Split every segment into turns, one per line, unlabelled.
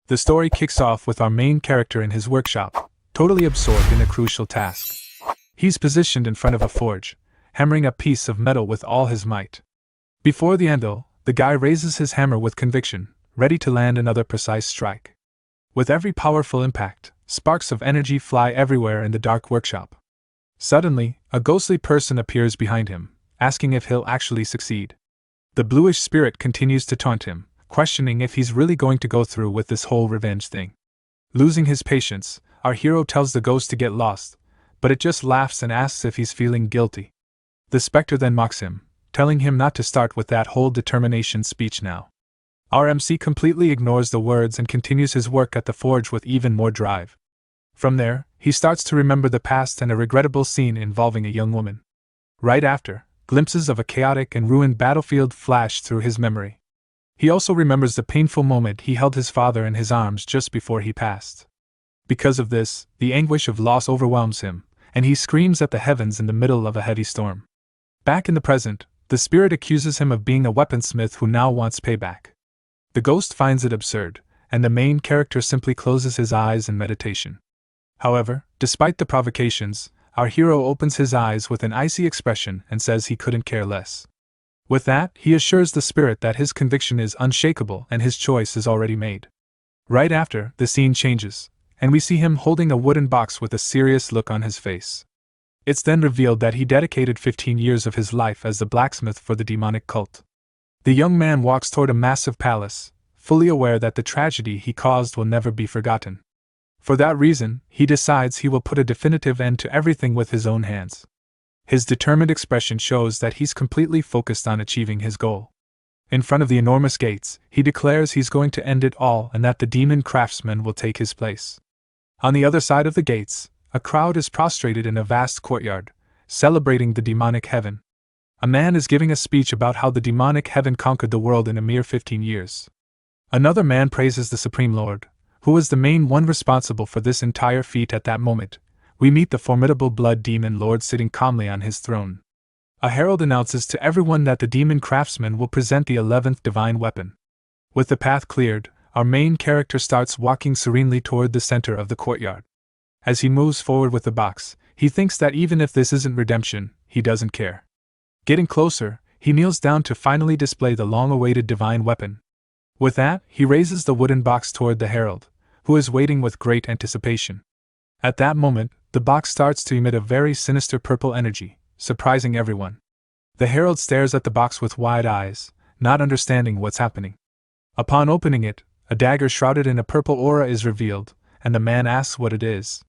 The story kicks off with our main character in his workshop, totally absorbed in a crucial task. He's positioned in front of a forge, hammering a piece of metal with all his might. Before the anvil, the guy raises his hammer with conviction, ready to land another precise strike. With every powerful impact, sparks of energy fly everywhere in the dark workshop. Suddenly, a ghostly person appears behind him, asking if he'll actually succeed. The bluish spirit continues to taunt him, questioning if he's really going to go through with this whole revenge thing. Losing his patience, our hero tells the ghost to get lost, but it just laughs and asks if he's feeling guilty. The specter then mocks him, telling him not to start with that whole determination speech now. Our MC completely ignores the words and continues his work at the forge with even more drive. From there, he starts to remember the past and a regrettable scene involving a young woman. Right after, glimpses of a chaotic and ruined battlefield flash through his memory. He also remembers the painful moment he held his father in his arms just before he passed. Because of this, the anguish of loss overwhelms him, and he screams at the heavens in the middle of a heavy storm. Back in the present, the spirit accuses him of being a weaponsmith who now wants payback. The ghost finds it absurd, and the main character simply closes his eyes in meditation. However, despite the provocations, our hero opens his eyes with an icy expression and says he couldn't care less. With that, he assures the spirit that his conviction is unshakable and his choice is already made. Right after, the scene changes, and we see him holding a wooden box with a serious look on his face. It's then revealed that he dedicated 15 years of his life as the blacksmith for the demonic cult. The young man walks toward a massive palace, fully aware that the tragedy he caused will never be forgotten. For that reason, he decides he will put a definitive end to everything with his own hands. His determined expression shows that he's completely focused on achieving his goal. In front of the enormous gates, he declares he's going to end it all and that the demon Craftsman will take his place. On the other side of the gates, a crowd is prostrated in a vast courtyard, celebrating the demonic heaven. A man is giving a speech about how the demonic heaven conquered the world in a mere 15 years. Another man praises the Supreme Lord, who was the main one responsible for this entire feat. At that moment, we meet the formidable Blood Demon Lord sitting calmly on his throne. A herald announces to everyone that the demon Craftsman will present the 11th divine weapon. With the path cleared, our main character starts walking serenely toward the center of the courtyard. As he moves forward with the box, he thinks that even if this isn't redemption, he doesn't care. Getting closer, he kneels down to finally display the long-awaited divine weapon. With that, he raises the wooden box toward the herald, who is waiting with great anticipation. At that moment, the box starts to emit a very sinister purple energy, surprising everyone. The herald stares at the box with wide eyes, not understanding what's happening. Upon opening it, a dagger shrouded in a purple aura is revealed, and the man asks what it is.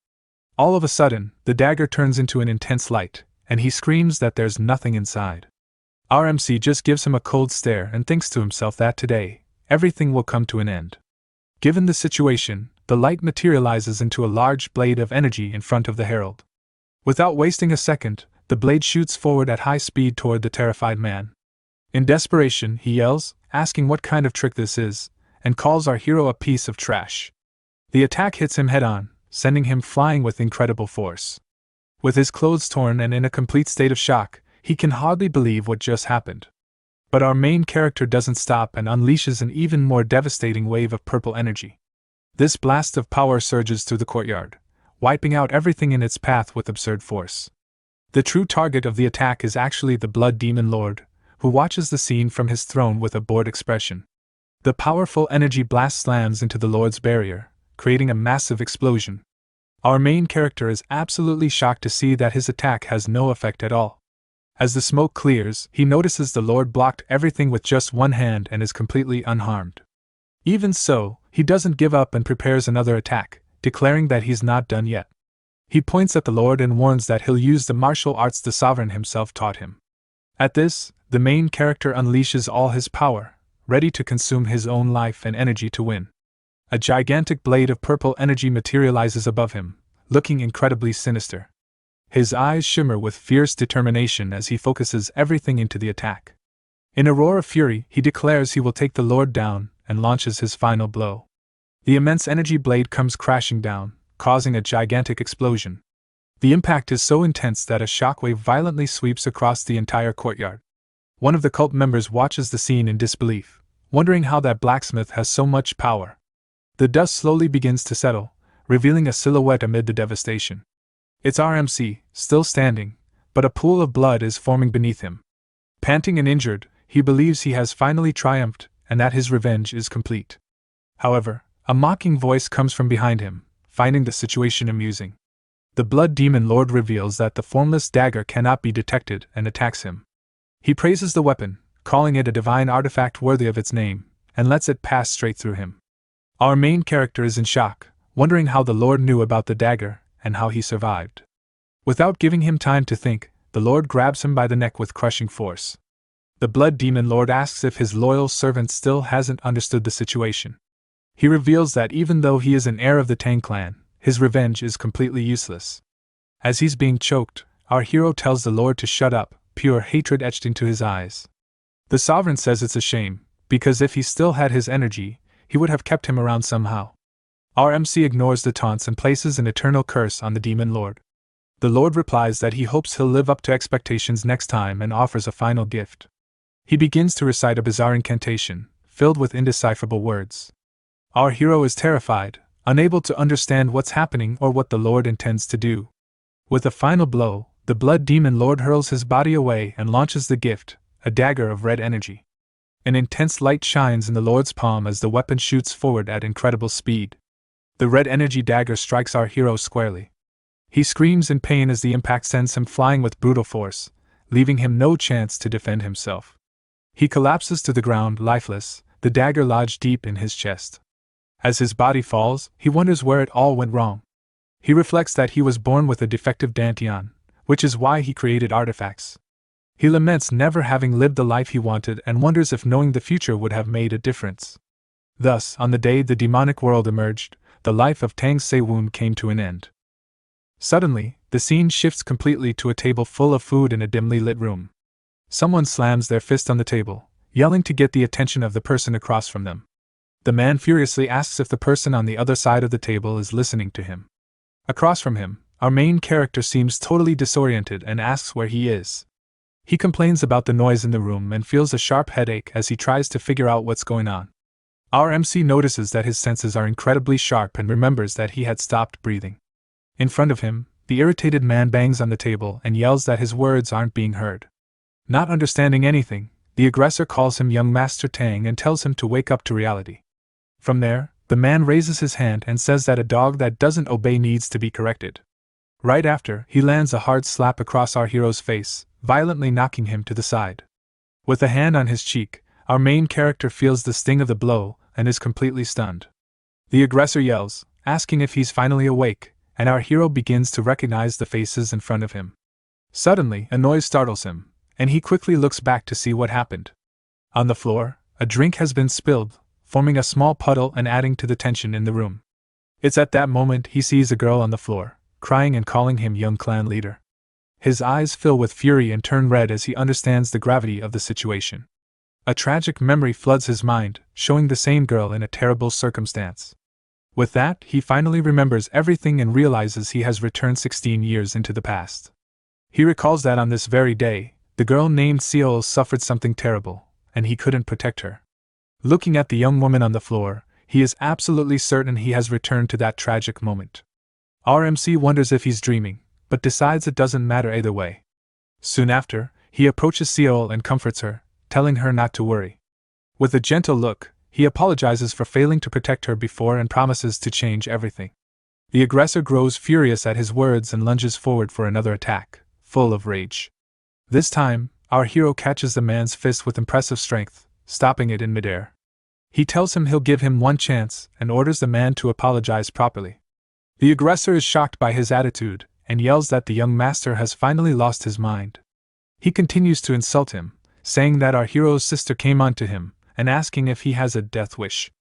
All of a sudden, the dagger turns into an intense light, and he screams that there's nothing inside. Our MC just gives him a cold stare and thinks to himself that today, everything will come to an end. Given the situation, the light materializes into a large blade of energy in front of the herald. Without wasting a second, the blade shoots forward at high speed toward the terrified man. In desperation, he yells, asking what kind of trick this is, and calls our hero a piece of trash. The attack hits him head-on, sending him flying with incredible force. With his clothes torn and in a complete state of shock, he can hardly believe what just happened. But our main character doesn't stop and unleashes an even more devastating wave of purple energy. This blast of power surges through the courtyard, wiping out everything in its path with absurd force. The true target of the attack is actually the Blood Demon Lord, who watches the scene from his throne with a bored expression. The powerful energy blast slams into the Lord's barrier, creating a massive explosion. Our main character is absolutely shocked to see that his attack has no effect at all. As the smoke clears, he notices the Lord blocked everything with just one hand and is completely unharmed. Even so, he doesn't give up and prepares another attack, declaring that he's not done yet. He points at the Lord and warns that he'll use the martial arts the Sovereign himself taught him. At this, the main character unleashes all his power, ready to consume his own life and energy to win. A gigantic blade of purple energy materializes above him, looking incredibly sinister. His eyes shimmer with fierce determination as he focuses everything into the attack. In a roar of fury, he declares he will take the Lord down and launches his final blow. The immense energy blade comes crashing down, causing a gigantic explosion. The impact is so intense that a shockwave violently sweeps across the entire courtyard. One of the cult members watches the scene in disbelief, wondering how that blacksmith has so much power. The dust slowly begins to settle, revealing a silhouette amid the devastation. It's RMC, still standing, but a pool of blood is forming beneath him. Panting and injured, he believes he has finally triumphed and that his revenge is complete. However, a mocking voice comes from behind him, finding the situation amusing. The Blood Demon Lord reveals that the formless dagger cannot be detected and attacks him. He praises the weapon, calling it a divine artifact worthy of its name, and lets it pass straight through him. Our main character is in shock, wondering how the Lord knew about the dagger and how he survived. Without giving him time to think, the Lord grabs him by the neck with crushing force. The Blood Demon Lord asks if his loyal servant still hasn't understood the situation. He reveals that even though he is an heir of the Tang clan, his revenge is completely useless. As he's being choked, our hero tells the Lord to shut up, pure hatred etched into his eyes. The Sovereign says it's a shame, because if he still had his energy, he would have kept him around somehow. Our MC ignores the taunts and places an eternal curse on the Demon Lord. The Lord replies that he hopes he'll live up to expectations next time and offers a final gift. He begins to recite a bizarre incantation, filled with indecipherable words. Our hero is terrified, unable to understand what's happening or what the Lord intends to do. With a final blow, the Blood Demon Lord hurls his body away and launches the gift, a dagger of red energy. An intense light shines in the Lord's palm as the weapon shoots forward at incredible speed. The red energy dagger strikes our hero squarely. He screams in pain as the impact sends him flying with brutal force, leaving him no chance to defend himself. He collapses to the ground lifeless, the dagger lodged deep in his chest. As his body falls, he wonders where it all went wrong. He reflects that he was born with a defective dantian, which is why he created artifacts. He laments never having lived the life he wanted and wonders if knowing the future would have made a difference. Thus, on the day the demonic world emerged, the life of Tang Se-woon came to an end. Suddenly, the scene shifts completely to a table full of food in a dimly lit room. Someone slams their fist on the table, yelling to get the attention of the person across from them. The man furiously asks if the person on the other side of the table is listening to him. Across from him, our main character seems totally disoriented and asks where he is. He complains about the noise in the room and feels a sharp headache as he tries to figure out what's going on. Our MC notices that his senses are incredibly sharp and remembers that he had stopped breathing. In front of him, the irritated man bangs on the table and yells that his words aren't being heard. Not understanding anything, the aggressor calls him young Master Tang and tells him to wake up to reality. From there, the man raises his hand and says that a dog that doesn't obey needs to be corrected. Right after, he lands a hard slap across our hero's face, violently knocking him to the side. With a hand on his cheek, our main character feels the sting of the blow and is completely stunned. The aggressor yells, asking if he's finally awake, and our hero begins to recognize the faces in front of him. Suddenly, a noise startles him, and he quickly looks back to see what happened. On the floor, a drink has been spilled, forming a small puddle and adding to the tension in the room. It's at that moment he sees a girl on the floor, crying and calling him young clan leader. His eyes fill with fury and turn red as he understands the gravity of the situation. A tragic memory floods his mind, showing the same girl in a terrible circumstance. With that, he finally remembers everything and realizes he has returned 16 years into the past. He recalls that on this very day, the girl named Seol suffered something terrible, and he couldn't protect her. Looking at the young woman on the floor, he is absolutely certain he has returned to that tragic moment. Our MC wonders if he's dreaming, but decides it doesn't matter either way. Soon after, he approaches Seol and comforts her, telling her not to worry. With a gentle look, he apologizes for failing to protect her before and promises to change everything. The aggressor grows furious at his words and lunges forward for another attack, full of rage. This time, our hero catches the man's fist with impressive strength, stopping it in midair. He tells him he'll give him one chance and orders the man to apologize properly. The aggressor is shocked by his attitude and yells that the young master has finally lost his mind. He continues to insult him, saying that our hero's sister came onto him and asking if he has a death wish.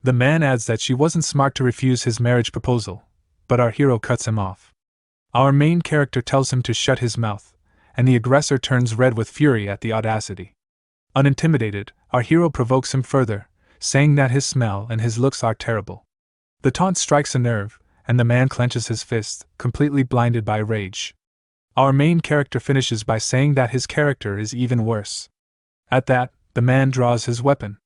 The man adds that she wasn't smart to refuse his marriage proposal, but our hero cuts him off. Our main character tells him to shut his mouth, and the aggressor turns red with fury at the audacity. Unintimidated, our hero provokes him further, saying that his smell and his looks are terrible. The taunt strikes a nerve, and the man clenches his fist, completely blinded by rage. Our main character finishes by saying that his character is even worse. At that, the man draws his weapon.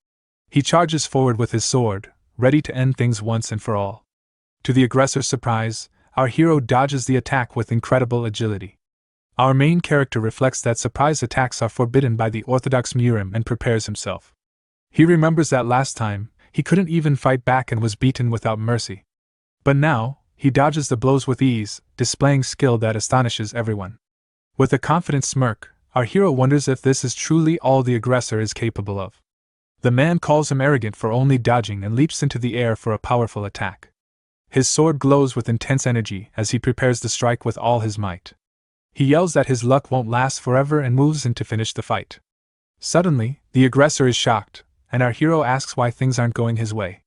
He charges forward with his sword, ready to end things once and for all. To the aggressor's surprise, our hero dodges the attack with incredible agility. Our main character reflects that surprise attacks are forbidden by the orthodox Murim and prepares himself. He remembers that last time, he couldn't even fight back and was beaten without mercy. But now, he dodges the blows with ease, displaying skill that astonishes everyone. With a confident smirk, our hero wonders if this is truly all the aggressor is capable of. The man calls him arrogant for only dodging and leaps into the air for a powerful attack. His sword glows with intense energy as he prepares to strike with all his might. He yells that his luck won't last forever and moves in to finish the fight. Suddenly, the aggressor is shocked, and our hero asks why things aren't going his way.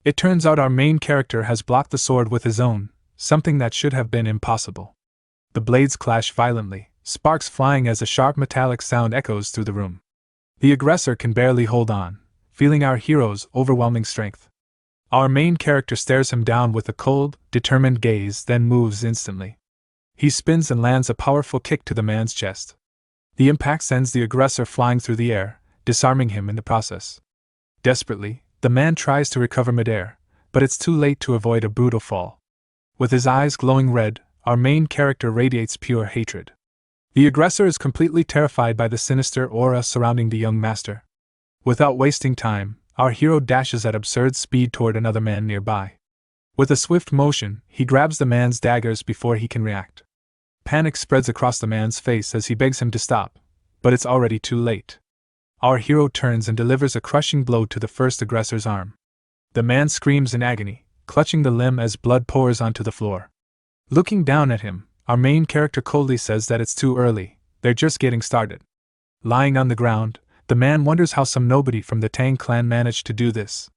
It turns out our main character has blocked the sword with his own, something that should have been impossible. The blades clash violently, sparks flying as a sharp metallic sound echoes through the room. The aggressor can barely hold on, feeling our hero's overwhelming strength. Our main character stares him down with a cold, determined gaze, then moves instantly. He spins and lands a powerful kick to the man's chest. The impact sends the aggressor flying through the air, disarming him in the process. Desperately, the man tries to recover midair, but it's too late to avoid a brutal fall. With his eyes glowing red, our main character radiates pure hatred. The aggressor is completely terrified by the sinister aura surrounding the young master. Without wasting time, our hero dashes at absurd speed toward another man nearby. With a swift motion, he grabs the man's daggers before he can react. Panic spreads across the man's face as he begs him to stop, but it's already too late. Our hero turns and delivers a crushing blow to the first aggressor's arm. The man screams in agony, clutching the limb as blood pours onto the floor. Looking down at him, our main character coldly says that it's too early, they're just getting started. Lying on the ground, the man wonders how some nobody from the Tang clan managed to do this.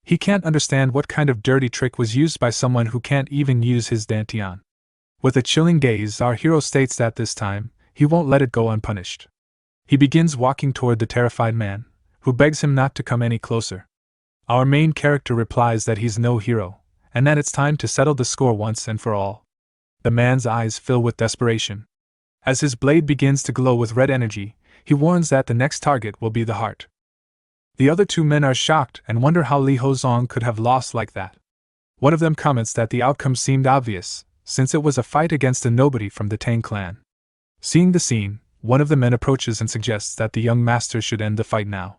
He can't understand what kind of dirty trick was used by someone who can't even use his dantian. With a chilling gaze, our hero states that this time, he won't let it go unpunished. He begins walking toward the terrified man, who begs him not to come any closer. Our main character replies that he's no hero, and that it's time to settle the score once and for all. The man's eyes fill with desperation. As his blade begins to glow with red energy, he warns that the next target will be the heart. The other two men are shocked and wonder how Li Hozong could have lost like that. One of them comments that the outcome seemed obvious, since it was a fight against a nobody from the Tang clan. Seeing the scene, one of the men approaches and suggests that the young master should end the fight now.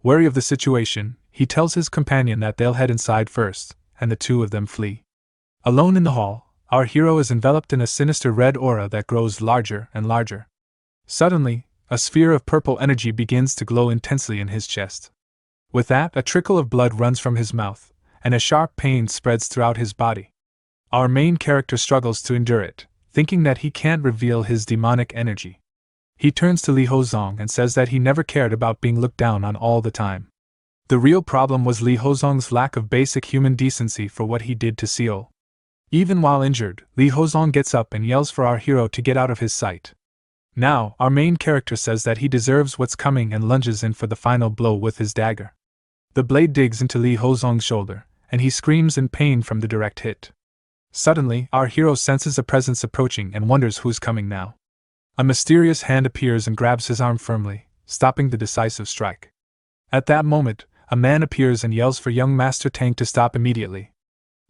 Wary of the situation, he tells his companion that they'll head inside first, and the two of them flee. Alone in the hall, our hero is enveloped in a sinister red aura that grows larger and larger. Suddenly, a sphere of purple energy begins to glow intensely in his chest. With that, a trickle of blood runs from his mouth, and a sharp pain spreads throughout his body. Our main character struggles to endure it, thinking that he can't reveal his demonic energy. He turns to Li Hozong and says that he never cared about being looked down on all the time. The real problem was Li Hozong's lack of basic human decency for what he did to Seol. Even while injured, Li Hozong gets up and yells for our hero to get out of his sight. Now, our main character says that he deserves what's coming and lunges in for the final blow with his dagger. The blade digs into Li Hozong's shoulder, and he screams in pain from the direct hit. Suddenly, our hero senses a presence approaching and wonders who's coming now. A mysterious hand appears and grabs his arm firmly, stopping the decisive strike. At that moment, a man appears and yells for young Master Tang to stop immediately.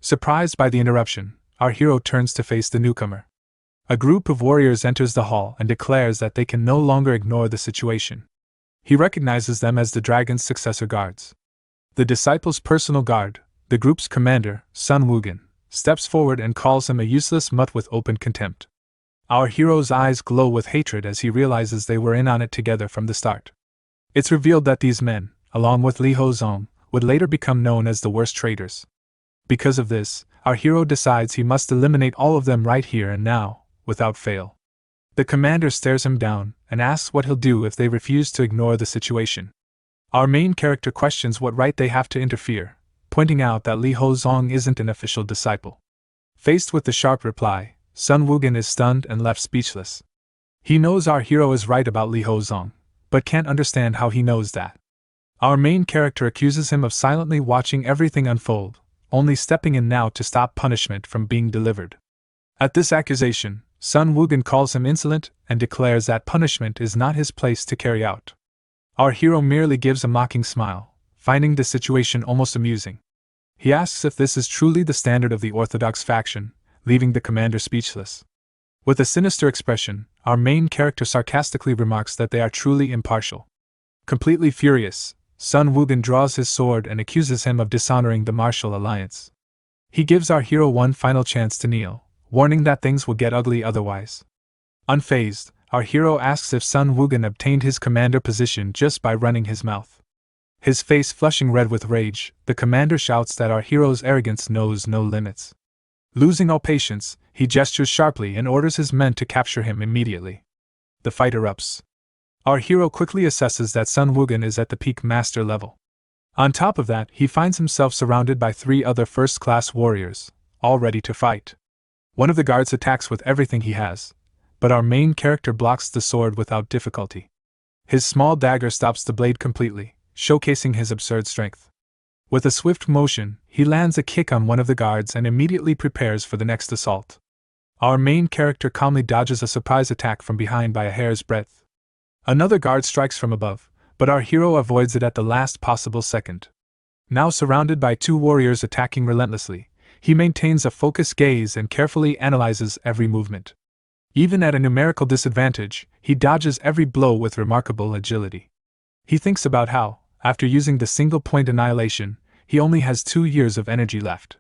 Surprised by the interruption, our hero turns to face the newcomer. A group of warriors enters the hall and declares that they can no longer ignore the situation. He recognizes them as the dragon's successor guards. The disciple's personal guard, the group's commander, Sun Wugin, steps forward and calls him a useless mutt with open contempt. Our hero's eyes glow with hatred as he realizes they were in on it together from the start. It's revealed that these men, along with Li Hozong, would later become known as the worst traitors. Because of this, our hero decides he must eliminate all of them right here and now, without fail. The commander stares him down and asks what he'll do if they refuse to ignore the situation. Our main character questions what right they have to interfere, pointing out that Li Hozong isn't an official disciple. Faced with the sharp reply, Sun Wugin is stunned and left speechless. He knows our hero is right about Li Hozong, but can't understand how he knows that. Our main character accuses him of silently watching everything unfold, only stepping in now to stop punishment from being delivered. At this accusation, Sun Wugin calls him insolent and declares that punishment is not his place to carry out. Our hero merely gives a mocking smile, finding the situation almost amusing. He asks if this is truly the standard of the orthodox faction, leaving the commander speechless. With a sinister expression, our main character sarcastically remarks that they are truly impartial. Completely furious, Sun Wukong draws his sword and accuses him of dishonoring the martial alliance. He gives our hero one final chance to kneel, warning that things will get ugly otherwise. Unfazed, our hero asks if Sun Wukong obtained his commander position just by running his mouth. His face flushing red with rage, the commander shouts that our hero's arrogance knows no limits. Losing all patience, he gestures sharply and orders his men to capture him immediately. The fight erupts. Our hero quickly assesses that Sun Wukong is at the peak master level. On top of that, he finds himself surrounded by 3 other first-class warriors, all ready to fight. One of the guards attacks with everything he has, but our main character blocks the sword without difficulty. His small dagger stops the blade completely, showcasing his absurd strength. With a swift motion, he lands a kick on one of the guards and immediately prepares for the next assault. Our main character calmly dodges a surprise attack from behind by a hair's breadth. Another guard strikes from above, but our hero avoids it at the last possible second. Now surrounded by 2 warriors attacking relentlessly, he maintains a focused gaze and carefully analyzes every movement. Even at a numerical disadvantage, he dodges every blow with remarkable agility. He thinks about how, after using the single-point annihilation, he only has 2 years of energy left.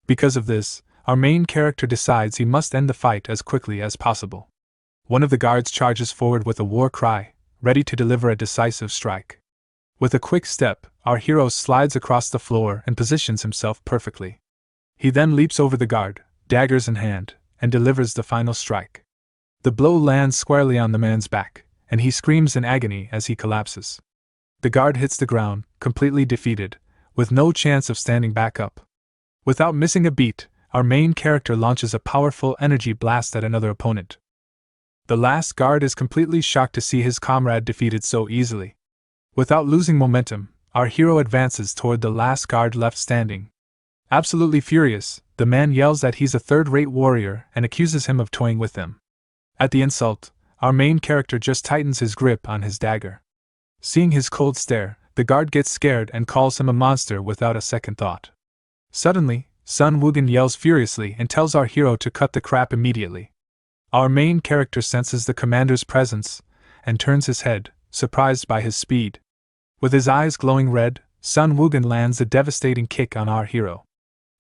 Because of this, our main character decides he must end the fight as quickly as possible. One of the guards charges forward with a war cry, ready to deliver a decisive strike. With a quick step, our hero slides across the floor and positions himself perfectly. He then leaps over the guard, daggers in hand, and delivers the final strike. The blow lands squarely on the man's back, and he screams in agony as he collapses. The guard hits the ground, completely defeated, with no chance of standing back up. Without missing a beat, our main character launches a powerful energy blast at another opponent. The last guard is completely shocked to see his comrade defeated so easily. Without losing momentum, our hero advances toward the last guard left standing. Absolutely furious, the man yells that he's a third-rate warrior and accuses him of toying with them. At the insult, our main character just tightens his grip on his dagger. Seeing his cold stare, the guard gets scared and calls him a monster without a second thought. Suddenly, Sun Wukong yells furiously and tells our hero to cut the crap immediately. Our main character senses the commander's presence and turns his head, surprised by his speed. With his eyes glowing red, Sun Wukong lands a devastating kick on our hero.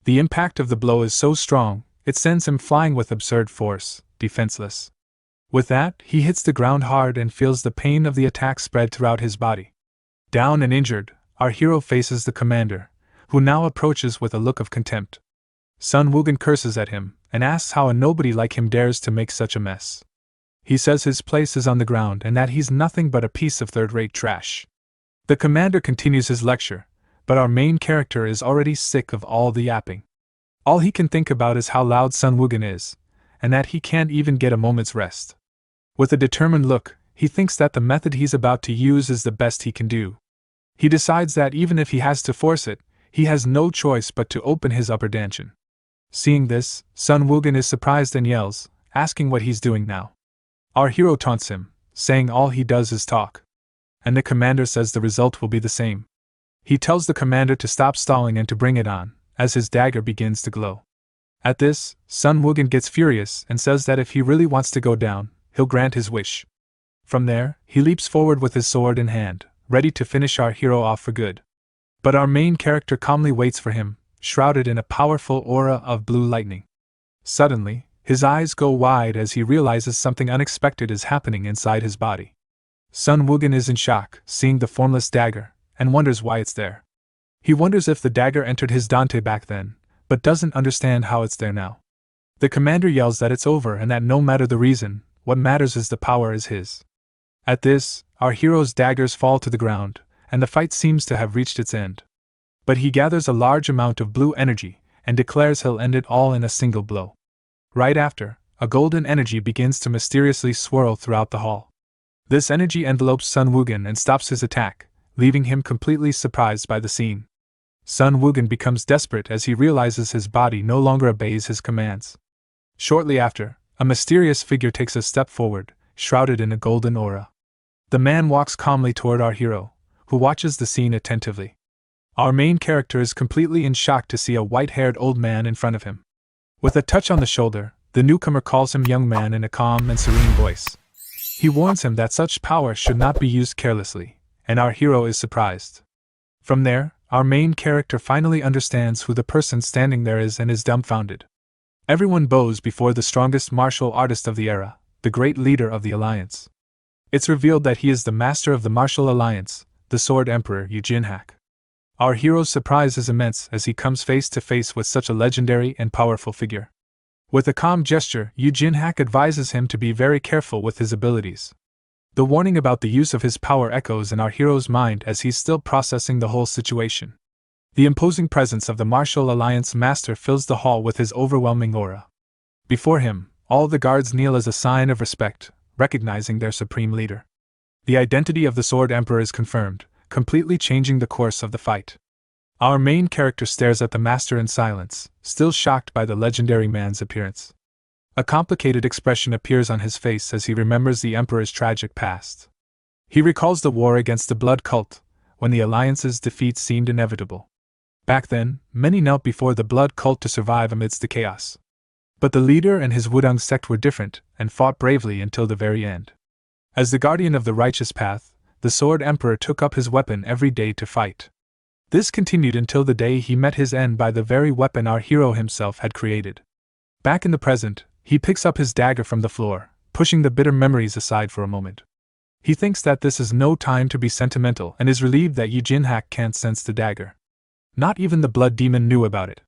The impact of the blow is so strong, it sends him flying with absurd force, defenseless. With that, he hits the ground hard and feels the pain of the attack spread throughout his body. Down and injured, our hero faces the commander, who now approaches with a look of contempt. Sun Wukong curses at him and asks how a nobody like him dares to make such a mess. He says his place is on the ground and that he's nothing but a piece of third-rate trash. The commander continues his lecture, but our main character is already sick of all the yapping. All he can think about is how loud Sun Wukong is, and that he can't even get a moment's rest. With a determined look, he thinks that the method he's about to use is the best he can do. He decides that even if he has to force it, he has no choice but to open his upper dungeon. Seeing this, Sun Wukong is surprised and yells, asking what he's doing now. Our hero taunts him, saying all he does is talk. And the commander says the result will be the same. He tells the commander to stop stalling and to bring it on, as his dagger begins to glow. At this, Sun Wukong gets furious and says that if he really wants to go down, he'll grant his wish. From there, he leaps forward with his sword in hand, ready to finish our hero off for good. But our main character calmly waits for him, shrouded in a powerful aura of blue lightning. Suddenly, his eyes go wide as he realizes something unexpected is happening inside his body. Sun Wukong is in shock, seeing the formless dagger, and wonders why it's there. He wonders if the dagger entered his Dante back then, but doesn't understand how it's there now. The commander yells that it's over and that no matter the reason, what matters is the power is his. At this, our hero's daggers fall to the ground, and the fight seems to have reached its end. But he gathers a large amount of blue energy, and declares he'll end it all in a single blow. Right after, a golden energy begins to mysteriously swirl throughout the hall. This energy envelopes Sun Wukong and stops his attack, leaving him completely surprised by the scene. Sun Wukong becomes desperate as he realizes his body no longer obeys his commands. Shortly after, a mysterious figure takes a step forward, shrouded in a golden aura. The man walks calmly toward our hero, who watches the scene attentively. Our main character is completely in shock to see a white-haired old man in front of him. With a touch on the shoulder, the newcomer calls him young man in a calm and serene voice. He warns him that such power should not be used carelessly, and our hero is surprised. From there, our main character finally understands who the person standing there is and is dumbfounded. Everyone bows before the strongest martial artist of the era, the great leader of the Alliance. It's revealed that he is the master of the martial alliance, the Sword Emperor Yujinhak. Our hero's surprise is immense as he comes face to face with such a legendary and powerful figure. With a calm gesture, Yujinhak advises him to be very careful with his abilities. The warning about the use of his power echoes in our hero's mind as he's still processing the whole situation. The imposing presence of the Martial Alliance Master fills the hall with his overwhelming aura. Before him, all the guards kneel as a sign of respect, recognizing their supreme leader. The identity of the Sword Emperor is confirmed, completely changing the course of the fight. Our main character stares at the Master in silence, still shocked by the legendary man's appearance. A complicated expression appears on his face as he remembers the Emperor's tragic past. He recalls the war against the Blood Cult, when the Alliance's defeat seemed inevitable. Back then, many knelt before the Blood Cult to survive amidst the chaos. But the leader and his Wudang sect were different, and fought bravely until the very end. As the guardian of the righteous path, the Sword Emperor took up his weapon every day to fight. This continued until the day he met his end by the very weapon our hero himself had created. Back in the present, he picks up his dagger from the floor, pushing the bitter memories aside for a moment. He thinks that this is no time to be sentimental and is relieved that Yujinhak can't sense the dagger. Not even the blood demon knew about it.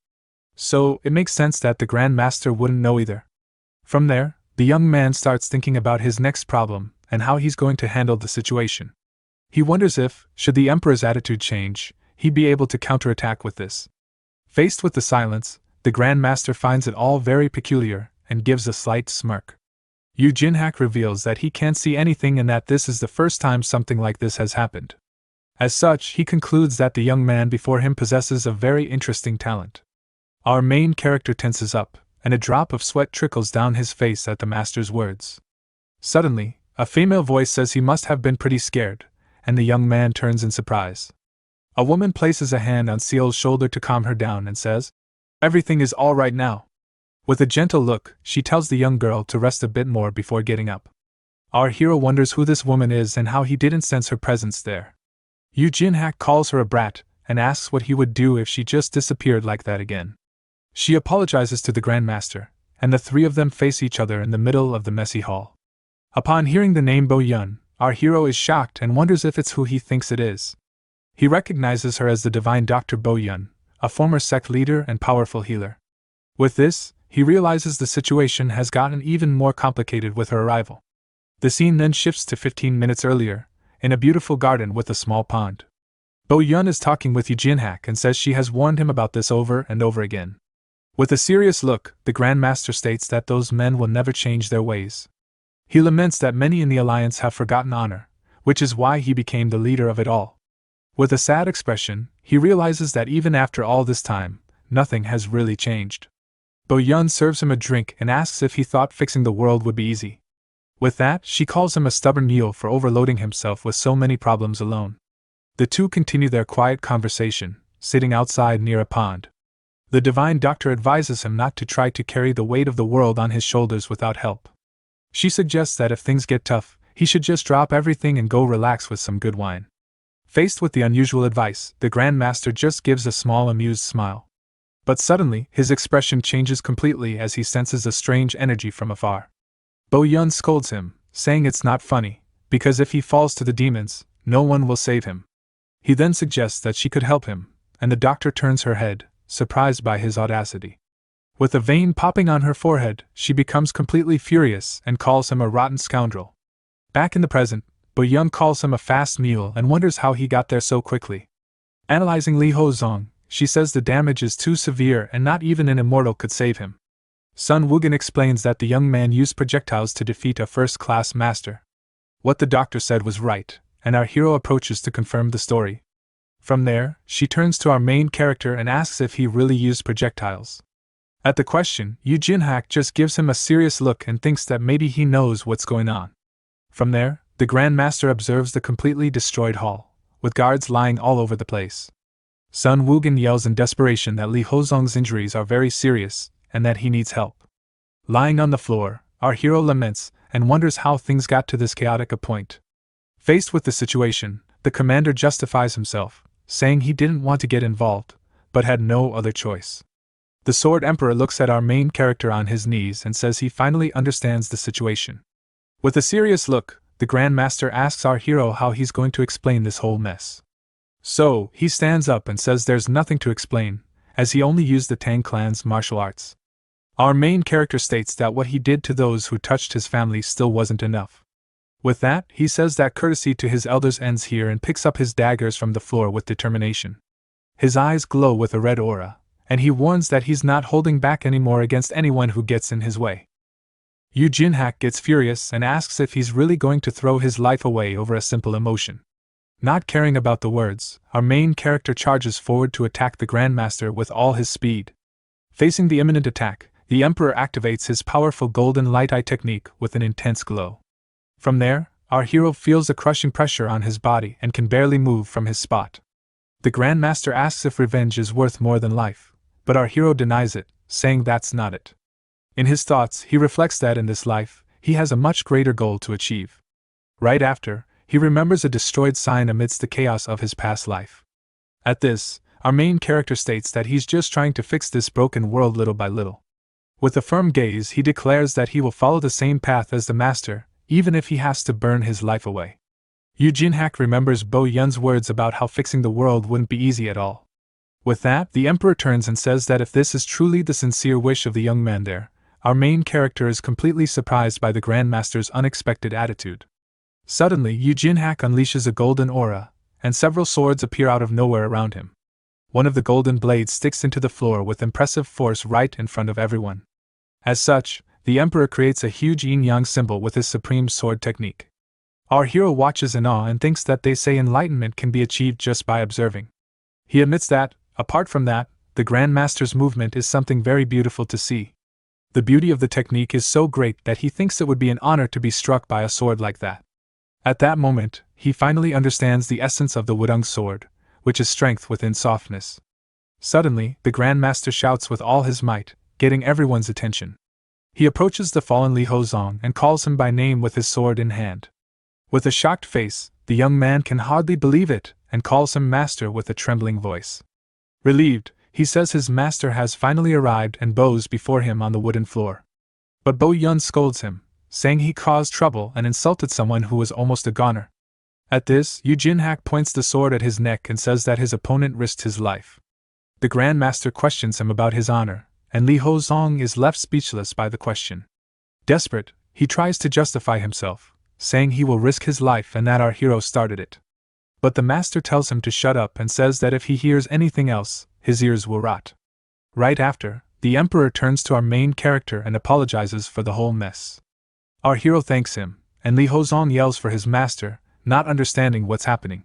So, it makes sense that the Grand Master wouldn't know either. From there, the young man starts thinking about his next problem and how he's going to handle the situation. He wonders if, should the Emperor's attitude change, he'd be able to counterattack with this. Faced with the silence, the Grand Master finds it all very peculiar and gives a slight smirk. Yujinhak reveals that he can't see anything and that this is the first time something like this has happened. As such, he concludes that the young man before him possesses a very interesting talent. Our main character tenses up, and a drop of sweat trickles down his face at the Master's words. Suddenly, a female voice says he must have been pretty scared, and the young man turns in surprise. A woman places a hand on Seal's shoulder to calm her down and says, "Everything is all right now." With a gentle look, she tells the young girl to rest a bit more before getting up. Our hero wonders who this woman is and how he didn't sense her presence there. Yujinhak calls her a brat and asks what he would do if she just disappeared like that again. She apologizes to the Grand Master, and the three of them face each other in the middle of the messy hall. Upon hearing the name Bo Yun, our hero is shocked and wonders if it's who he thinks it is. He recognizes her as the divine Dr. Bo Yun, a former sect leader and powerful healer. With this, he realizes the situation has gotten even more complicated with her arrival. The scene then shifts to 15 minutes earlier, in a beautiful garden with a small pond. Bo Yun is talking with Yujinhak and says she has warned him about this over and over again. With a serious look, the Grand Master states that those men will never change their ways. He laments that many in the Alliance have forgotten honor, which is why he became the leader of it all. With a sad expression, he realizes that even after all this time, nothing has really changed. Bo Yun serves him a drink and asks if he thought fixing the world would be easy. With that, she calls him a stubborn mule for overloading himself with so many problems alone. The two continue their quiet conversation, sitting outside near a pond. The divine doctor advises him not to try to carry the weight of the world on his shoulders without help. She suggests that if things get tough, he should just drop everything and go relax with some good wine. Faced with the unusual advice, the Grand Master just gives a small amused smile. But suddenly, his expression changes completely as he senses a strange energy from afar. Bo Yun scolds him, saying it's not funny, because if he falls to the demons, no one will save him. He then suggests that she could help him, and the doctor turns her head, surprised by his audacity. With a vein popping on her forehead, she becomes completely furious and calls him a rotten scoundrel. Back in the present, Bo Yun calls him a fast mule and wonders how he got there so quickly. Analyzing Li Hozong, she says the damage is too severe and not even an immortal could save him. Sun Wugen explains that the young man used projectiles to defeat a first-class master. What the doctor said was right, and our hero approaches to confirm the story. From there, she turns to our main character and asks if he really used projectiles. At the question, Yujinhak just gives him a serious look and thinks that maybe he knows what's going on. From there, the Grand Master observes the completely destroyed hall, with guards lying all over the place. Sun Woogan yells in desperation that Li Hozong's injuries are very serious and that he needs help. Lying on the floor, our hero laments and wonders how things got to this chaotic a point. Faced with the situation, the commander justifies himself, saying he didn't want to get involved, but had no other choice. The Sword Emperor looks at our main character on his knees and says he finally understands the situation. With a serious look, the Grand Master asks our hero how he's going to explain this whole mess. So, he stands up and says there's nothing to explain, as he only used the Tang clan's martial arts. Our main character states that what he did to those who touched his family still wasn't enough. With that, he says that courtesy to his elders ends here and picks up his daggers from the floor with determination. His eyes glow with a red aura, and he warns that he's not holding back anymore against anyone who gets in his way. Yu Jinhak gets furious and asks if he's really going to throw his life away over a simple emotion. Not caring about the words, our main character charges forward to attack the Grandmaster with all his speed. Facing the imminent attack, the Emperor activates his powerful golden light eye technique with an intense glow. From there, our hero feels a crushing pressure on his body and can barely move from his spot. The Grandmaster asks if revenge is worth more than life, but our hero denies it, saying that's not it. In his thoughts, he reflects that in this life, he has a much greater goal to achieve. Right after, he remembers a destroyed sign amidst the chaos of his past life. At this, our main character states that he's just trying to fix this broken world little by little. With a firm gaze, he declares that he will follow the same path as the master, even if he has to burn his life away. Yu Jinhak remembers Bo Yun's words about how fixing the world wouldn't be easy at all. With that, the Emperor turns and says that if this is truly the sincere wish of the young man there, our main character is completely surprised by the Grandmaster's unexpected attitude. Suddenly, Yu Jinhak unleashes a golden aura, and several swords appear out of nowhere around him. One of the golden blades sticks into the floor with impressive force right in front of everyone. As such, the Emperor creates a huge yin-yang symbol with his supreme sword technique. Our hero watches in awe and thinks that they say enlightenment can be achieved just by observing. He admits that, apart from that, the Grandmaster's movement is something very beautiful to see. The beauty of the technique is so great that he thinks it would be an honor to be struck by a sword like that. At that moment, he finally understands the essence of the Wudong sword, which is strength within softness. Suddenly, the Grandmaster shouts with all his might, getting everyone's attention. He approaches the fallen Li Hozong and calls him by name with his sword in hand. With a shocked face, the young man can hardly believe it and calls him master with a trembling voice. Relieved, he says his master has finally arrived and bows before him on the wooden floor. But Bo Yun scolds him, saying he caused trouble and insulted someone who was almost a goner. At this, Yu Jinhak points the sword at his neck and says that his opponent risked his life. The Grandmaster questions him about his honor, and Li Hozong is left speechless by the question. Desperate, he tries to justify himself, saying he will risk his life and that our hero started it. But the master tells him to shut up and says that if he hears anything else, his ears will rot. Right after, the Emperor turns to our main character and apologizes for the whole mess. Our hero thanks him, and Li Hozong yells for his master, not understanding what's happening.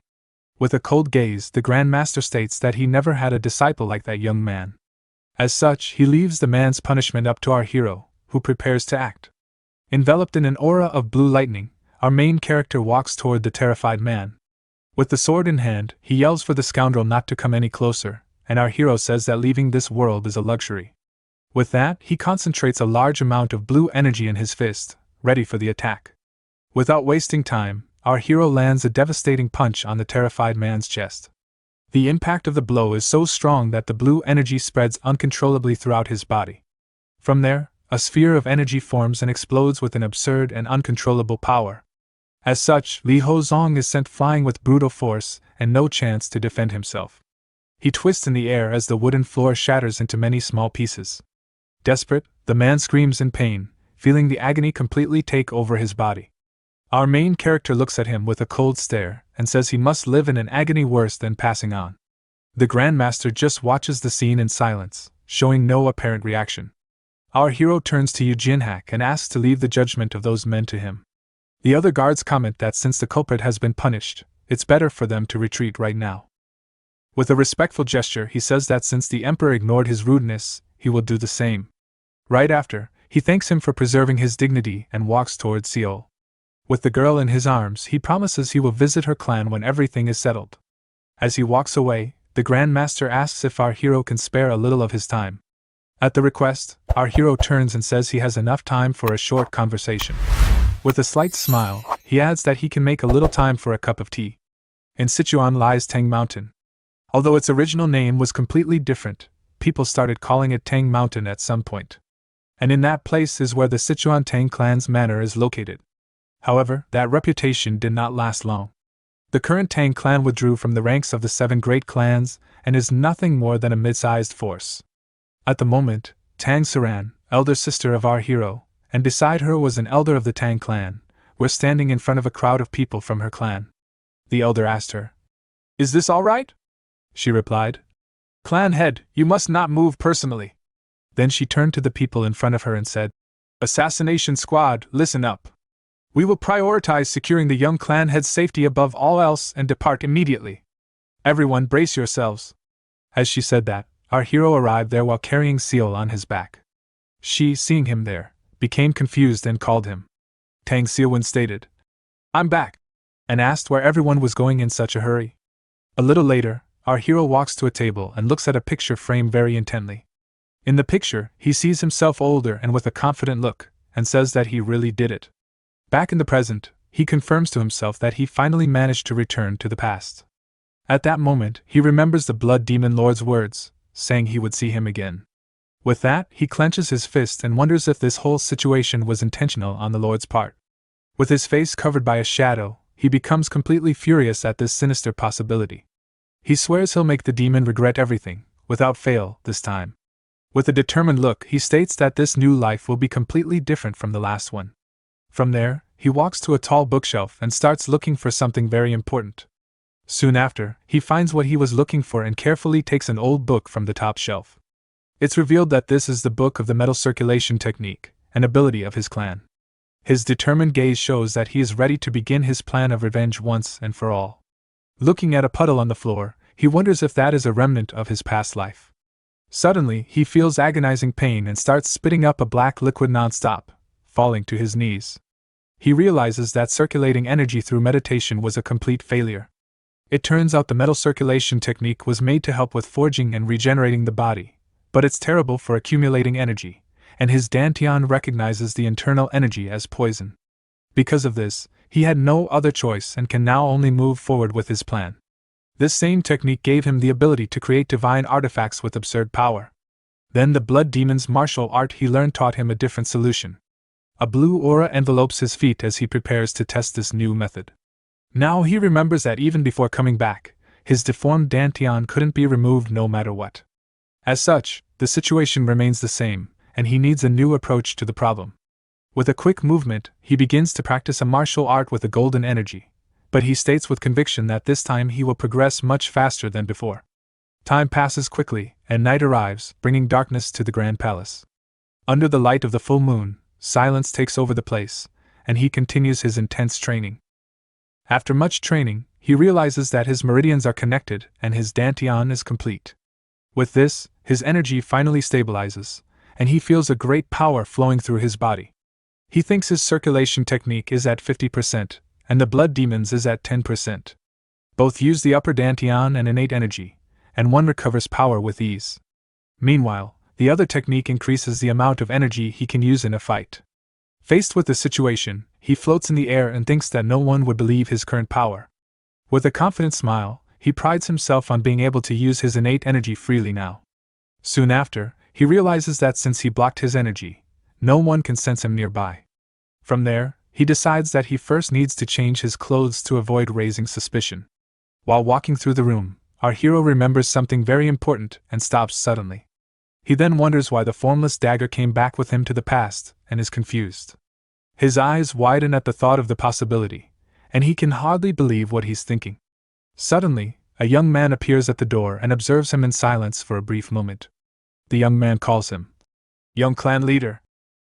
With a cold gaze, the Grand Master states that he never had a disciple like that young man. As such, he leaves the man's punishment up to our hero, who prepares to act. Enveloped in an aura of blue lightning, our main character walks toward the terrified man. With the sword in hand, he yells for the scoundrel not to come any closer, and our hero says that leaving this world is a luxury. With that, he concentrates a large amount of blue energy in his fist, ready for the attack. Without wasting time, our hero lands a devastating punch on the terrified man's chest. The impact of the blow is so strong that the blue energy spreads uncontrollably throughout his body. From there, a sphere of energy forms and explodes with an absurd and uncontrollable power. As such, Li Hozong is sent flying with brutal force and no chance to defend himself. He twists in the air as the wooden floor shatters into many small pieces. Desperate, the man screams in pain, feeling the agony completely take over his body. Our main character looks at him with a cold stare and says he must live in an agony worse than passing on. The Grandmaster just watches the scene in silence, showing no apparent reaction. Our hero turns to Yu Jinhak and asks to leave the judgment of those men to him. The other guards comment that since the culprit has been punished, it's better for them to retreat right now. With a respectful gesture, he says that since the Emperor ignored his rudeness, he will do the same. Right after, he thanks him for preserving his dignity and walks towards Seoul. With the girl in his arms, he promises he will visit her clan when everything is settled. As he walks away, the Grand Master asks if our hero can spare a little of his time. At the request, our hero turns and says he has enough time for a short conversation. With a slight smile, he adds that he can make a little time for a cup of tea. In Sichuan lies Tang Mountain. Although its original name was completely different, people started calling it Tang Mountain at some point. And in that place is where the Sichuan Tang clan's manor is located. However, that reputation did not last long. The current Tang clan withdrew from the ranks of the 7 great clans and is nothing more than a mid-sized force. At the moment, Tang Saran, elder sister of our hero, and beside her was an elder of the Tang clan, were standing in front of a crowd of people from her clan. The elder asked her, "Is this all right?" She replied, "Clan head, you must not move personally." Then she turned to the people in front of her and said, "Assassination squad, listen up. We will prioritize securing the young clan head's safety above all else and depart immediately. Everyone brace yourselves." As she said that, our hero arrived there while carrying Seal on his back. She, seeing him there, became confused and called him. Tang Seowin stated, "I'm back," and asked where everyone was going in such a hurry. A little later, our hero walks to a table and looks at a picture frame very intently. In the picture, he sees himself older and with a confident look, and says that he really did it. Back in the present, he confirms to himself that he finally managed to return to the past. At that moment, he remembers the Blood Demon Lord's words, saying he would see him again. With that, he clenches his fist and wonders if this whole situation was intentional on the Lord's part. With his face covered by a shadow, he becomes completely furious at this sinister possibility. He swears he'll make the demon regret everything, without fail, this time. With a determined look, he states that this new life will be completely different from the last one. From there, he walks to a tall bookshelf and starts looking for something very important. Soon after, he finds what he was looking for and carefully takes an old book from the top shelf. It's revealed that this is the book of the metal circulation technique, an ability of his clan. His determined gaze shows that he is ready to begin his plan of revenge once and for all. Looking at a puddle on the floor, he wonders if that is a remnant of his past life. Suddenly, he feels agonizing pain and starts spitting up a black liquid non-stop, falling to his knees. He realizes that circulating energy through meditation was a complete failure. It turns out the metal circulation technique was made to help with forging and regenerating the body, but it's terrible for accumulating energy, and his Dantian recognizes the internal energy as poison. Because of this, he had no other choice and can now only move forward with his plan. This same technique gave him the ability to create divine artifacts with absurd power. Then the blood demon's martial art he learned taught him a different solution. A blue aura envelopes his feet as he prepares to test this new method. Now he remembers that even before coming back, his deformed Dantian couldn't be removed no matter what. As such, the situation remains the same, and he needs a new approach to the problem. With a quick movement, he begins to practice a martial art with a golden energy, but he states with conviction that this time he will progress much faster than before. Time passes quickly, and night arrives, bringing darkness to the Grand Palace. Under the light of the full moon, silence takes over the place, and he continues his intense training. After much training, he realizes that his meridians are connected and his Dantian is complete. With this, his energy finally stabilizes, and he feels a great power flowing through his body. He thinks his circulation technique is at 50%, and the blood demons is at 10%. Both use the upper Dantian and innate energy, and one recovers power with ease. Meanwhile, the other technique increases the amount of energy he can use in a fight. Faced with the situation, he floats in the air and thinks that no one would believe his current power. With a confident smile, he prides himself on being able to use his innate energy freely now. Soon after, he realizes that since he blocked his energy, no one can sense him nearby. From there, he decides that he first needs to change his clothes to avoid raising suspicion. While walking through the room, our hero remembers something very important and stops suddenly. He then wonders why the formless dagger came back with him to the past, and is confused. His eyes widen at the thought of the possibility, and he can hardly believe what he's thinking. Suddenly, a young man appears at the door and observes him in silence for a brief moment. The young man calls him "Young clan leader,"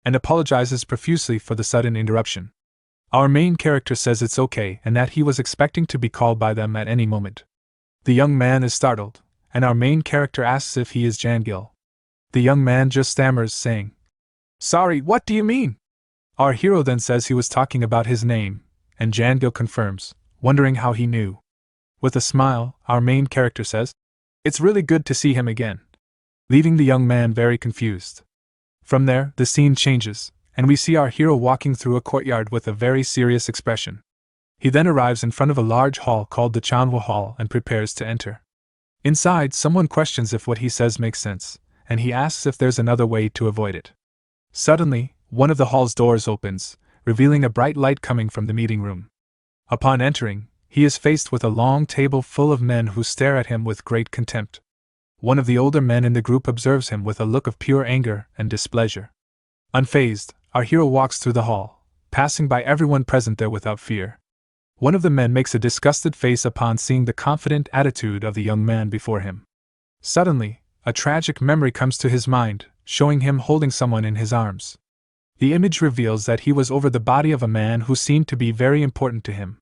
and apologizes profusely for the sudden interruption. Our main character says it's okay and that he was expecting to be called by them at any moment. The young man is startled, and our main character asks if he is Jangil. The young man just stammers, saying, "Sorry, what do you mean?" Our hero then says he was talking about his name, and Jangil confirms, wondering how he knew. With a smile, our main character says, It's really good to see him again," leaving the young man very confused. From there, the scene changes, and we see our hero walking through a courtyard with a very serious expression. He then arrives in front of a large hall called the Chanhwa Hall and prepares to enter. Inside, someone questions if what he says makes sense, and he asks if there's another way to avoid it. Suddenly, one of the hall's doors opens, revealing a bright light coming from the meeting room. Upon entering, he is faced with a long table full of men who stare at him with great contempt. One of the older men in the group observes him with a look of pure anger and displeasure. Unfazed, our hero walks through the hall, passing by everyone present there without fear. One of the men makes a disgusted face upon seeing the confident attitude of the young man before him. Suddenly, a tragic memory comes to his mind, showing him holding someone in his arms. The image reveals that he was over the body of a man who seemed to be very important to him.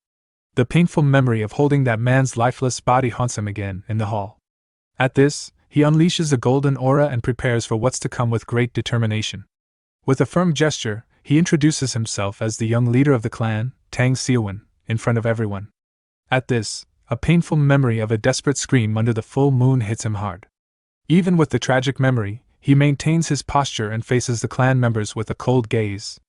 The painful memory of holding that man's lifeless body haunts him again in the hall. At this, he unleashes a golden aura and prepares for what's to come with great determination. With a firm gesture, he introduces himself as the young leader of the clan, Tang Seowon, in front of everyone. At this, a painful memory of a desperate scream under the full moon hits him hard. Even with the tragic memory, he maintains his posture and faces the clan members with a cold gaze.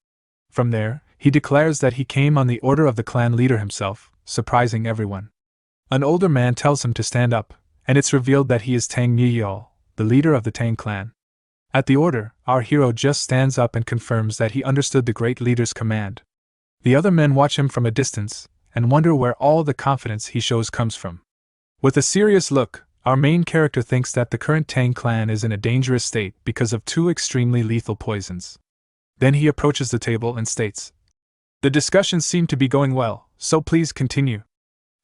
From there, he declares that he came on the order of the clan leader himself, surprising everyone. An older man tells him to stand up, and it's revealed that he is Tang Myeol, the leader of the Tang clan. At the order, our hero just stands up and confirms that he understood the great leader's command. The other men watch him from a distance, and wonder where all the confidence he shows comes from. With a serious look, our main character thinks that the current Tang clan is in a dangerous state because of 2 extremely lethal poisons. Then he approaches the table and states, "The discussions seem to be going well, so please continue."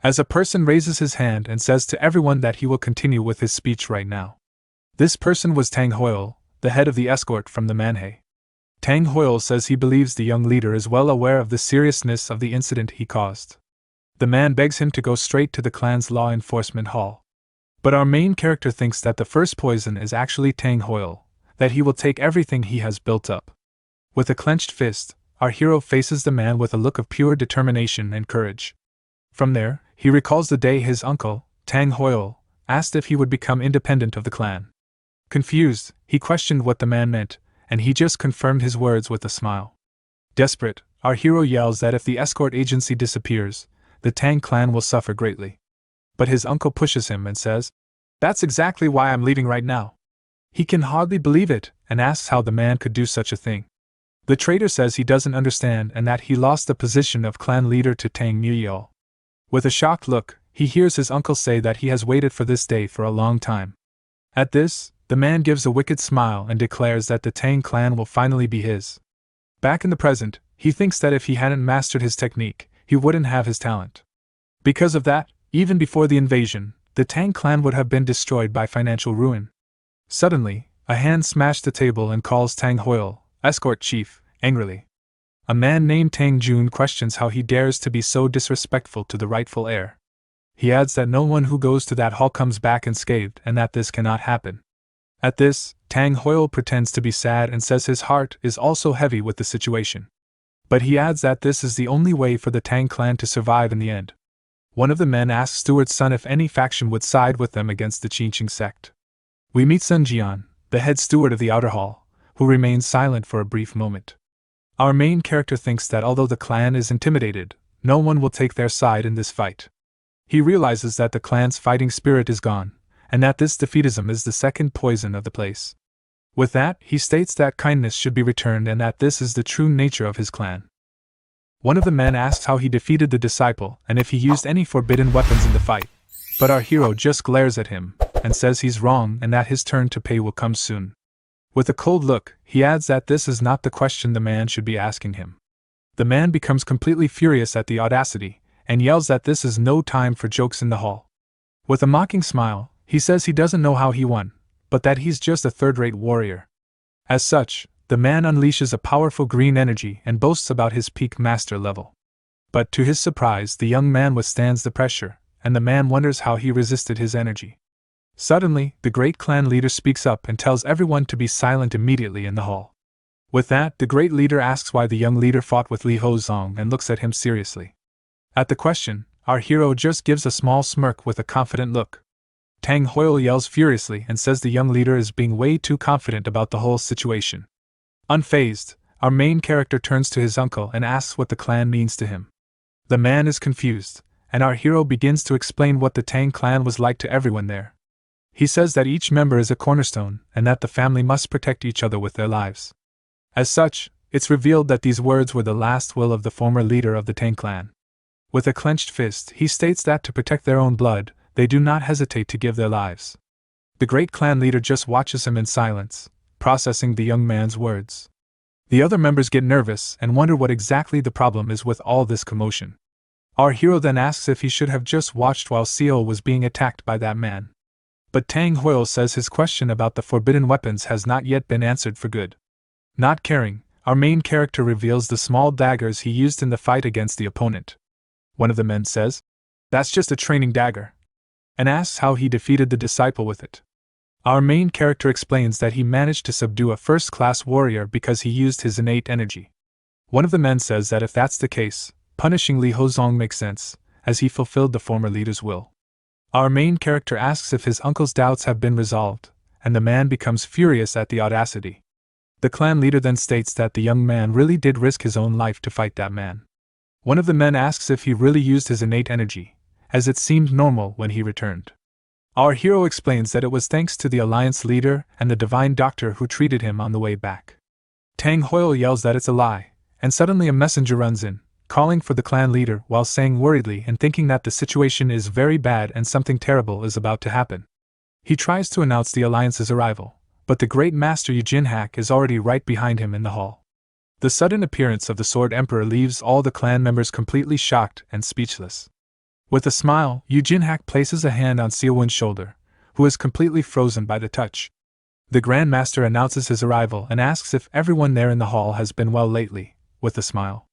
As a person raises his hand and says to everyone that he will continue with his speech right now. This person was Tang Hoyle, the head of the escort from the Manhwa. Tang Hoyle says he believes the young leader is well aware of the seriousness of the incident he caused. The man begs him to go straight to the clan's law enforcement hall. But our main character thinks that the first poison is actually Tang Hoyle, that he will take everything he has built up. With a clenched fist, our hero faces the man with a look of pure determination and courage. From there, he recalls the day his uncle, Tang Hoyle, asked if he would become independent of the clan. Confused, he questioned what the man meant, and he just confirmed his words with a smile. Desperate, our hero yells that if the escort agency disappears, the Tang clan will suffer greatly. But his uncle pushes him and says, "That's exactly why I'm leaving right now." He can hardly believe it, and asks how the man could do such a thing. The traitor says he doesn't understand and that he lost the position of clan leader to Tang Myeol. With a shocked look, he hears his uncle say that he has waited for this day for a long time. At this, the man gives a wicked smile and declares that the Tang clan will finally be his. Back in the present, he thinks that if he hadn't mastered his technique, he wouldn't have his talent. Because of that, even before the invasion, the Tang clan would have been destroyed by financial ruin. Suddenly, a hand smashed the table and calls Tang Hoyle, escort chief, angrily. A man named Tang Jun questions how he dares to be so disrespectful to the rightful heir. He adds that no one who goes to that hall comes back unscathed and that this cannot happen. At this, Tang Hoyle pretends to be sad and says his heart is also heavy with the situation. But he adds that this is the only way for the Tang clan to survive in the end. One of the men asks Steward's son if any faction would side with them against the Qingqing sect. We meet Sun Jian, the head steward of the outer hall, who remains silent for a brief moment. Our main character thinks that although the clan is intimidated, no one will take their side in this fight. He realizes that the clan's fighting spirit is gone, and that this defeatism is the second poison of the place. With that, he states that kindness should be returned and that this is the true nature of his clan. One of the men asks how he defeated the disciple and if he used any forbidden weapons in the fight, but our hero just glares at him and says he's wrong and that his turn to pay will come soon. With a cold look, he adds that this is not the question the man should be asking him. The man becomes completely furious at the audacity and yells that this is no time for jokes in the hall. With a mocking smile, he says he doesn't know how he won, but that he's just a third-rate warrior. As such, the man unleashes a powerful green energy and boasts about his peak master level. But to his surprise, the young man withstands the pressure, and the man wonders how he resisted his energy. Suddenly, the great clan leader speaks up and tells everyone to be silent immediately in the hall. With that, the great leader asks why the young leader fought with Li Hozong and looks at him seriously. At the question, our hero just gives a small smirk with a confident look. Tang Hoyle yells furiously and says the young leader is being way too confident about the whole situation. Unfazed, our main character turns to his uncle and asks what the clan means to him. The man is confused, and our hero begins to explain what the Tang clan was like to everyone there. He says that each member is a cornerstone and that the family must protect each other with their lives. As such, it's revealed that these words were the last will of the former leader of the Tang clan. With a clenched fist, he states that to protect their own blood, they do not hesitate to give their lives. The great clan leader just watches him in silence, processing the young man's words. The other members get nervous and wonder what exactly the problem is with all this commotion. Our hero then asks if he should have just watched while Seol was being attacked by that man. But Tang Hoyle says his question about the forbidden weapons has not yet been answered for good. Not caring, our main character reveals the small daggers he used in the fight against the opponent. One of the men says, "That's just a training dagger," and asks how he defeated the disciple with it. Our main character explains that he managed to subdue a first-class warrior because he used his innate energy. One of the men says that if that's the case, punishing Li Hozong makes sense, as he fulfilled the former leader's will. Our main character asks if his uncle's doubts have been resolved, and the man becomes furious at the audacity. The clan leader then states that the young man really did risk his own life to fight that man. One of the men asks if he really used his innate energy, as it seemed normal when he returned. Our hero explains that it was thanks to the Alliance leader and the divine doctor who treated him on the way back. Tang Hoyle yells that it's a lie, and suddenly a messenger runs in, calling for the clan leader while saying worriedly and thinking that the situation is very bad and something terrible is about to happen. He tries to announce the Alliance's arrival, but the great master Yujinhak is already right behind him in the hall. The sudden appearance of the Sword Emperor leaves all the clan members completely shocked and speechless. With a smile, Yujinhak places a hand on Seowin's shoulder, who is completely frozen by the touch. The Grand Master announces his arrival and asks if everyone there in the hall has been well lately, with a smile.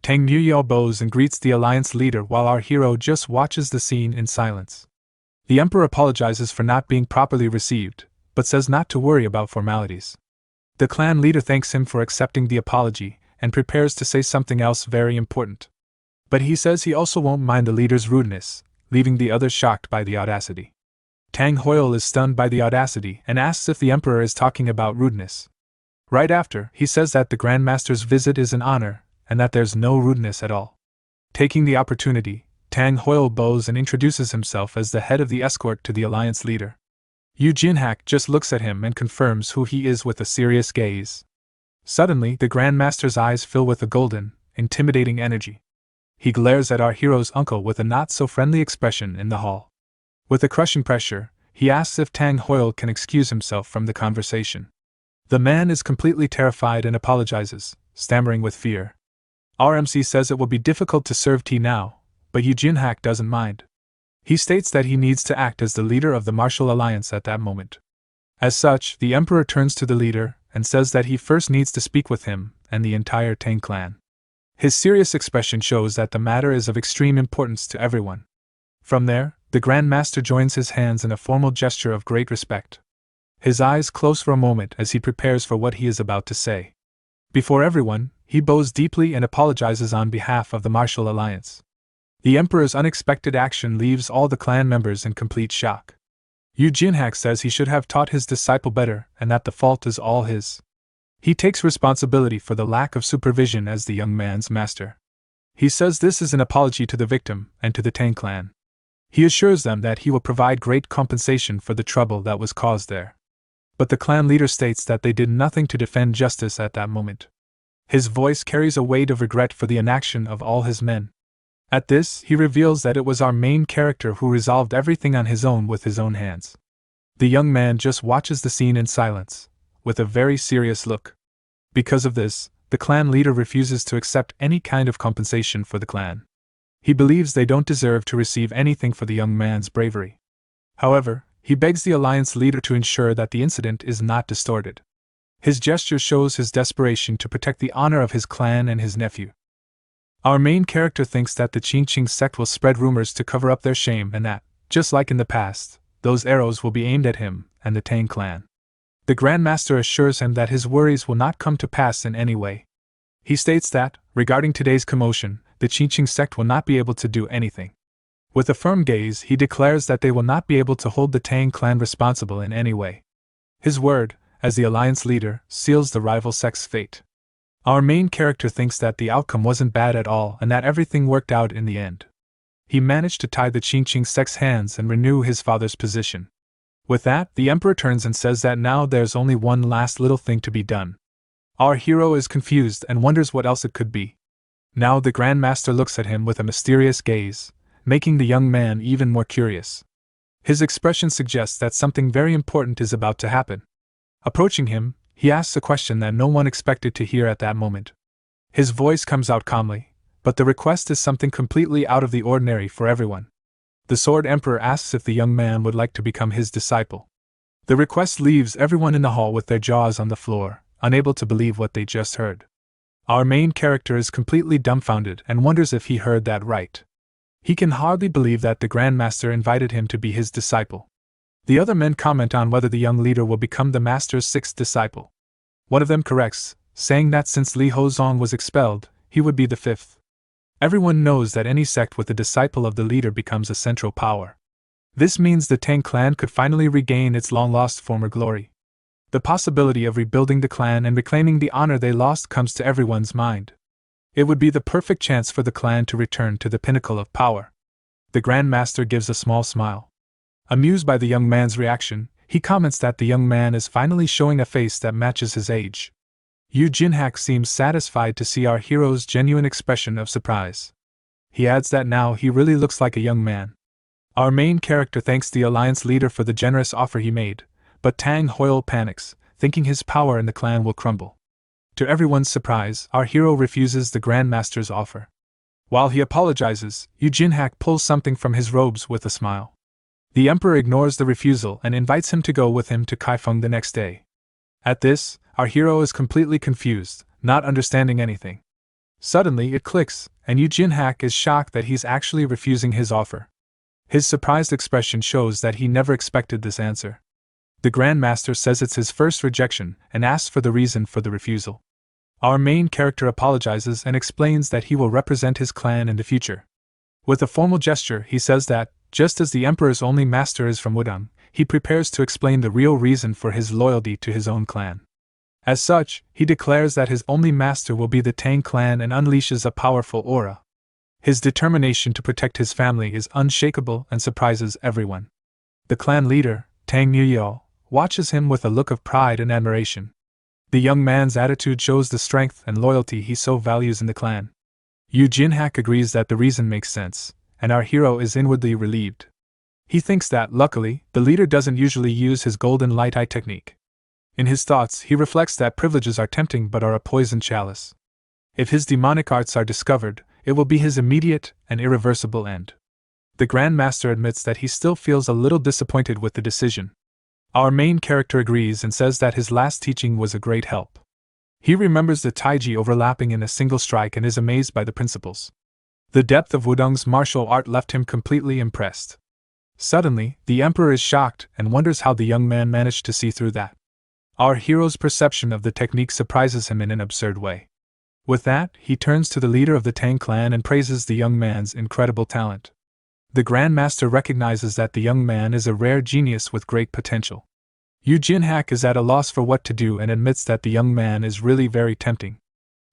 Tang Nuyao bows and greets the Alliance leader while our hero just watches the scene in silence. The Emperor apologizes for not being properly received, but says not to worry about formalities. The clan leader thanks him for accepting the apology and prepares to say something else very important. But he says he also won't mind the leader's rudeness, leaving the others shocked by the audacity. Tang Hoyle is stunned by the audacity and asks if the Emperor is talking about rudeness. Right after, he says that the Grand Master's visit is an honor, and that there's no rudeness at all. Taking the opportunity, Tang Hoyle bows and introduces himself as the head of the escort to the Alliance leader. Yujinhak just looks at him and confirms who he is with a serious gaze. Suddenly, the Grand Master's eyes fill with a golden, intimidating energy. He glares at our hero's uncle with a not-so-friendly expression in the hall. With a crushing pressure, he asks if Tang Hoyle can excuse himself from the conversation. The man is completely terrified and apologizes, stammering with fear. Our MC says it will be difficult to serve tea now, but Yujinhak doesn't mind. He states that he needs to act as the leader of the martial alliance at that moment. As such, the Emperor turns to the leader and says that he first needs to speak with him and the entire Tang clan. His serious expression shows that the matter is of extreme importance to everyone. From there, the Grand Master joins his hands in a formal gesture of great respect. His eyes close for a moment as he prepares for what he is about to say. Before everyone, he bows deeply and apologizes on behalf of the martial alliance. The Emperor's unexpected action leaves all the clan members in complete shock. Yujinhak says he should have taught his disciple better and that the fault is all his. He takes responsibility for the lack of supervision as the young man's master. He says this is an apology to the victim and to the Tang clan. He assures them that he will provide great compensation for the trouble that was caused there. But the clan leader states that they did nothing to defend justice at that moment. His voice carries a weight of regret for the inaction of all his men. At this, he reveals that it was our main character who resolved everything on his own with his own hands. The young man just watches the scene in silence, with a very serious look. Because of this, the clan leader refuses to accept any kind of compensation for the clan. He believes they don't deserve to receive anything for the young man's bravery. However, he begs the Alliance leader to ensure that the incident is not distorted. His gesture shows his desperation to protect the honor of his clan and his nephew. Our main character thinks that the Qingqing sect will spread rumors to cover up their shame and that, just like in the past, those arrows will be aimed at him and the Tang clan. The Grand Master assures him that his worries will not come to pass in any way. He states that, regarding today's commotion, the Qingqing sect will not be able to do anything. With a firm gaze, he declares that they will not be able to hold the Tang clan responsible in any way. His word, as the alliance leader, seals the rival sect's fate. Our main character thinks that the outcome wasn't bad at all and that everything worked out in the end. He managed to tie the Qingqing sect's hands and renew his father's position. With that, the emperor turns and says that now there's only one last little thing to be done. Our hero is confused and wonders what else it could be. Now the Grand Master looks at him with a mysterious gaze, making the young man even more curious. His expression suggests that something very important is about to happen. Approaching him, he asks a question that no one expected to hear at that moment. His voice comes out calmly, but the request is something completely out of the ordinary for everyone. The Sword Emperor asks if the young man would like to become his disciple. The request leaves everyone in the hall with their jaws on the floor, unable to believe what they just heard. Our main character is completely dumbfounded and wonders if he heard that right. He can hardly believe that the Grand Master invited him to be his disciple. The other men comment on whether the young leader will become the Master's sixth disciple. One of them corrects, saying that since Li Hozong was expelled, he would be the fifth. Everyone knows that any sect with a disciple of the leader becomes a central power. This means the Tang clan could finally regain its long-lost former glory. The possibility of rebuilding the clan and reclaiming the honor they lost comes to everyone's mind. It would be the perfect chance for the clan to return to the pinnacle of power. The Grand Master gives a small smile. Amused by the young man's reaction, he comments that the young man is finally showing a face that matches his age. Yu Jinhak seems satisfied to see our hero's genuine expression of surprise. He adds that now he really looks like a young man. Our main character thanks the alliance leader for the generous offer he made, but Tang Hoyle panics, thinking his power in the clan will crumble. To everyone's surprise, our hero refuses the Grand Master's offer. While he apologizes, Yu Jinhak pulls something from his robes with a smile. The emperor ignores the refusal and invites him to go with him to Kaifeng the next day. At this, our hero is completely confused, not understanding anything. Suddenly it clicks, and Yu Jinhak is shocked that he's actually refusing his offer. His surprised expression shows that he never expected this answer. The Grand Master says it's his first rejection and asks for the reason for the refusal. Our main character apologizes and explains that he will represent his clan in the future. With a formal gesture, he says that, just as the emperor's only master is from Wudang, he prepares to explain the real reason for his loyalty to his own clan. As such, he declares that his only master will be the Tang clan and unleashes a powerful aura. His determination to protect his family is unshakable and surprises everyone. The clan leader, Tang Nuyao, watches him with a look of pride and admiration. The young man's attitude shows the strength and loyalty he so values in the clan. Yu Jinhak agrees that the reason makes sense, and our hero is inwardly relieved. He thinks that, luckily, the leader doesn't usually use his golden light eye technique. In his thoughts, he reflects that privileges are tempting but are a poisoned chalice. If his demonic arts are discovered, it will be his immediate and irreversible end. The Grand Master admits that he still feels a little disappointed with the decision. Our main character agrees and says that his last teaching was a great help. He remembers the taiji overlapping in a single strike and is amazed by the principles. The depth of Wudong's martial art left him completely impressed. Suddenly, the emperor is shocked and wonders how the young man managed to see through that. Our hero's perception of the technique surprises him in an absurd way. With that, he turns to the leader of the Tang clan and praises the young man's incredible talent. The Grand Master recognizes that the young man is a rare genius with great potential. Yu Jinhak is at a loss for what to do and admits that the young man is really very tempting.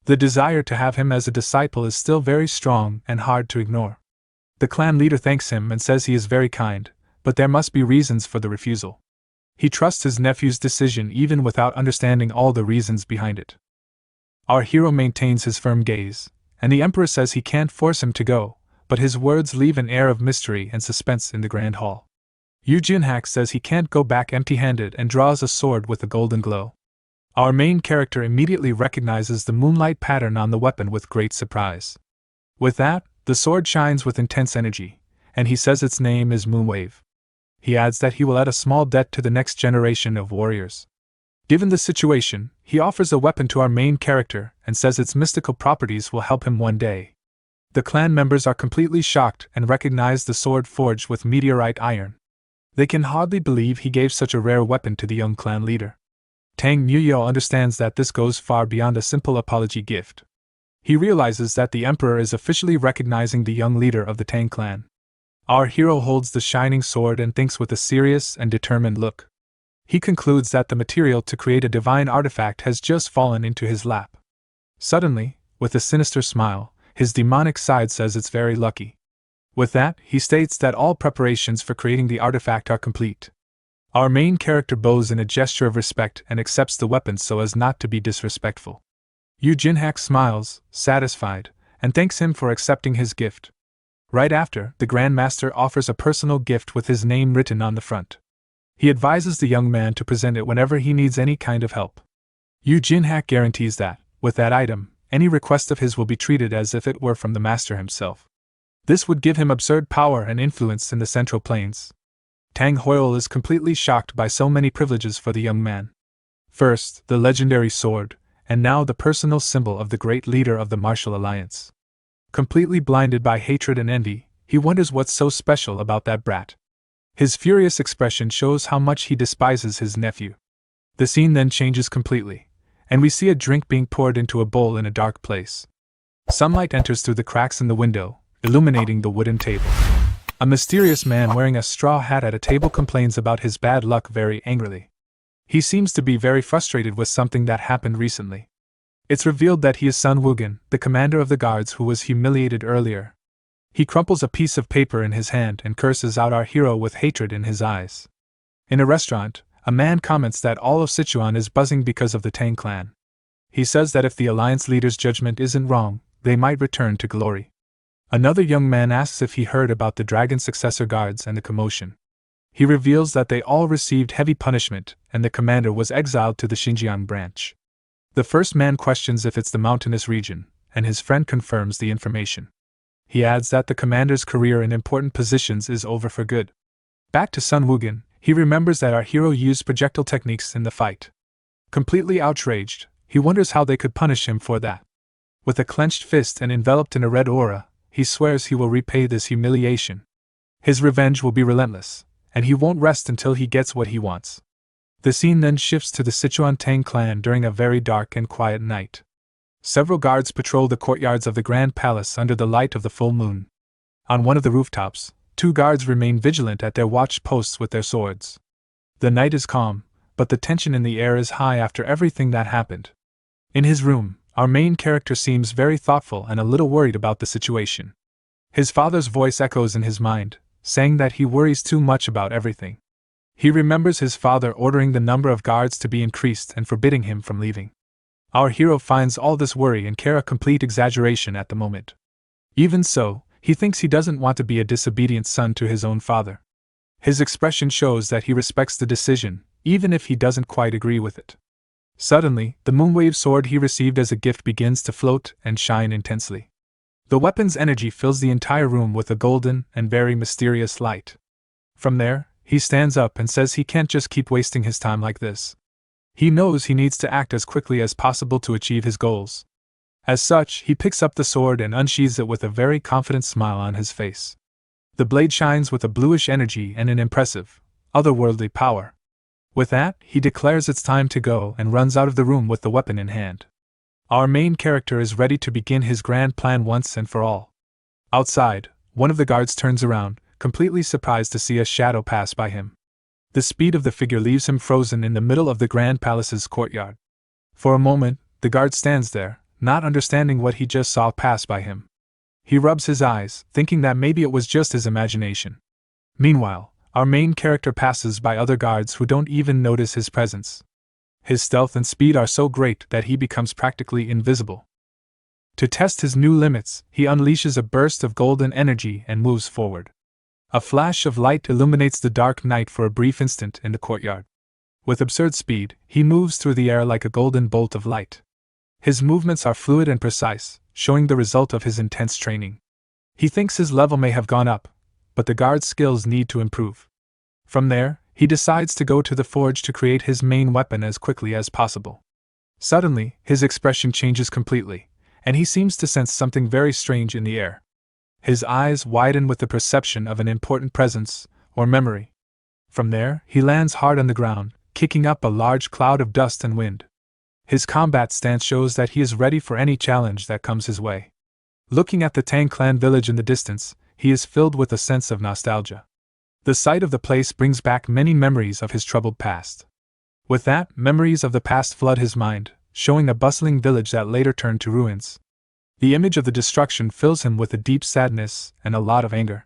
The desire to have him as a disciple is still very strong and hard to ignore. The clan leader thanks him and says he is very kind, but there must be reasons for the refusal. He trusts his nephew's decision even without understanding all the reasons behind it. Our hero maintains his firm gaze, and the emperor says he can't force him to go, but his words leave an air of mystery and suspense in the grand hall. Yu Jinhak says he can't go back empty-handed and draws a sword with a golden glow. Our main character immediately recognizes the moonlight pattern on the weapon with great surprise. With that, the sword shines with intense energy, and he says its name is Moonwave. He adds that he will add a small debt to the next generation of warriors. Given the situation, he offers a weapon to our main character and says its mystical properties will help him one day. The clan members are completely shocked and recognize the sword forged with meteorite iron. They can hardly believe he gave such a rare weapon to the young clan leader. Tang Nuyao understands that this goes far beyond a simple apology gift. He realizes that the emperor is officially recognizing the young leader of the Tang clan. Our hero holds the shining sword and thinks with a serious and determined look. He concludes that the material to create a divine artifact has just fallen into his lap. Suddenly, with a sinister smile, his demonic side says it's very lucky. With that, he states that all preparations for creating the artifact are complete. Our main character bows in a gesture of respect and accepts the weapon so as not to be disrespectful. Yu Jinhak smiles, satisfied, and thanks him for accepting his gift. Right after, the Grand Master offers a personal gift with his name written on the front. He advises the young man to present it whenever he needs any kind of help. Yu Jinhak guarantees that, with that item, any request of his will be treated as if it were from the master himself. This would give him absurd power and influence in the Central Plains. Tang Hoyle is completely shocked by so many privileges for the young man. First, the legendary sword, and now the personal symbol of the great leader of the Martial Alliance. Completely blinded by hatred and envy, he wonders what's so special about that brat. His furious expression shows how much he despises his nephew. The scene then changes completely, and we see a drink being poured into a bowl in a dark place. Sunlight enters through the cracks in the window, illuminating the wooden table. A mysterious man wearing a straw hat at a table complains about his bad luck very angrily. He seems to be very frustrated with something that happened recently. It's revealed that he is Sun Wugin, the commander of the guards who was humiliated earlier. He crumples a piece of paper in his hand and curses out our hero with hatred in his eyes. In a restaurant, a man comments that all of Sichuan is buzzing because of the Tang clan. He says that if the Alliance leader's judgment isn't wrong, they might return to glory. Another young man asks if he heard about the dragon successor guards and the commotion. He reveals that they all received heavy punishment, and the commander was exiled to the Xinjiang branch. The first man questions if it's the mountainous region, and his friend confirms the information. He adds that the commander's career in important positions is over for good. Back to Sun Wugin, he remembers that our hero used projectile techniques in the fight. Completely outraged, he wonders how they could punish him for that. With a clenched fist and enveloped in a red aura, he swears he will repay this humiliation. His revenge will be relentless, and he won't rest until he gets what he wants. The scene then shifts to the Sichuan Tang clan during a very dark and quiet night. Several guards patrol the courtyards of the Grand Palace under the light of the full moon. On one of the rooftops, 2 guards remain vigilant at their watch posts with their swords. The night is calm, but the tension in the air is high after everything that happened. In his room, our main character seems very thoughtful and a little worried about the situation. His father's voice echoes in his mind, saying that he worries too much about everything. He remembers his father ordering the number of guards to be increased and forbidding him from leaving. Our hero finds all this worry and care a complete exaggeration at the moment. Even so, he thinks he doesn't want to be a disobedient son to his own father. His expression shows that he respects the decision, even if he doesn't quite agree with it. Suddenly, the moonwave sword he received as a gift begins to float and shine intensely. The weapon's energy fills the entire room with a golden and very mysterious light. From there, he stands up and says he can't just keep wasting his time like this. He knows he needs to act as quickly as possible to achieve his goals. As such, he picks up the sword and unsheathes it with a very confident smile on his face. The blade shines with a bluish energy and an impressive, otherworldly power. With that, he declares it's time to go and runs out of the room with the weapon in hand. Our main character is ready to begin his grand plan once and for all. Outside, one of the guards turns around, completely surprised to see a shadow pass by him. The speed of the figure leaves him frozen in the middle of the Grand Palace's courtyard. For a moment, the guard stands there, not understanding what he just saw pass by him. He rubs his eyes, thinking that maybe it was just his imagination. Meanwhile, our main character passes by other guards who don't even notice his presence. His stealth and speed are so great that he becomes practically invisible. To test his new limits, he unleashes a burst of golden energy and moves forward. A flash of light illuminates the dark night for a brief instant in the courtyard. With absurd speed, he moves through the air like a golden bolt of light. His movements are fluid and precise, showing the result of his intense training. He thinks his level may have gone up, but the guard's skills need to improve. From there, he decides to go to the forge to create his main weapon as quickly as possible. Suddenly, his expression changes completely, and he seems to sense something very strange in the air. His eyes widen with the perception of an important presence, or memory. From there, he lands hard on the ground, kicking up a large cloud of dust and wind. His combat stance shows that he is ready for any challenge that comes his way. Looking at the Tang clan village in the distance, he is filled with a sense of nostalgia. The sight of the place brings back many memories of his troubled past. With that, memories of the past flood his mind, showing a bustling village that later turned to ruins. The image of the destruction fills him with a deep sadness and a lot of anger.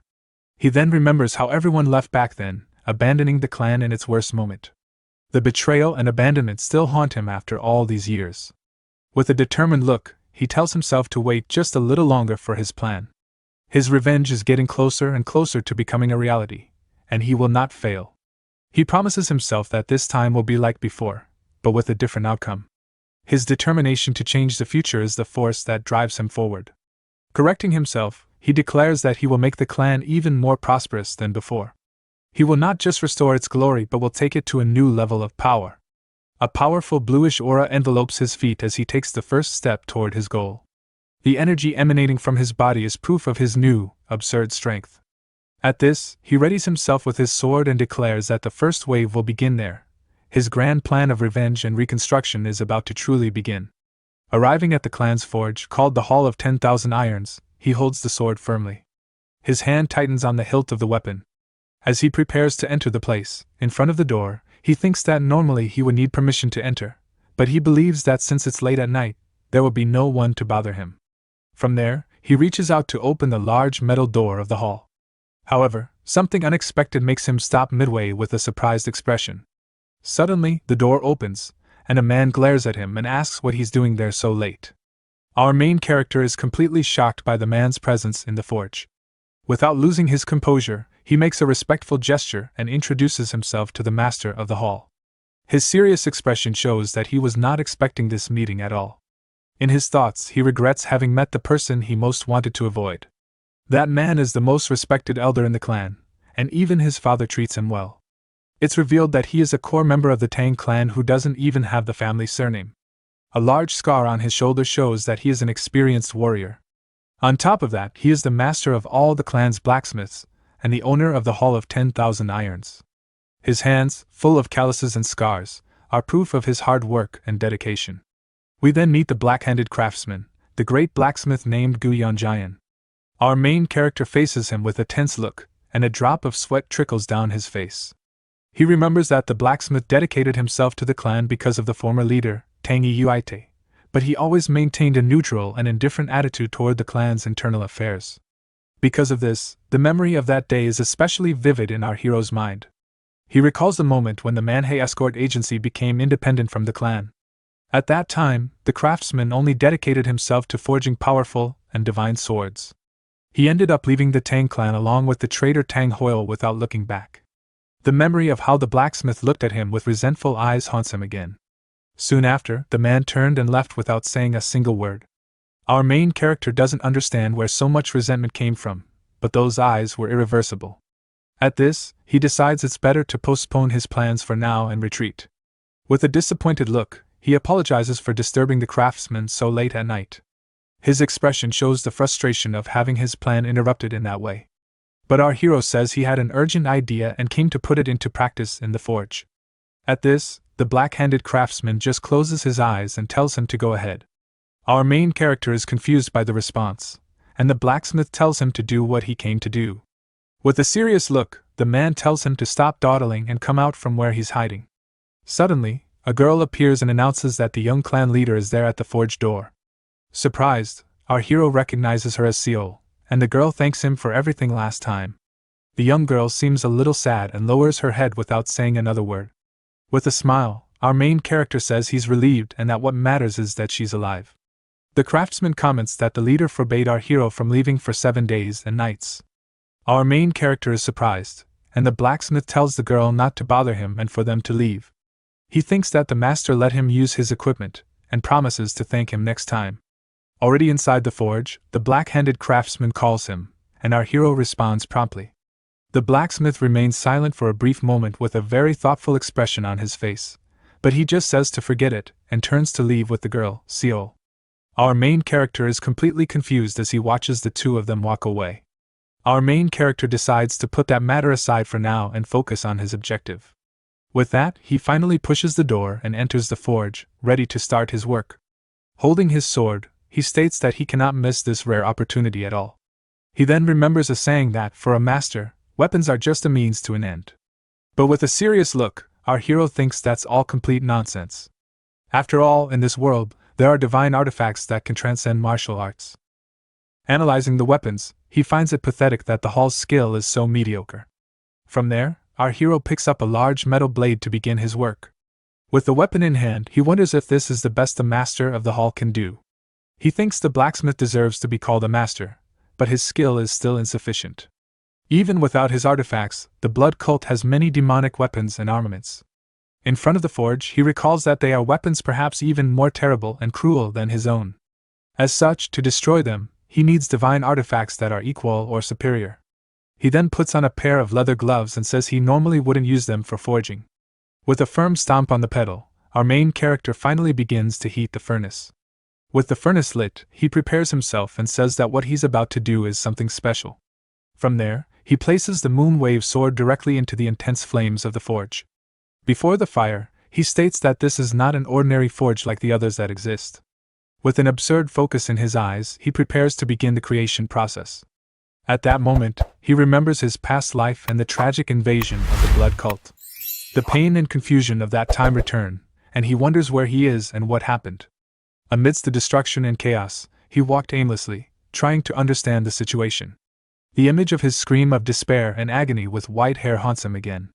He then remembers how everyone left back then, abandoning the clan in its worst moment. The betrayal and abandonment still haunt him after all these years. With a determined look, he tells himself to wait just a little longer for his plan. His revenge is getting closer and closer to becoming a reality, and he will not fail. He promises himself that this time will be like before, but with a different outcome. His determination to change the future is the force that drives him forward. Correcting himself, he declares that he will make the clan even more prosperous than before. He will not just restore its glory but will take it to a new level of power. A powerful bluish aura envelopes his feet as he takes the first step toward his goal. The energy emanating from his body is proof of his new, absurd strength. At this, he readies himself with his sword and declares that the first wave will begin there. His grand plan of revenge and reconstruction is about to truly begin. Arriving at the clan's forge, called the Hall of 10,000 Irons, he holds the sword firmly. His hand tightens on the hilt of the weapon. As he prepares to enter the place, in front of the door, he thinks that normally he would need permission to enter, but he believes that since it's late at night, there will be no one to bother him. From there, he reaches out to open the large metal door of the hall. However, something unexpected makes him stop midway with a surprised expression. Suddenly, the door opens, and a man glares at him and asks what he's doing there so late. Our main character is completely shocked by the man's presence in the forge. Without losing his composure, he makes a respectful gesture and introduces himself to the master of the hall. His serious expression shows that he was not expecting this meeting at all. In his thoughts, he regrets having met the person he most wanted to avoid. That man is the most respected elder in the clan, and even his father treats him well. It's revealed that he is a core member of the Tang clan who doesn't even have the family surname. A large scar on his shoulder shows that he is an experienced warrior. On top of that, he is the master of all the clan's blacksmiths, and the owner of the Hall of 10,000 Irons. His hands, full of calluses and scars, are proof of his hard work and dedication. We then meet the black-handed craftsman, the great blacksmith named Gu Yanjian. Our main character faces him with a tense look, and a drop of sweat trickles down his face. He remembers that the blacksmith dedicated himself to the clan because of the former leader, Tang Yuite, but he always maintained a neutral and indifferent attitude toward the clan's internal affairs. Because of this, the memory of that day is especially vivid in our hero's mind. He recalls the moment when the Manhwa escort agency became independent from the clan. At that time, the craftsman only dedicated himself to forging powerful and divine swords. He ended up leaving the Tang clan along with the traitor Tang Hoyle without looking back. The memory of how the blacksmith looked at him with resentful eyes haunts him again. Soon after, the man turned and left without saying a single word. Our main character doesn't understand where so much resentment came from, but those eyes were irreversible. At this, he decides it's better to postpone his plans for now and retreat. With a disappointed look, he apologizes for disturbing the craftsman so late at night. His expression shows the frustration of having his plan interrupted in that way. But our hero says he had an urgent idea and came to put it into practice in the forge. At this, the black-handed craftsman just closes his eyes and tells him to go ahead. Our main character is confused by the response, and the blacksmith tells him to do what he came to do. With a serious look, the man tells him to stop dawdling and come out from where he's hiding. Suddenly, a girl appears and announces that the young clan leader is there at the forge door. Surprised, our hero recognizes her as Seol, and the girl thanks him for everything last time. The young girl seems a little sad and lowers her head without saying another word. With a smile, our main character says he's relieved and that what matters is that she's alive. The craftsman comments that the leader forbade our hero from leaving for 7 days and nights. Our main character is surprised, and the blacksmith tells the girl not to bother him and for them to leave. He thinks that the master let him use his equipment, and promises to thank him next time. Already inside the forge, the black-handed craftsman calls him, and our hero responds promptly. The blacksmith remains silent for a brief moment with a very thoughtful expression on his face, but he just says to forget it, and turns to leave with the girl, Seol. Our main character is completely confused as he watches the two of them walk away. Our main character decides to put that matter aside for now and focus on his objective. With that, he finally pushes the door and enters the forge, ready to start his work. Holding his sword, he states that he cannot miss this rare opportunity at all. He then remembers a saying that, for a master, weapons are just a means to an end. But with a serious look, our hero thinks that's all complete nonsense. After all, in this world, there are divine artifacts that can transcend martial arts. Analyzing the weapons, he finds it pathetic that the Hall's skill is so mediocre. From there, our hero picks up a large metal blade to begin his work. With the weapon in hand, he wonders if this is the best the master of the Hall can do. He thinks the blacksmith deserves to be called a master, but his skill is still insufficient. Even without his artifacts, the blood cult has many demonic weapons and armaments. In front of the forge, he recalls that they are weapons perhaps even more terrible and cruel than his own. As such, to destroy them, he needs divine artifacts that are equal or superior. He then puts on a pair of leather gloves and says he normally wouldn't use them for forging. With a firm stomp on the pedal, our main character finally begins to heat the furnace. With the furnace lit, he prepares himself and says that what he's about to do is something special. From there, he places the Moonwave sword directly into the intense flames of the forge. Before the fire, he states that this is not an ordinary forge like the others that exist. With an absurd focus in his eyes, he prepares to begin the creation process. At that moment, he remembers his past life and the tragic invasion of the blood cult. The pain and confusion of that time return, and he wonders where he is and what happened. Amidst the destruction and chaos, he walked aimlessly, trying to understand the situation. The image of his scream of despair and agony with white hair haunts him again.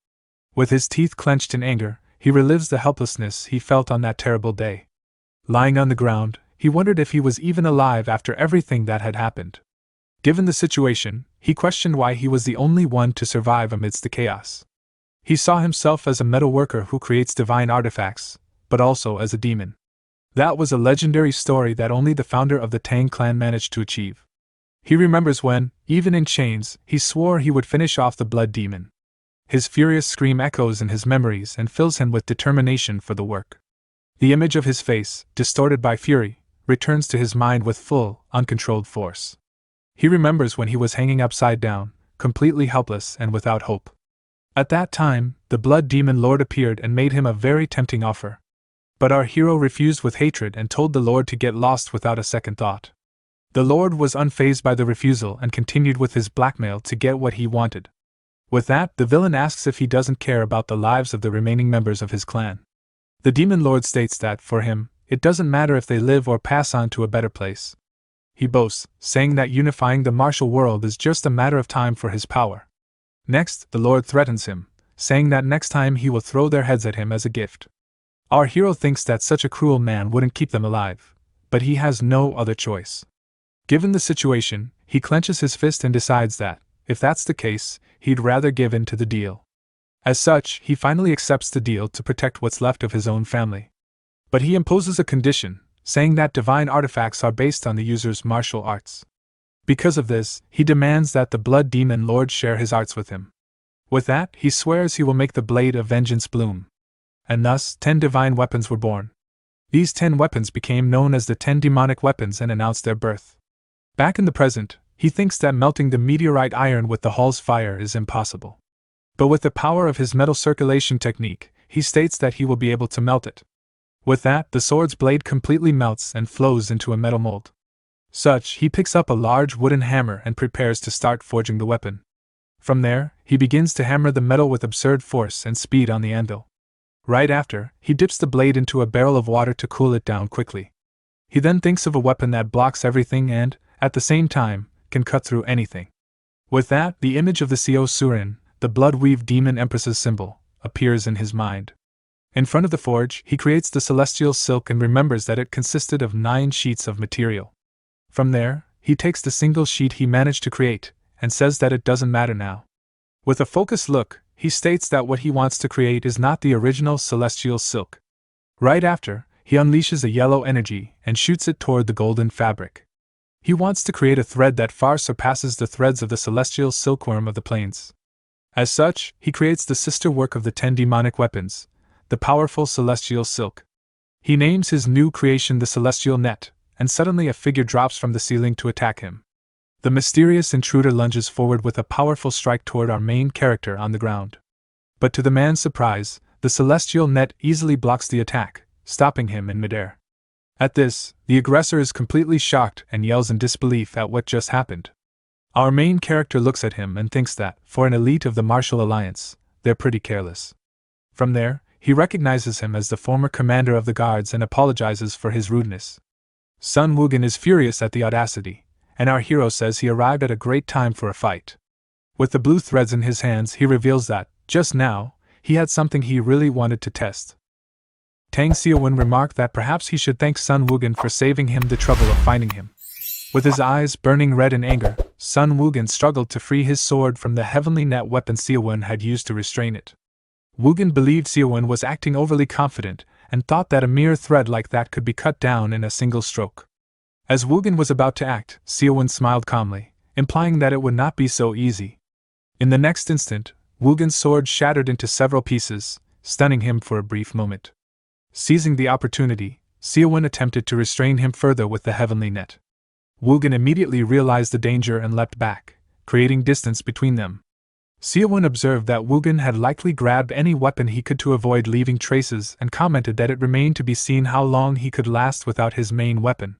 With his teeth clenched in anger, he relives the helplessness he felt on that terrible day. Lying on the ground, he wondered if he was even alive after everything that had happened. Given the situation, he questioned why he was the only one to survive amidst the chaos. He saw himself as a metal worker who creates divine artifacts, but also as a demon. That was a legendary story that only the founder of the Tang clan managed to achieve. He remembers when, even in chains, he swore he would finish off the blood demon. His furious scream echoes in his memories and fills him with determination for the work. The image of his face, distorted by fury, returns to his mind with full, uncontrolled force. He remembers when he was hanging upside down, completely helpless and without hope. At that time, the blood demon lord appeared and made him a very tempting offer. But our hero refused with hatred and told the lord to get lost without a second thought. The lord was unfazed by the refusal and continued with his blackmail to get what he wanted. With that, the villain asks if he doesn't care about the lives of the remaining members of his clan. The demon lord states that, for him, it doesn't matter if they live or pass on to a better place. He boasts, saying that unifying the martial world is just a matter of time for his power. Next, the lord threatens him, saying that next time he will throw their heads at him as a gift. Our hero thinks that such a cruel man wouldn't keep them alive, but he has no other choice. Given the situation, he clenches his fist and decides that, if that's the case, he'd rather give in to the deal. As such, he finally accepts the deal to protect what's left of his own family. But he imposes a condition, saying that divine artifacts are based on the user's martial arts. Because of this, he demands that the blood demon lord share his arts with him. With that, he swears he will make the blade of vengeance bloom. And thus, 10 divine weapons were born. These 10 weapons became known as the 10 demonic weapons and announced their birth. Back in the present, he thinks that melting the meteorite iron with the Hall's fire is impossible. But with the power of his metal circulation technique, he states that he will be able to melt it. With that, the sword's blade completely melts and flows into a metal mold. Such, he picks up a large wooden hammer and prepares to start forging the weapon. From there, he begins to hammer the metal with absurd force and speed on the anvil. Right after, he dips the blade into a barrel of water to cool it down quickly. He then thinks of a weapon that blocks everything and, at the same time, can cut through anything. With that, the image of the Seo Surin, the blood-weaved demon empress's symbol, appears in his mind. In front of the forge, he creates the celestial silk and remembers that it consisted of 9 sheets of material. From there, he takes the single sheet he managed to create, and says that it doesn't matter now. With a focused look, he states that what he wants to create is not the original celestial silk. Right after, he unleashes a yellow energy and shoots it toward the golden fabric. He wants to create a thread that far surpasses the threads of the celestial silkworm of the plains. As such, he creates the sister work of the 10 demonic weapons, the powerful celestial silk. He names his new creation the celestial net, and suddenly a figure drops from the ceiling to attack him. The mysterious intruder lunges forward with a powerful strike toward our main character on the ground. But to the man's surprise, the celestial net easily blocks the attack, stopping him in midair. At this, the aggressor is completely shocked and yells in disbelief at what just happened. Our main character looks at him and thinks that, for an elite of the Martial Alliance, they're pretty careless. From there, he recognizes him as the former commander of the guards and apologizes for his rudeness. Sun Woogan is furious at the audacity, and our hero says he arrived at a great time for a fight. With the blue threads in his hands, he reveals that, just now, he had something he really wanted to test. Tang Xiaowen remarked that perhaps he should thank Sun Woogan for saving him the trouble of finding him. With his eyes burning red in anger, Sun Woogan struggled to free his sword from the heavenly net weapon Xiaowen had used to restrain it. Woogan believed Xiaowen was acting overly confident and thought that a mere thread like that could be cut down in a single stroke. As Woogan was about to act, Xiaowen smiled calmly, implying that it would not be so easy. In the next instant, Woogan's sword shattered into several pieces, stunning him for a brief moment. Seizing the opportunity, Xiaowen attempted to restrain him further with the heavenly net. Woogan immediately realized the danger and leapt back, creating distance between them. Xiaowen observed that Woogan had likely grabbed any weapon he could to avoid leaving traces and commented that it remained to be seen how long he could last without his main weapon.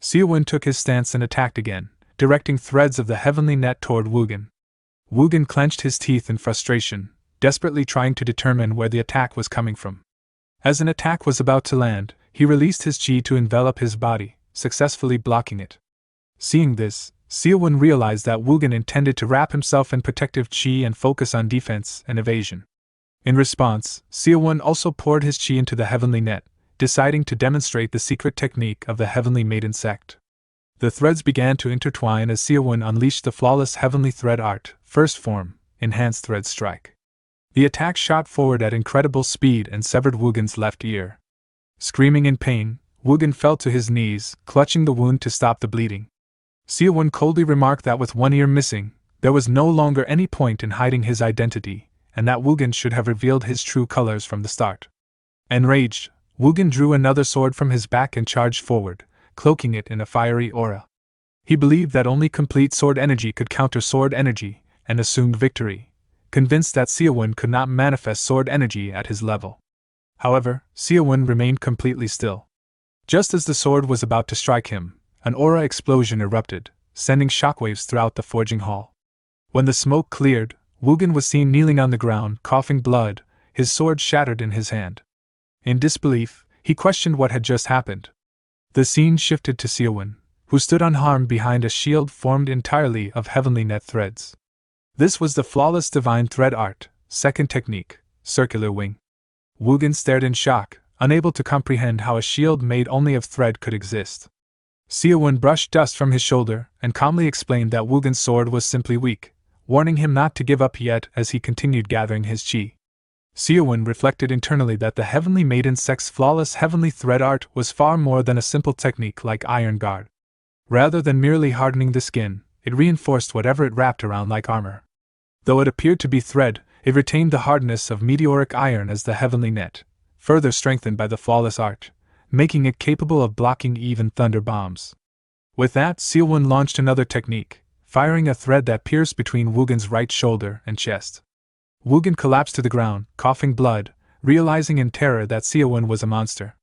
Xiaowen took his stance and attacked again, directing threads of the heavenly net toward Woogan. Woogan clenched his teeth in frustration, desperately trying to determine where the attack was coming from. As an attack was about to land, he released his chi to envelop his body, successfully blocking it. Seeing this, Xiaowen realized that Woogan intended to wrap himself in protective chi and focus on defense and evasion. In response, Xiaowen also poured his chi into the heavenly net, deciding to demonstrate the secret technique of the heavenly maiden sect. The threads began to intertwine as Xiaowen unleashed the flawless heavenly thread art, first form, enhanced thread strike. The attack shot forward at incredible speed and severed Woogan's left ear. Screaming in pain, Woogan fell to his knees, clutching the wound to stop the bleeding. Xiaowen coldly remarked that with one ear missing, there was no longer any point in hiding his identity, and that Woogan should have revealed his true colors from the start. Enraged, Woogan drew another sword from his back and charged forward, cloaking it in a fiery aura. He believed that only complete sword energy could counter sword energy, and assumed victory, convinced that Xiaowen could not manifest sword energy at his level. However, Xiaowen remained completely still. Just as the sword was about to strike him, an aura explosion erupted, sending shockwaves throughout the forging hall. When the smoke cleared, Woogan was seen kneeling on the ground, coughing blood, his sword shattered in his hand. In disbelief, he questioned what had just happened. The scene shifted to Xiaowen, who stood unharmed behind a shield formed entirely of heavenly net threads. This was the flawless divine thread art, second technique, circular wing. Woogan stared in shock, unable to comprehend how a shield made only of thread could exist. Xiaowen brushed dust from his shoulder and calmly explained that Woogan's sword was simply weak, warning him not to give up yet as he continued gathering his chi. Xiaowen reflected internally that the heavenly maiden sect's flawless heavenly thread art was far more than a simple technique like Iron Guard. Rather than merely hardening the skin, it reinforced whatever it wrapped around like armor. Though it appeared to be thread, it retained the hardness of meteoric iron as the heavenly net, further strengthened by the flawless art, making it capable of blocking even thunder bombs. With that, Xiaowen launched another technique, firing a thread that pierced between Woogan's right shoulder and chest. Woogan collapsed to the ground, coughing blood, realizing in terror that Xiaowen was a monster.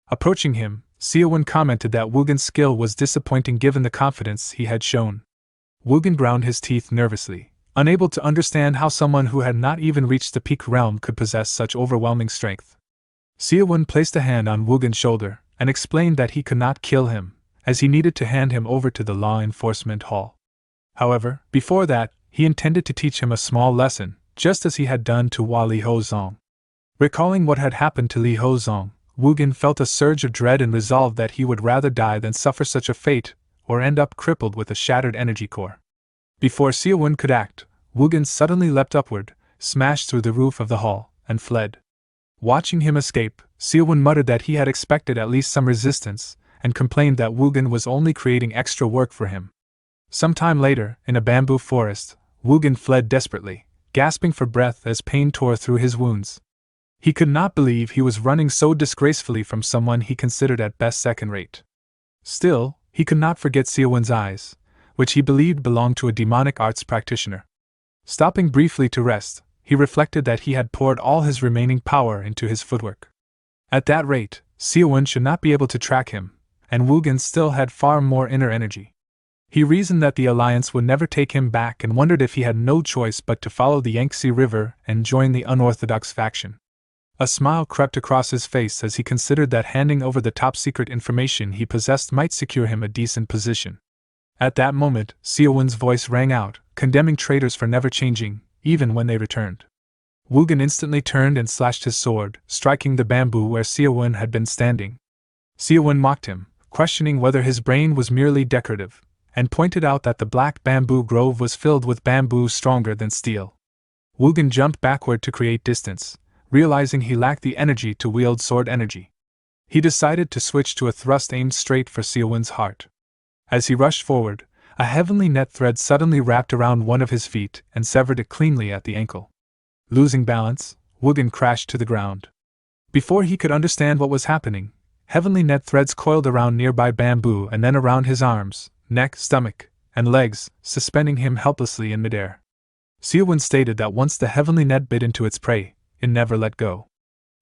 Approaching him, Xiaowen commented that Woogan's skill was disappointing given the confidence he had shown. Woogan ground his teeth nervously, unable to understand how someone who had not even reached the peak realm could possess such overwhelming strength. Xiaowen placed a hand on Woogan's shoulder and explained that he could not kill him, as he needed to hand him over to the law enforcement hall. However, before that, he intended to teach him a small lesson, just as he had done to Li Hozong. Recalling what had happened to Li Hozong, Woogan felt a surge of dread and resolved that he would rather die than suffer such a fate, or end up crippled with a shattered energy core. Before Xiaowen could act, Woogan suddenly leapt upward, smashed through the roof of the hall, and fled. Watching him escape, Xiaowen muttered that he had expected at least some resistance, and complained that Woogan was only creating extra work for him. Some time later, in a bamboo forest, Woogan fled desperately, gasping for breath as pain tore through his wounds. He could not believe he was running so disgracefully from someone he considered at best second-rate. Still, he could not forget Xiaowen's eyes, which he believed belonged to a demonic arts practitioner. Stopping briefly to rest, he reflected that he had poured all his remaining power into his footwork. At that rate, Xiaowen should not be able to track him, and Woogan still had far more inner energy. He reasoned that the alliance would never take him back and wondered if he had no choice but to follow the Yangtze River and join the unorthodox faction. A smile crept across his face as he considered that handing over the top-secret information he possessed might secure him a decent position. At that moment, Seowin's voice rang out, condemning traitors for never changing, even when they returned. Woogan instantly turned and slashed his sword, striking the bamboo where Seowin had been standing. Seowin mocked him, questioning whether his brain was merely decorative, and pointed out that the black bamboo grove was filled with bamboo stronger than steel. Woogan jumped backward to create distance, realizing he lacked the energy to wield sword energy. He decided to switch to a thrust aimed straight for Seowin's heart. As he rushed forward, a heavenly net thread suddenly wrapped around one of his feet and severed it cleanly at the ankle. Losing balance, Woogan crashed to the ground. Before he could understand what was happening, heavenly net threads coiled around nearby bamboo and then around his arms, neck, stomach, and legs, suspending him helplessly in midair. Seowin stated that once the heavenly net bit into its prey, it never let go.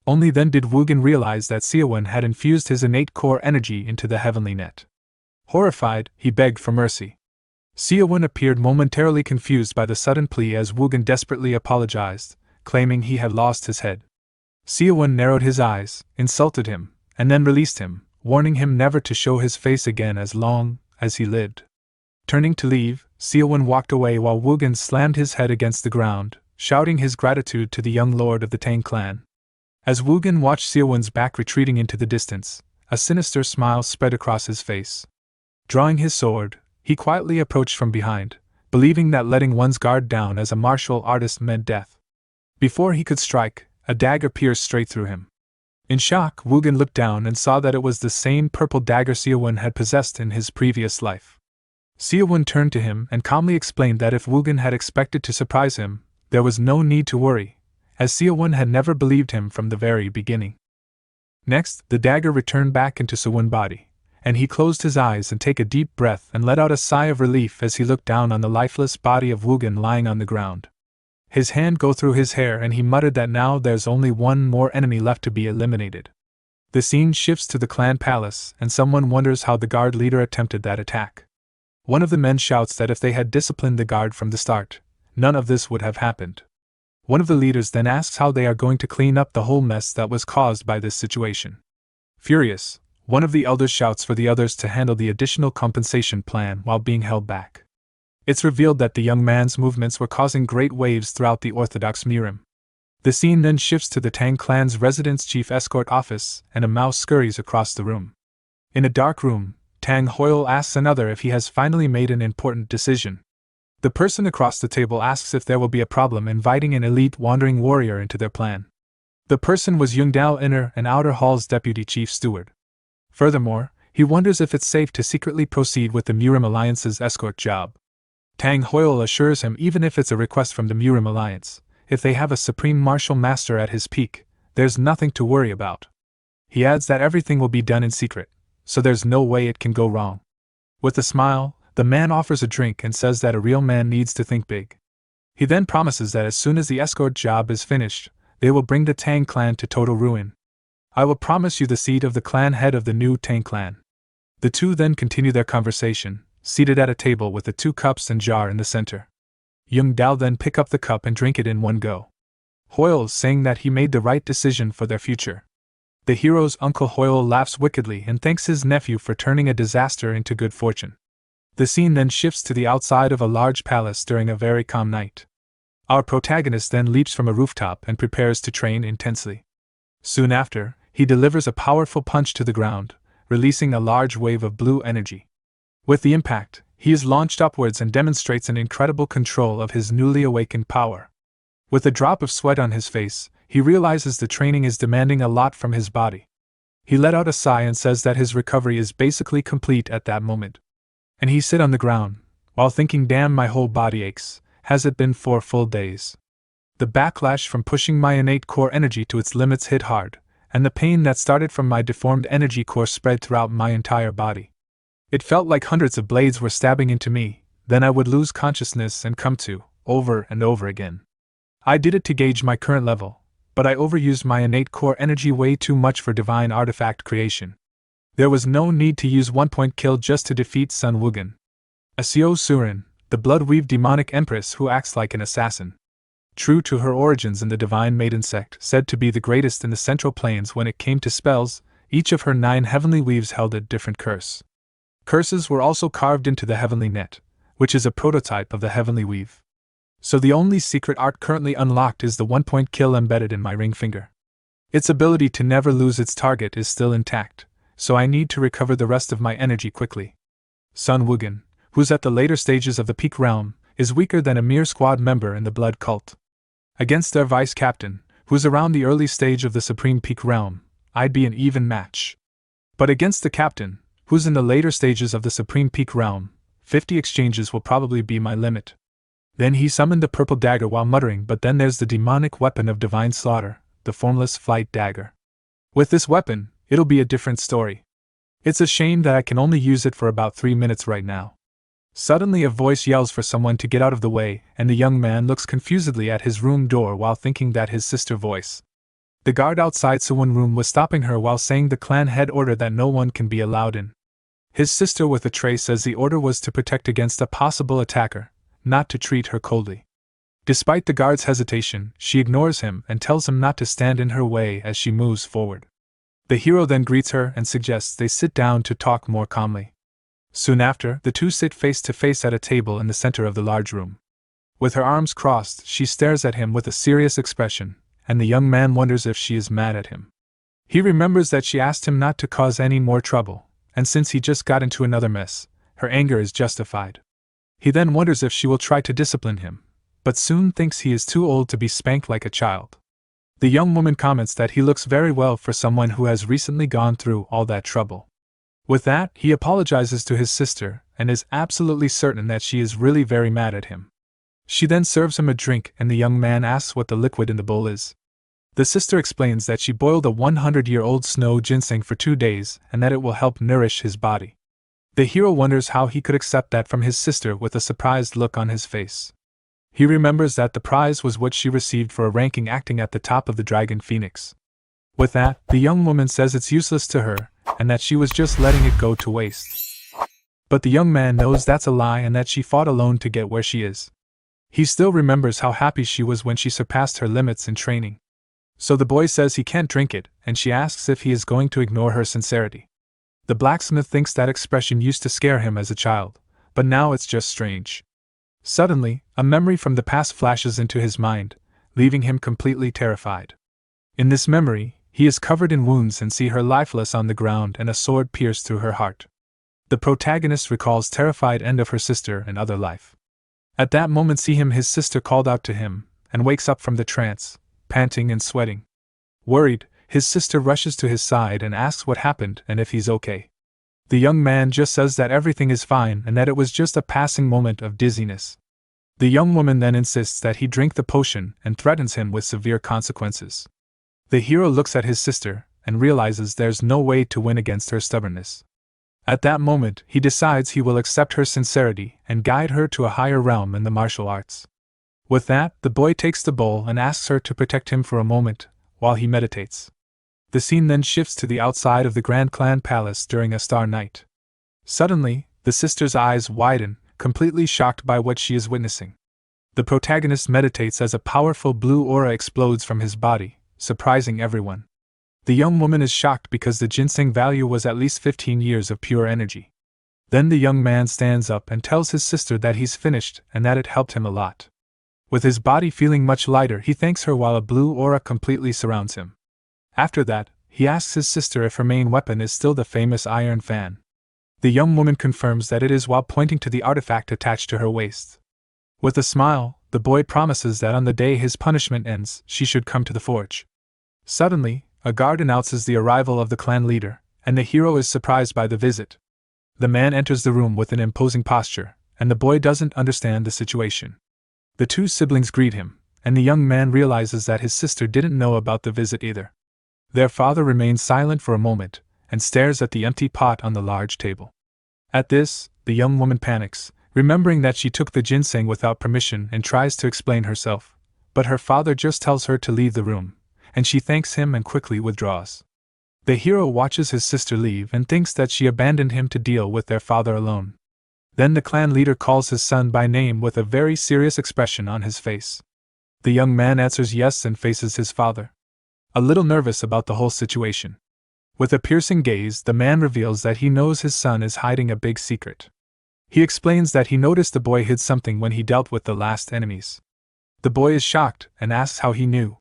Only then did Woogan realize that Seowin had infused his innate core energy into the heavenly net. Horrified, he begged for mercy. Seowin appeared momentarily confused by the sudden plea as Woogan desperately apologized, claiming he had lost his head. Seowin narrowed his eyes, insulted him, and then released him, warning him never to show his face again as long as he lived. Turning to leave, Seowin walked away while Woogan slammed his head against the ground, shouting his gratitude to the young lord of the Tang clan. As Woogan watched Seowin's back retreating into the distance, a sinister smile spread across his face. Drawing his sword, he quietly approached from behind, believing that letting one's guard down as a martial artist meant death. Before he could strike, a dagger pierced straight through him. In shock, Woogan looked down and saw that it was the same purple dagger Seowin had possessed in his previous life. Seowin turned to him and calmly explained that if Woogan had expected to surprise him, there was no need to worry, as Seowin had never believed him from the very beginning. Next, the dagger returned back into Seowin's body, and he closed his eyes and took a deep breath and let out a sigh of relief as he looked down on the lifeless body of Woogan lying on the ground. His hand go through his hair and he muttered that now there's only one more enemy left to be eliminated. The scene shifts to the clan palace, and someone wonders how the guard leader attempted that attack. One of the men shouts that if they had disciplined the guard from the start, none of this would have happened. One of the leaders then asks how they are going to clean up the whole mess that was caused by this situation. Furious, one of the elders shouts for the others to handle the additional compensation plan while being held back. It's revealed that the young man's movements were causing great waves throughout the Orthodox Murim. The scene then shifts to the Tang clan's residence chief escort office, and a mouse scurries across the room. In a dark room, Tang Hoyle asks another if he has finally made an important decision. The person across the table asks if there will be a problem inviting an elite wandering warrior into their plan. The person was Youngdao Inner and Outer Hall's deputy chief steward. Furthermore, he wonders if it's safe to secretly proceed with the Murim Alliance's escort job. Tang Hoyle assures him even if it's a request from the Murim Alliance, if they have a supreme martial master at his peak, there's nothing to worry about. He adds that everything will be done in secret, so there's no way it can go wrong. With a smile, the man offers a drink and says that a real man needs to think big. He then promises that as soon as the escort job is finished, they will bring the Tang clan to total ruin. I will promise you the seat of the clan head of the new Tang clan. The two then continue their conversation, seated at a table with the 2 cups and jar in the center. Young Dao then pick up the cup and drink it in one go. Hoyle saying that he made the right decision for their future. The hero's uncle Hoyle laughs wickedly and thanks his nephew for turning a disaster into good fortune. The scene then shifts to the outside of a large palace during a very calm night. Our protagonist then leaps from a rooftop and prepares to train intensely. Soon after, he delivers a powerful punch to the ground, releasing a large wave of blue energy. With the impact, he is launched upwards and demonstrates an incredible control of his newly awakened power. With a drop of sweat on his face, he realizes the training is demanding a lot from his body. He let out a sigh and says that his recovery is basically complete at that moment. And he sit on the ground, while thinking, damn, my whole body aches, has it been 4 full days? The backlash from pushing my innate core energy to its limits hit hard, and the pain that started from my deformed energy core spread throughout my entire body. It felt like hundreds of blades were stabbing into me, then I would lose consciousness and come to, over and over again. I did it to gauge my current level, but I overused my innate core energy way too much for divine artifact creation. There was no need to use 1-point kill just to defeat Sun Woogan. Asio Surin, the blood-weaved demonic empress who acts like an assassin. True to her origins in the divine maiden sect, said to be the greatest in the Central Plains when it came to spells, each of her 9 heavenly weaves held a different curse. Curses were also carved into the heavenly net, which is a prototype of the heavenly weave. So the only secret art currently unlocked is the 1-point kill embedded in my ring finger. Its ability to never lose its target is still intact, so I need to recover the rest of my energy quickly. Sun Wugin, who's at the later stages of the peak realm, is weaker than a mere squad member in the blood cult. Against their vice captain, who's around the early stage of the supreme peak realm, I'd be an even match. But against the captain, who's in the later stages of the supreme peak realm, 50 exchanges will probably be my limit. Then he summoned the purple dagger while muttering, but then there's the demonic weapon of divine slaughter, the formless flight dagger. With this weapon, it'll be a different story. It's a shame that I can only use it for about 3 minutes right now. Suddenly a voice yells for someone to get out of the way, and the young man looks confusedly at his room door while thinking that his sister's voice. The guard outside Suwon room was stopping her while saying the clan head ordered that no one can be allowed in. His sister with a tray says the order was to protect against a possible attacker, not to treat her coldly. Despite the guard's hesitation, she ignores him and tells him not to stand in her way as she moves forward. The hero then greets her and suggests they sit down to talk more calmly. Soon after, the two sit face to face at a table in the center of the large room. With her arms crossed, she stares at him with a serious expression, and the young man wonders if she is mad at him. He remembers that she asked him not to cause any more trouble, and since he just got into another mess, her anger is justified. He then wonders if she will try to discipline him, but soon thinks he is too old to be spanked like a child. The young woman comments that he looks very well for someone who has recently gone through all that trouble. With that, he apologizes to his sister and is absolutely certain that she is really very mad at him. She then serves him a drink and the young man asks what the liquid in the bowl is. The sister explains that she boiled a 100-year-old snow ginseng for 2 days and that it will help nourish his body. The hero wonders how he could accept that from his sister with a surprised look on his face. He remembers that the prize was what she received for a ranking acting at the top of the Dragon Phoenix. With that, the young woman says it's useless to her, and that she was just letting it go to waste. But the young man knows that's a lie and that she fought alone to get where she is. He still remembers how happy she was when she surpassed her limits in training. So the boy says he can't drink it, and she asks if he is going to ignore her sincerity. The blacksmith thinks that expression used to scare him as a child, but now it's just strange. Suddenly, a memory from the past flashes into his mind, leaving him completely terrified. In this memory, he is covered in wounds and sees her lifeless on the ground and a sword pierced through her heart. The protagonist recalls terrified end of her sister and other life. At that moment his sister called out to him, and wakes up from the trance, panting and sweating. Worried, his sister rushes to his side and asks what happened and if he's okay. The young man just says that everything is fine and that it was just a passing moment of dizziness. The young woman then insists that he drink the potion and threatens him with severe consequences. The hero looks at his sister and realizes there's no way to win against her stubbornness. At that moment, he decides he will accept her sincerity and guide her to a higher realm in the martial arts. With that, the boy takes the bowl and asks her to protect him for a moment, while he meditates. The scene then shifts to the outside of the Grand Clan Palace during a star night. Suddenly, the sister's eyes widen, completely shocked by what she is witnessing. The protagonist meditates as a powerful blue aura explodes from his body, surprising everyone. The young woman is shocked because the ginseng value was at least 15 years of pure energy. Then the young man stands up and tells his sister that he's finished and that it helped him a lot. With his body feeling much lighter, he thanks her while a blue aura completely surrounds him. After that, he asks his sister if her main weapon is still the famous iron fan. The young woman confirms that it is while pointing to the artifact attached to her waist. With a smile, the boy promises that on the day his punishment ends, she should come to the forge. Suddenly, a guard announces the arrival of the clan leader, and the hero is surprised by the visit. The man enters the room with an imposing posture, and the boy doesn't understand the situation. The two siblings greet him, and the young man realizes that his sister didn't know about the visit either. Their father remains silent for a moment, and stares at the empty pot on the large table. At this, the young woman panics, remembering that she took the ginseng without permission and tries to explain herself, but her father just tells her to leave the room, and she thanks him and quickly withdraws. The hero watches his sister leave and thinks that she abandoned him to deal with their father alone. Then the clan leader calls his son by name with a very serious expression on his face. The young man answers yes and faces his father, a little nervous about the whole situation. With a piercing gaze, the man reveals that he knows his son is hiding a big secret. He explains that he noticed the boy hid something when he dealt with the last enemies. The boy is shocked and asks how he knew.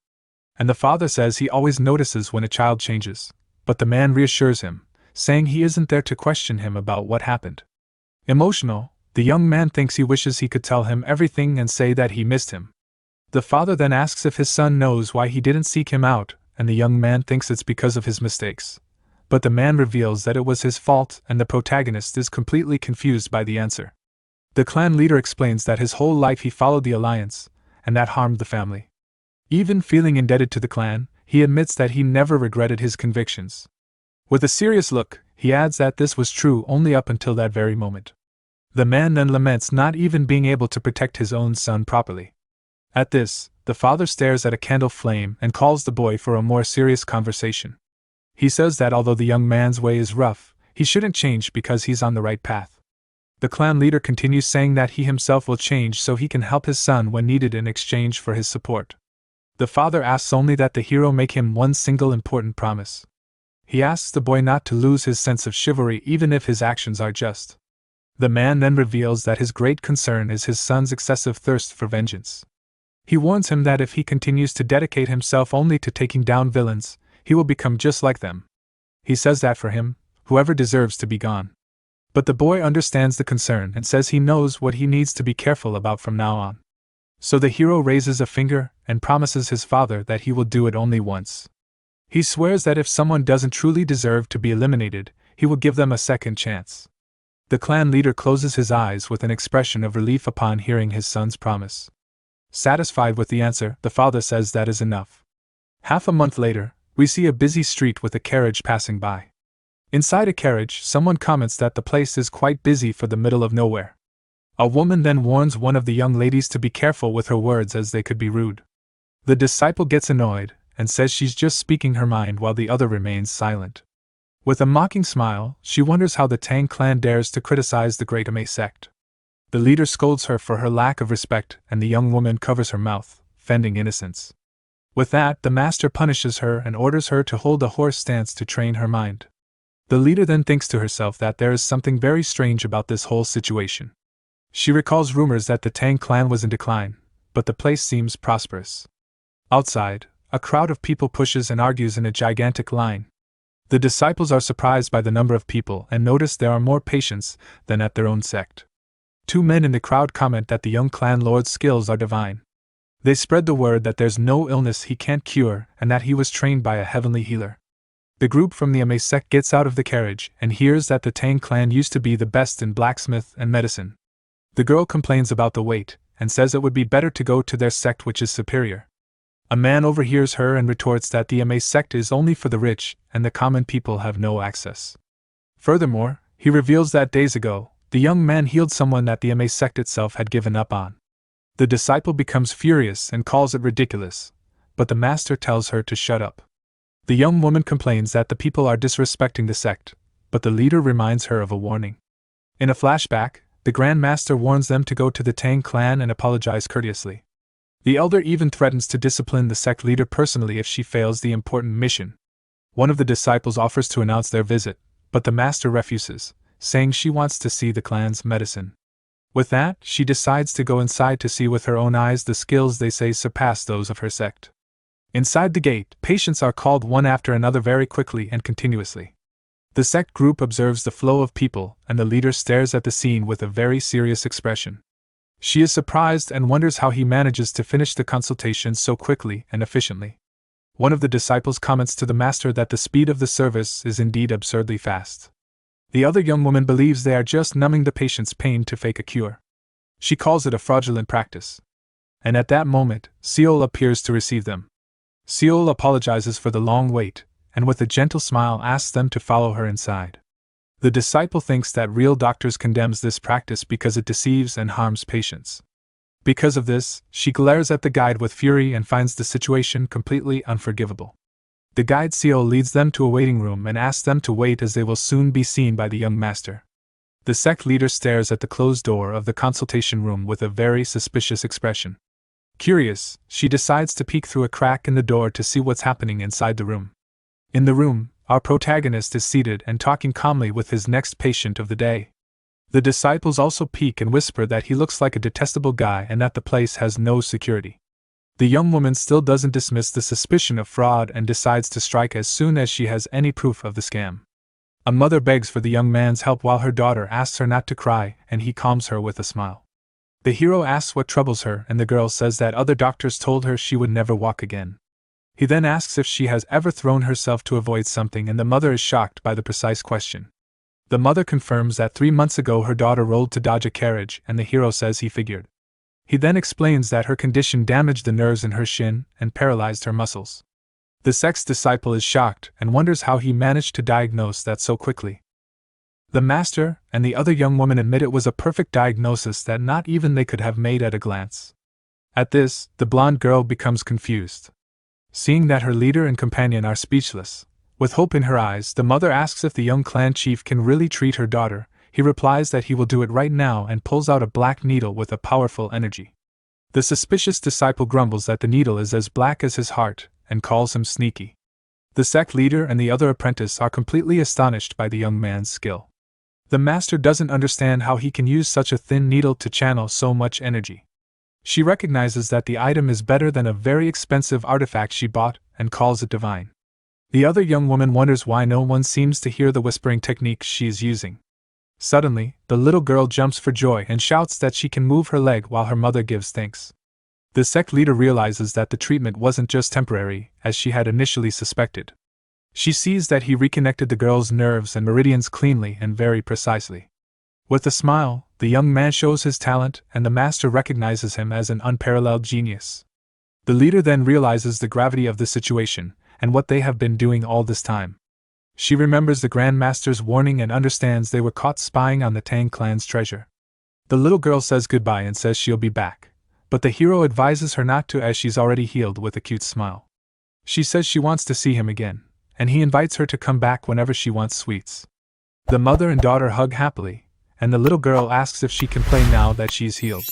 And the father says he always notices when a child changes, but the man reassures him, saying he isn't there to question him about what happened. Emotional, the young man thinks he wishes he could tell him everything and say that he missed him. The father then asks if his son knows why he didn't seek him out, and the young man thinks it's because of his mistakes. But the man reveals that it was his fault, and the protagonist is completely confused by the answer. The clan leader explains that his whole life he followed the alliance, and that harmed the family. Even feeling indebted to the clan, he admits that he never regretted his convictions. With a serious look, he adds that this was true only up until that very moment. The man then laments not even being able to protect his own son properly. At this, the father stares at a candle flame and calls the boy for a more serious conversation. He says that although the young man's way is rough, he shouldn't change because he's on the right path. The clan leader continues saying that he himself will change so he can help his son when needed in exchange for his support. The father asks only that the hero make him one single important promise. He asks the boy not to lose his sense of chivalry even if his actions are just. The man then reveals that his great concern is his son's excessive thirst for vengeance. He warns him that if he continues to dedicate himself only to taking down villains, he will become just like them. He says that for him, whoever deserves to be gone. But the boy understands the concern and says he knows what he needs to be careful about from now on. So the hero raises a finger and promises his father that he will do it only once. He swears that if someone doesn't truly deserve to be eliminated, he will give them a second chance. The clan leader closes his eyes with an expression of relief upon hearing his son's promise. Satisfied with the answer, the father says that is enough. Half a month later, we see a busy street with a carriage passing by. Inside a carriage, someone comments that the place is quite busy for the middle of nowhere. A woman then warns one of the young ladies to be careful with her words as they could be rude. The disciple gets annoyed and says she's just speaking her mind while the other remains silent. With a mocking smile, she wonders how the Tang clan dares to criticize the Great Ame sect. The leader scolds her for her lack of respect, and the young woman covers her mouth, fending innocence. With that, the master punishes her and orders her to hold a horse stance to train her mind. The leader then thinks to herself that there is something very strange about this whole situation. She recalls rumors that the Tang clan was in decline, but the place seems prosperous. Outside, a crowd of people pushes and argues in a gigantic line. The disciples are surprised by the number of people and notice there are more patients than at their own sect. Two men in the crowd comment that the young clan lord's skills are divine. They spread the word that there's no illness he can't cure and that he was trained by a heavenly healer. The group from the Ame sect gets out of the carriage and hears that the Tang clan used to be the best in blacksmith and medicine. The girl complains about the wait and says it would be better to go to their sect, which is superior. A man overhears her and retorts that the Ame sect is only for the rich and the common people have no access. Furthermore, he reveals that days ago, the young man healed someone that the Ame sect itself had given up on. The disciple becomes furious and calls it ridiculous, but the master tells her to shut up. The young woman complains that the people are disrespecting the sect, but the leader reminds her of a warning. In a flashback, the Grand Master warns them to go to the Tang clan and apologize courteously. The elder even threatens to discipline the sect leader personally if she fails the important mission. One of the disciples offers to announce their visit, but the master refuses, saying she wants to see the clan's medicine. With that, she decides to go inside to see with her own eyes the skills they say surpass those of her sect. Inside the gate, patients are called one after another very quickly and continuously. The sect group observes the flow of people, and the leader stares at the scene with a very serious expression. She is surprised and wonders how he manages to finish the consultation so quickly and efficiently. One of the disciples comments to the master that the speed of the service is indeed absurdly fast. The other young woman believes they are just numbing the patient's pain to fake a cure. She calls it a fraudulent practice. And at that moment, Seol appears to receive them. Seol apologizes for the long wait, and with a gentle smile asks them to follow her inside. The disciple thinks that real doctors condemns this practice because it deceives and harms patients. Because of this, she glares at the guide with fury and finds the situation completely unforgivable. The guide Seol leads them to a waiting room and asks them to wait as they will soon be seen by the young master. The sect leader stares at the closed door of the consultation room with a very suspicious expression. Curious, she decides to peek through a crack in the door to see what's happening inside the room. In the room, our protagonist is seated and talking calmly with his next patient of the day. The disciples also peek and whisper that he looks like a detestable guy and that the place has no security. The young woman still doesn't dismiss the suspicion of fraud and decides to strike as soon as she has any proof of the scam. A mother begs for the young man's help while her daughter asks her not to cry, and he calms her with a smile. The hero asks what troubles her, and the girl says that other doctors told her she would never walk again. He then asks if she has ever thrown herself to avoid something, and the mother is shocked by the precise question. The mother confirms that 3 months ago her daughter rolled to dodge a carriage, and the hero says he figured. He then explains that her condition damaged the nerves in her shin and paralyzed her muscles. The sect's disciple is shocked and wonders how he managed to diagnose that so quickly. The master and the other young woman admit it was a perfect diagnosis that not even they could have made at a glance. At this, the blonde girl becomes confused. Seeing that her leader and companion are speechless, with hope in her eyes, the mother asks if the young clan chief can really treat her daughter. He replies that he will do it right now and pulls out a black needle with a powerful energy. The suspicious disciple grumbles that the needle is as black as his heart and calls him sneaky. The sect leader and the other apprentice are completely astonished by the young man's skill. The master doesn't understand how he can use such a thin needle to channel so much energy. She recognizes that the item is better than a very expensive artifact she bought and calls it divine. The other young woman wonders why no one seems to hear the whispering technique she is using. Suddenly, the little girl jumps for joy and shouts that she can move her leg while her mother gives thanks. The sect leader realizes that the treatment wasn't just temporary, as she had initially suspected. She sees that he reconnected the girl's nerves and meridians cleanly and very precisely. With a smile, the young man shows his talent, and the master recognizes him as an unparalleled genius. The leader then realizes the gravity of the situation and what they have been doing all this time. She remembers the Grand Master's warning and understands they were caught spying on the Tang clan's treasure. The little girl says goodbye and says she'll be back, but the hero advises her not to as she's already healed with a cute smile. She says she wants to see him again, and he invites her to come back whenever she wants sweets. The mother and daughter hug happily, and the little girl asks if she can play now that she's healed.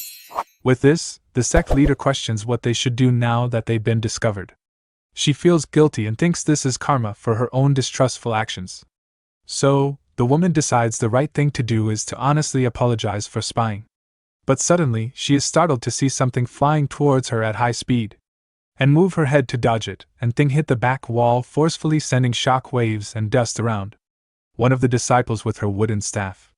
With this, the sect leader questions what they should do now that they've been discovered. She feels guilty and thinks this is karma for her own distrustful actions. So, the woman decides the right thing to do is to honestly apologize for spying. But suddenly, she is startled to see something flying towards her at high speed, and move her head to dodge it, and thing hit the back wall, forcefully sending shock waves and dust around. One of the disciples with her wooden staff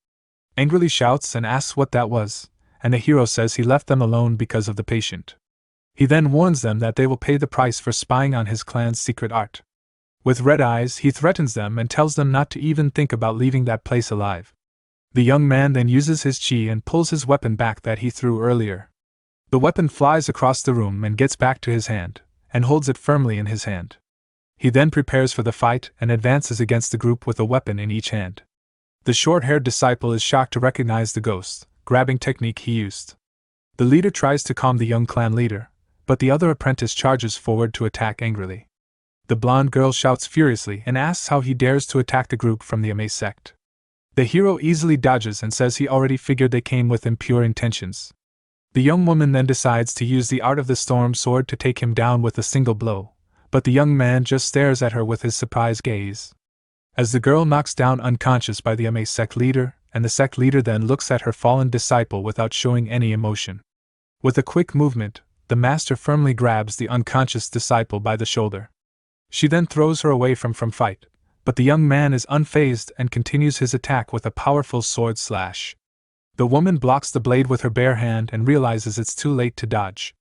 angrily shouts and asks what that was, and the hero says he left them alone because of the patient. He then warns them that they will pay the price for spying on his clan's secret art. With red eyes, he threatens them and tells them not to even think about leaving that place alive. The young man then uses his chi and pulls his weapon back that he threw earlier. The weapon flies across the room and gets back to his hand, and holds it firmly in his hand. He then prepares for the fight and advances against the group with a weapon in each hand. The short-haired disciple is shocked to recognize the ghost, grabbing technique he used. The leader tries to calm the young clan leader, but the other apprentice charges forward to attack angrily. The blonde girl shouts furiously and asks how he dares to attack the group from the Ame sect. The hero easily dodges and says he already figured they came with impure intentions. The young woman then decides to use the Art of the Storm sword to take him down with a single blow, but the young man just stares at her with his surprised gaze. As the girl knocks down unconscious by the Ame sect leader, and the sect leader then looks at her fallen disciple without showing any emotion. With a quick movement, the master firmly grabs the unconscious disciple by the shoulder. She then throws her away from fight, but the young man is unfazed and continues his attack with a powerful sword slash. The woman blocks the blade with her bare hand and realizes it's too late to dodge.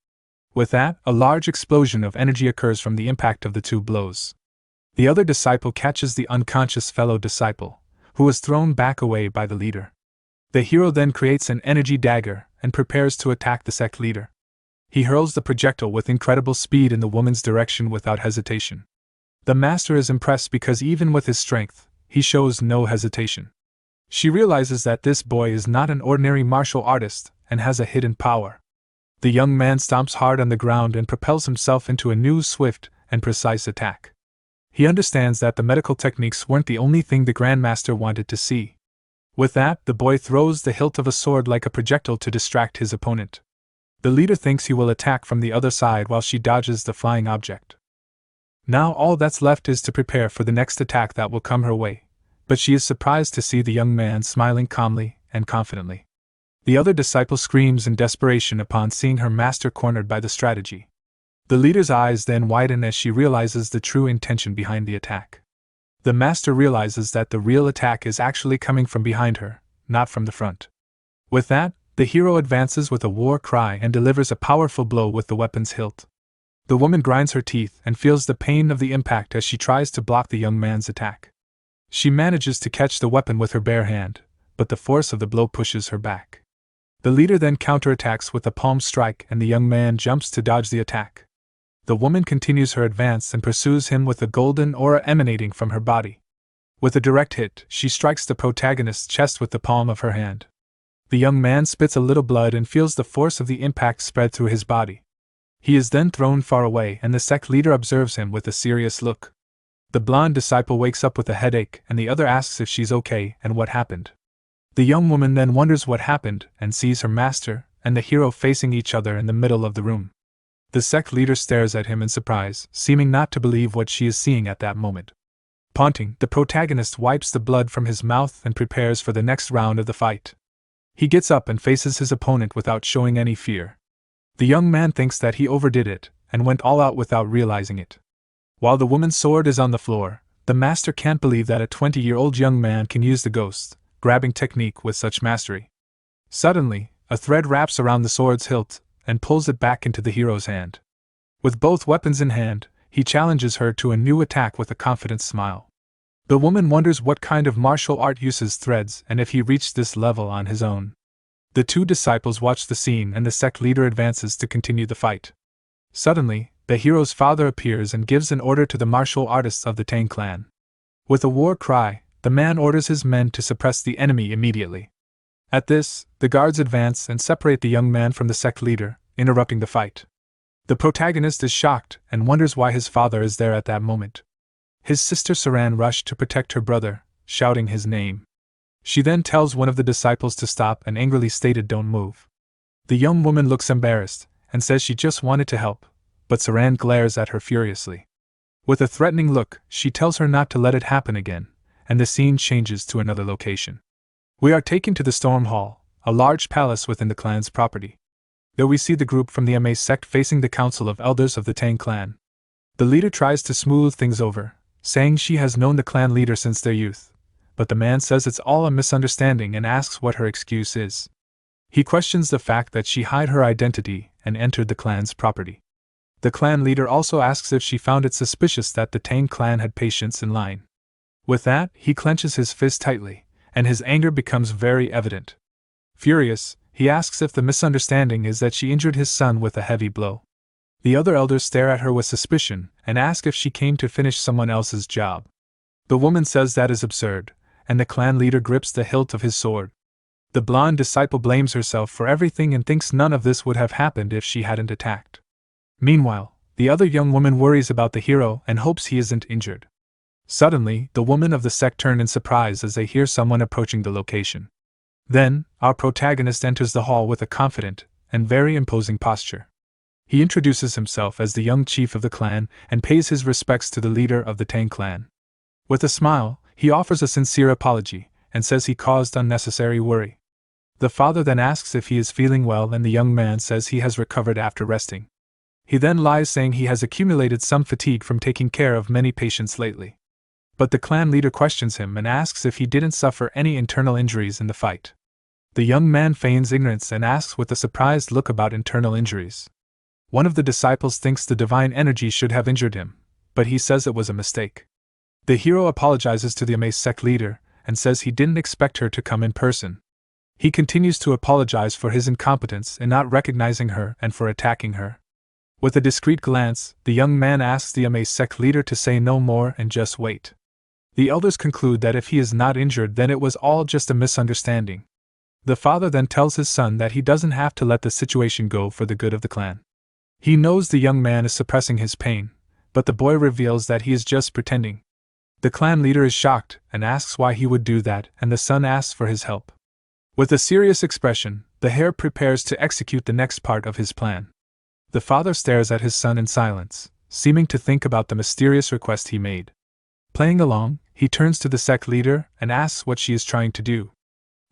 With that, a large explosion of energy occurs from the impact of the two blows. The other disciple catches the unconscious fellow disciple, who is thrown back away by the leader. The hero then creates an energy dagger and prepares to attack the sect leader. He hurls the projectile with incredible speed in the woman's direction without hesitation. The master is impressed because even with his strength, he shows no hesitation. She realizes that this boy is not an ordinary martial artist and has a hidden power. The young man stomps hard on the ground and propels himself into a new swift and precise attack. He understands that the medical techniques weren't the only thing the Grandmaster wanted to see. With that, the boy throws the hilt of a sword like a projectile to distract his opponent. The leader thinks he will attack from the other side while she dodges the flying object. Now all that's left is to prepare for the next attack that will come her way, but she is surprised to see the young man smiling calmly and confidently. The other disciple screams in desperation upon seeing her master cornered by the strategy. The leader's eyes then widen as she realizes the true intention behind the attack. The master realizes that the real attack is actually coming from behind her, not from the front. With that, the hero advances with a war cry and delivers a powerful blow with the weapon's hilt. The woman grinds her teeth and feels the pain of the impact as she tries to block the young man's attack. She manages to catch the weapon with her bare hand, but the force of the blow pushes her back. The leader then counterattacks with a palm strike and the young man jumps to dodge the attack. The woman continues her advance and pursues him with a golden aura emanating from her body. With a direct hit, she strikes the protagonist's chest with the palm of her hand. The young man spits a little blood and feels the force of the impact spread through his body. He is then thrown far away and the sect leader observes him with a serious look. The blonde disciple wakes up with a headache and the other asks if she's okay and what happened. The young woman then wonders what happened and sees her master and the hero facing each other in the middle of the room. The sect leader stares at him in surprise, seeming not to believe what she is seeing at that moment. Taunting, the protagonist wipes the blood from his mouth and prepares for the next round of the fight. He gets up and faces his opponent without showing any fear. The young man thinks that he overdid it and went all out without realizing it. While the woman's sword is on the floor, the master can't believe that a 20-year-old young man can use the ghost grabbing technique with such mastery. Suddenly, a thread wraps around the sword's hilt and pulls it back into the hero's hand. With both weapons in hand, he challenges her to a new attack with a confident smile. The woman wonders what kind of martial art uses threads and if he reached this level on his own. The two disciples watch the scene and the sect leader advances to continue the fight. Suddenly, the hero's father appears and gives an order to the martial artists of the Tang clan. With a war cry, the man orders his men to suppress the enemy immediately. At this, the guards advance and separate the young man from the sect leader, interrupting the fight. The protagonist is shocked and wonders why his father is there at that moment. His sister Saran rushed to protect her brother, shouting his name. She then tells one of the disciples to stop and angrily stated, "Don't move." The young woman looks embarrassed and says she just wanted to help, but Saran glares at her furiously. With a threatening look, she tells her not to let it happen again, and the scene changes to another location. We are taken to the Storm Hall, a large palace within the clan's property. There we see the group from the Ma sect facing the council of elders of the Tang clan. The leader tries to smooth things over, saying she has known the clan leader since their youth, but the man says it's all a misunderstanding and asks what her excuse is. He questions the fact that she hid her identity and entered the clan's property. The clan leader also asks if she found it suspicious that the Tang clan had patients in line. With that, he clenches his fist tightly, and his anger becomes very evident. Furious, he asks if the misunderstanding is that she injured his son with a heavy blow. The other elders stare at her with suspicion and ask if she came to finish someone else's job. The woman says that is absurd, and the clan leader grips the hilt of his sword. The blonde disciple blames herself for everything and thinks none of this would have happened if she hadn't attacked. Meanwhile, the other young woman worries about the hero and hopes he isn't injured. Suddenly, the women of the sect turn in surprise as they hear someone approaching the location. Then, our protagonist enters the hall with a confident and very imposing posture. He introduces himself as the young chief of the clan and pays his respects to the leader of the Tang clan. With a smile, he offers a sincere apology and says he caused unnecessary worry. The father then asks if he is feeling well and the young man says he has recovered after resting. He then lies saying he has accumulated some fatigue from taking care of many patients lately. But the clan leader questions him and asks if he didn't suffer any internal injuries in the fight. The young man feigns ignorance and asks with a surprised look about internal injuries. One of the disciples thinks the divine energy should have injured him, but he says it was a mistake. The hero apologizes to the Ma sect leader and says he didn't expect her to come in person. He continues to apologize for his incompetence in not recognizing her and for attacking her. With a discreet glance, the young man asks the Ma sect leader to say no more and just wait. The elders conclude that if he is not injured, then it was all just a misunderstanding. The father then tells his son that he doesn't have to let the situation go for the good of the clan. He knows the young man is suppressing his pain, but the boy reveals that he is just pretending. The clan leader is shocked and asks why he would do that, and the son asks for his help. With a serious expression, the heir prepares to execute the next part of his plan. The father stares at his son in silence, seeming to think about the mysterious request he made. Playing along, he turns to the sect leader and asks what she is trying to do.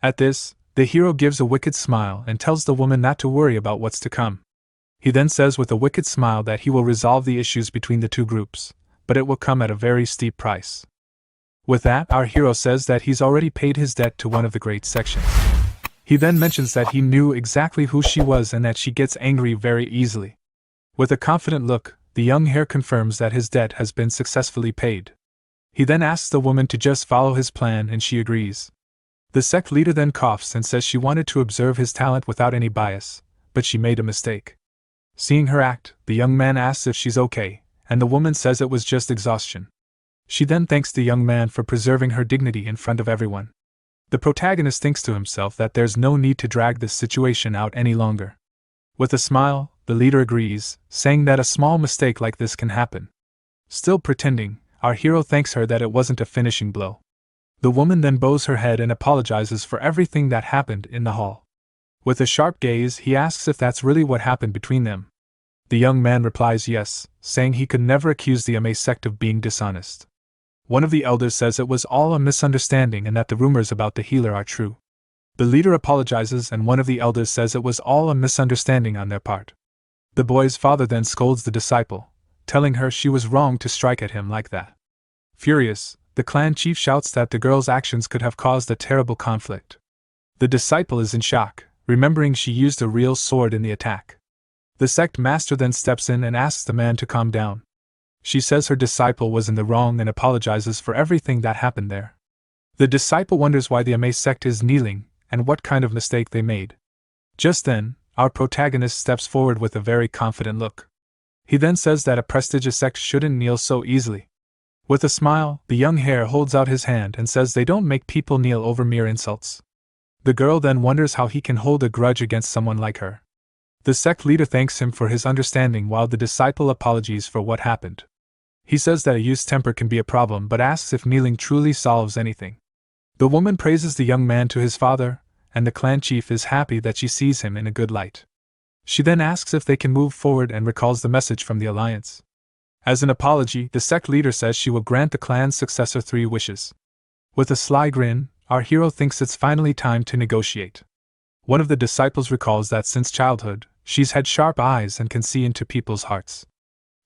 At this, the hero gives a wicked smile and tells the woman not to worry about what's to come. He then says with a wicked smile that he will resolve the issues between the two groups, but it will come at a very steep price. With that, our hero says that he's already paid his debt to one of the great sections. He then mentions that he knew exactly who she was and that she gets angry very easily. With a confident look, the young heir confirms that his debt has been successfully paid. He then asks the woman to just follow his plan and she agrees. The sect leader then coughs and says she wanted to observe his talent without any bias, but she made a mistake. Seeing her act, the young man asks if she's okay, and the woman says it was just exhaustion. She then thanks the young man for preserving her dignity in front of everyone. The protagonist thinks to himself that there's no need to drag this situation out any longer. With a smile, the leader agrees, saying that a small mistake like this can happen. Still pretending, our hero thanks her that it wasn't a finishing blow. The woman then bows her head and apologizes for everything that happened in the hall. With a sharp gaze, he asks if that's really what happened between them. The young man replies yes, saying he could never accuse the Ame sect of being dishonest. One of the elders says it was all a misunderstanding and that the rumors about the healer are true. The leader apologizes and one of the elders says it was all a misunderstanding on their part. The boy's father then scolds the disciple, telling her she was wrong to strike at him like that. Furious, the clan chief shouts that the girl's actions could have caused a terrible conflict. The disciple is in shock, remembering she used a real sword in the attack. The sect master then steps in and asks the man to calm down. She says her disciple was in the wrong and apologizes for everything that happened there. The disciple wonders why the Ame sect is kneeling, and what kind of mistake they made. Just then, our protagonist steps forward with a very confident look. He then says that a prestigious sect shouldn't kneel so easily. With a smile, the young heir holds out his hand and says they don't make people kneel over mere insults. The girl then wonders how he can hold a grudge against someone like her. The sect leader thanks him for his understanding while the disciple apologizes for what happened. He says that a youth's temper can be a problem but asks if kneeling truly solves anything. The woman praises the young man to his father, and the clan chief is happy that she sees him in a good light. She then asks if they can move forward and recalls the message from the alliance. As an apology, the sect leader says she will grant the clan's successor 3 wishes. With a sly grin, our hero thinks it's finally time to negotiate. One of the disciples recalls that since childhood, she's had sharp eyes and can see into people's hearts.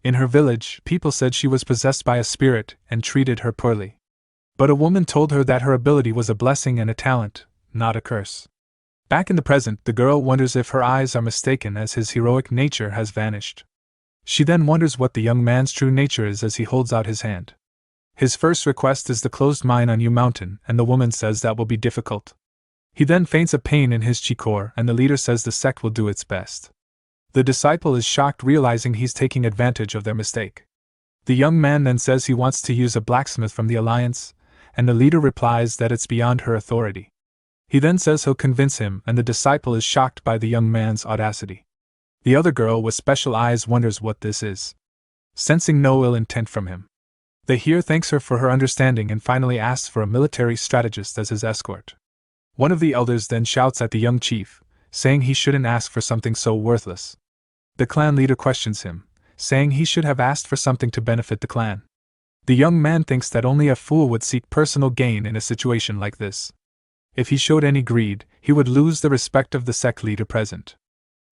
In her village, people said she was possessed by a spirit and treated her poorly. But a woman told her that her ability was a blessing and a talent, not a curse. Back in the present, the girl wonders if her eyes are mistaken as his heroic nature has vanished. She then wonders what the young man's true nature is as he holds out his hand. His first request is the closed mine on U Mountain, and the woman says that will be difficult. He then feigns a pain in his chi-core, and the leader says the sect will do its best. The disciple is shocked, realizing he's taking advantage of their mistake. The young man then says he wants to use a blacksmith from the alliance, and the leader replies that it's beyond her authority. He then says he'll convince him, and the disciple is shocked by the young man's audacity. The other girl with special eyes wonders what this is. Sensing no ill intent from him, the heir thanks her for her understanding and finally asks for a military strategist as his escort. One of the elders then shouts at the young chief, saying he shouldn't ask for something so worthless. The clan leader questions him, saying he should have asked for something to benefit the clan. The young man thinks that only a fool would seek personal gain in a situation like this. If he showed any greed, he would lose the respect of the sect leader present.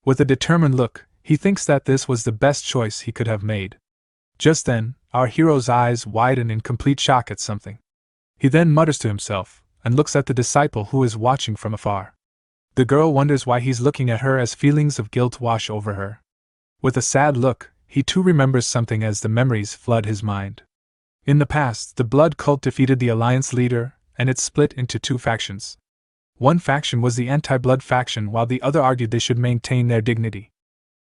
With a determined look, he thinks that this was the best choice he could have made. Just then, our hero's eyes widen in complete shock at something. He then mutters to himself, and looks at the disciple who is watching from afar. The girl wonders why he's looking at her as feelings of guilt wash over her. With a sad look, he too remembers something as the memories flood his mind. In the past, the Blood Cult defeated the Alliance leader, and it split into 2 factions. One faction was the anti-blood faction while the other argued they should maintain their dignity.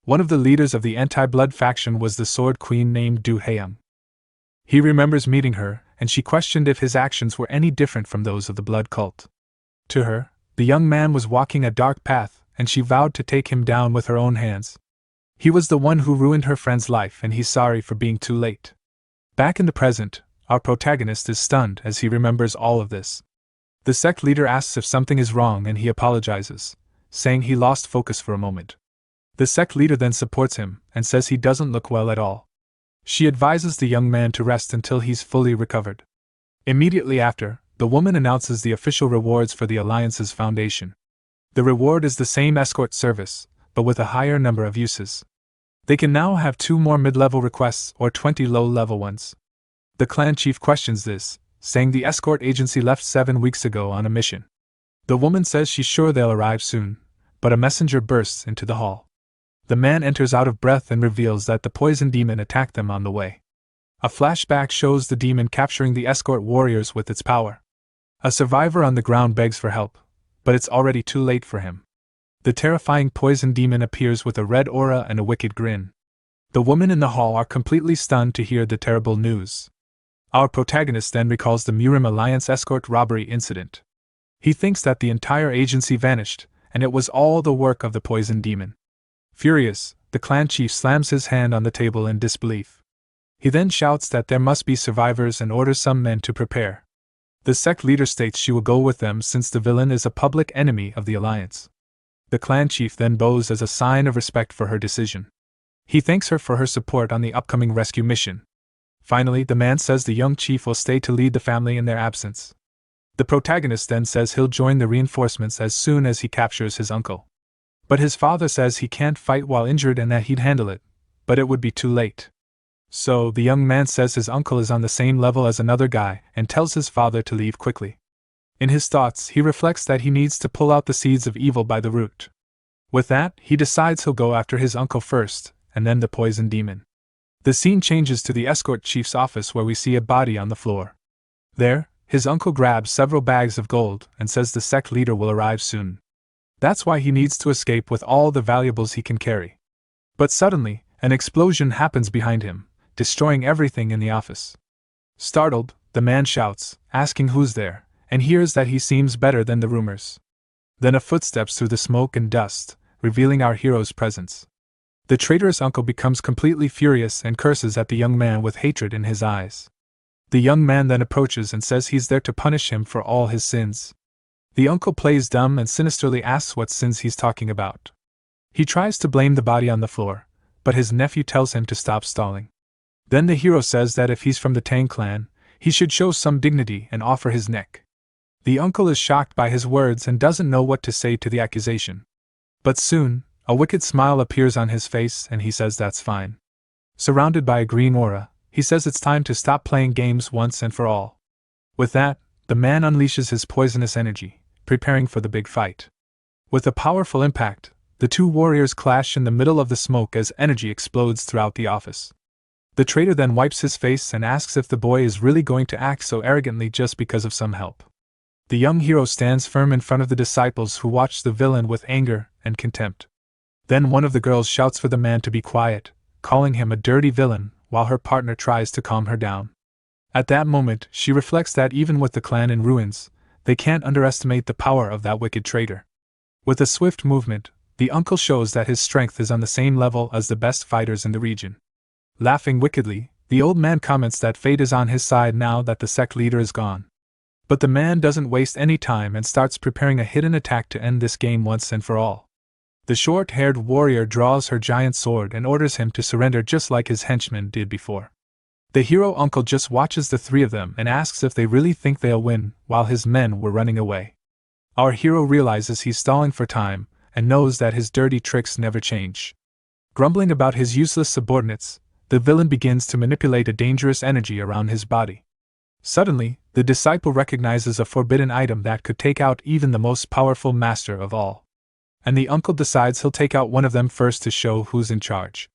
One of the leaders of the anti-blood faction was the Sword Queen named Du Haeyoung. He remembers meeting her, and she questioned if his actions were any different from those of the Blood Cult. To her, the young man was walking a dark path, and she vowed to take him down with her own hands. He was the one who ruined her friend's life, and he's sorry for being too late. Back in the present, Our protagonist is stunned as he remembers all of this. The sect leader asks if something is wrong and he apologizes, saying he lost focus for a moment. The sect leader then supports him and says he doesn't look well at all. She advises the young man to rest until he's fully recovered. Immediately after, the woman announces the official rewards for the Alliance's foundation. The reward is the same escort service, but with a higher number of uses. They can now have 2 more mid-level requests or 20 low-level ones. The clan chief questions this, saying the escort agency left 7 weeks ago on a mission. The woman says she's sure they'll arrive soon, but a messenger bursts into the hall. The man enters out of breath and reveals that the poison demon attacked them on the way. A flashback shows the demon capturing the escort warriors with its power. A survivor on the ground begs for help, but it's already too late for him. The terrifying poison demon appears with a red aura and a wicked grin. The women in the hall are completely stunned to hear the terrible news. Our protagonist then recalls the Murim Alliance escort robbery incident. He thinks that the entire agency vanished, and it was all the work of the poison demon. Furious, the clan chief slams his hand on the table in disbelief. He then shouts that there must be survivors and orders some men to prepare. The sect leader states she will go with them since the villain is a public enemy of the Alliance. The clan chief then bows as a sign of respect for her decision. He thanks her for her support on the upcoming rescue mission. Finally, the man says the young chief will stay to lead the family in their absence. The protagonist then says he'll join the reinforcements as soon as he captures his uncle. But his father says he can't fight while injured and that he'd handle it, but it would be too late. So, the young man says his uncle is on the same level as another guy and tells his father to leave quickly. In his thoughts, he reflects that he needs to pull out the seeds of evil by the root. With that, he decides he'll go after his uncle first, and then the poison demon. The scene changes to the escort chief's office where we see a body on the floor. There, his uncle grabs several bags of gold and says the sect leader will arrive soon. That's why he needs to escape with all the valuables he can carry. But suddenly, an explosion happens behind him, destroying everything in the office. Startled, the man shouts, asking who's there, and hears that he seems better than the rumors. Then a footsteps through the smoke and dust, revealing our hero's presence. The traitorous uncle becomes completely furious and curses at the young man with hatred in his eyes. The young man then approaches and says he's there to punish him for all his sins. The uncle plays dumb and sinisterly asks what sins he's talking about. He tries to blame the body on the floor, but his nephew tells him to stop stalling. Then the hero says that if he's from the Tang clan, he should show some dignity and offer his neck. The uncle is shocked by his words and doesn't know what to say to the accusation. But soon, a wicked smile appears on his face and he says that's fine. Surrounded by a green aura, he says it's time to stop playing games once and for all. With that, the man unleashes his poisonous energy, preparing for the big fight. With a powerful impact, the two warriors clash in the middle of the smoke as energy explodes throughout the office. The traitor then wipes his face and asks if the boy is really going to act so arrogantly just because of some help. The young hero stands firm in front of the disciples who watch the villain with anger and contempt. Then one of the girls shouts for the man to be quiet, calling him a dirty villain, while her partner tries to calm her down. At that moment, she reflects that even with the clan in ruins, they can't underestimate the power of that wicked traitor. With a swift movement, the uncle shows that his strength is on the same level as the best fighters in the region. Laughing wickedly, the old man comments that fate is on his side now that the sect leader is gone. But the man doesn't waste any time and starts preparing a hidden attack to end this game once and for all. The short-haired warrior draws her giant sword and orders him to surrender just like his henchman did before. The hero uncle just watches the three of them and asks if they really think they'll win, while his men were running away. Our hero realizes he's stalling for time, and knows that his dirty tricks never change. Grumbling about his useless subordinates, the villain begins to manipulate a dangerous energy around his body. Suddenly, the disciple recognizes a forbidden item that could take out even the most powerful master of all. And the uncle decides he'll take out one of them first to show who's in charge.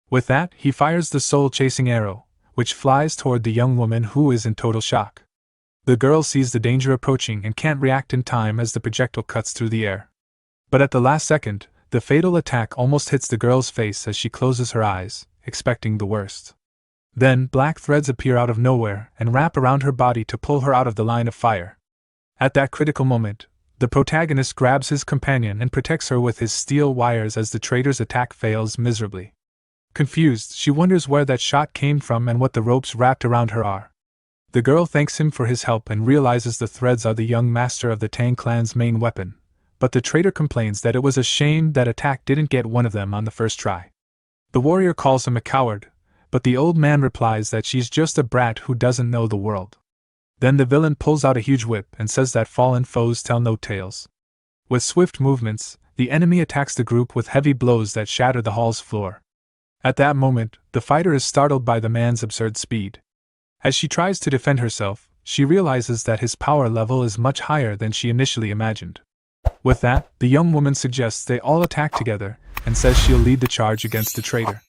With that, he fires the soul-chasing arrow, which flies toward the young woman who is in total shock. The girl sees the danger approaching and can't react in time as the projectile cuts through the air. But at the last second, the fatal attack almost hits the girl's face as she closes her eyes, expecting the worst. Then, black threads appear out of nowhere and wrap around her body to pull her out of the line of fire. At that critical moment, the protagonist grabs his companion and protects her with his steel wires as the traitor's attack fails miserably. Confused, she wonders where that shot came from and what the ropes wrapped around her are. The girl thanks him for his help and realizes the threads are the young master of the Tang clan's main weapon, but the traitor complains that it was a shame that attack didn't get one of them on the first try. The warrior calls him a coward, but the old man replies that she's just a brat who doesn't know the world. Then the villain pulls out a huge whip and says that fallen foes tell no tales. With swift movements, the enemy attacks the group with heavy blows that shatter the hall's floor. At that moment, the fighter is startled by the man's absurd speed. As she tries to defend herself, she realizes that his power level is much higher than she initially imagined. With that, the young woman suggests they all attack together and says she'll lead the charge against the traitor.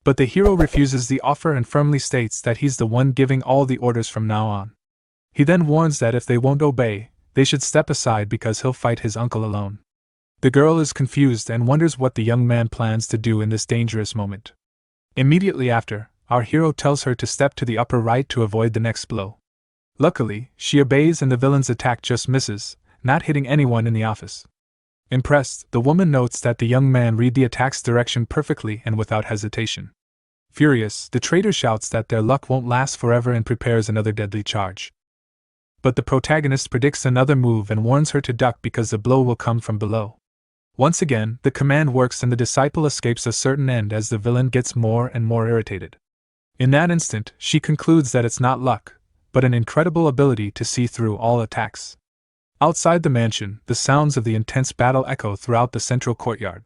But the hero refuses the offer and firmly states that he's the one giving all the orders from now on. He then warns that if they won't obey, they should step aside because he'll fight his uncle alone. The girl is confused and wonders what the young man plans to do in this dangerous moment. Immediately after, our hero tells her to step to the upper right to avoid the next blow. Luckily, she obeys and the villain's attack just misses, not hitting anyone in the office. Impressed, the woman notes that the young man read the attack's direction perfectly and without hesitation. Furious, the traitor shouts that their luck won't last forever and prepares another deadly charge. But the protagonist predicts another move and warns her to duck because the blow will come from below. Once again, the command works and the disciple escapes a certain end as the villain gets more and more irritated. In that instant, she concludes that it's not luck, but an incredible ability to see through all attacks. Outside the mansion, the sounds of the intense battle echo throughout the central courtyard.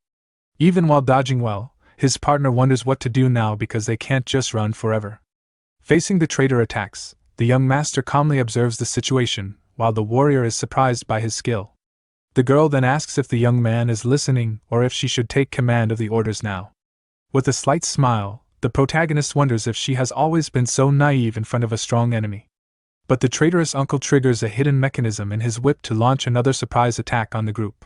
Even while dodging well, his partner wonders what to do now because they can't just run forever. Facing the traitor attacks, the young master calmly observes the situation, while the warrior is surprised by his skill. The girl then asks if the young man is listening or if she should take command of the orders now. With a slight smile, the protagonist wonders if she has always been so naive in front of a strong enemy. But the traitorous uncle triggers a hidden mechanism in his whip to launch another surprise attack on the group.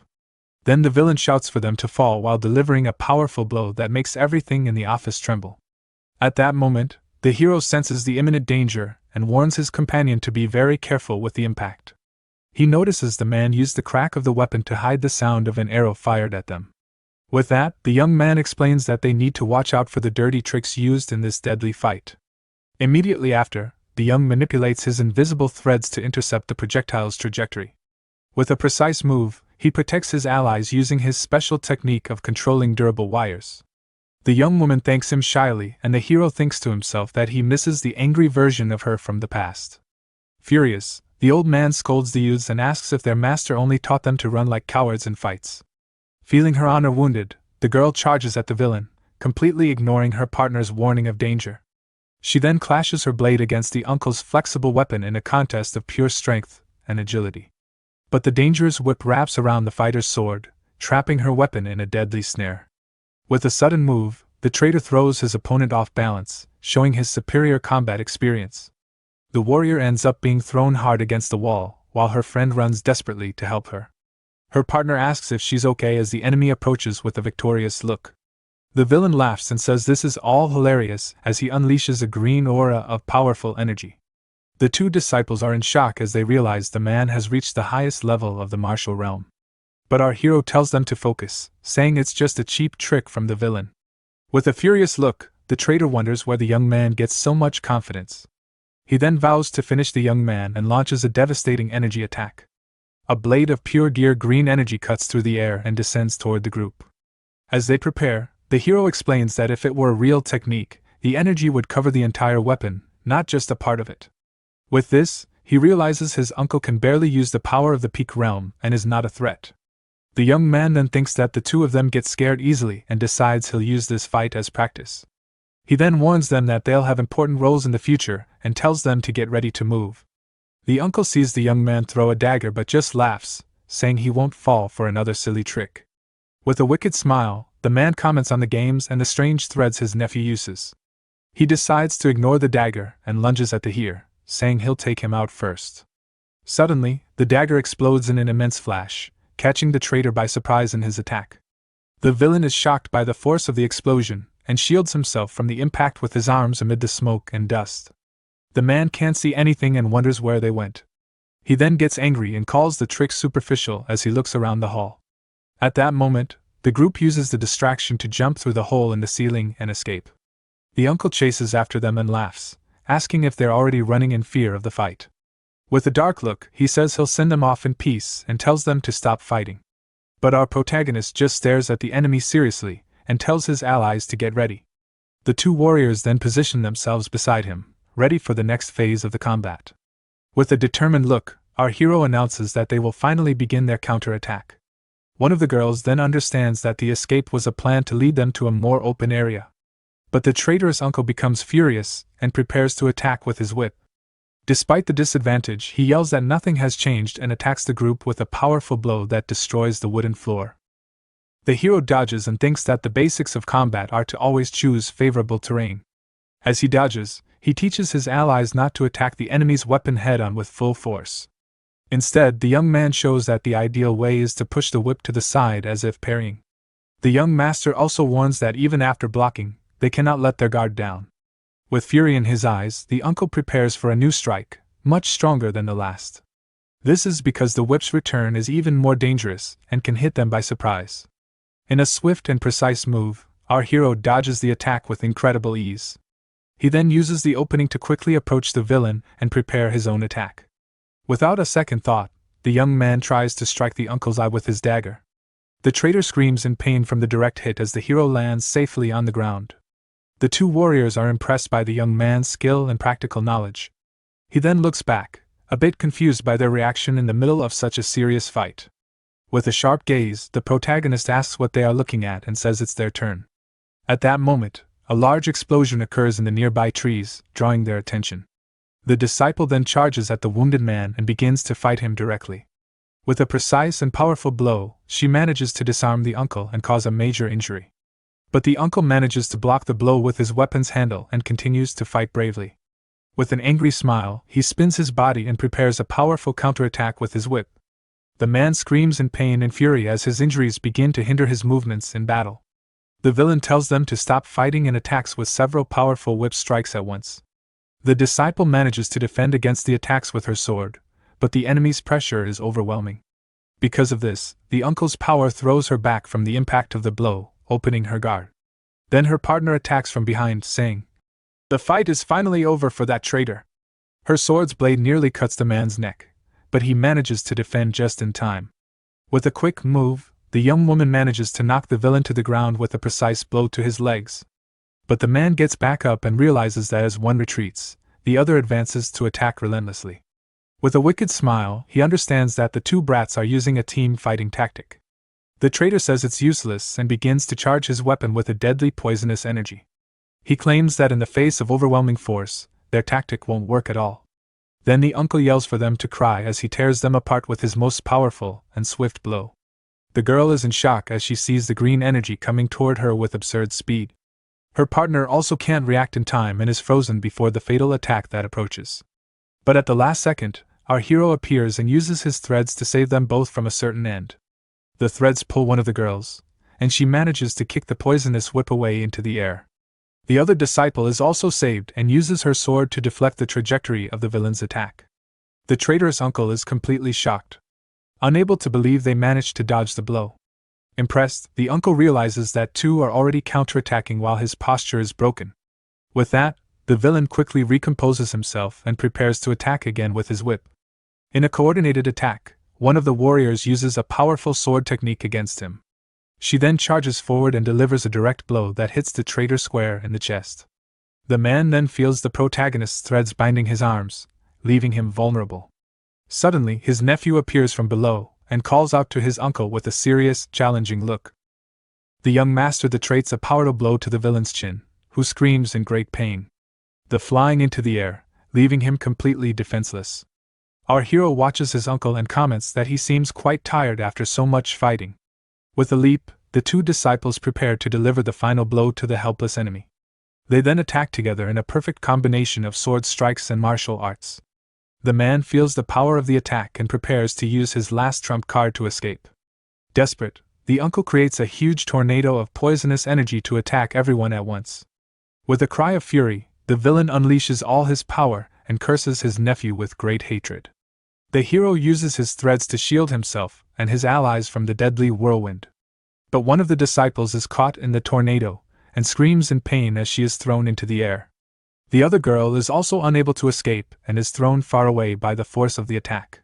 Then the villain shouts for them to fall while delivering a powerful blow that makes everything in the office tremble. At that moment, the hero senses the imminent danger and warns his companion to be very careful with the impact. He notices the man used the crack of the weapon to hide the sound of an arrow fired at them. With that, the young man explains that they need to watch out for the dirty tricks used in this deadly fight. Immediately after, the young manipulates his invisible threads to intercept the projectile's trajectory. With a precise move, he protects his allies using his special technique of controlling durable wires. The young woman thanks him shyly and the hero thinks to himself that he misses the angry version of her from the past. Furious, the old man scolds the youths and asks if their master only taught them to run like cowards in fights. Feeling her honor wounded, the girl charges at the villain, completely ignoring her partner's warning of danger. She then clashes her blade against the uncle's flexible weapon in a contest of pure strength and agility. But the dangerous whip wraps around the fighter's sword, trapping her weapon in a deadly snare. With a sudden move, the traitor throws his opponent off balance, showing his superior combat experience. The warrior ends up being thrown hard against the wall, while her friend runs desperately to help her. Her partner asks if she's okay as the enemy approaches with a victorious look. The villain laughs and says this is all hilarious as he unleashes a green aura of powerful energy. The two disciples are in shock as they realize the man has reached the highest level of the martial realm. But our hero tells them to focus, saying it's just a cheap trick from the villain. With a furious look, the traitor wonders where the young man gets so much confidence. He then vows to finish the young man and launches a devastating energy attack. A blade of pure gear green energy cuts through the air and descends toward the group. As they prepare, the hero explains that if it were a real technique, the energy would cover the entire weapon, not just a part of it. With this, he realizes his uncle can barely use the power of the peak realm and is not a threat. The young man then thinks that the two of them get scared easily and decides he'll use this fight as practice. He then warns them that they'll have important roles in the future and tells them to get ready to move. The uncle sees the young man throw a dagger but just laughs, saying he won't fall for another silly trick. With a wicked smile, the man comments on the games and the strange threads his nephew uses. He decides to ignore the dagger and lunges at the hero, saying he'll take him out first. Suddenly, the dagger explodes in an immense flash, catching the traitor by surprise in his attack. The villain is shocked by the force of the explosion and shields himself from the impact with his arms amid the smoke and dust. The man can't see anything and wonders where they went. He then gets angry and calls the trick superficial as he looks around the hall. At that moment, the group uses the distraction to jump through the hole in the ceiling and escape. The uncle chases after them and laughs, asking if they're already running in fear of the fight. With a dark look, he says he'll send them off in peace and tells them to stop fighting. But our protagonist just stares at the enemy seriously and tells his allies to get ready. The two warriors then position themselves beside him, ready for the next phase of the combat. With a determined look, our hero announces that they will finally begin their counterattack. One of the girls then understands that the escape was a plan to lead them to a more open area. But the traitorous uncle becomes furious and prepares to attack with his whip. Despite the disadvantage, he yells that nothing has changed and attacks the group with a powerful blow that destroys the wooden floor. The hero dodges and thinks that the basics of combat are to always choose favorable terrain. As he dodges, he teaches his allies not to attack the enemy's weapon head-on with full force. Instead, the young man shows that the ideal way is to push the whip to the side as if parrying. The young master also warns that even after blocking, they cannot let their guard down. With fury in his eyes, the uncle prepares for a new strike, much stronger than the last. This is because the whip's return is even more dangerous and can hit them by surprise. In a swift and precise move, our hero dodges the attack with incredible ease. He then uses the opening to quickly approach the villain and prepare his own attack. Without a second thought, the young man tries to strike the uncle's eye with his dagger. The traitor screams in pain from the direct hit as the hero lands safely on the ground. The two warriors are impressed by the young man's skill and practical knowledge. He then looks back, a bit confused by their reaction in the middle of such a serious fight. With a sharp gaze, the protagonist asks what they are looking at and says it's their turn. At that moment, a large explosion occurs in the nearby trees, drawing their attention. The disciple then charges at the wounded man and begins to fight him directly. With a precise and powerful blow, she manages to disarm the uncle and cause a major injury. But the uncle manages to block the blow with his weapon's handle and continues to fight bravely. With an angry smile, he spins his body and prepares a powerful counterattack with his whip. The man screams in pain and fury as his injuries begin to hinder his movements in battle. The villain tells them to stop fighting and attacks with several powerful whip strikes at once. The disciple manages to defend against the attacks with her sword, but the enemy's pressure is overwhelming. Because of this, the uncle's power throws her back from the impact of the blow, opening her guard. Then her partner attacks from behind, saying, "The fight is finally over for that traitor." Her sword's blade nearly cuts the man's neck, but he manages to defend just in time. With a quick move, the young woman manages to knock the villain to the ground with a precise blow to his legs. But the man gets back up and realizes that as one retreats, the other advances to attack relentlessly. With a wicked smile, he understands that the two brats are using a team fighting tactic. The traitor says it's useless and begins to charge his weapon with a deadly poisonous energy. He claims that in the face of overwhelming force, their tactic won't work at all. Then the uncle yells for them to cry as he tears them apart with his most powerful and swift blow. The girl is in shock as she sees the green energy coming toward her with absurd speed. Her partner also can't react in time and is frozen before the fatal attack that approaches. But at the last second, our hero appears and uses his threads to save them both from a certain end. The threads pull one of the girls, and she manages to kick the poisonous whip away into the air. The other disciple is also saved and uses her sword to deflect the trajectory of the villain's attack. The traitorous uncle is completely shocked, unable to believe they managed to dodge the blow. Impressed, the uncle realizes that two are already counterattacking while his posture is broken. With that, the villain quickly recomposes himself and prepares to attack again with his whip. In a coordinated attack, one of the warriors uses a powerful sword technique against him. She then charges forward and delivers a direct blow that hits the traitor square in the chest. The man then feels the protagonist's threads binding his arms, leaving him vulnerable. Suddenly, his nephew appears from below and calls out to his uncle with a serious, challenging look. The young master traits a powerful blow to the villain's chin, who screams in great pain, flying into the air, leaving him completely defenseless. Our hero watches his uncle and comments that he seems quite tired after so much fighting. With a leap, the two disciples prepare to deliver the final blow to the helpless enemy. They then attack together in a perfect combination of sword strikes and martial arts. The man feels the power of the attack and prepares to use his last trump card to escape. Desperate, the uncle creates a huge tornado of poisonous energy to attack everyone at once. With a cry of fury, the villain unleashes all his power and curses his nephew with great hatred. The hero uses his threads to shield himself and his allies from the deadly whirlwind. But one of the disciples is caught in the tornado and screams in pain as she is thrown into the air. The other girl is also unable to escape and is thrown far away by the force of the attack.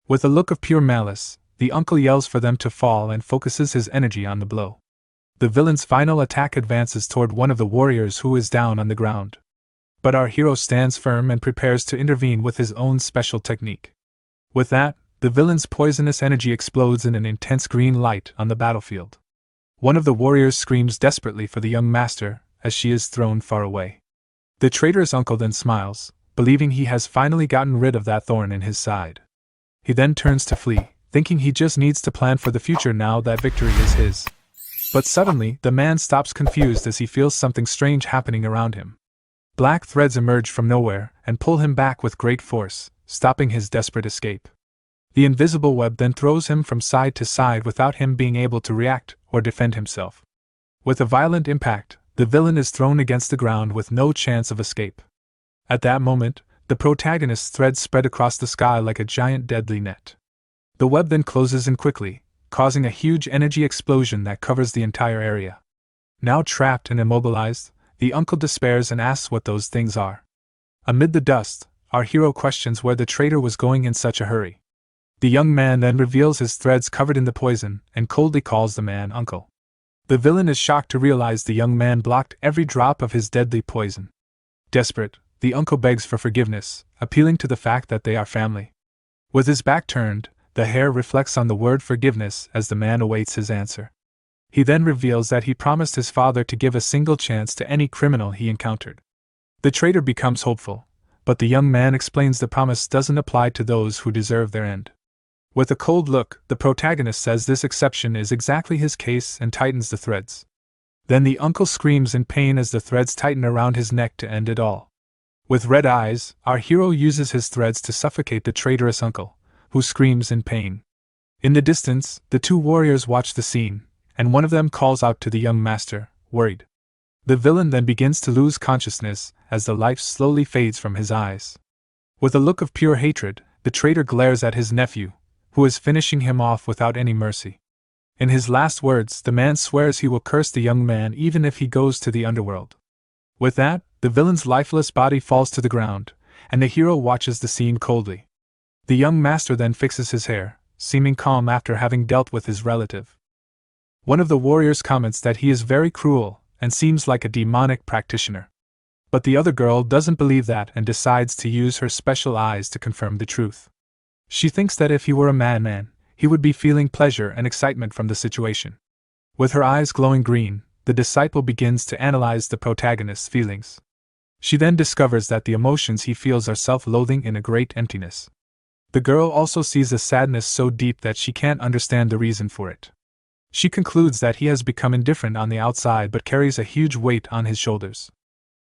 With a look of pure malice, the uncle yells for them to fall and focuses his energy on the blow. The villain's final attack advances toward one of the warriors who is down on the ground. But our hero stands firm and prepares to intervene with his own special technique. With that, the villain's poisonous energy explodes in an intense green light on the battlefield. One of the warriors screams desperately for the young master as she is thrown far away. The traitorous uncle then smiles, believing he has finally gotten rid of that thorn in his side. He then turns to flee, thinking he just needs to plan for the future now that victory is his. But suddenly, the man stops confused as he feels something strange happening around him. Black threads emerge from nowhere and pull him back with great force, stopping his desperate escape. The invisible web then throws him from side to side without him being able to react or defend himself. With a violent impact, the villain is thrown against the ground with no chance of escape. At that moment, the protagonist's threads spread across the sky like a giant deadly net. The web then closes in quickly, causing a huge energy explosion that covers the entire area. Now trapped and immobilized, the uncle despairs and asks what those things are. Amid the dust, our hero questions where the traitor was going in such a hurry. The young man then reveals his threads covered in the poison and coldly calls the man uncle. The villain is shocked to realize the young man blocked every drop of his deadly poison. Desperate, the uncle begs for forgiveness, appealing to the fact that they are family. With his back turned, the hare reflects on the word forgiveness as the man awaits his answer. He then reveals that he promised his father to give a single chance to any criminal he encountered. The traitor becomes hopeful, but the young man explains the promise doesn't apply to those who deserve their end. With a cold look, the protagonist says this exception is exactly his case and tightens the threads. Then the uncle screams in pain as the threads tighten around his neck to end it all. With red eyes, our hero uses his threads to suffocate the traitorous uncle, who screams in pain. In the distance, the two warriors watch the scene, and one of them calls out to the young master, worried. The villain then begins to lose consciousness as the light slowly fades from his eyes. With a look of pure hatred, the traitor glares at his nephew, who is finishing him off without any mercy. In his last words, the man swears he will curse the young man even if he goes to the underworld. With that, the villain's lifeless body falls to the ground, and the hero watches the scene coldly. The young master then fixes his hair, seeming calm after having dealt with his relative. One of the warriors comments that he is very cruel and seems like a demonic practitioner. But the other girl doesn't believe that and decides to use her special eyes to confirm the truth. She thinks that if he were a madman, he would be feeling pleasure and excitement from the situation. With her eyes glowing green, the disciple begins to analyze the protagonist's feelings. She then discovers that the emotions he feels are self-loathing and a great emptiness. The girl also sees a sadness so deep that she can't understand the reason for it. She concludes that he has become indifferent on the outside but carries a huge weight on his shoulders.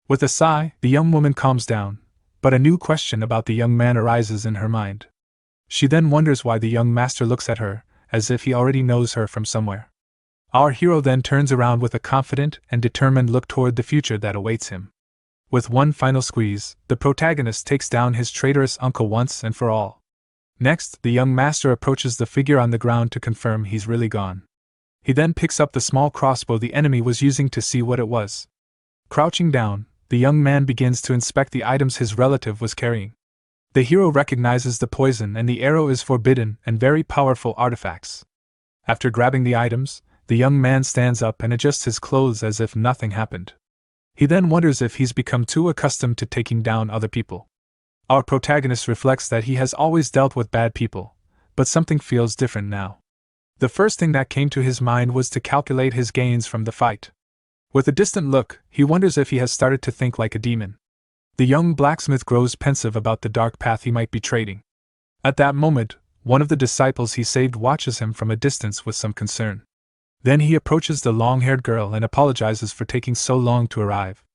With a sigh, the young woman calms down, but a new question about the young man arises in her mind. She then wonders why the young master looks at her, as if he already knows her from somewhere. Our hero then turns around with a confident and determined look toward the future that awaits him. With one final squeeze, the protagonist takes down his traitorous uncle once and for all. Next, the young master approaches the figure on the ground to confirm he's really gone. He then picks up the small crossbow the enemy was using to see what it was. Crouching down, the young man begins to inspect the items his relative was carrying. The hero recognizes the poison and the arrow is forbidden and very powerful artifacts. After grabbing the items, the young man stands up and adjusts his clothes as if nothing happened. He then wonders if he's become too accustomed to taking down other people. Our protagonist reflects that he has always dealt with bad people, but something feels different now. The first thing that came to his mind was to calculate his gains from the fight. With a distant look, he wonders if he has started to think like a demon. The young blacksmith grows pensive about the dark path he might be trading. At that moment, one of the disciples he saved watches him from a distance with some concern. Then he approaches the long-haired girl and apologizes for taking so long to arrive.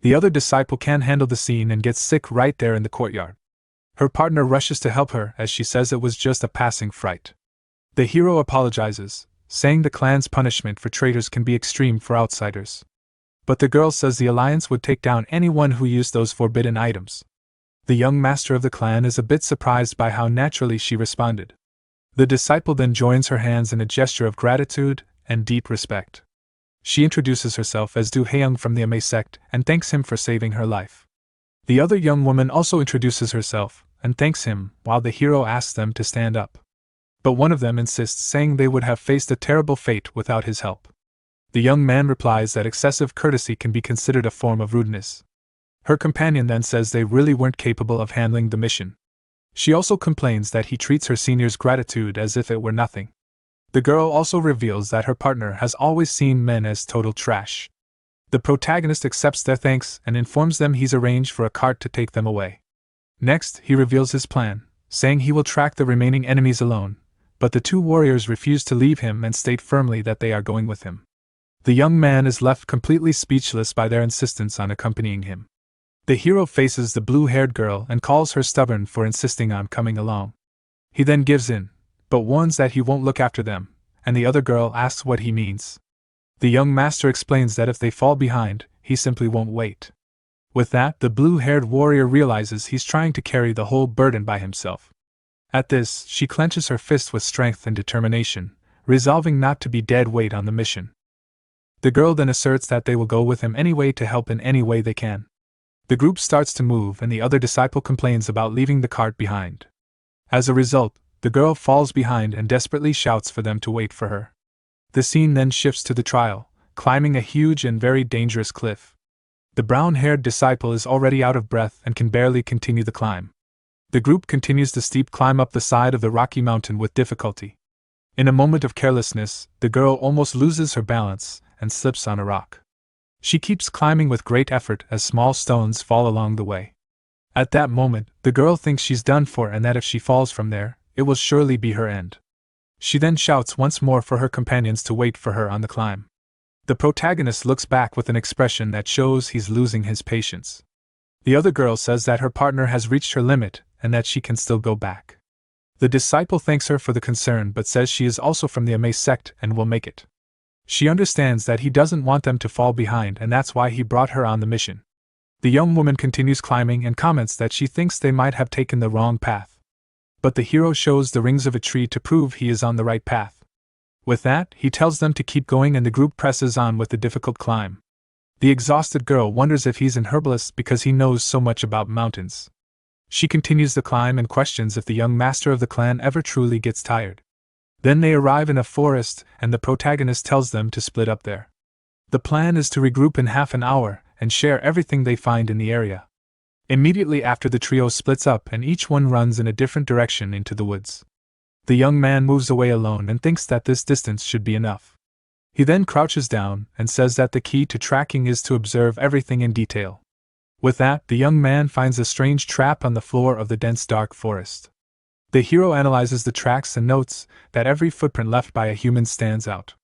The other disciple can't handle the scene and gets sick right there in the courtyard. Her partner rushes to help her as she says it was just a passing fright. The hero apologizes, saying the clan's punishment for traitors can be extreme for outsiders. But the girl says the alliance would take down anyone who used those forbidden items. The young master of the clan is a bit surprised by how naturally she responded. The disciple then joins her hands in a gesture of gratitude and deep respect. She introduces herself as Du Haeyoung from the Ame sect and thanks him for saving her life. The other young woman also introduces herself and thanks him, while the hero asks them to stand up. But one of them insists, saying they would have faced a terrible fate without his help. The young man replies that excessive courtesy can be considered a form of rudeness. Her companion then says they really weren't capable of handling the mission. She also complains that he treats her senior's gratitude as if it were nothing. The girl also reveals that her partner has always seen men as total trash. The protagonist accepts their thanks and informs them he's arranged for a cart to take them away. Next, he reveals his plan, saying he will track the remaining enemies alone, but the two warriors refuse to leave him and state firmly that they are going with him. The young man is left completely speechless by their insistence on accompanying him. The hero faces the blue-haired girl and calls her stubborn for insisting on coming along. He then gives in, but warns that he won't look after them, and the other girl asks what he means. The young master explains that if they fall behind, he simply won't wait. With that, the blue-haired warrior realizes he's trying to carry the whole burden by himself. At this, she clenches her fist with strength and determination, resolving not to be dead weight on the mission. The girl then asserts that they will go with him anyway to help in any way they can. The group starts to move and the other disciple complains about leaving the cart behind. As a result, the girl falls behind and desperately shouts for them to wait for her. The scene then shifts to the trial, climbing a huge and very dangerous cliff. The brown-haired disciple is already out of breath and can barely continue the climb. The group continues the steep climb up the side of the rocky mountain with difficulty. In a moment of carelessness, the girl almost loses her balance and slips on a rock. She keeps climbing with great effort as small stones fall along the way. At that moment, the girl thinks she's done for and that if she falls from there, it will surely be her end. She then shouts once more for her companions to wait for her on the climb. The protagonist looks back with an expression that shows he's losing his patience. The other girl says that her partner has reached her limit and that she can still go back. The disciple thanks her for the concern but says she is also from the Ame sect and will make it. She understands that he doesn't want them to fall behind and that's why he brought her on the mission. The young woman continues climbing and comments that she thinks they might have taken the wrong path. But the hero shows the rings of a tree to prove he is on the right path. With that, he tells them to keep going and the group presses on with the difficult climb. The exhausted girl wonders if he's an herbalist because he knows so much about mountains. She continues the climb and questions if the young master of the clan ever truly gets tired. Then they arrive in a forest and the protagonist tells them to split up there. The plan is to regroup in half an hour and share everything they find in the area. Immediately after, the trio splits up and each one runs in a different direction into the woods. The young man moves away alone and thinks that this distance should be enough. He then crouches down and says that the key to tracking is to observe everything in detail. With that, the young man finds a strange trap on the floor of the dense dark forest. The hero analyzes the tracks and notes that every footprint left by a human stands out.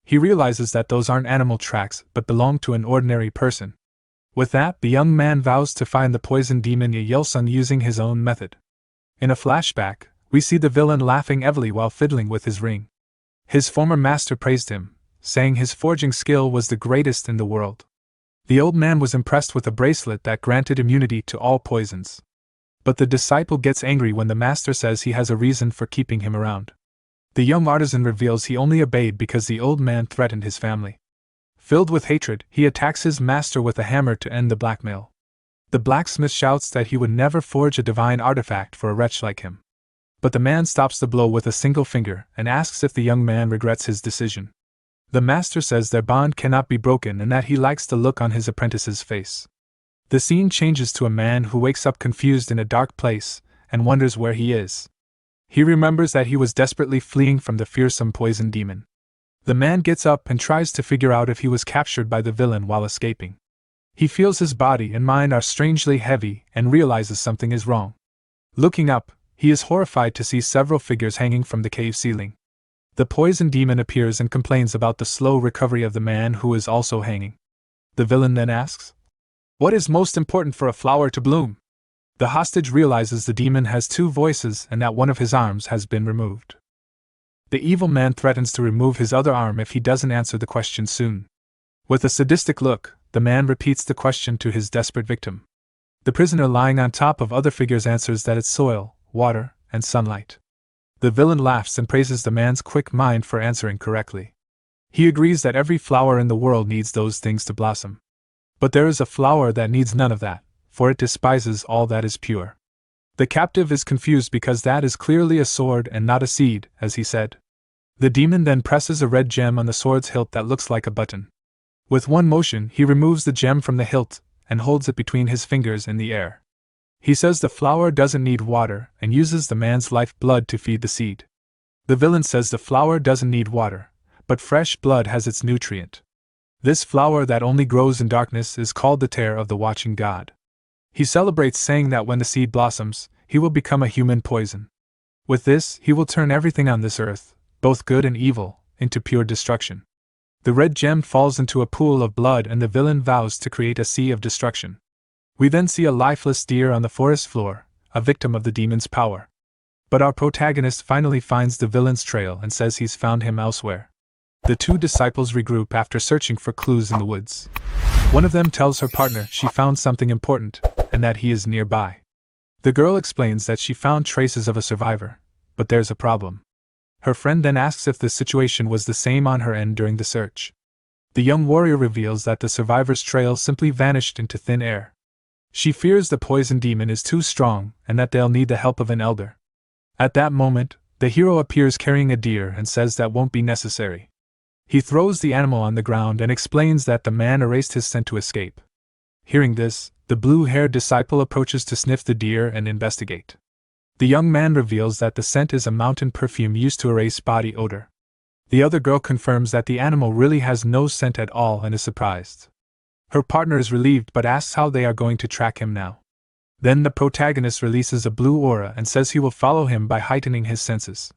He realizes that those aren't animal tracks but belong to an ordinary person. With that, the young man vows to find the poison demon Yahello using his own method. In a flashback, we see the villain laughing heavily while fiddling with his ring. His former master praised him, saying his forging skill was the greatest in the world. The old man was impressed with a bracelet that granted immunity to all poisons. But the disciple gets angry when the master says he has a reason for keeping him around. The young artisan reveals he only obeyed because the old man threatened his family. Filled with hatred, he attacks his master with a hammer to end the blackmail. The blacksmith shouts that he would never forge a divine artifact for a wretch like him. But the man stops the blow with a single finger and asks if the young man regrets his decision. The master says their bond cannot be broken and that he likes the look on his apprentice's face. The scene changes to a man who wakes up confused in a dark place and wonders where he is. He remembers that he was desperately fleeing from the fearsome poison demon. The man gets up and tries to figure out if he was captured by the villain while escaping. He feels his body and mind are strangely heavy and realizes something is wrong. Looking up, he is horrified to see several figures hanging from the cave ceiling. The poison demon appears and complains about the slow recovery of the man who is also hanging. The villain then asks, "What is most important for a flower to bloom?" The hostage realizes the demon has two voices and that one of his arms has been removed. The evil man threatens to remove his other arm if he doesn't answer the question soon. With a sadistic look, the man repeats the question to his desperate victim. The prisoner lying on top of other figures answers that it's soil, water, and sunlight. The villain laughs and praises the man's quick mind for answering correctly. He agrees that every flower in the world needs those things to blossom. But there is a flower that needs none of that, for it despises all that is pure. The captive is confused because that is clearly a sword and not a seed, as he said. The demon then presses a red gem on the sword's hilt that looks like a button. With one motion, he removes the gem from the hilt and holds it between his fingers in the air. He says the flower doesn't need water and uses the man's life blood to feed the seed. The villain says the flower doesn't need water, but fresh blood has its nutrient. This flower that only grows in darkness is called the tear of the watching god. He celebrates, saying that when the seed blossoms, he will become a human poison. With this, he will turn everything on this earth, both good and evil, into pure destruction. The red gem falls into a pool of blood and the villain vows to create a sea of destruction. We then see a lifeless deer on the forest floor, a victim of the demon's power. But our protagonist finally finds the villain's trail and says he's found him elsewhere. The two disciples regroup after searching for clues in the woods. One of them tells her partner she found something important, and that he is nearby. The girl explains that she found traces of a survivor, but there's a problem. Her friend then asks if the situation was the same on her end during the search. The young warrior reveals that the survivor's trail simply vanished into thin air. She fears the poison demon is too strong and that they'll need the help of an elder. At that moment, the hero appears carrying a deer and says that won't be necessary. He throws the animal on the ground and explains that the man erased his scent to escape. Hearing this, the blue-haired disciple approaches to sniff the deer and investigate. The young man reveals that the scent is a mountain perfume used to erase body odor. The other girl confirms that the animal really has no scent at all and is surprised. Her partner is relieved but asks how they are going to track him now. Then the protagonist releases a blue aura and says he will follow him by heightening his senses.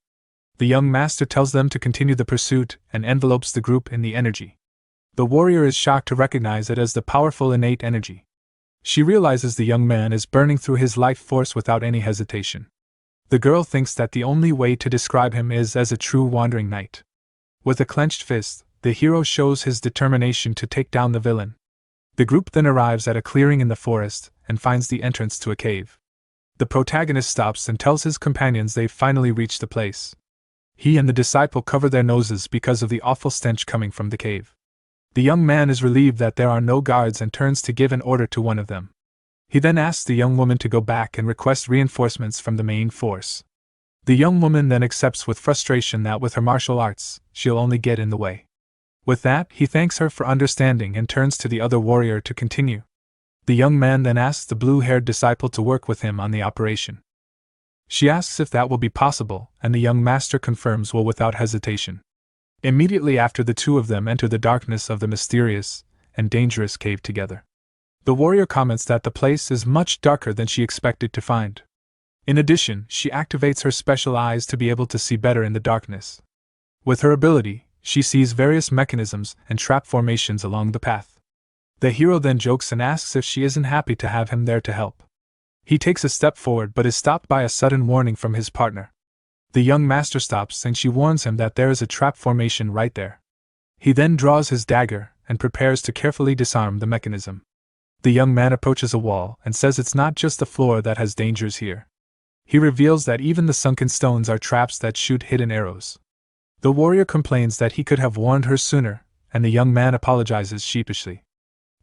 The young master tells them to continue the pursuit and envelopes the group in the energy. The warrior is shocked to recognize it as the powerful innate energy. She realizes the young man is burning through his life force without any hesitation. The girl thinks that the only way to describe him is as a true wandering knight. With a clenched fist, the hero shows his determination to take down the villain. The group then arrives at a clearing in the forest and finds the entrance to a cave. The protagonist stops and tells his companions they've finally reached the place. He and the disciple cover their noses because of the awful stench coming from the cave. The young man is relieved that there are no guards and turns to give an order to one of them. He then asks the young woman to go back and request reinforcements from the main force. The young woman then accepts with frustration that with her martial arts, she'll only get in the way. With that, he thanks her for understanding and turns to the other warrior to continue. The young man then asks the blue-haired disciple to work with him on the operation. She asks if that will be possible, and the young master confirms will without hesitation. Immediately after, the two of them enter the darkness of the mysterious and dangerous cave together. The warrior comments that the place is much darker than she expected to find. In addition, she activates her special eyes to be able to see better in the darkness. With her ability, she sees various mechanisms and trap formations along the path. The hero then jokes and asks if she isn't happy to have him there to help. He takes a step forward but is stopped by a sudden warning from his partner. The young master stops and she warns him that there is a trap formation right there. He then draws his dagger and prepares to carefully disarm the mechanism. The young man approaches a wall and says it's not just the floor that has dangers here. He reveals that even the sunken stones are traps that shoot hidden arrows. The warrior complains that he could have warned her sooner, and the young man apologizes sheepishly.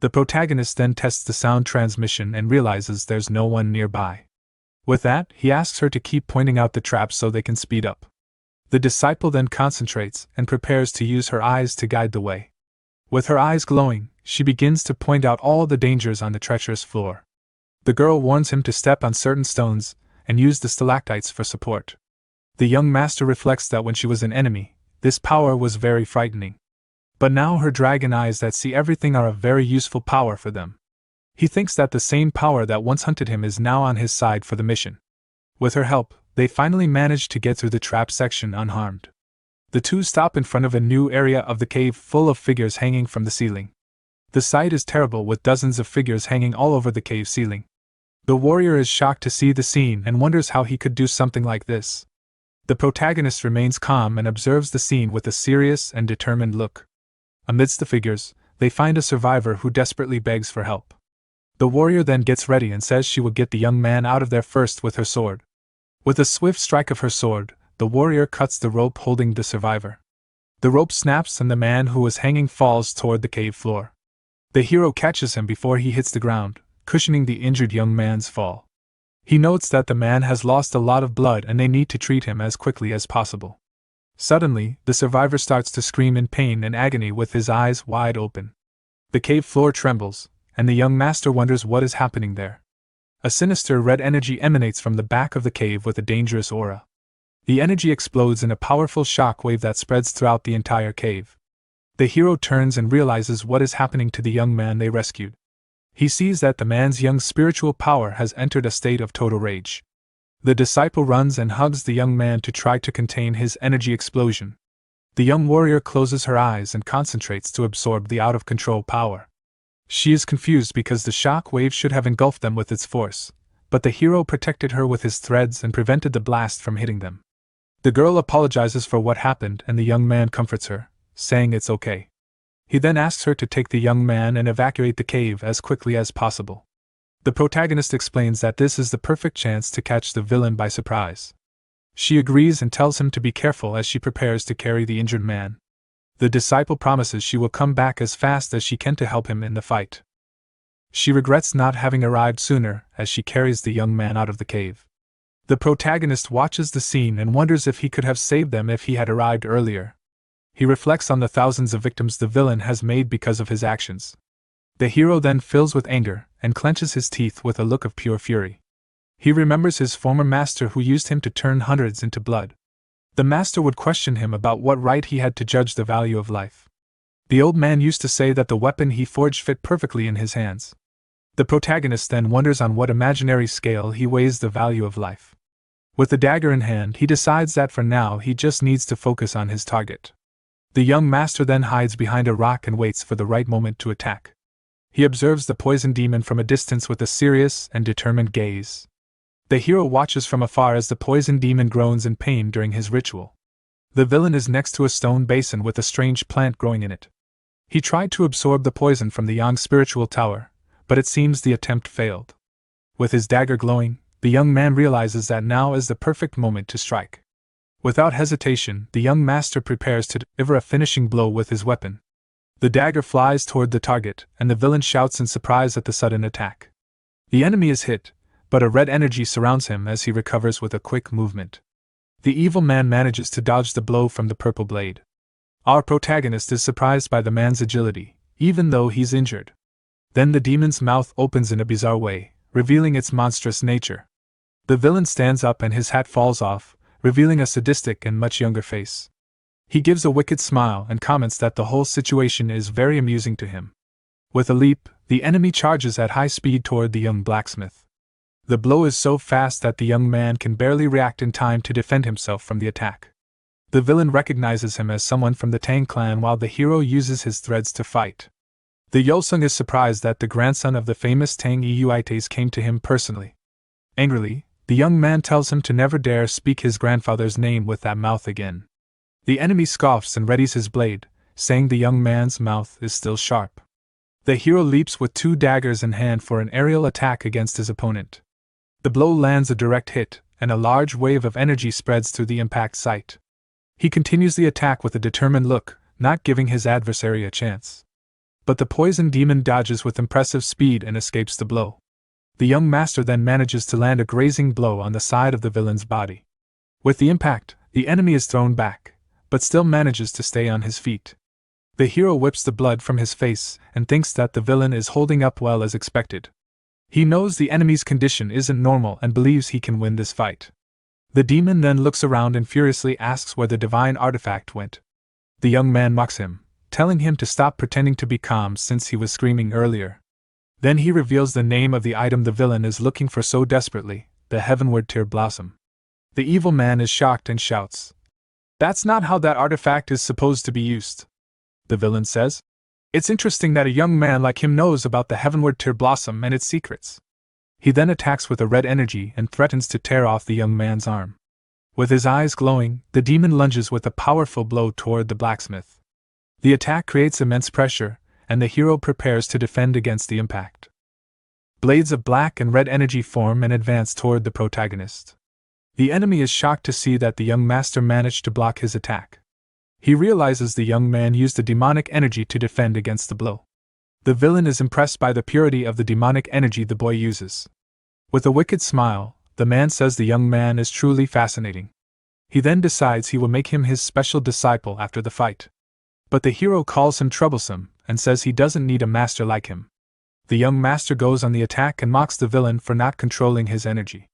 The protagonist then tests the sound transmission and realizes there's no one nearby. With that, he asks her to keep pointing out the traps so they can speed up. The disciple then concentrates and prepares to use her eyes to guide the way. With her eyes glowing, she begins to point out all the dangers on the treacherous floor. The girl warns him to step on certain stones and use the stalactites for support. The young master reflects that when she was an enemy, this power was very frightening. But now her dragon eyes that see everything are a very useful power for them. He thinks that the same power that once hunted him is now on his side for the mission. With her help, they finally manage to get through the trap section unharmed. The two stop in front of a new area of the cave full of figures hanging from the ceiling. The sight is terrible with dozens of figures hanging all over the cave ceiling. The warrior is shocked to see the scene and wonders how he could do something like this. The protagonist remains calm and observes the scene with a serious and determined look. Amidst the figures, they find a survivor who desperately begs for help. The warrior then gets ready and says she will get the young man out of there first with her sword. With a swift strike of her sword, the warrior cuts the rope holding the survivor. The rope snaps and the man who was hanging falls toward the cave floor. The hero catches him before he hits the ground, cushioning the injured young man's fall. He notes that the man has lost a lot of blood and they need to treat him as quickly as possible. Suddenly, the survivor starts to scream in pain and agony with his eyes wide open. The cave floor trembles, and the young master wonders what is happening there. A sinister red energy emanates from the back of the cave with a dangerous aura. The energy explodes in a powerful shock wave that spreads throughout the entire cave. The hero turns and realizes what is happening to the young man they rescued. He sees that the man's young spiritual power has entered a state of total rage. The disciple runs and hugs the young man to try to contain his energy explosion. The young warrior closes her eyes and concentrates to absorb the out-of-control power. She is confused because the shock wave should have engulfed them with its force, but the hero protected her with his threads and prevented the blast from hitting them. The girl apologizes for what happened and the young man comforts her, saying it's okay. He then asks her to take the young man and evacuate the cave as quickly as possible. The protagonist explains that this is the perfect chance to catch the villain by surprise. She agrees and tells him to be careful as she prepares to carry the injured man. The disciple promises she will come back as fast as she can to help him in the fight. She regrets not having arrived sooner as she carries the young man out of the cave. The protagonist watches the scene and wonders if he could have saved them if he had arrived earlier. He reflects on the thousands of victims the villain has made because of his actions. The hero then fills with anger and clenches his teeth with a look of pure fury. He remembers his former master who used him to turn hundreds into blood. The master would question him about what right he had to judge the value of life. The old man used to say that the weapon he forged fit perfectly in his hands. The protagonist then wonders on what imaginary scale he weighs the value of life. With the dagger in hand, he decides that for now he just needs to focus on his target. The young master then hides behind a rock and waits for the right moment to attack. He observes the poison demon from a distance with a serious and determined gaze. The hero watches from afar as the poison demon groans in pain during his ritual. The villain is next to a stone basin with a strange plant growing in it. He tried to absorb the poison from the young spiritual tower, but it seems the attempt failed. With his dagger glowing, the young man realizes that now is the perfect moment to strike. Without hesitation, the young master prepares to deliver a finishing blow with his weapon. The dagger flies toward the target, and the villain shouts in surprise at the sudden attack. The enemy is hit, but a red energy surrounds him as he recovers with a quick movement. The evil man manages to dodge the blow from the purple blade. Our protagonist is surprised by the man's agility, even though he's injured. Then the demon's mouth opens in a bizarre way, revealing its monstrous nature. The villain stands up and his hat falls off, revealing a sadistic and much younger face. He gives a wicked smile and comments that the whole situation is very amusing to him. With a leap, the enemy charges at high speed toward the young blacksmith. The blow is so fast that the young man can barely react in time to defend himself from the attack. The villain recognizes him as someone from the Tang clan while the hero uses his threads to fight. The Yolsung is surprised that the grandson of the famous Tang Euites came to him personally. Angrily, the young man tells him to never dare speak his grandfather's name with that mouth again. The enemy scoffs and readies his blade, saying the young man's mouth is still sharp. The hero leaps with 2 daggers in hand for an aerial attack against his opponent. The blow lands a direct hit, and a large wave of energy spreads through the impact site. He continues the attack with a determined look, not giving his adversary a chance. But the poison demon dodges with impressive speed and escapes the blow. The young master then manages to land a grazing blow on the side of the villain's body. With the impact, the enemy is thrown back, but still manages to stay on his feet. The hero whips the blood from his face and thinks that the villain is holding up well as expected. He knows the enemy's condition isn't normal and believes he can win this fight. The demon then looks around and furiously asks where the divine artifact went. The young man mocks him, telling him to stop pretending to be calm since he was screaming earlier. Then he reveals the name of the item the villain is looking for so desperately, the heavenward tear blossom. The evil man is shocked and shouts, "That's not how that artifact is supposed to be used." The villain says, "It's interesting that a young man like him knows about the heavenward tear blossom and its secrets." He then attacks with a red energy and threatens to tear off the young man's arm. With his eyes glowing, the demon lunges with a powerful blow toward the blacksmith. The attack creates immense pressure, and the hero prepares to defend against the impact. Blades of black and red energy form and advance toward the protagonist. The enemy is shocked to see that the young master managed to block his attack. He realizes the young man used the demonic energy to defend against the blow. The villain is impressed by the purity of the demonic energy the boy uses. With a wicked smile, the man says the young man is truly fascinating. He then decides he will make him his special disciple after the fight. But the hero calls him troublesome and says he doesn't need a master like him. The young master goes on the attack and mocks the villain for not controlling his energy.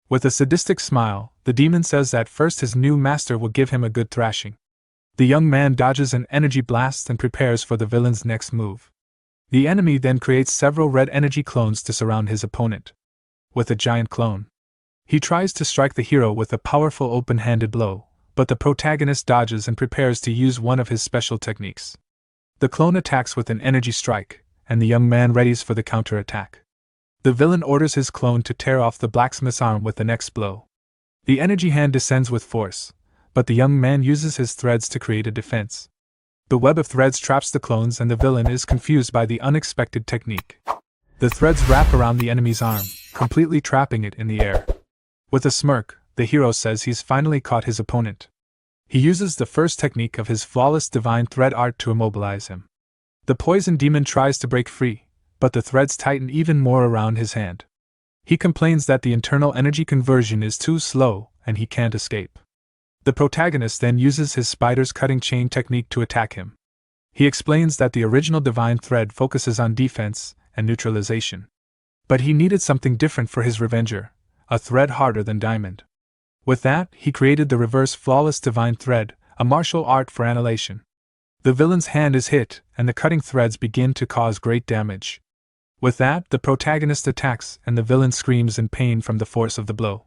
With a sadistic smile, the demon says that first his new master will give him a good thrashing. The young man dodges an energy blast and prepares for the villain's next move. The enemy then creates several red energy clones to surround his opponent. With a giant clone, he tries to strike the hero with a powerful open-handed blow, but the protagonist dodges and prepares to use one of his special techniques. The clone attacks with an energy strike, and the young man readies for the counter-attack. The villain orders his clone to tear off the blacksmith's arm with the next blow. The energy hand descends with force, but the young man uses his threads to create a defense. The web of threads traps the clones and the villain is confused by the unexpected technique. The threads wrap around the enemy's arm, completely trapping it in the air. With a smirk, the hero says he's finally caught his opponent. He uses the first technique of his flawless divine thread art to immobilize him. The poison demon tries to break free, but the threads tighten even more around his hand. He complains that the internal energy conversion is too slow and he can't escape. The protagonist then uses his spider's cutting chain technique to attack him. He explains that the original divine thread focuses on defense and neutralization. But he needed something different for his revenger, a thread harder than diamond. With that, he created the reverse flawless divine thread, a martial art for annihilation. The villain's hand is hit, and the cutting threads begin to cause great damage. With that, the protagonist attacks, and the villain screams in pain from the force of the blow.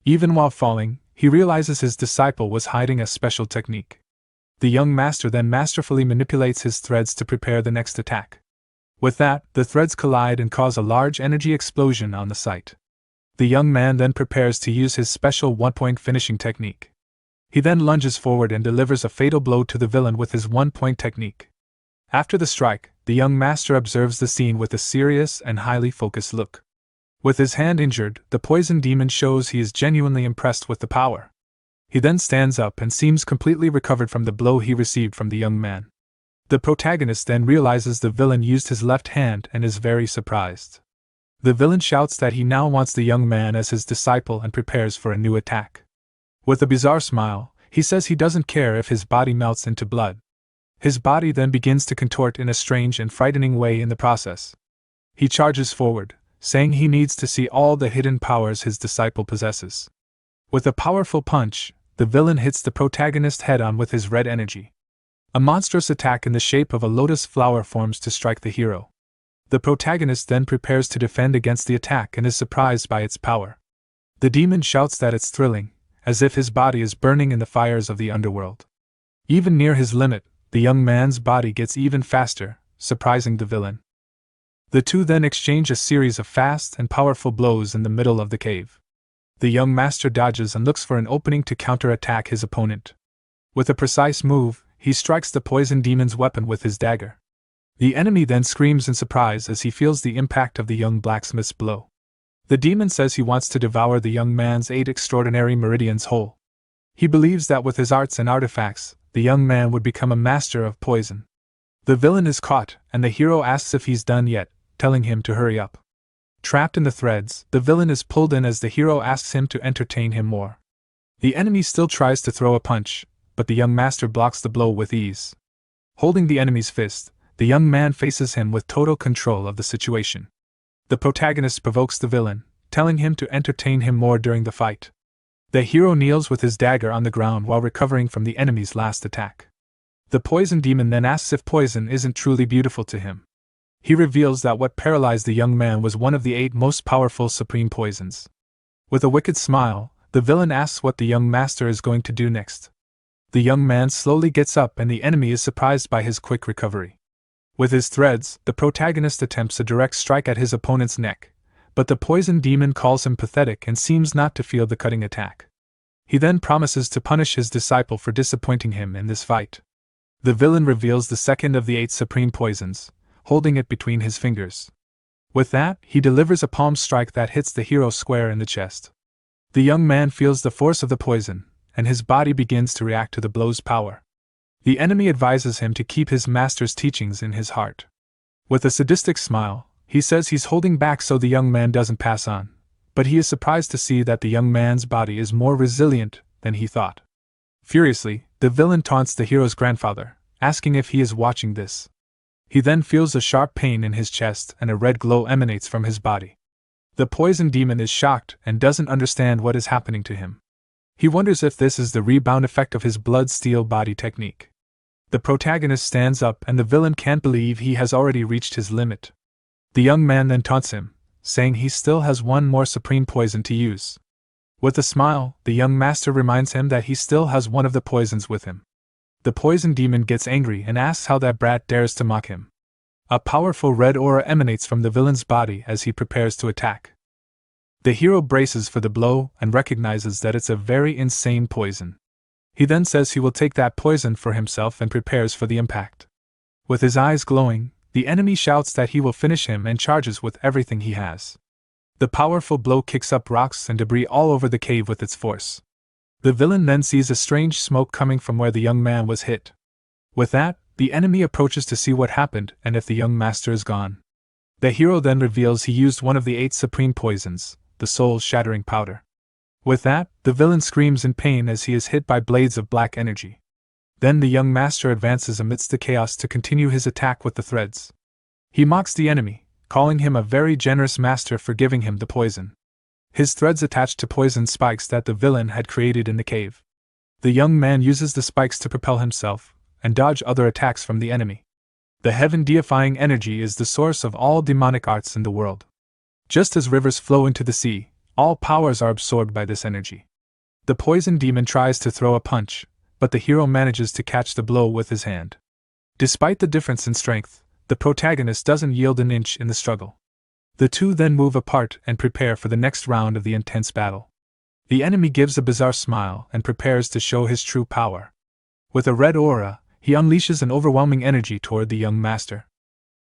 Even while falling, he realizes his disciple was hiding a special technique. The young master then masterfully manipulates his threads to prepare the next attack. With that, the threads collide and cause a large energy explosion on the site. The young man then prepares to use his special one-point finishing technique. He then lunges forward and delivers a fatal blow to the villain with his one-point technique. After the strike, the young master observes the scene with a serious and highly focused look. With his hand injured, the poison demon shows he is genuinely impressed with the power. He then stands up and seems completely recovered from the blow he received from the young man. The protagonist then realizes the villain used his left hand and is very surprised. The villain shouts that he now wants the young man as his disciple and prepares for a new attack. With a bizarre smile, he says he doesn't care if his body melts into blood. His body then begins to contort in a strange and frightening way in the process. He charges forward, saying he needs to see all the hidden powers his disciple possesses. With a powerful punch, the villain hits the protagonist head-on with his red energy. A monstrous attack in the shape of a lotus flower forms to strike the hero. The protagonist then prepares to defend against the attack and is surprised by its power. The demon shouts that it's thrilling, as if his body is burning in the fires of the underworld. Even near his limit, the young man's body gets even faster, surprising the villain. The two then exchange a series of fast and powerful blows in the middle of the cave. The young master dodges and looks for an opening to counterattack his opponent. With a precise move, he strikes the poison demon's weapon with his dagger. The enemy then screams in surprise as he feels the impact of the young blacksmith's blow. The demon says he wants to devour the young man's 8 extraordinary meridians whole. He believes that with his arts and artifacts, the young man would become a master of poison. The villain is caught, and the hero asks if he's done yet, telling him to hurry up. Trapped in the threads, the villain is pulled in as the hero asks him to entertain him more. The enemy still tries to throw a punch, but the young master blocks the blow with ease. Holding the enemy's fist, the young man faces him with total control of the situation. The protagonist provokes the villain, telling him to entertain him more during the fight. The hero kneels with his dagger on the ground while recovering from the enemy's last attack. The poison demon then asks if poison isn't truly beautiful to him. He reveals that what paralyzed the young man was one of the 8 most powerful supreme poisons. With a wicked smile, the villain asks what the young master is going to do next. The young man slowly gets up and the enemy is surprised by his quick recovery. With his threads, the protagonist attempts a direct strike at his opponent's neck, but the poison demon calls him pathetic and seems not to feel the cutting attack. He then promises to punish his disciple for disappointing him in this fight. The villain reveals the second of the 8 supreme poisons, holding it between his fingers. With that, he delivers a palm strike that hits the hero square in the chest. The young man feels the force of the poison, and his body begins to react to the blow's power. The enemy advises him to keep his master's teachings in his heart. With a sadistic smile, he says he's holding back so the young man doesn't pass on, but he is surprised to see that the young man's body is more resilient than he thought. Furiously, the villain taunts the hero's grandfather, asking if he is watching this. He then feels a sharp pain in his chest and a red glow emanates from his body. The poison demon is shocked and doesn't understand what is happening to him. He wonders if this is the rebound effect of his blood steel body technique. The protagonist stands up and the villain can't believe he has already reached his limit. The young man then taunts him, saying he still has one more supreme poison to use. With a smile, the young master reminds him that he still has one of the poisons with him. The poison demon gets angry and asks how that brat dares to mock him. A powerful red aura emanates from the villain's body as he prepares to attack. The hero braces for the blow and recognizes that it's a very insane poison. He then says he will take that poison for himself and prepares for the impact. With his eyes glowing, the enemy shouts that he will finish him and charges with everything he has. The powerful blow kicks up rocks and debris all over the cave with its force. The villain then sees a strange smoke coming from where the young man was hit. With that, the enemy approaches to see what happened and if the young master is gone. The hero then reveals he used one of the 8 supreme poisons, the soul-shattering powder. With that, the villain screams in pain as he is hit by blades of black energy. Then the young master advances amidst the chaos to continue his attack with the threads. He mocks the enemy, calling him a very generous master for giving him the poison. His threads attach to poison spikes that the villain had created in the cave. The young man uses the spikes to propel himself and dodge other attacks from the enemy. The heaven-deifying energy is the source of all demonic arts in the world. Just as rivers flow into the sea, all powers are absorbed by this energy. The poison demon tries to throw a punch, but the hero manages to catch the blow with his hand. Despite the difference in strength, the protagonist doesn't yield an inch in the struggle. The two then move apart and prepare for the next round of the intense battle. The enemy gives a bizarre smile and prepares to show his true power. With a red aura, he unleashes an overwhelming energy toward the young master.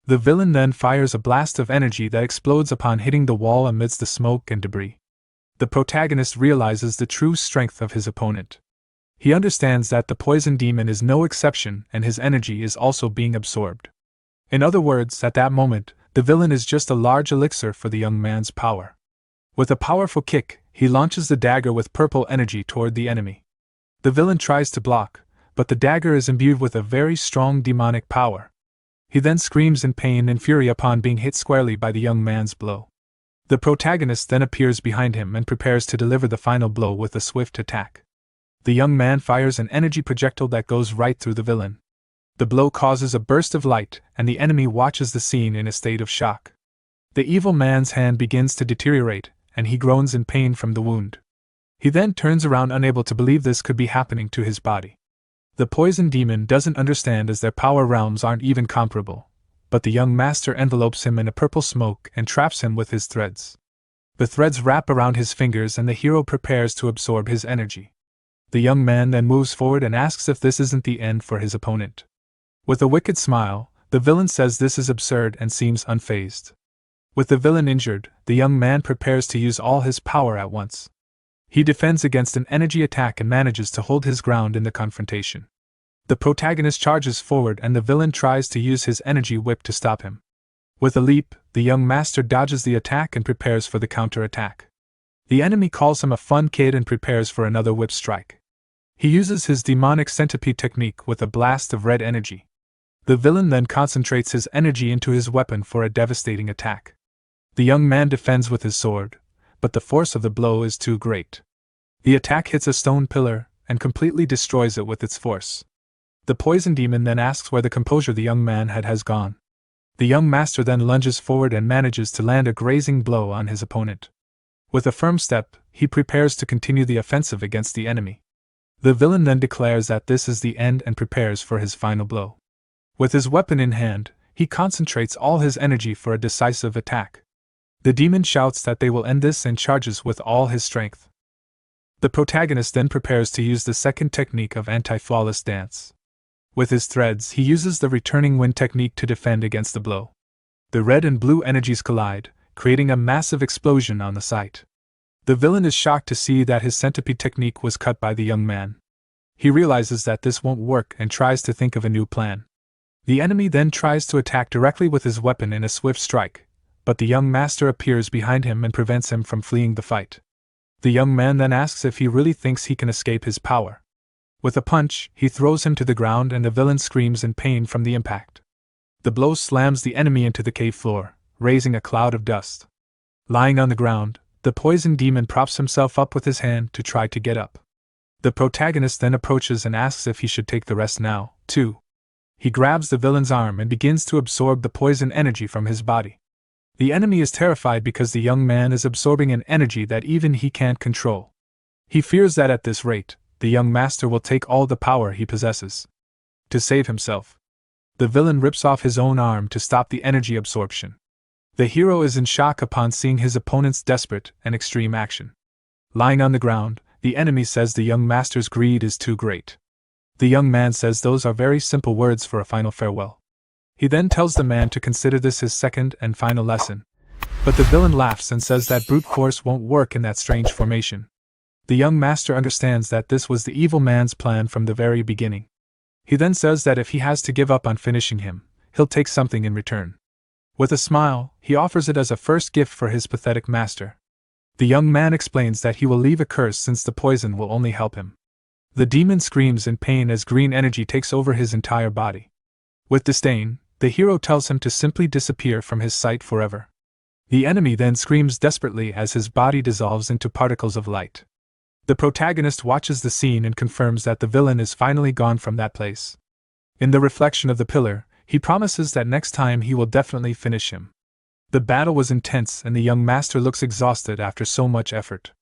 The villain then fires a blast of energy that explodes upon hitting the wall amidst the smoke and debris. The protagonist realizes the true strength of his opponent. He understands that the poison demon is no exception and his energy is also being absorbed. In other words, at that moment, the villain is just a large elixir for the young man's power. With a powerful kick, he launches the dagger with purple energy toward the enemy. The villain tries to block, but the dagger is imbued with a very strong demonic power. He then screams in pain and fury upon being hit squarely by the young man's blow. The protagonist then appears behind him and prepares to deliver the final blow with a swift attack. The young man fires an energy projectile that goes right through the villain. The blow causes a burst of light, and the enemy watches the scene in a state of shock. The evil man's hand begins to deteriorate, and he groans in pain from the wound. He then turns around unable to believe this could be happening to his body. The poison demon doesn't understand as their power realms aren't even comparable, but the young master envelopes him in a purple smoke and traps him with his threads. The threads wrap around his fingers and the hero prepares to absorb his energy. The young man then moves forward and asks if this isn't the end for his opponent. With a wicked smile, the villain says this is absurd and seems unfazed. With the villain injured, the young man prepares to use all his power at once. He defends against an energy attack and manages to hold his ground in the confrontation. The protagonist charges forward and the villain tries to use his energy whip to stop him. With a leap, the young master dodges the attack and prepares for the counter-attack. The enemy calls him a fun kid and prepares for another whip strike. He uses his demonic centipede technique with a blast of red energy. The villain then concentrates his energy into his weapon for a devastating attack. The young man defends with his sword, but the force of the blow is too great. The attack hits a stone pillar and completely destroys it with its force. The poison demon then asks where the composure the young man has gone. The young master then lunges forward and manages to land a grazing blow on his opponent. With a firm step, he prepares to continue the offensive against the enemy. The villain then declares that this is the end and prepares for his final blow. With his weapon in hand, he concentrates all his energy for a decisive attack. The demon shouts that they will end this and charges with all his strength. The protagonist then prepares to use the second technique of anti-flawless dance. With his threads, he uses the returning wind technique to defend against the blow. The red and blue energies collide, creating a massive explosion on the site. The villain is shocked to see that his centipede technique was cut by the young man. He realizes that this won't work and tries to think of a new plan. The enemy then tries to attack directly with his weapon in a swift strike, but the young master appears behind him and prevents him from fleeing the fight. The young man then asks if he really thinks he can escape his power. With a punch, he throws him to the ground and the villain screams in pain from the impact. The blow slams the enemy into the cave floor, raising a cloud of dust. Lying on the ground, the poison demon props himself up with his hand to try to get up. The protagonist then approaches and asks if he should take the rest now, too. He grabs the villain's arm and begins to absorb the poison energy from his body. The enemy is terrified because the young man is absorbing an energy that even he can't control. He fears that at this rate, the young master will take all the power he possesses. To save himself, the villain rips off his own arm to stop the energy absorption. The hero is in shock upon seeing his opponent's desperate and extreme action. Lying on the ground, the enemy says the young master's greed is too great. The young man says those are very simple words for a final farewell. He then tells the man to consider this his second and final lesson. But the villain laughs and says that brute force won't work in that strange formation. The young master understands that this was the evil man's plan from the very beginning. He then says that if he has to give up on finishing him, he'll take something in return. With a smile, he offers it as a first gift for his pathetic master. The young man explains that he will leave a curse since the poison will only help him. The demon screams in pain as green energy takes over his entire body. With disdain, the hero tells him to simply disappear from his sight forever. The enemy then screams desperately as his body dissolves into particles of light. The protagonist watches the scene and confirms that the villain is finally gone from that place. In the reflection of the pillar, he promises that next time he will definitely finish him. The battle was intense and the young master looks exhausted after so much effort.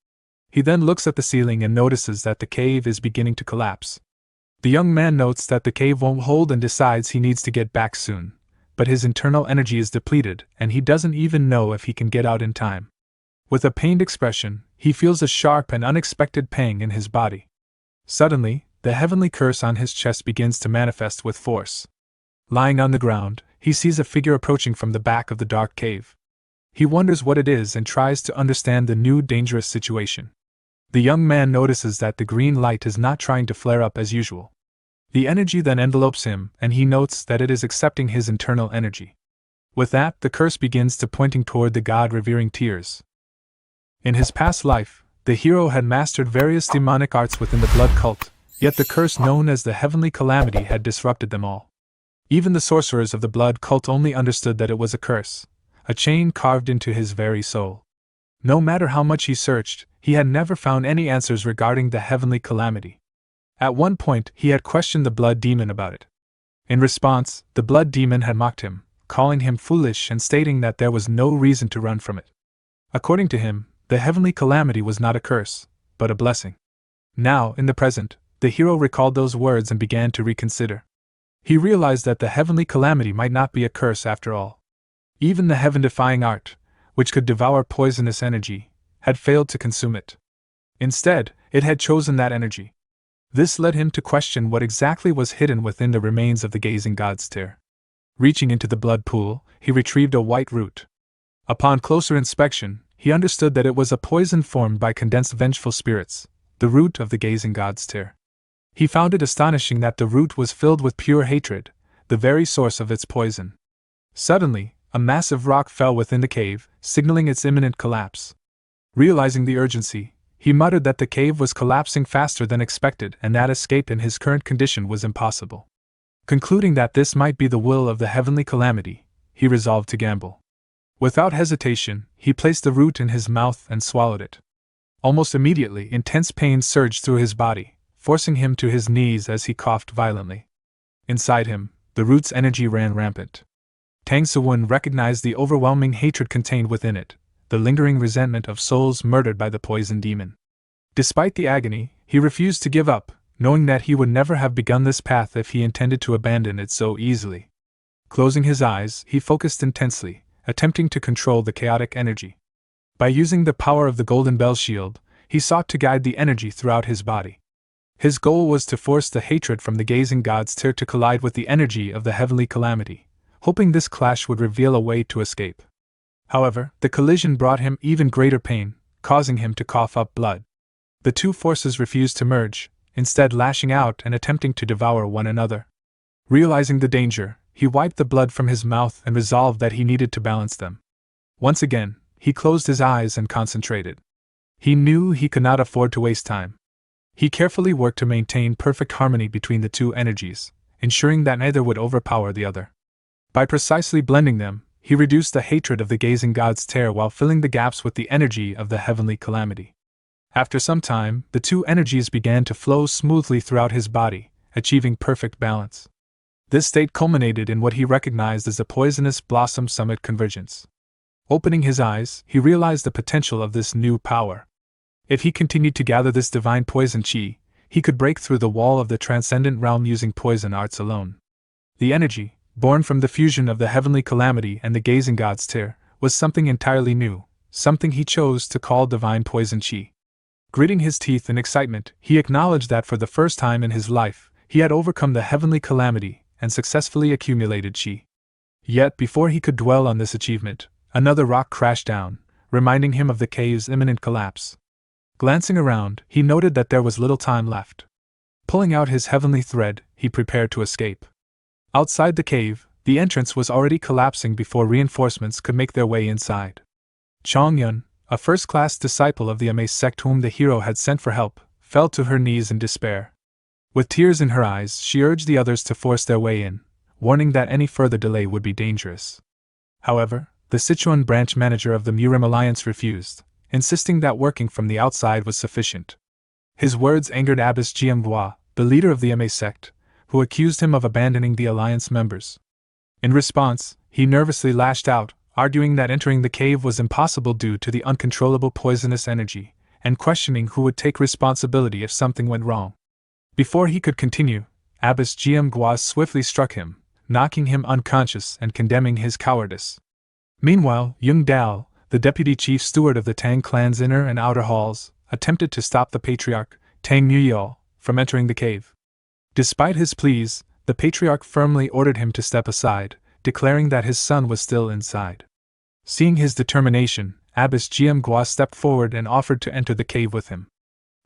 He then looks at the ceiling and notices that the cave is beginning to collapse. The young man notes that the cave won't hold and decides he needs to get back soon, but his internal energy is depleted and he doesn't even know if he can get out in time. With a pained expression, he feels a sharp and unexpected pang in his body. Suddenly, the heavenly curse on his chest begins to manifest with force. Lying on the ground, he sees a figure approaching from the back of the dark cave. He wonders what it is and tries to understand the new dangerous situation. The young man notices that the green light is not trying to flare up as usual. The energy then envelopes him, and he notes that it is accepting his internal energy. With that, the curse begins to pointing toward the god-revering tears. In his past life, the hero had mastered various demonic arts within the blood cult, yet the curse known as the heavenly calamity had disrupted them all. Even the sorcerers of the blood cult only understood that it was a curse, a chain carved into his very soul. No matter how much he searched, he had never found any answers regarding the heavenly calamity. At one point, he had questioned the blood demon about it. In response, the blood demon had mocked him, calling him foolish and stating that there was no reason to run from it. According to him, the heavenly calamity was not a curse, but a blessing. Now, in the present, the hero recalled those words and began to reconsider. He realized that the heavenly calamity might not be a curse after all. Even the heaven-defying art, which could devour poisonous energy, had failed to consume it. Instead, it had chosen that energy. This led him to question what exactly was hidden within the remains of the gazing god's tear. Reaching into the blood pool, he retrieved a white root. Upon closer inspection, he understood that it was a poison formed by condensed vengeful spirits, the root of the gazing god's tear. He found it astonishing that the root was filled with pure hatred, the very source of its poison. Suddenly, a massive rock fell within the cave, signaling its imminent collapse. Realizing the urgency, he muttered that the cave was collapsing faster than expected and that escape in his current condition was impossible. Concluding that this might be the will of the heavenly calamity, he resolved to gamble. Without hesitation, he placed the root in his mouth and swallowed it. Almost immediately, intense pain surged through his body, forcing him to his knees as he coughed violently. Inside him, the root's energy ran rampant. Tang Sewon recognized the overwhelming hatred contained within it, the lingering resentment of souls murdered by the poison demon. Despite the agony, he refused to give up, knowing that he would never have begun this path if he intended to abandon it so easily. Closing his eyes, he focused intensely, attempting to control the chaotic energy. By using the power of the Golden Bell Shield, he sought to guide the energy throughout his body. His goal was to force the hatred from the gazing god's tear to collide with the energy of the heavenly calamity, hoping this clash would reveal a way to escape. However, the collision brought him even greater pain, causing him to cough up blood. The two forces refused to merge, instead lashing out and attempting to devour one another. Realizing the danger, he wiped the blood from his mouth and resolved that he needed to balance them. Once again, he closed his eyes and concentrated. He knew he could not afford to waste time. He carefully worked to maintain perfect harmony between the two energies, ensuring that neither would overpower the other. By precisely blending them, he reduced the hatred of the gazing god's terror while filling the gaps with the energy of the heavenly calamity. After some time, the two energies began to flow smoothly throughout his body, achieving perfect balance. This state culminated in what he recognized as the poisonous blossom summit convergence. Opening his eyes, he realized the potential of this new power. If he continued to gather this divine poison chi, he could break through the wall of the transcendent realm using poison arts alone. The energy, born from the fusion of the heavenly calamity and the gazing god's tear, was something entirely new, something he chose to call divine poison chi. Gritting his teeth in excitement, he acknowledged that for the first time in his life, he had overcome the heavenly calamity and successfully accumulated chi. Yet before he could dwell on this achievement, another rock crashed down, reminding him of the cave's imminent collapse. Glancing around, he noted that there was little time left. Pulling out his heavenly thread, he prepared to escape. Outside the cave, the entrance was already collapsing before reinforcements could make their way inside. Chongyun, a first-class disciple of the Ame sect whom the hero had sent for help, fell to her knees in despair. With tears in her eyes, she urged the others to force their way in, warning that any further delay would be dangerous. However, the Sichuan branch manager of the Murim Alliance refused, insisting that working from the outside was sufficient. His words angered Abbess Jianghua, the leader of the Ame sect, who accused him of abandoning the alliance members. In response, he nervously lashed out, arguing that entering the cave was impossible due to the uncontrollable poisonous energy, and questioning who would take responsibility if something went wrong. Before he could continue, Abbess Jianghua swiftly struck him, knocking him unconscious and condemning his cowardice. Meanwhile, Yung Dao, the deputy chief steward of the Tang clan's inner and outer halls, attempted to stop the patriarch, Tang Muyao, from entering the cave. Despite his pleas, the patriarch firmly ordered him to step aside, declaring that his son was still inside. Seeing his determination, Abbess Jianghua stepped forward and offered to enter the cave with him.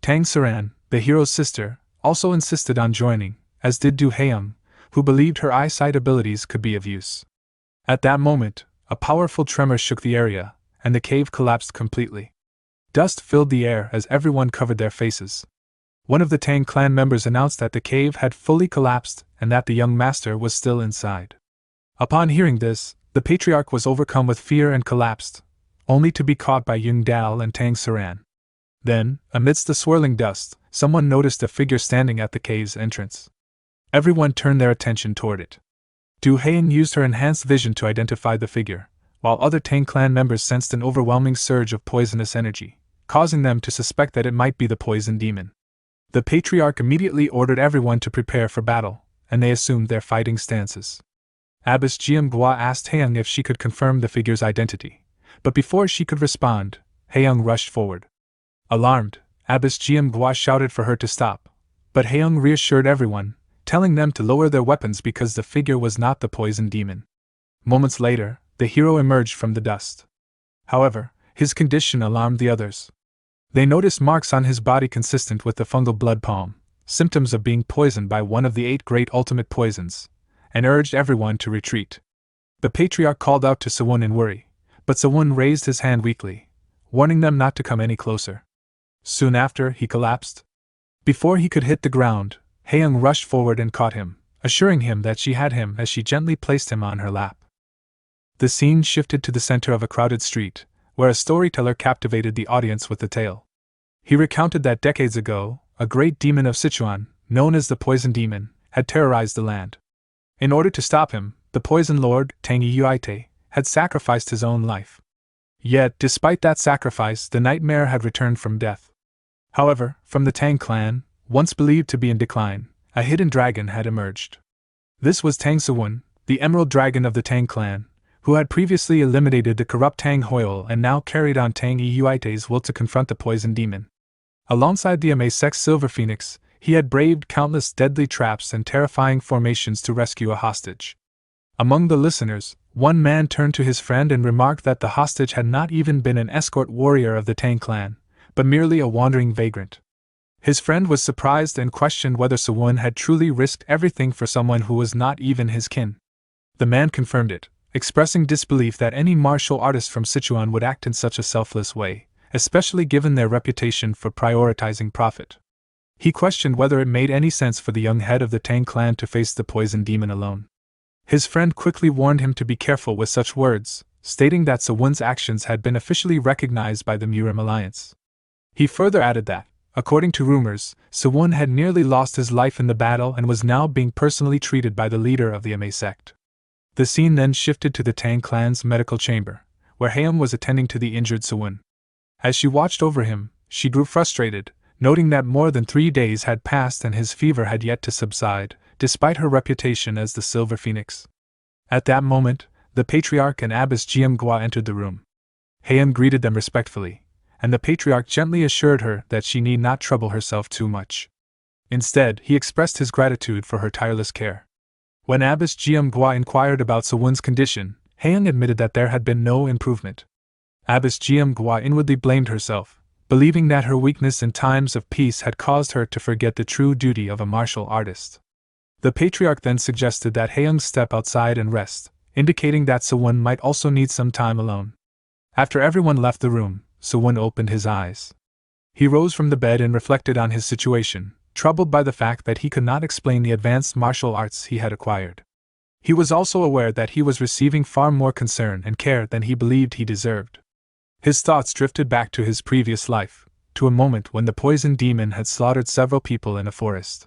Tang Saran, the hero's sister, also insisted on joining, as did Du Haeyang, who believed her eyesight abilities could be of use. At that moment, a powerful tremor shook the area, and the cave collapsed completely. Dust filled the air as everyone covered their faces. One of the Tang clan members announced that the cave had fully collapsed and that the young master was still inside. Upon hearing this, the patriarch was overcome with fear and collapsed, only to be caught by Yung Dao and Tang Saran. Then, amidst the swirling dust, someone noticed a figure standing at the cave's entrance. Everyone turned their attention toward it. Du Haeyang used her enhanced vision to identify the figure, while other Tang clan members sensed an overwhelming surge of poisonous energy, causing them to suspect that it might be the poison demon. The patriarch immediately ordered everyone to prepare for battle, and they assumed their fighting stances. Abbess Jianghua asked Haeyang if she could confirm the figure's identity, but before she could respond, Haeyang rushed forward. Alarmed, Abbess Jianghua shouted for her to stop, but Haeyang reassured everyone, telling them to lower their weapons because the figure was not the poison demon. Moments later, the hero emerged from the dust. However, his condition alarmed the others. They noticed marks on his body consistent with the fungal blood palm, symptoms of being poisoned by one of the 8 great ultimate poisons, and urged everyone to retreat. The patriarch called out to Sawun in worry, but Sawun raised his hand weakly, warning them not to come any closer. Soon after, he collapsed. Before he could hit the ground, Haeyang rushed forward and caught him, assuring him that she had him as she gently placed him on her lap. The scene shifted to the center of a crowded street, where a storyteller captivated the audience with the tale. He recounted that decades ago, a great demon of Sichuan, known as the Poison Demon, had terrorized the land. In order to stop him, the Poison Lord, Tang Yuite, had sacrificed his own life. Yet, despite that sacrifice, the nightmare had returned from death. However, from the Tang clan, once believed to be in decline, a hidden dragon had emerged. This was Tang Sawun, the emerald dragon of the Tang clan, who had previously eliminated the corrupt Tang Hoyle and now carried on Tang Yuite's will to confront the poison demon. Alongside the Ame Sect's Silver Phoenix, he had braved countless deadly traps and terrifying formations to rescue a hostage. Among the listeners, one man turned to his friend and remarked that the hostage had not even been an escort warrior of the Tang clan, but merely a wandering vagrant. His friend was surprised and questioned whether Sawun had truly risked everything for someone who was not even his kin. The man confirmed it, expressing disbelief that any martial artist from Sichuan would act in such a selfless way, especially given their reputation for prioritizing profit. He questioned whether it made any sense for the young head of the Tang clan to face the poison demon alone. His friend quickly warned him to be careful with such words, stating that Sewun's actions had been officially recognized by the Murim Alliance. He further added that, according to rumors, Sewun had nearly lost his life in the battle and was now being personally treated by the leader of the Ame sect. The scene then shifted to the Tang clan's medical chamber, where Haeum was attending to the injured Sewun. As she watched over him, she grew frustrated, noting that more than 3 days had passed and his fever had yet to subside, despite her reputation as the Silver Phoenix. At that moment, the Patriarch and Abbess Jiamgua entered the room. Haeum greeted them respectfully, and the Patriarch gently assured her that she need not trouble herself too much. Instead, he expressed his gratitude for her tireless care. When Abbess Jiamgua inquired about Sewun's condition, Haeum admitted that there had been no improvement. Abbess Jiamgua inwardly blamed herself, believing that her weakness in times of peace had caused her to forget the true duty of a martial artist. The Patriarch then suggested that Haeung step outside and rest, indicating that Sewun might also need some time alone. After everyone left the room, Sewun opened his eyes. He rose from the bed and reflected on his situation, troubled by the fact that he could not explain the advanced martial arts he had acquired. He was also aware that he was receiving far more concern and care than he believed he deserved. His thoughts drifted back to his previous life, to a moment when the poison demon had slaughtered several people in a forest.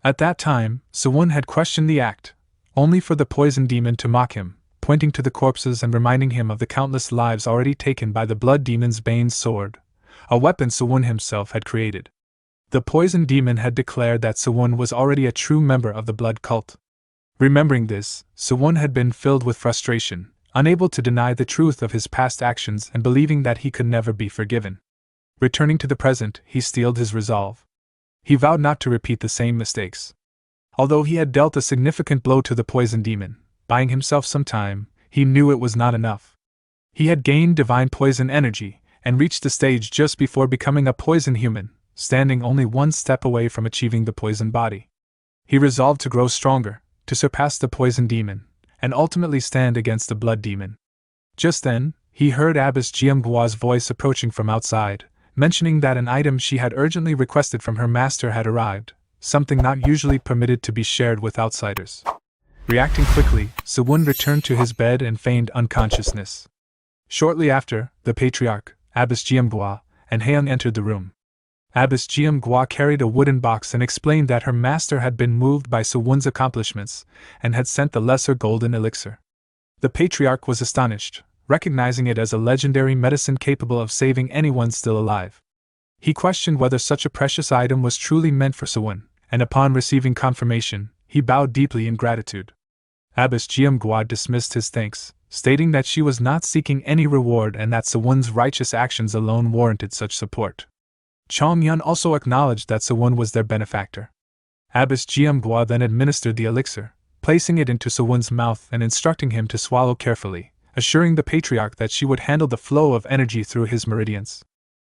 At that time, Sewun had questioned the act, only for the poison demon to mock him, pointing to the corpses and reminding him of the countless lives already taken by the blood demon's Bane's sword, a weapon Sewun himself had created. The poison demon had declared that Sewun was already a true member of the blood cult. Remembering this, Sewun had been filled with frustration, unable to deny the truth of his past actions and believing that he could never be forgiven. Returning to the present, he steeled his resolve. He vowed not to repeat the same mistakes. Although he had dealt a significant blow to the poison demon, buying himself some time, he knew it was not enough. He had gained divine poison energy, and reached the stage just before becoming a poison human, standing only one step away from achieving the poison body. He resolved to grow stronger, to surpass the poison demon, and ultimately stand against the blood demon. Just then, he heard Abbess Jiamgua's voice approaching from outside, mentioning that an item she had urgently requested from her master had arrived, something not usually permitted to be shared with outsiders. Reacting quickly, Sewun returned to his bed and feigned unconsciousness. Shortly after, the Patriarch, Abbess Jiamgua, and Haeung entered the room. Abbess Jiamgua carried a wooden box and explained that her master had been moved by Sewun's accomplishments and had sent the lesser golden elixir. The Patriarch was astonished, recognizing it as a legendary medicine capable of saving anyone still alive. He questioned whether such a precious item was truly meant for Sewun, and upon receiving confirmation, he bowed deeply in gratitude. Abbess Jiamgua dismissed his thanks, stating that she was not seeking any reward and that Sewun's righteous actions alone warranted such support. Chong Yun also acknowledged that Sewun was their benefactor. Abbess Jiamgua then administered the elixir, placing it into Sewun's mouth and instructing him to swallow carefully, assuring the Patriarch that she would handle the flow of energy through his meridians.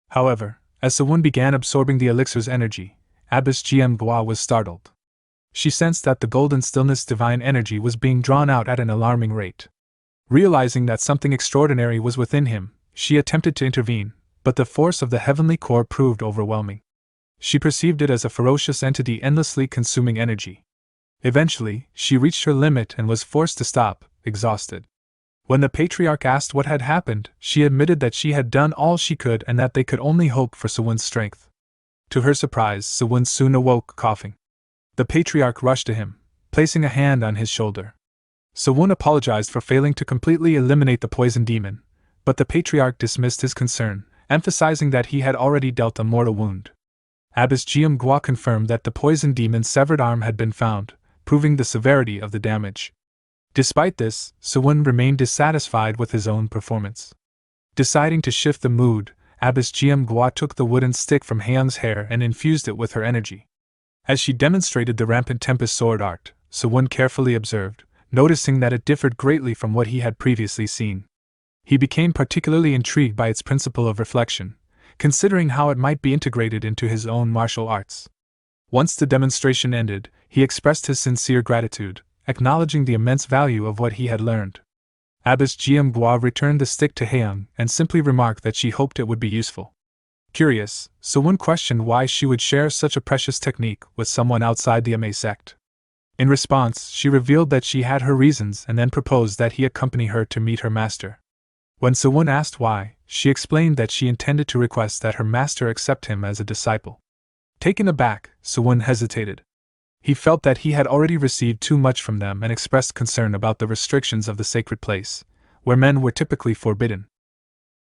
However, as Sewun began absorbing the elixir's energy, Abbess Jiamgua was startled. She sensed that the golden stillness divine energy was being drawn out at an alarming rate. Realizing that something extraordinary was within him, she attempted to intervene, but the force of the heavenly core proved overwhelming. She perceived it as a ferocious entity endlessly consuming energy. Eventually, she reached her limit and was forced to stop, exhausted. When the Patriarch asked what had happened, she admitted that she had done all she could and that they could only hope for Sewun's strength. To her surprise, Sewun soon awoke, coughing. The Patriarch rushed to him, placing a hand on his shoulder. Sewun apologized for failing to completely eliminate the poison demon, but the Patriarch dismissed his concern, emphasizing that he had already dealt a mortal wound. Abbess Jiamgua confirmed that the poison demon's severed arm had been found, proving the severity of the damage. Despite this, Sewun remained dissatisfied with his own performance. Deciding to shift the mood, Abbess Jiamgua took the wooden stick from Haeung's hair and infused it with her energy. As she demonstrated the rampant tempest sword art, Sewun carefully observed, noticing that it differed greatly from what he had previously seen. He became particularly intrigued by its principle of reflection, considering how it might be integrated into his own martial arts. Once the demonstration ended, he expressed his sincere gratitude, acknowledging the immense value of what he had learned. Abbess Jiamgua returned the stick to Haeyoung and simply remarked that she hoped it would be useful. Curious, Sewon questioned why she would share such a precious technique with someone outside the Ame sect. In response, she revealed that she had her reasons and then proposed that he accompany her to meet her master. When Sewon asked why, she explained that she intended to request that her master accept him as a disciple. Taken aback, Sewon hesitated. He felt that he had already received too much from them and expressed concern about the restrictions of the sacred place, where men were typically forbidden.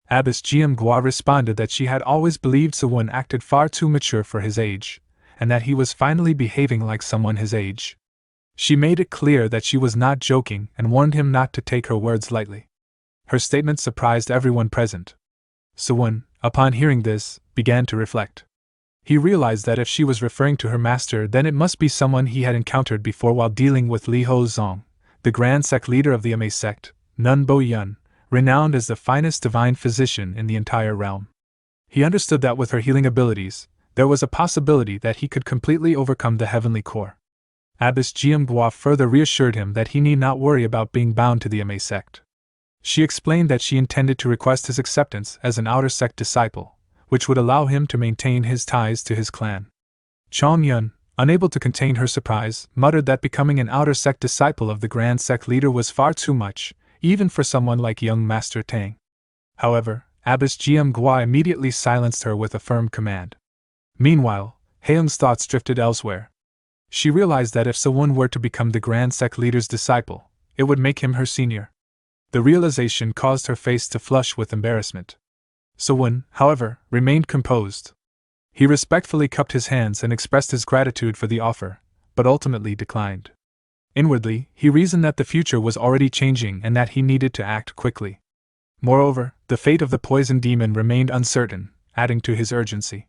Abbess Jiamgua responded that she had always believed Sewon acted far too mature for his age, and that he was finally behaving like someone his age. She made it clear that she was not joking and warned him not to take her words lightly. Her statement surprised everyone present. Sewon, upon hearing this, began to reflect. He realized that if she was referring to her master, then it must be someone he had encountered before while dealing with Li Hozong, the grand sect leader of the Ame sect, Nun Bo Yun, renowned as the finest divine physician in the entire realm. He understood that with her healing abilities, there was a possibility that he could completely overcome the heavenly core. Abbess Jiamgua further reassured him that he need not worry about being bound to the Ame sect. She explained that she intended to request his acceptance as an outer sect disciple, which would allow him to maintain his ties to his clan. Chong Yun, unable to contain her surprise, muttered that becoming an outer sect disciple of the grand sect leader was far too much, even for someone like young Master Tang. However, Abbess Jiamgua immediately silenced her with a firm command. Meanwhile, Haeyoung's thoughts drifted elsewhere. She realized that if Sewon were to become the grand sect leader's disciple, it would make him her senior. The realization caused her face to flush with embarrassment. Sewon, however, remained composed. He respectfully cupped his hands and expressed his gratitude for the offer, but ultimately declined. Inwardly, he reasoned that the future was already changing and that he needed to act quickly. Moreover, the fate of the poison demon remained uncertain, adding to his urgency.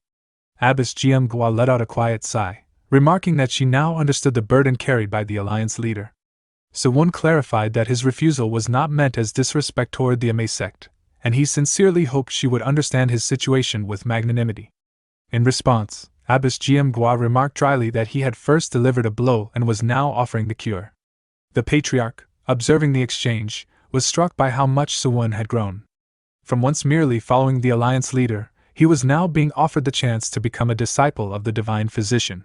Abbess Jiamgua let out a quiet sigh, remarking that she now understood the burden carried by the alliance leader. Sewon clarified that his refusal was not meant as disrespect toward the Ame sect, and he sincerely hoped she would understand his situation with magnanimity. In response, Abbess Jiamgua remarked dryly that he had first delivered a blow and was now offering the cure. The patriarch, observing the exchange, was struck by how much Sewon had grown. From once merely following the alliance leader, he was now being offered the chance to become a disciple of the divine physician.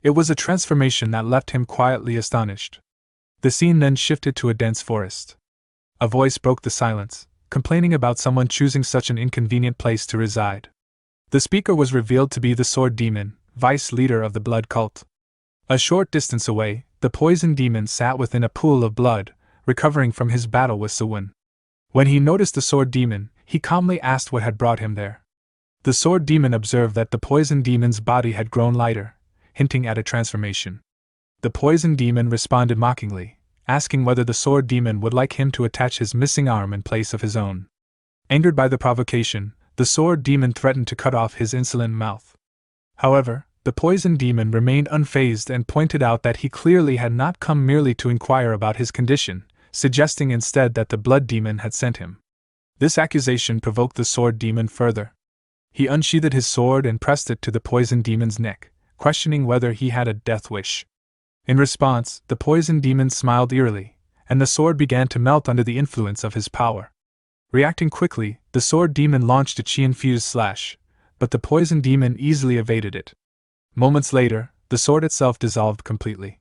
It was a transformation that left him quietly astonished. The scene then shifted to a dense forest. A voice broke the silence, complaining about someone choosing such an inconvenient place to reside. The speaker was revealed to be the Sword Demon, vice leader of the blood cult. A short distance away, the poison demon sat within a pool of blood, recovering from his battle with Sewon. When he noticed the Sword Demon, he calmly asked what had brought him there. The Sword Demon observed that the poison demon's body had grown lighter, hinting at a transformation. The poison demon responded mockingly, asking whether the Sword Demon would like him to attach his missing arm in place of his own. Angered by the provocation, the Sword Demon threatened to cut off his insolent mouth. However, the poison demon remained unfazed and pointed out that he clearly had not come merely to inquire about his condition, suggesting instead that the blood demon had sent him. This accusation provoked the Sword Demon further. He unsheathed his sword and pressed it to the poison demon's neck, questioning whether he had a death wish. In response, the poison demon smiled eerily, and the sword began to melt under the influence of his power. Reacting quickly, the Sword Demon launched a chi-infused slash, but the poison demon easily evaded it. Moments later, the sword itself dissolved completely.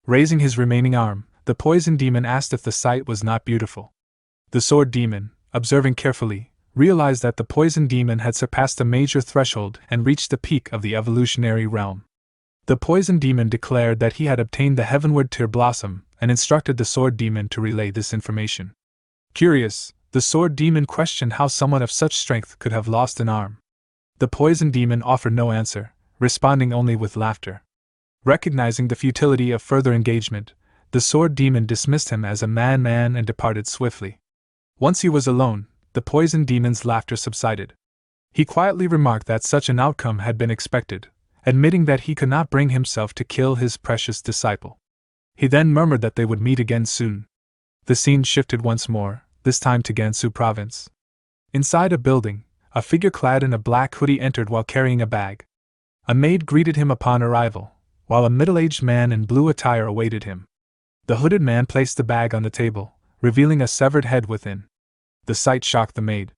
Raising his remaining arm, the poison demon asked if the sight was not beautiful. The Sword Demon, observing carefully, realized that the poison demon had surpassed a major threshold and reached the peak of the evolutionary realm. The poison demon declared that he had obtained the heavenward tear blossom and instructed the Sword Demon to relay this information. Curious, the Sword Demon questioned how someone of such strength could have lost an arm. The poison demon offered no answer, responding only with laughter. Recognizing the futility of further engagement, the Sword Demon dismissed him as a man and departed swiftly. Once he was alone, the poison demon's laughter subsided. He quietly remarked that such an outcome had been expected, admitting that he could not bring himself to kill his precious disciple. He then murmured that they would meet again soon. The scene shifted once more, this time to Gansu province. Inside a building, a figure clad in a black hoodie entered while carrying a bag. A maid greeted him upon arrival, while a middle-aged man in blue attire awaited him. The hooded man placed the bag on the table, revealing a severed head within. The sight shocked the maid.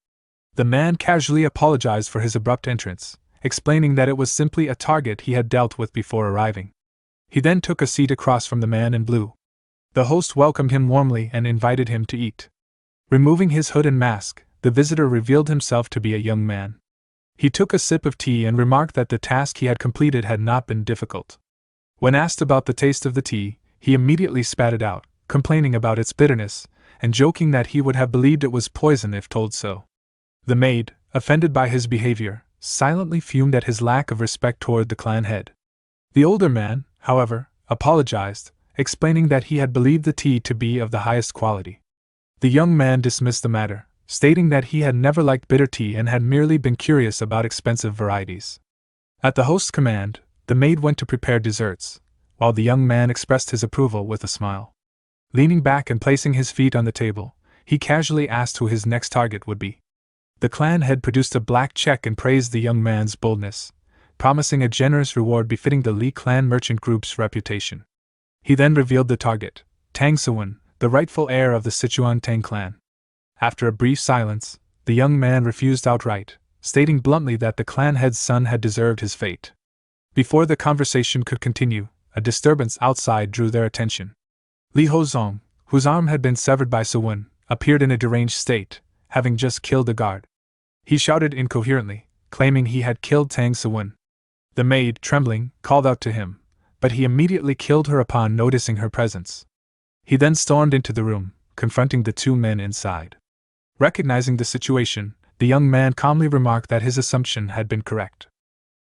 The man casually apologized for his abrupt entrance, explaining that it was simply a target he had dealt with before arriving. He then took a seat across from the man in blue. The host welcomed him warmly and invited him to eat. Removing his hood and mask, the visitor revealed himself to be a young man. He took a sip of tea and remarked that the task he had completed had not been difficult. When asked about the taste of the tea, he immediately spat it out, complaining about its bitterness, and joking that he would have believed it was poison if told so. The maid, offended by his behavior, silently fumed at his lack of respect toward the clan head. The older man, however, apologized, explaining that he had believed the tea to be of the highest quality. The young man dismissed the matter, stating that he had never liked bitter tea and had merely been curious about expensive varieties. At the host's command, the maid went to prepare desserts, while the young man expressed his approval with a smile. Leaning back and placing his feet on the table, he casually asked who his next target would be. The clan head produced a black check and praised the young man's boldness, promising a generous reward befitting the Lee clan merchant group's reputation. He then revealed the target, Tang Sewon, the rightful heir of the Sichuan Tang clan. After a brief silence, the young man refused outright, stating bluntly that the clan head's son had deserved his fate. Before the conversation could continue, a disturbance outside drew their attention. Li Hozong, whose arm had been severed by Sewon, appeared in a deranged state, having just killed a guard. He shouted incoherently, claiming he had killed Tang Sewon. The maid, trembling, called out to him, but he immediately killed her upon noticing her presence. He then stormed into the room, confronting the two men inside. Recognizing the situation, the young man calmly remarked that his assumption had been correct.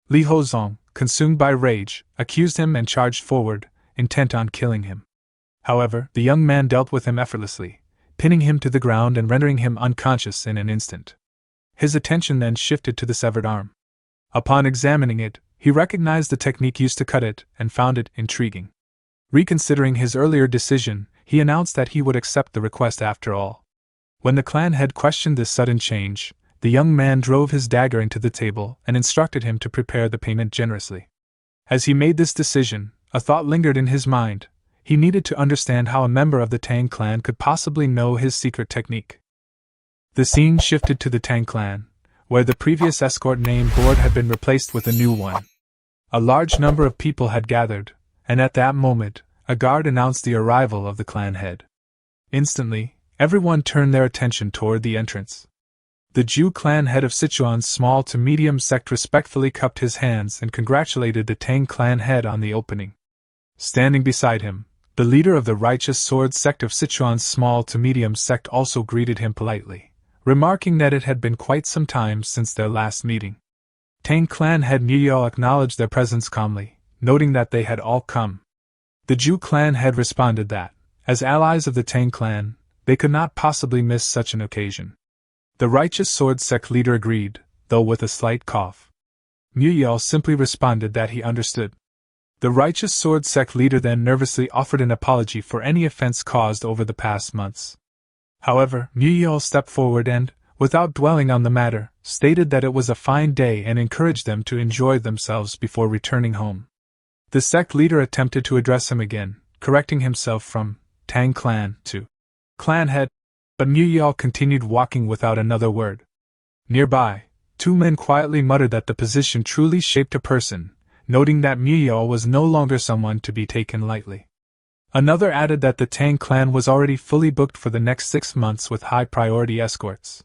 Li Hozong, consumed by rage, accused him and charged forward, intent on killing him. However, the young man dealt with him effortlessly, pinning him to the ground and rendering him unconscious in an instant. His attention then shifted to the severed arm. Upon examining it, he recognized the technique used to cut it and found it intriguing. Reconsidering his earlier decision, he announced that he would accept the request after all. When the clan head questioned this sudden change, the young man drove his dagger into the table and instructed him to prepare the payment generously. As he made this decision, a thought lingered in his mind. He needed to understand how a member of the Tang clan could possibly know his secret technique. The scene shifted to the Tang clan, where the previous escort name board had been replaced with a new one. A large number of people had gathered, and at that moment, a guard announced the arrival of the clan head. Instantly, everyone turned their attention toward the entrance. The Jew clan head of Sichuan's small to medium sect respectfully cupped his hands and congratulated the Tang clan head on the opening. Standing beside him, the leader of the Righteous Sword sect of Sichuan's small to medium sect also greeted him politely, remarking that it had been quite some time since their last meeting. Tang clan head Muyao acknowledged their presence calmly, noting that they had all come. The Jew clan head responded that, as allies of the Tang clan, they could not possibly miss such an occasion. The Righteous Sword sect leader agreed, though with a slight cough. Muyao simply responded that he understood. The Righteous Sword sect leader then nervously offered an apology for any offense caused over the past months. However, Muyao stepped forward and, without dwelling on the matter, stated that it was a fine day and encouraged them to enjoy themselves before returning home. The sect leader attempted to address him again, correcting himself from Tang clan to clan head, but Muyao continued walking without another word. Nearby, two men quietly muttered that the position truly shaped a person, noting that Muyao was no longer someone to be taken lightly. Another added that the Tang clan was already fully booked for the next 6 months with high-priority escorts.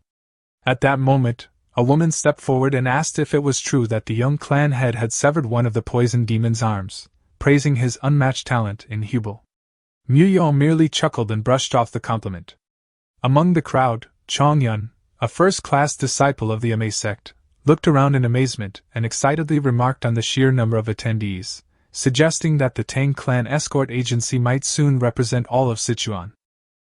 At that moment, a woman stepped forward and asked if it was true that the young clan head had severed one of the poison demon's arms, praising his unmatched talent in Hubal. Muyao merely chuckled and brushed off the compliment. Among the crowd, Chong Yun, a first-class disciple of the Ame sect, looked around in amazement and excitedly remarked on the sheer number of attendees, suggesting that the Tang clan escort agency might soon represent all of Sichuan.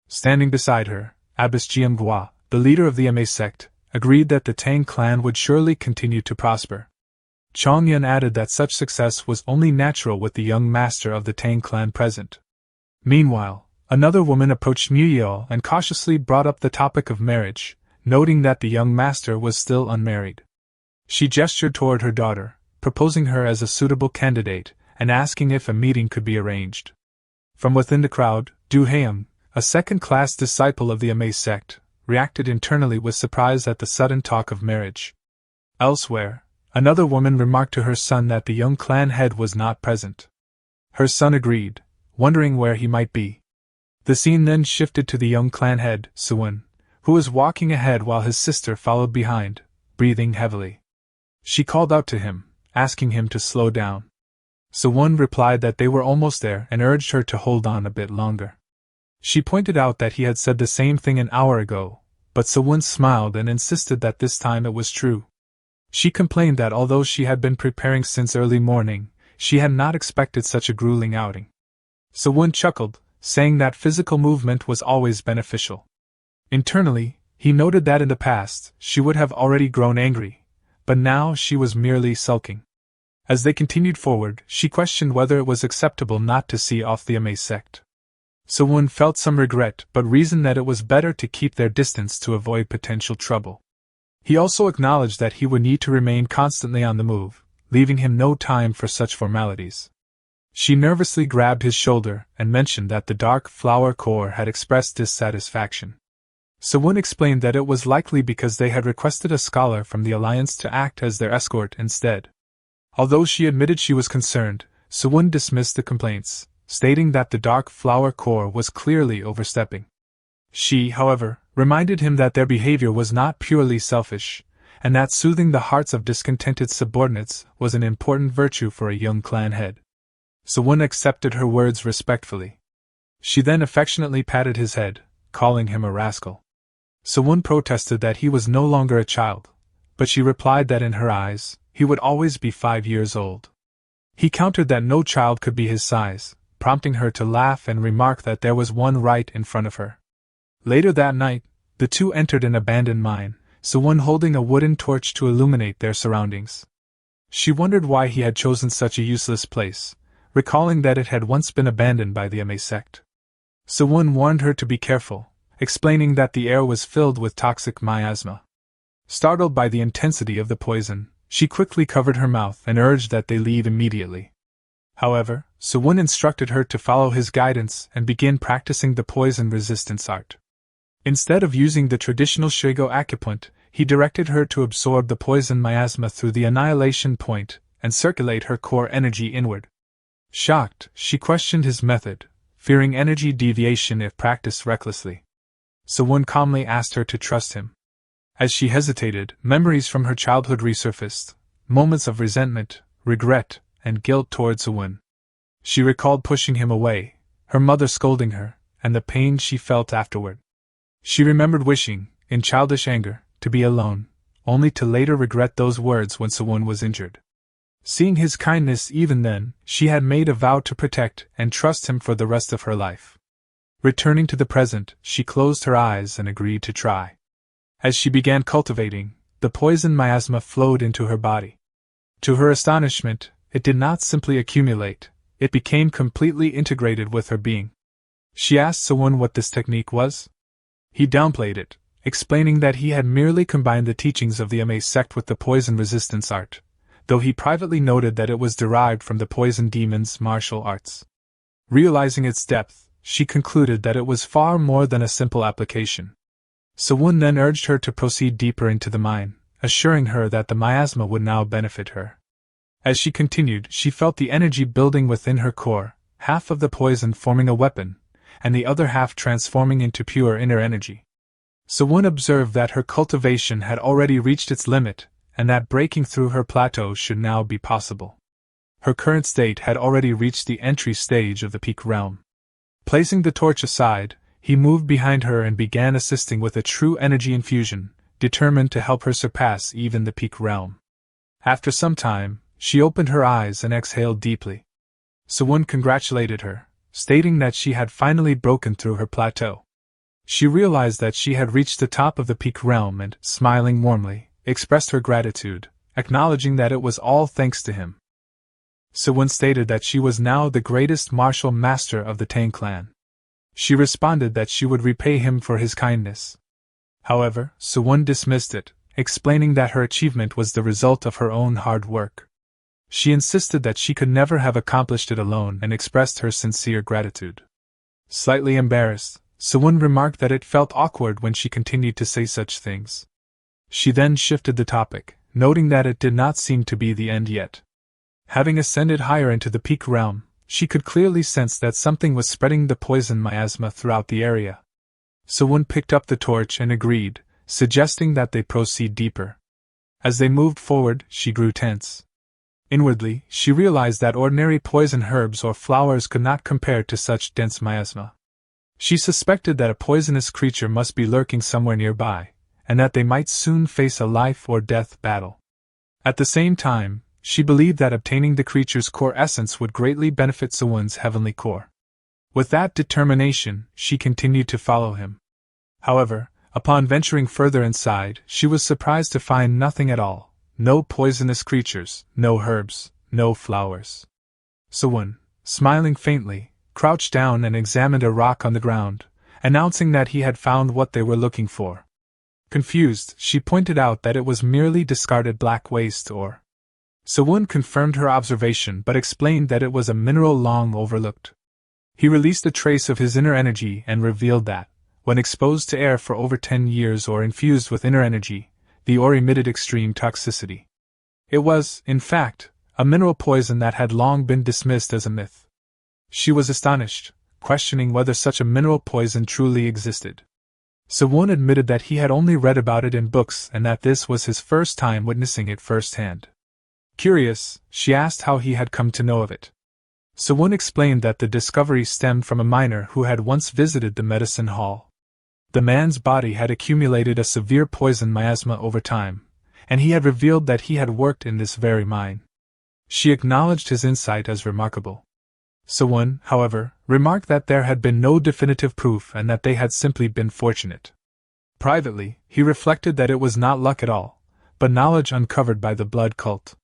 Standing beside her, Abbess Jianghua, the leader of the Ame sect, agreed that the Tang clan would surely continue to prosper. Chong Yun added that such success was only natural with the young master of the Tang clan present. Meanwhile, another woman approached Muyao and cautiously brought up the topic of marriage, noting that the young master was still unmarried. She gestured toward her daughter, proposing her as a suitable candidate, and asking if a meeting could be arranged. From within the crowd, Du-Haeum, a second-class disciple of the Ame sect, reacted internally with surprise at the sudden talk of marriage. Elsewhere, another woman remarked to her son that the young clan head was not present. Her son agreed, wondering where he might be. The scene then shifted to the young clan head, Sewon, who was walking ahead while his sister followed behind, breathing heavily. She called out to him, asking him to slow down. Sewon replied that they were almost there and urged her to hold on a bit longer. She pointed out that he had said the same thing an hour ago, but Sewon smiled and insisted that this time it was true. She complained that although she had been preparing since early morning, she had not expected such a grueling outing. Sewon chuckled, saying that physical movement was always beneficial. Internally, he noted that in the past, she would have already grown angry, but now she was merely sulking. As they continued forward, she questioned whether it was acceptable not to see off the Ame sect. Sewon felt some regret but reasoned that it was better to keep their distance to avoid potential trouble. He also acknowledged that he would need to remain constantly on the move, leaving him no time for such formalities. She nervously grabbed his shoulder and mentioned that the Dark Flower Corps had expressed dissatisfaction. Sewon explained that it was likely because they had requested a scholar from the Alliance to act as their escort instead. Although she admitted she was concerned, Sewon dismissed the complaints, stating that the Dark Flower Corps was clearly overstepping. She, however, reminded him that their behavior was not purely selfish, and that soothing the hearts of discontented subordinates was an important virtue for a young clan head. Sewon accepted her words respectfully. She then affectionately patted his head, calling him a rascal. Sewon protested that he was no longer a child, but she replied that in her eyes, he would always be 5 years old. He countered that no child could be his size, prompting her to laugh and remark that there was one right in front of her. Later that night, the two entered an abandoned mine, Sewon holding a wooden torch to illuminate their surroundings. She wondered why he had chosen such a useless place, recalling that it had once been abandoned by the Ame sect. Sewon warned her to be careful, explaining that the air was filled with toxic miasma. Startled by the intensity of the poison, she quickly covered her mouth and urged that they leave immediately. However, Sewon instructed her to follow his guidance and begin practicing the poison resistance art. Instead of using the traditional Shigo acupuncture, he directed her to absorb the poison miasma through the annihilation point and circulate her core energy inward. Shocked, she questioned his method, fearing energy deviation if practiced recklessly. Sewon calmly asked her to trust him. As she hesitated, memories from her childhood resurfaced, moments of resentment, regret, and guilt toward Sewon. She recalled pushing him away, her mother scolding her, and the pain she felt afterward. She remembered wishing, in childish anger, to be alone, only to later regret those words when Sewon was injured. Seeing his kindness even then, she had made a vow to protect and trust him for the rest of her life. Returning to the present, she closed her eyes and agreed to try. As she began cultivating, the poison miasma flowed into her body. To her astonishment, it did not simply accumulate, it became completely integrated with her being. She asked Sewon what this technique was. He downplayed it, explaining that he had merely combined the teachings of the Ame sect with the poison resistance art, though he privately noted that it was derived from the poison demon's martial arts. Realizing its depth, she concluded that it was far more than a simple application. Sewon then urged her to proceed deeper into the mine, assuring her that the miasma would now benefit her. As she continued, she felt the energy building within her core, half of the poison forming a weapon, and the other half transforming into pure inner energy. Sewon observed that her cultivation had already reached its limit, and that breaking through her plateau should now be possible. Her current state had already reached the entry stage of the peak realm. Placing the torch aside, he moved behind her and began assisting with a true energy infusion, determined to help her surpass even the peak realm. After some time, she opened her eyes and exhaled deeply. Sewon congratulated her, stating that she had finally broken through her plateau. She realized that she had reached the top of the peak realm and, smiling warmly, expressed her gratitude, acknowledging that it was all thanks to him. Sewon stated that she was now the greatest martial master of the Tang clan. She responded that she would repay him for his kindness. However, Sewon dismissed it, explaining that her achievement was the result of her own hard work. She insisted that she could never have accomplished it alone and expressed her sincere gratitude. Slightly embarrassed, Sewon remarked that it felt awkward when she continued to say such things. She then shifted the topic, noting that it did not seem to be the end yet. Having ascended higher into the peak realm, she could clearly sense that something was spreading the poison miasma throughout the area. Sewon picked up the torch and agreed, suggesting that they proceed deeper. As they moved forward, she grew tense. Inwardly, she realized that ordinary poison herbs or flowers could not compare to such dense miasma. She suspected that a poisonous creature must be lurking somewhere nearby, and that they might soon face a life-or-death battle. At the same time, she believed that obtaining the creature's core essence would greatly benefit Sewon's heavenly core. With that determination, she continued to follow him. However, upon venturing further inside, she was surprised to find nothing at all. No poisonous creatures, no herbs, no flowers. Sewon, smiling faintly, crouched down and examined a rock on the ground, announcing that he had found what they were looking for. Confused, she pointed out that it was merely discarded black waste ore. Sewon confirmed her observation but explained that it was a mineral long overlooked. He released a trace of his inner energy and revealed that, when exposed to air for over 10 years or infused with inner energy, the ore emitted extreme toxicity. It was, in fact, a mineral poison that had long been dismissed as a myth. She was astonished, questioning whether such a mineral poison truly existed. Sewon admitted that he had only read about it in books and that this was his first time witnessing it firsthand. Curious, she asked how he had come to know of it. Sewon explained that the discovery stemmed from a miner who had once visited the medicine hall. The man's body had accumulated a severe poison miasma over time, and he had revealed that he had worked in this very mine. She acknowledged his insight as remarkable. Sewon, however, remarked that there had been no definitive proof and that they had simply been fortunate. Privately, he reflected that it was not luck at all, but knowledge uncovered by the blood cult.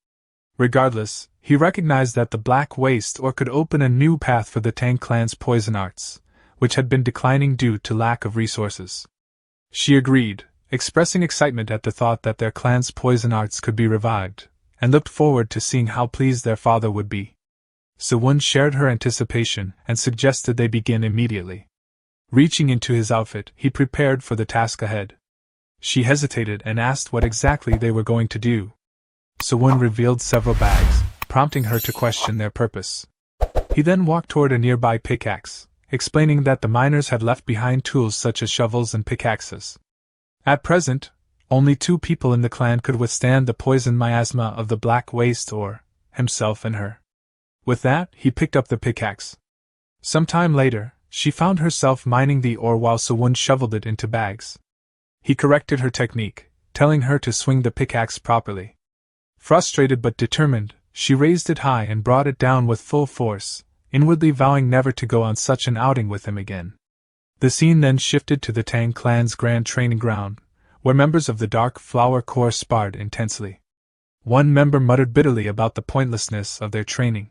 Regardless, he recognized that the Black Waste Ore could open a new path for the Tang clan's poison arts, which had been declining due to lack of resources. She agreed, expressing excitement at the thought that their clan's poison arts could be revived, and looked forward to seeing how pleased their father would be. Sewon shared her anticipation and suggested they begin immediately. Reaching into his outfit, he prepared for the task ahead. She hesitated and asked what exactly they were going to do. Sewon revealed several bags, prompting her to question their purpose. He then walked toward a nearby pickaxe, explaining that the miners had left behind tools such as shovels and pickaxes. At present, only 2 people in the clan could withstand the poison miasma of the Black Waste Ore, himself and her. With that, he picked up the pickaxe. Some time later, she found herself mining the ore while Sewon shoveled it into bags. He corrected her technique, telling her to swing the pickaxe properly. Frustrated but determined, she raised it high and brought it down with full force, inwardly vowing never to go on such an outing with him again. The scene then shifted to the Tang clan's grand training ground, where members of the Dark Flower Corps sparred intensely. One member muttered bitterly about the pointlessness of their training.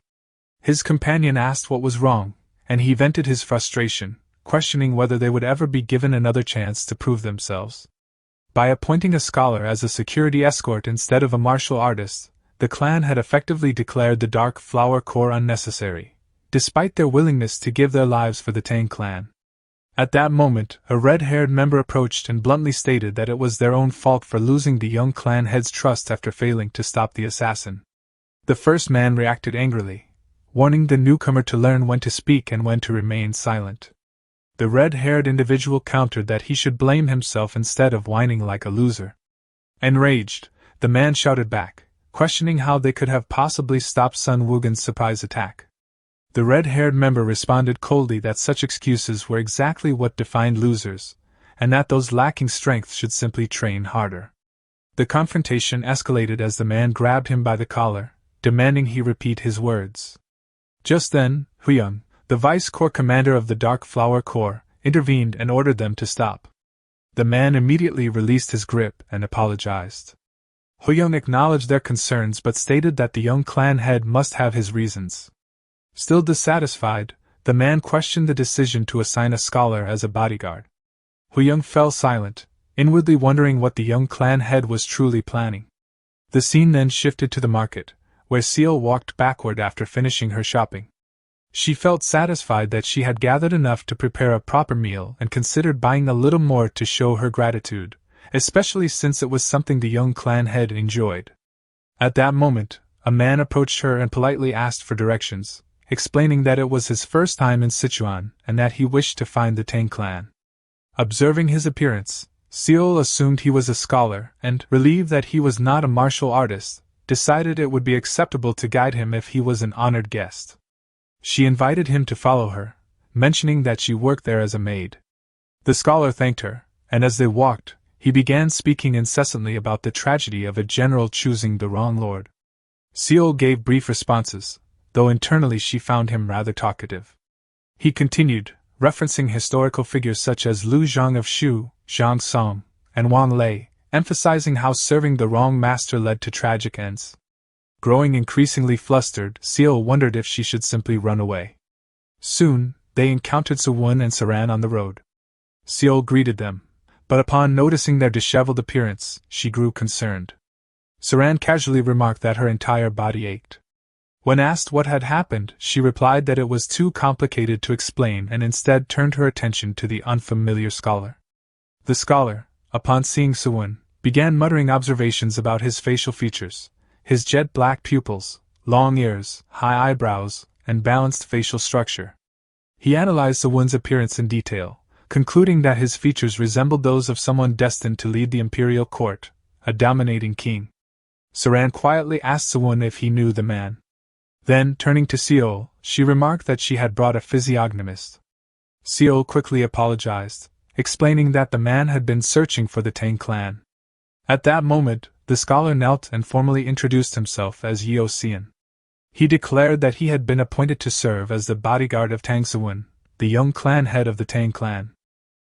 His companion asked what was wrong, and he vented his frustration, questioning whether they would ever be given another chance to prove themselves. By appointing a scholar as a security escort instead of a martial artist, the clan had effectively declared the Dark Flower Corps unnecessary, despite their willingness to give their lives for the Tang clan. At that moment, a red-haired member approached and bluntly stated that it was their own fault for losing the young clan head's trust after failing to stop the assassin. The first man reacted angrily, warning the newcomer to learn when to speak and when to remain silent. The red-haired individual countered that he should blame himself instead of whining like a loser. Enraged, the man shouted back, questioning how they could have possibly stopped Sun Wugen's surprise attack. The red-haired member responded coldly that such excuses were exactly what defined losers, and that those lacking strength should simply train harder. The confrontation escalated as the man grabbed him by the collar, demanding he repeat his words. Just then, Huyang, the Vice Corps commander of the Dark Flower Corps, intervened and ordered them to stop. The man immediately released his grip and apologized. Huyang acknowledged their concerns but stated that the young clan head must have his reasons. Still dissatisfied, the man questioned the decision to assign a scholar as a bodyguard. Huyang fell silent, inwardly wondering what the young clan head was truly planning. The scene then shifted to the market, where Seal walked backward after finishing her shopping. She felt satisfied that she had gathered enough to prepare a proper meal and considered buying a little more to show her gratitude, especially since it was something the young clan head enjoyed. At that moment, a man approached her and politely asked for directions, explaining that it was his first time in Sichuan and that he wished to find the Tang clan. Observing his appearance, Seol assumed he was a scholar and, relieved that he was not a martial artist, decided it would be acceptable to guide him if he was an honored guest. She invited him to follow her, mentioning that she worked there as a maid. The scholar thanked her, and as they walked, he began speaking incessantly about the tragedy of a general choosing the wrong lord. Seol gave brief responses, though internally she found him rather talkative. He continued, referencing historical figures such as Lu Zhang of Shu, Zhang Song, and Wang Lei, emphasizing how serving the wrong master led to tragic ends. Growing increasingly flustered, Seol wondered if she should simply run away. Soon, they encountered Suwon and Saran on the road. Seol greeted them, but upon noticing their disheveled appearance, she grew concerned. Saran casually remarked that her entire body ached. When asked what had happened, she replied that it was too complicated to explain and instead turned her attention to the unfamiliar scholar. The scholar, upon seeing Suwon, began muttering observations about his facial features, his jet black pupils, long ears, high eyebrows, and balanced facial structure. He analyzed Suwon's appearance in detail, concluding that his features resembled those of someone destined to lead the imperial court, a dominating king. Saran quietly asked Suwon if he knew the man. Then, turning to Seol, she remarked that she had brought a physiognomist. Seol quickly apologized, explaining that the man had been searching for the Tang clan. At that moment, the scholar knelt and formally introduced himself as Yeo Xian. He declared that he had been appointed to serve as the bodyguard of Tang Suwon, the young clan head of the Tang clan.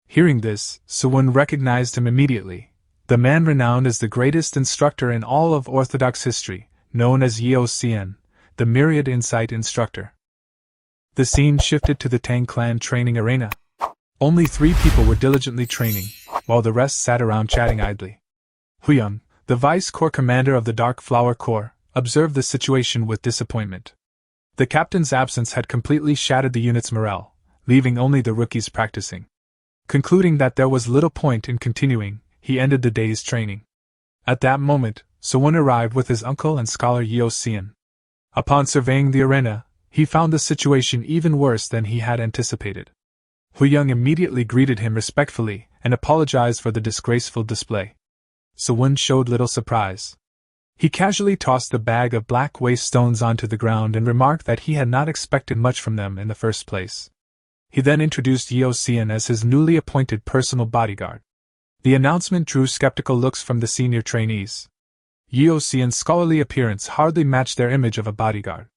Hearing this, Suwon recognized him immediately, the man renowned as the greatest instructor in all of Orthodox history, known as Yeo Xian, the Myriad Insight Instructor. The scene shifted to the Tang clan training arena. Only 3 people were diligently training, while the rest sat around chatting idly. Huyang, the vice corps commander of the Dark Flower Corps, observed the situation with disappointment. The captain's absence had completely shattered the unit's morale, leaving only the rookies practicing. Concluding that there was little point in continuing, he ended the day's training. At that moment, Suwon arrived with his uncle and scholar Yeo Xian. Upon surveying the arena, he found the situation even worse than he had anticipated. Huyang immediately greeted him respectfully and apologized for the disgraceful display. Suwon showed little surprise. He casually tossed the bag of black waste stones onto the ground and remarked that he had not expected much from them in the first place. He then introduced Yeo Xian as his newly appointed personal bodyguard. The announcement drew skeptical looks from the senior trainees. Yeo Xian's scholarly appearance hardly matched their image of a bodyguard.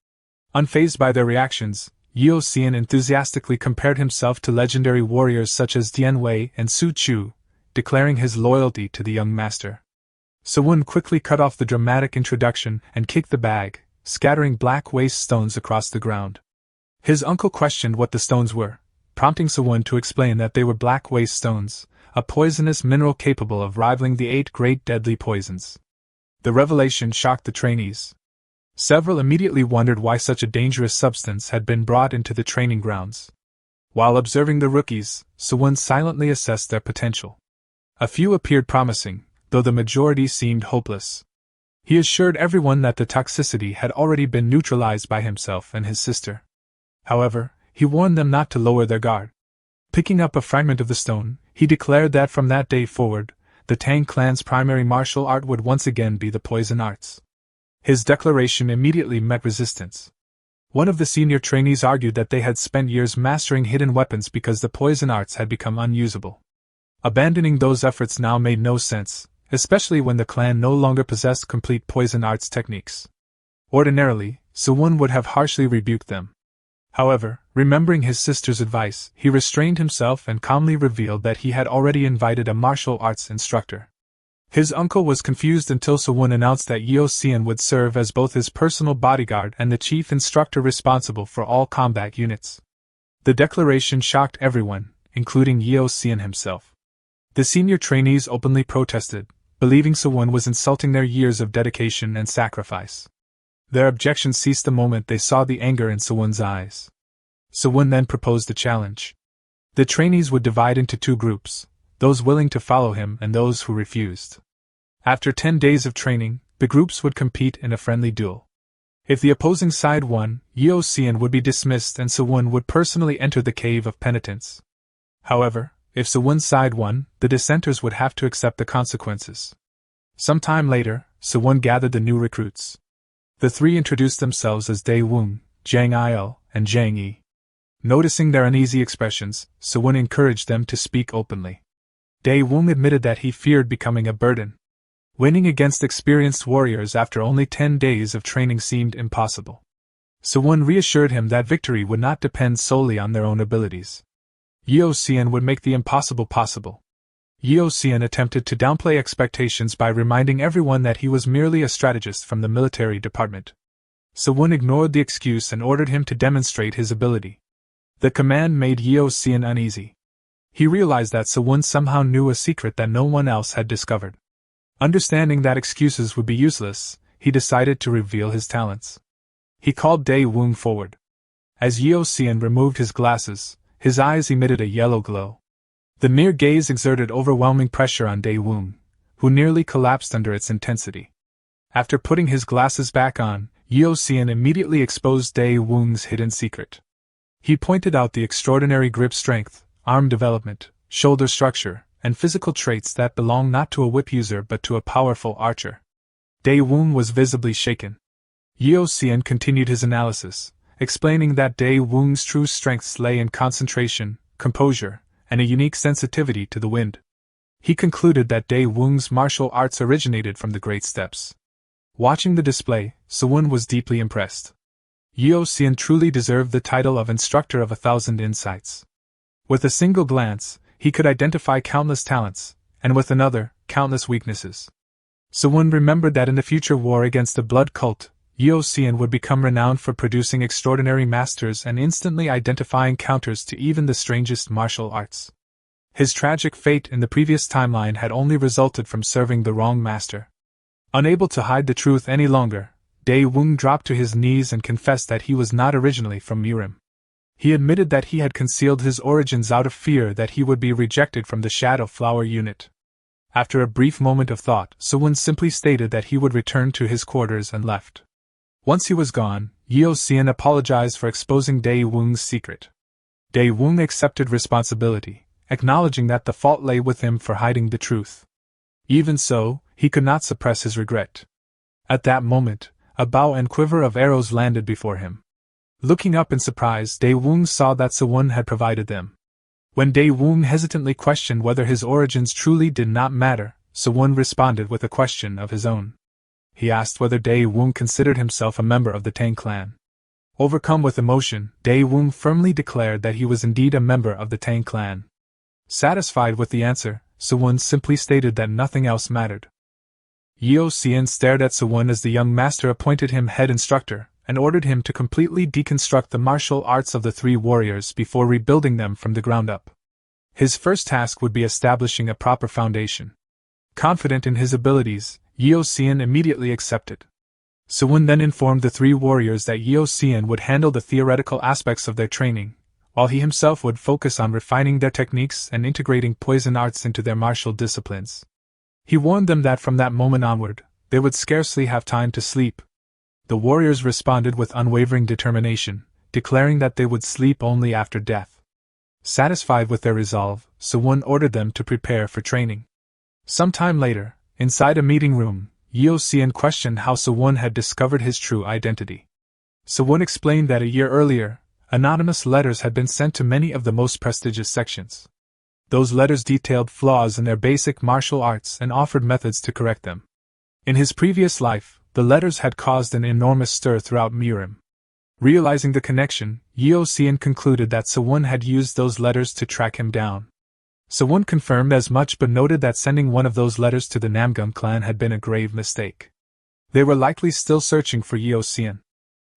Unfazed by their reactions, Yeo Xian enthusiastically compared himself to legendary warriors such as Dian Wei and Su Chu, declaring his loyalty to the young master. Suwon quickly cut off the dramatic introduction and kicked the bag, scattering black waste stones across the ground. His uncle questioned what the stones were, prompting Suwon to explain that they were black waste stones, a poisonous mineral capable of rivaling the 8 great deadly poisons. The revelation shocked the trainees. Several immediately wondered why such a dangerous substance had been brought into the training grounds. While observing the rookies, Suwon silently assessed their potential. A few appeared promising, though the majority seemed hopeless. He assured everyone that the toxicity had already been neutralized by himself and his sister. However, he warned them not to lower their guard. Picking up a fragment of the stone, he declared that from that day forward, the Tang clan's primary martial art would once again be the poison arts. His declaration immediately met resistance. One of the senior trainees argued that they had spent years mastering hidden weapons because the poison arts had become unusable. Abandoning those efforts now made no sense, especially when the clan no longer possessed complete poison arts techniques. Ordinarily, Suwon would have harshly rebuked them. However, remembering his sister's advice, he restrained himself and calmly revealed that he had already invited a martial arts instructor. His uncle was confused until Suwon announced that Yeo Xian would serve as both his personal bodyguard and the chief instructor responsible for all combat units. The declaration shocked everyone, including Yeo Xian himself. The senior trainees openly protested, believing Suwon was insulting their years of dedication and sacrifice. Their objections ceased the moment they saw the anger in Suwon's eyes. Sewon then proposed a challenge. The trainees would divide into two groups, those willing to follow him and those who refused. After 10 days of training, the groups would compete in a friendly duel. If the opposing side won, Yeoseon would be dismissed and Sewon would personally enter the Cave of Penitence. However, if Sewon's side won, the dissenters would have to accept the consequences. Some time later, Sewon gathered the new recruits. The three introduced themselves as Dae-woong, Jang-il, and Jang-yi. Noticing their uneasy expressions, Sewon encouraged them to speak openly. Dae-woong admitted that he feared becoming a burden. Winning against experienced warriors after only 10 days of training seemed impossible. Sewon reassured him that victory would not depend solely on their own abilities. Yeoseon would make the impossible possible. Yeoseon attempted to downplay expectations by reminding everyone that he was merely a strategist from the military department. Sewon ignored the excuse and ordered him to demonstrate his ability. The command made Yeoseon uneasy. He realized that Sewon somehow knew a secret that no one else had discovered. Understanding that excuses would be useless, he decided to reveal his talents. He called Dae-woong forward. As Yeoseon removed his glasses, his eyes emitted a yellow glow. The mere gaze exerted overwhelming pressure on Dae-woong, who nearly collapsed under its intensity. After putting his glasses back on, Yeoseon immediately exposed Dae-woong's hidden secret. He pointed out the extraordinary grip strength, arm development, shoulder structure, and physical traits that belong not to a whip user but to a powerful archer. Dae-woong was visibly shaken. Yeoseon continued his analysis, explaining that Dae-woong's true strengths lay in concentration, composure, and a unique sensitivity to the wind. He concluded that Dae-woong's martial arts originated from the Great Steps. Watching the display, Sewon was deeply impressed. Yeoseon truly deserved the title of Instructor of 1,000 Insights. With a single glance, he could identify countless talents, and with another, countless weaknesses. Sewon remembered that in the future war against the blood cult, Yeoseon would become renowned for producing extraordinary masters and instantly identifying counters to even the strangest martial arts. His tragic fate in the previous timeline had only resulted from serving the wrong master. Unable to hide the truth any longer, Dae-woong dropped to his knees and confessed that he was not originally from Murim. He admitted that he had concealed his origins out of fear that he would be rejected from the Shadow Flower unit. After a brief moment of thought, Sewon simply stated that he would return to his quarters and left. Once he was gone, Yeoseon apologized for exposing Dae-woong's secret. Dae-woong accepted responsibility, acknowledging that the fault lay with him for hiding the truth. Even so, he could not suppress his regret. At that moment, a bow and quiver of arrows landed before him. Looking up in surprise, Dae-woong saw that Sewon had provided them. When Dae-woong hesitantly questioned whether his origins truly did not matter, Sewon responded with a question of his own. He asked whether Dae-woong considered himself a member of the Tang clan. Overcome with emotion, Dae-woong firmly declared that he was indeed a member of the Tang clan. Satisfied with the answer, Sewon simply stated that nothing else mattered. Yeoseon stared at Sewon as the young master appointed him head instructor, and ordered him to completely deconstruct the martial arts of the three warriors before rebuilding them from the ground up. His first task would be establishing a proper foundation. Confident in his abilities, Yeoseon immediately accepted. Sewon then informed the three warriors that Yeoseon would handle the theoretical aspects of their training, while he himself would focus on refining their techniques and integrating poison arts into their martial disciplines. He warned them that from that moment onward, they would scarcely have time to sleep. The warriors responded with unwavering determination, declaring that they would sleep only after death. Satisfied with their resolve, Sewon ordered them to prepare for training. Some time later, inside a meeting room, Yeoseon questioned how Sewon had discovered his true identity. Sewon explained that a year earlier, anonymous letters had been sent to many of the most prestigious sections. Those letters detailed flaws in their basic martial arts and offered methods to correct them. In his previous life, the letters had caused an enormous stir throughout Murim. Realizing the connection, Yeoseon concluded that Sewon had used those letters to track him down. Sewon confirmed as much but noted that sending one of those letters to the Namgung clan had been a grave mistake. They were likely still searching for Yeoseon.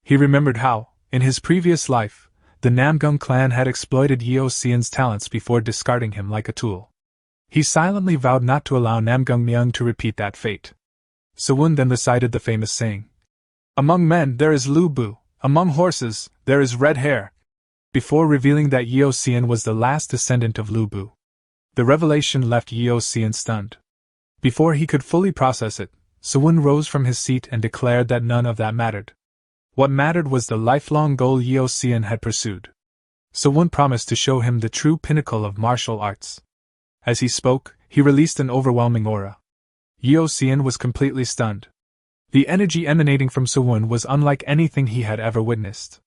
He remembered how, in his previous life, the Namgung clan had exploited Yeoseon's talents before discarding him like a tool. He silently vowed not to allow Namgung Myung to repeat that fate. Sewon then recited the famous saying, "Among men there is Lu Bu, among horses there is red hair." before revealing that Yeo Xian was the last descendant of Lu Bu. The revelation left Yeo Xian stunned. Before he could fully process it, Sewon rose from his seat and declared that none of that mattered. What mattered was the lifelong goal Yeo Xian had pursued. Sewon promised to show him the true pinnacle of martial arts. As he spoke, he released an overwhelming aura. Yeo Xian was completely stunned. The energy emanating from Sewon was unlike anything he had ever witnessed.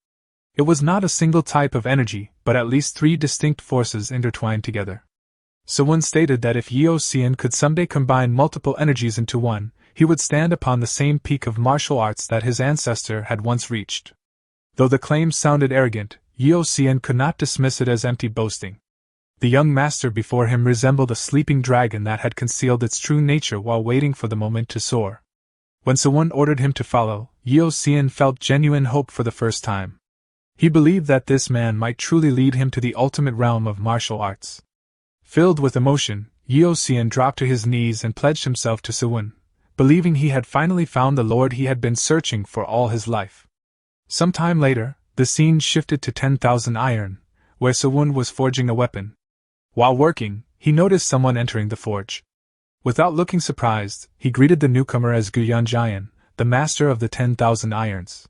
It was not a single type of energy, but at least 3 distinct forces intertwined together. Sewon stated that if Yeo Xian could someday combine multiple energies into one, he would stand upon the same peak of martial arts that his ancestor had once reached. Though the claim sounded arrogant, Yeo Xian could not dismiss it as empty boasting. The young master before him resembled a sleeping dragon that had concealed its true nature while waiting for the moment to soar. When Sewon ordered him to follow, Yeo Xian felt genuine hope for the first time. He believed that this man might truly lead him to the ultimate realm of martial arts. Filled with emotion, Yeo Xian dropped to his knees and pledged himself to Sewon, believing he had finally found the lord he had been searching for all his life. Some time later, the scene shifted to 10,000 Iron, where Sewon was forging a weapon. While working, he noticed someone entering the forge. Without looking surprised, he greeted the newcomer as Gu Yanjian, the master of the 10,000 Irons.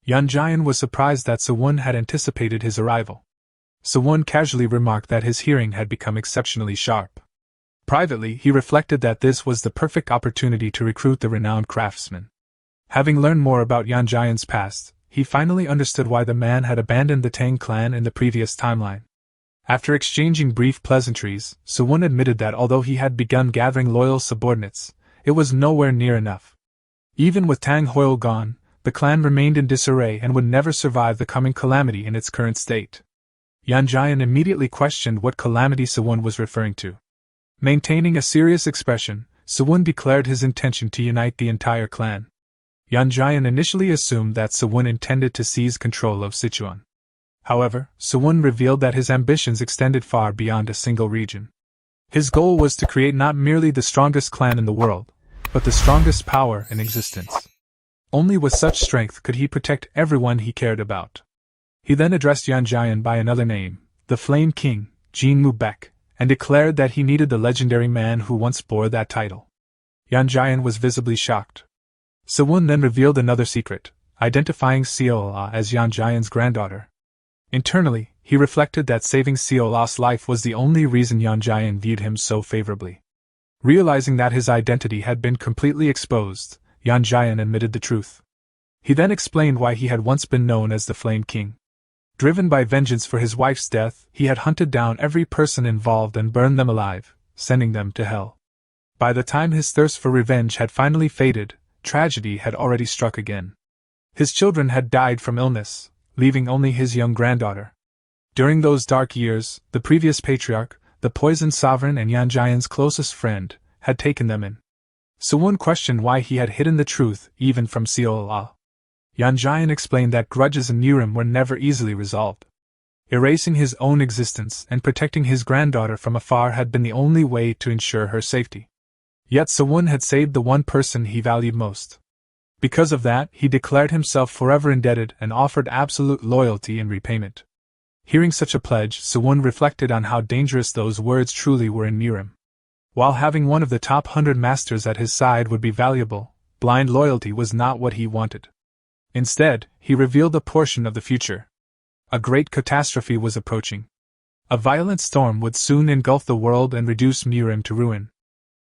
Yanjian was surprised that Sewon had anticipated his arrival. Sewon casually remarked that his hearing had become exceptionally sharp. Privately, he reflected that this was the perfect opportunity to recruit the renowned craftsman. Having learned more about Yanjian's past, he finally understood why the man had abandoned the Tang clan in the previous timeline. After exchanging brief pleasantries, Sewon admitted that although he had begun gathering loyal subordinates, it was nowhere near enough. Even with Tang Hoil gone, the clan remained in disarray and would never survive the coming calamity in its current state. Yanjian immediately questioned what calamity Sewon was referring to. Maintaining a serious expression, Sewon declared his intention to unite the entire clan. Yanjian initially assumed that Sewon intended to seize control of Sichuan. However, Sewon revealed that his ambitions extended far beyond a single region. His goal was to create not merely the strongest clan in the world, but the strongest power in existence. Only with such strength could he protect everyone he cared about. He then addressed Yanjian by another name, the Flame King, Jin Mubek, and declared that he needed the legendary man who once bore that title. Yanjian was visibly shocked. Sewon then revealed another secret, identifying Seola as Yanjian's granddaughter. Internally, he reflected that saving Seola's life was the only reason Yanjian viewed him so favorably. Realizing that his identity had been completely exposed, Yanjian admitted the truth. He then explained why he had once been known as the Flame King. Driven by vengeance for his wife's death, he had hunted down every person involved and burned them alive, sending them to hell. By the time his thirst for revenge had finally faded, tragedy had already struck again. His children had died from illness, leaving only his young granddaughter. During those dark years, the previous patriarch, the poisoned sovereign and Yanjian's closest friend, had taken them in. Sewon questioned why he had hidden the truth even from Seola. Yanjian explained that grudges in Nurim were never easily resolved. Erasing his own existence and protecting his granddaughter from afar had been the only way to ensure her safety. Yet Sewon had saved the one person he valued most. Because of that, he declared himself forever indebted and offered absolute loyalty in repayment. Hearing such a pledge, Sewon reflected on how dangerous those words truly were in Nurim. While having one of the top 100 masters at his side would be valuable, blind loyalty was not what he wanted. Instead, he revealed a portion of the future. A great catastrophe was approaching. A violent storm would soon engulf the world and reduce Nurim to ruin.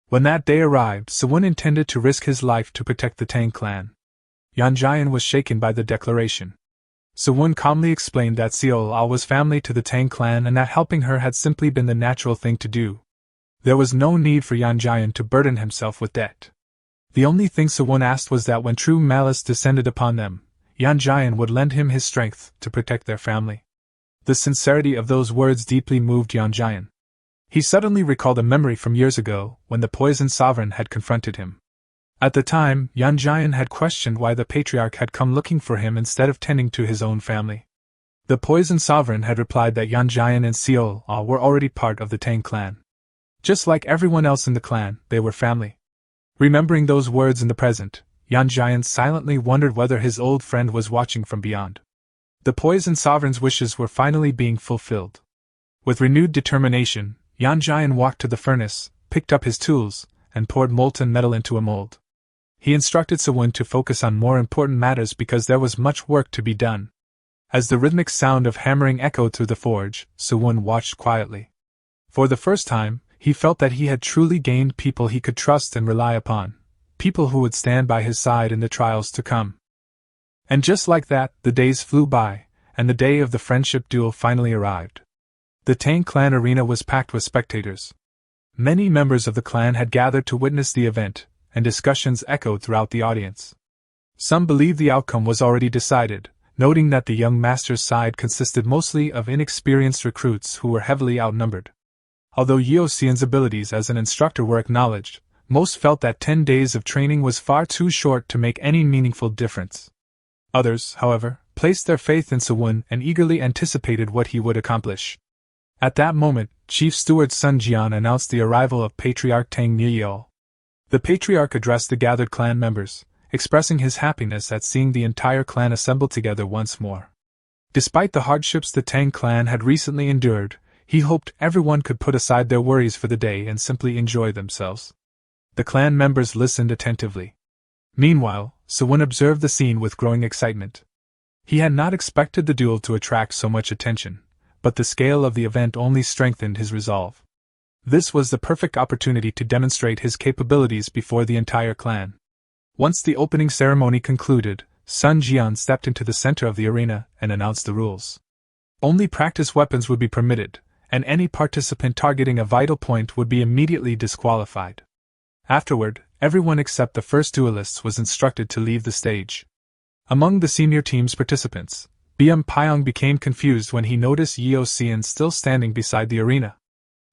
When that day arrived, Sewon intended to risk his life to protect the Tang clan. Yanjian was shaken by the declaration. Sewon calmly explained that Seola was family to the Tang clan and that helping her had simply been the natural thing to do. There was no need for Yanjian to burden himself with debt. The only thing Sewon asked was that when true malice descended upon them, Yanjian would lend him his strength to protect their family. The sincerity of those words deeply moved Yanjian. He suddenly recalled a memory from years ago, when the poisoned sovereign had confronted him. At the time, Yanjian had questioned why the patriarch had come looking for him instead of tending to his own family. The poisoned sovereign had replied that Yanjian and Seola were already part of the Tang clan. Just like everyone else in the clan, they were family. Remembering those words in the present, Yanjian silently wondered whether his old friend was watching from beyond. The poison sovereign's wishes were finally being fulfilled. With renewed determination, Yanjian walked to the furnace, picked up his tools, and poured molten metal into a mold. He instructed Sewon to focus on more important matters because there was much work to be done. As the rhythmic sound of hammering echoed through the forge, Sewon watched quietly. For the first time, he felt that he had truly gained people he could trust and rely upon, people who would stand by his side in the trials to come. And just like that, the days flew by, and the day of the friendship duel finally arrived. The Tang clan arena was packed with spectators. Many members of the clan had gathered to witness the event, and discussions echoed throughout the audience. Some believed the outcome was already decided, noting that the young master's side consisted mostly of inexperienced recruits who were heavily outnumbered. Although Yeo Xian's abilities as an instructor were acknowledged, most felt that 10 days of training was far too short to make any meaningful difference. Others, however, placed their faith in Sewon and eagerly anticipated what he would accomplish. At that moment, Chief Steward Sun Jian announced the arrival of Patriarch Tang Niyo. The Patriarch addressed the gathered clan members, expressing his happiness at seeing the entire clan assembled together once more. Despite the hardships the Tang clan had recently endured, he hoped everyone could put aside their worries for the day and simply enjoy themselves. The clan members listened attentively. Meanwhile, Sewon observed the scene with growing excitement. He had not expected the duel to attract so much attention, but the scale of the event only strengthened his resolve. This was the perfect opportunity to demonstrate his capabilities before the entire clan. Once the opening ceremony concluded, Sun Jian stepped into the center of the arena and announced the rules. Only practice weapons would be permitted, and any participant targeting a vital point would be immediately disqualified. Afterward, everyone except the first duelists was instructed to leave the stage. Among the senior team's participants, BM Pyong became confused when he noticed Yeo Xian still standing beside the arena.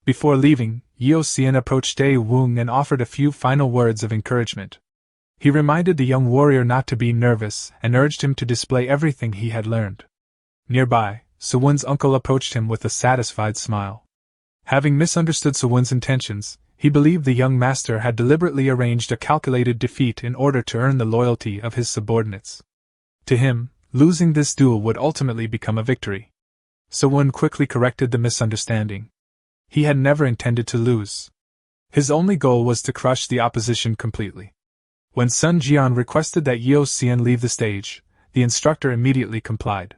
Before leaving, Yeo Xian approached Dae Woong and offered a few final words of encouragement. He reminded the young warrior not to be nervous and urged him to display everything he had learned. Nearby, Sewon's uncle approached him with a satisfied smile. Having misunderstood Sewon's intentions, he believed the young master had deliberately arranged a calculated defeat in order to earn the loyalty of his subordinates. To him, losing this duel would ultimately become a victory. Sewon quickly corrected the misunderstanding. He had never intended to lose. His only goal was to crush the opposition completely. When Sun Jian requested that Yeo Xian leave the stage, the instructor immediately complied.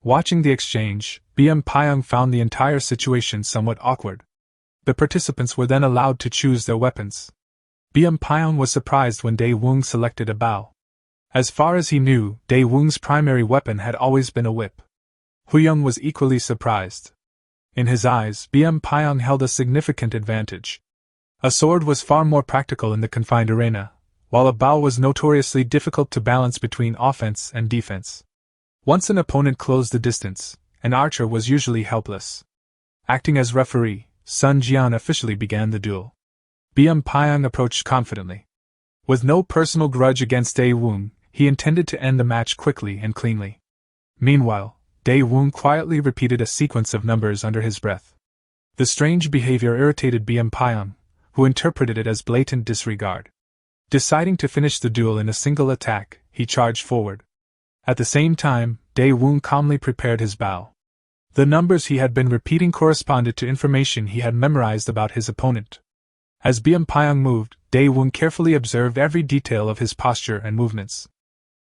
Watching the exchange, BM Pyong found the entire situation somewhat awkward. The participants were then allowed to choose their weapons. BM Pyong was surprised when Dae Woong selected a bow. As far as he knew, Dae Woong's primary weapon had always been a whip. Huyung was equally surprised. In his eyes, BM Pyong held a significant advantage. A sword was far more practical in the confined arena, while a bow was notoriously difficult to balance between offense and defense. Once an opponent closed the distance, an archer was usually helpless. Acting as referee, Sun Jian officially began the duel. BM Pyong approached confidently. With no personal grudge against Dae Woong, he intended to end the match quickly and cleanly. Meanwhile, Dae Woong quietly repeated a sequence of numbers under his breath. The strange behavior irritated BM Pyong, who interpreted it as blatant disregard. Deciding to finish the duel in a single attack, he charged forward. At the same time, Dae Woong calmly prepared his bow. The numbers he had been repeating corresponded to information he had memorized about his opponent. As BM Pyong moved, Dae Woong carefully observed every detail of his posture and movements.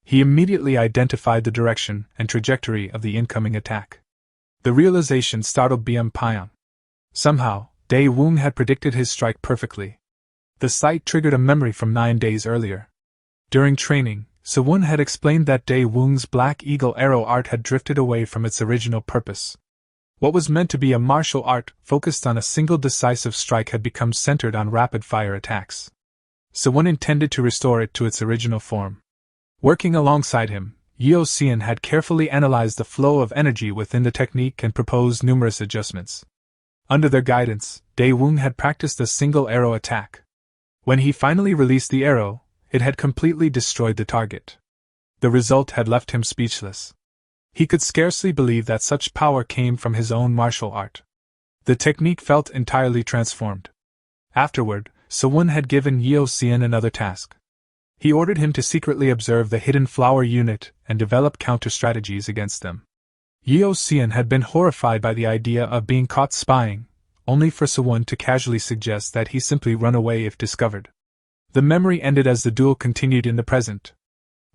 He immediately identified the direction and trajectory of the incoming attack. The realization startled BM Pyong. Somehow, Dae Woong had predicted his strike perfectly. The sight triggered a memory from 9 days earlier. During training, Sewon had explained that Dae Woong's Black Eagle arrow art had drifted away from its original purpose. What was meant to be a martial art focused on a single decisive strike had become centered on rapid-fire attacks. Sewon intended to restore it to its original form. Working alongside him, Yeo Xian had carefully analyzed the flow of energy within the technique and proposed numerous adjustments. Under their guidance, Dae Woong had practiced a single arrow attack. When he finally released the arrow, it had completely destroyed the target. The result had left him speechless. He could scarcely believe that such power came from his own martial art. The technique felt entirely transformed. Afterward, Sewon had given Yeo Xian another task. He ordered him to secretly observe the hidden flower unit and develop counter-strategies against them. Yeo Xian had been horrified by the idea of being caught spying, only for Suwon to casually suggest that he simply run away if discovered. The memory ended as the duel continued in the present.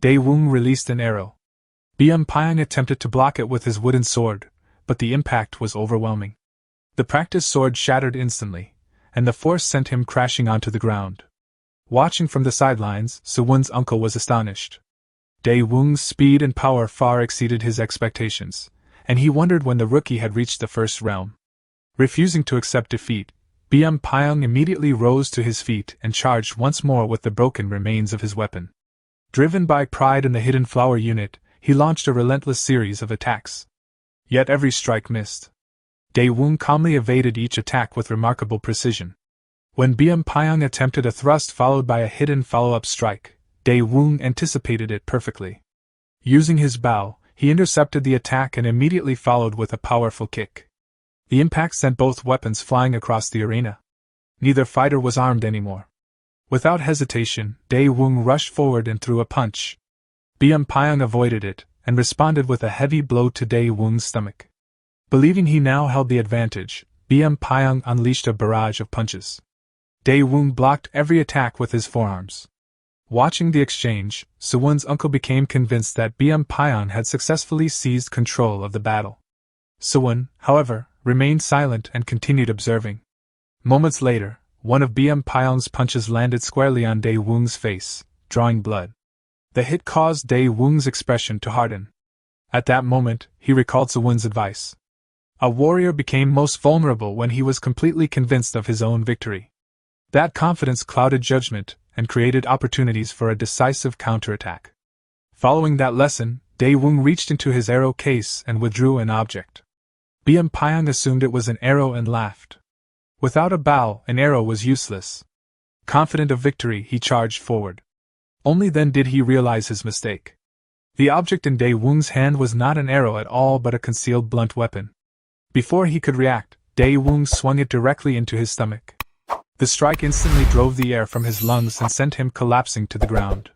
Daewoo released an arrow. Pyong attempted to block it with his wooden sword, but the impact was overwhelming. The practice sword shattered instantly, and the force sent him crashing onto the ground. Watching from the sidelines, Suwon's uncle was astonished. Daewoo's speed and power far exceeded his expectations, and he wondered when the rookie had reached the first realm. Refusing to accept defeat, Pyong immediately rose to his feet and charged once more with the broken remains of his weapon. Driven by pride in the Hidden Flower unit, he launched a relentless series of attacks. Yet every strike missed. Daewoo calmly evaded each attack with remarkable precision. When Pyong attempted a thrust followed by a hidden follow-up strike, Daewoo anticipated it perfectly. Using his bow, he intercepted the attack and immediately followed with a powerful kick. The impact sent both weapons flying across the arena. Neither fighter was armed anymore. Without hesitation, Daewoo rushed forward and threw a punch. Pyong avoided it, and responded with a heavy blow to Daewoo's stomach. Believing he now held the advantage, Pyong unleashed a barrage of punches. Daewoo blocked every attack with his forearms. Watching the exchange, Suwon's uncle became convinced that Pyong had successfully seized control of the battle. Suwon, however, remained silent and continued observing. Moments later, one of Pyong's punches landed squarely on Daewoo's face, drawing blood. The hit caused Daewoo's expression to harden. At that moment, he recalled Suwon's advice. A warrior became most vulnerable when he was completely convinced of his own victory. That confidence clouded judgment and created opportunities for a decisive counterattack. Following that lesson, Daewoo reached into his arrow case and withdrew an object. Pyong assumed it was an arrow and laughed. Without a bow, an arrow was useless. Confident of victory, he charged forward. Only then did he realize his mistake. The object in Daewoo's hand was not an arrow at all but a concealed blunt weapon. Before he could react, Daewoo swung it directly into his stomach. The strike instantly drove the air from his lungs and sent him collapsing to the ground.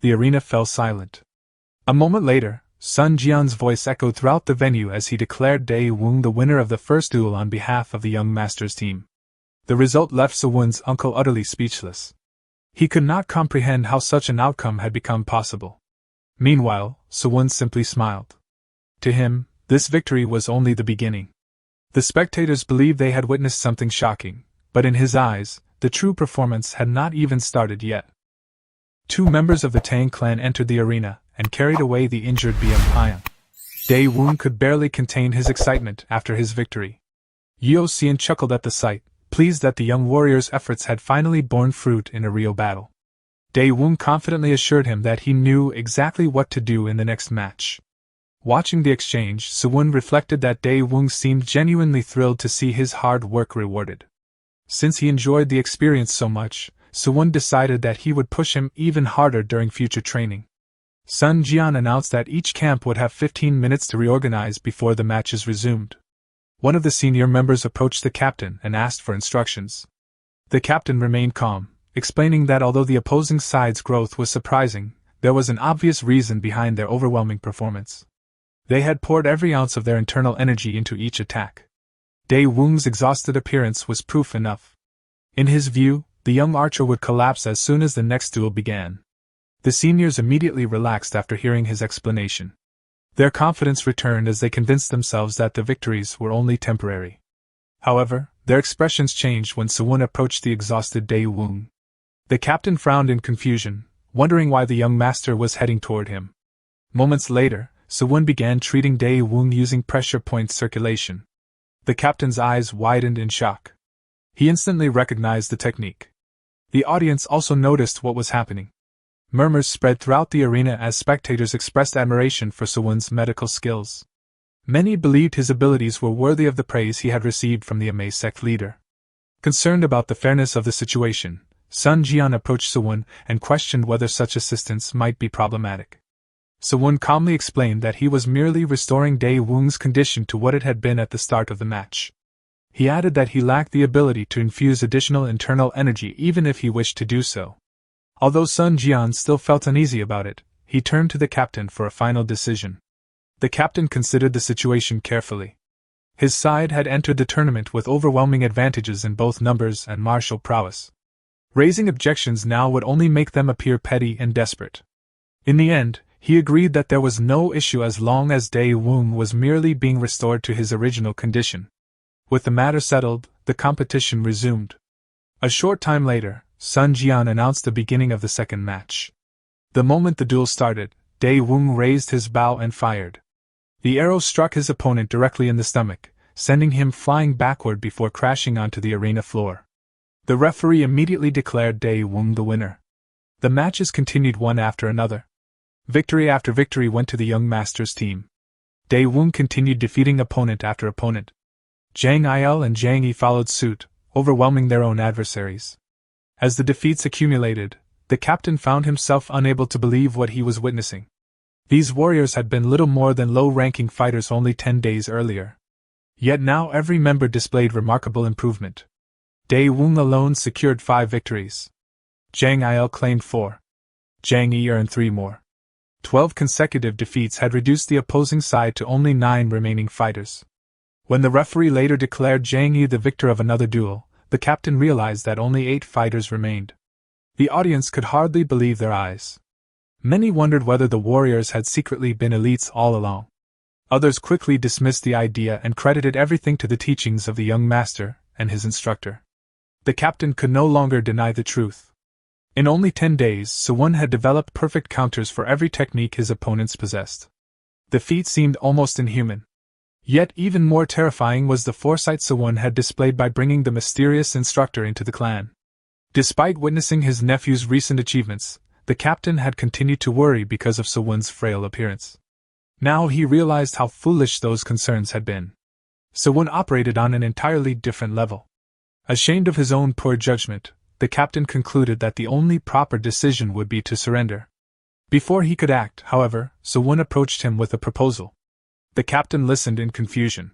The arena fell silent. A moment later, Sun Jian's voice echoed throughout the venue as he declared Daewoo the winner of the first duel on behalf of the young master's team. The result left Suwon's uncle utterly speechless. He could not comprehend how such an outcome had become possible. Meanwhile, Suwon simply smiled. To him, this victory was only the beginning. The spectators believed they had witnessed something shocking, but in his eyes, the true performance had not even started yet. Two members of the Tang clan entered the arena and carried away the injured Pyong. Daewoo could barely contain his excitement after his victory. Yeo Xian chuckled at the sight, pleased that the young warrior's efforts had finally borne fruit in a real battle. Daewoo confidently assured him that he knew exactly what to do in the next match. Watching the exchange, Suwon reflected that Daewoo seemed genuinely thrilled to see his hard work rewarded. Since he enjoyed the experience so much, Suwon decided that he would push him even harder during future training. Sun Jian announced that each camp would have 15 minutes to reorganize before the matches resumed. One of the senior members approached the captain and asked for instructions. The captain remained calm, explaining that although the opposing side's growth was surprising, there was an obvious reason behind their overwhelming performance. They had poured every ounce of their internal energy into each attack. Daewoo's exhausted appearance was proof enough. In his view, the young archer would collapse as soon as the next duel began. The seniors immediately relaxed after hearing his explanation. Their confidence returned as they convinced themselves that the victories were only temporary. However, their expressions changed when Suwon approached the exhausted Daewoo. The captain frowned in confusion, wondering why the young master was heading toward him. Moments later, Suwon began treating Daewoo using pressure point circulation. The captain's eyes widened in shock. He instantly recognized the technique. The audience also noticed what was happening. Murmurs spread throughout the arena as spectators expressed admiration for Suwon's medical skills. Many believed his abilities were worthy of the praise he had received from the Amei sect leader. Concerned about the fairness of the situation, Sun Jian approached Suwon and questioned whether such assistance might be problematic. Suwon calmly explained that he was merely restoring Daewoo's condition to what it had been at the start of the match. He added that he lacked the ability to infuse additional internal energy even if he wished to do so. Although Sun Jian still felt uneasy about it, he turned to the captain for a final decision. The captain considered the situation carefully. His side had entered the tournament with overwhelming advantages in both numbers and martial prowess. Raising objections now would only make them appear petty and desperate. In the end, he agreed that there was no issue as long as Dae-woong was merely being restored to his original condition. With the matter settled, the competition resumed. A short time later, Sun Jian announced the beginning of the second match. The moment the duel started, Dae-woong raised his bow and fired. The arrow struck his opponent directly in the stomach, sending him flying backward before crashing onto the arena floor. The referee immediately declared Dae-woong the winner. The matches continued one after another. Victory after victory went to the young master's team. Dae-woong continued defeating opponent after opponent. Jang Il and Jang Yi followed suit, overwhelming their own adversaries. As the defeats accumulated, the captain found himself unable to believe what he was witnessing. These warriors had been little more than low-ranking fighters only 10 days earlier. Yet now every member displayed remarkable improvement. Dae-woong alone secured 5 victories. Jang Il claimed 4. Jang Yi earned 3 more. 12 consecutive defeats had reduced the opposing side to only 9 remaining fighters. When the referee later declared Jang Yi the victor of another duel, the captain realized that only 8 fighters remained. The audience could hardly believe their eyes. Many wondered whether the warriors had secretly been elites all along. Others quickly dismissed the idea and credited everything to the teachings of the young master and his instructor. The captain could no longer deny the truth. In only 10 days, Suwon had developed perfect counters for every technique his opponents possessed. The feat seemed almost inhuman. Yet even more terrifying was the foresight Suwon had displayed by bringing the mysterious instructor into the clan. Despite witnessing his nephew's recent achievements, the captain had continued to worry because of Suwon's frail appearance. Now he realized how foolish those concerns had been. Suwon operated on an entirely different level. Ashamed of his own poor judgment, the captain concluded that the only proper decision would be to surrender. Before he could act, however, Suwon approached him with a proposal. The captain listened in confusion.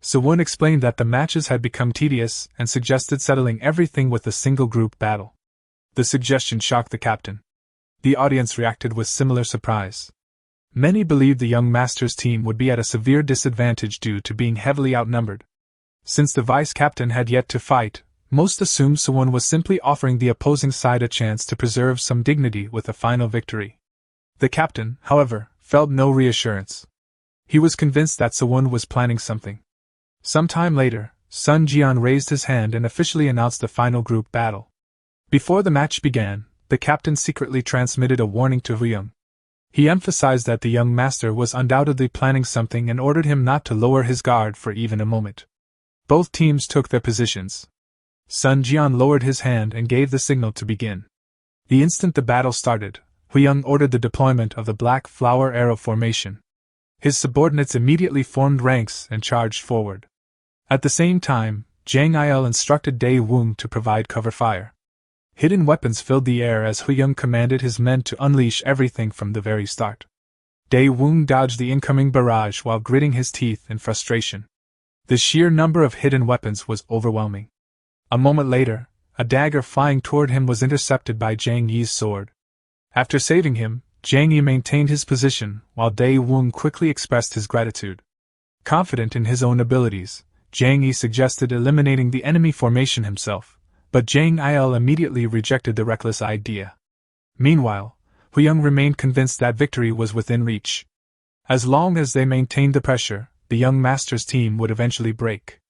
Suwon explained that the matches had become tedious and suggested settling everything with a single group battle. The suggestion shocked the captain. The audience reacted with similar surprise. Many believed the young master's team would be at a severe disadvantage due to being heavily outnumbered. Since the vice-captain had yet to fight, most assumed Suwon was simply offering the opposing side a chance to preserve some dignity with a final victory. The captain, however, felt no reassurance. He was convinced that Suwon was planning something. Some time later, Sun Jian raised his hand and officially announced the final group battle. Before the match began, the captain secretly transmitted a warning to Huyang. He emphasized that the young master was undoubtedly planning something and ordered him not to lower his guard for even a moment. Both teams took their positions. Sun Jian lowered his hand and gave the signal to begin. The instant the battle started, Huyang ordered the deployment of the black flower arrow formation. His subordinates immediately formed ranks and charged forward. At the same time, Jang Il instructed Dae-woong to provide cover fire. Hidden weapons filled the air as Huyang commanded his men to unleash everything from the very start. Dae-woong dodged the incoming barrage while gritting his teeth in frustration. The sheer number of hidden weapons was overwhelming. A moment later, a dagger flying toward him was intercepted by Jang Yi's sword. After saving him, Jang Yi maintained his position while Dae-woong quickly expressed his gratitude. Confident in his own abilities, Jang Yi suggested eliminating the enemy formation himself. But Jang Il immediately rejected the reckless idea. Meanwhile, Huyang remained convinced that victory was within reach. As long as they maintained the pressure, the young master's team would eventually break.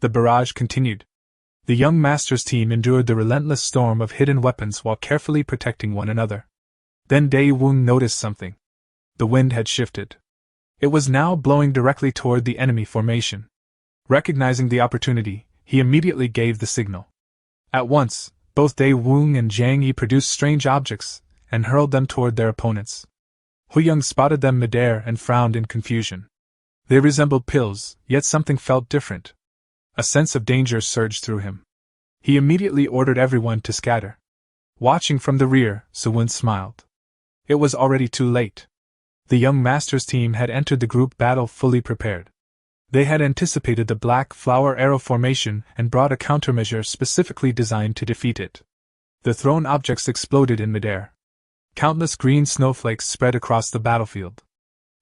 The barrage continued. The young master's team endured the relentless storm of hidden weapons while carefully protecting one another. Then Dae-woong noticed something. The wind had shifted. It was now blowing directly toward the enemy formation. Recognizing the opportunity, he immediately gave the signal. At once, both Dae-woong and Jang Yi produced strange objects and hurled them toward their opponents. Huyang spotted them midair and frowned in confusion. They resembled pills, yet something felt different. A sense of danger surged through him. He immediately ordered everyone to scatter. Watching from the rear, Suwon smiled. It was already too late. The young master's team had entered the group battle fully prepared. They had anticipated the black flower arrow formation and brought a countermeasure specifically designed to defeat it. The thrown objects exploded in midair. Countless green snowflakes spread across the battlefield.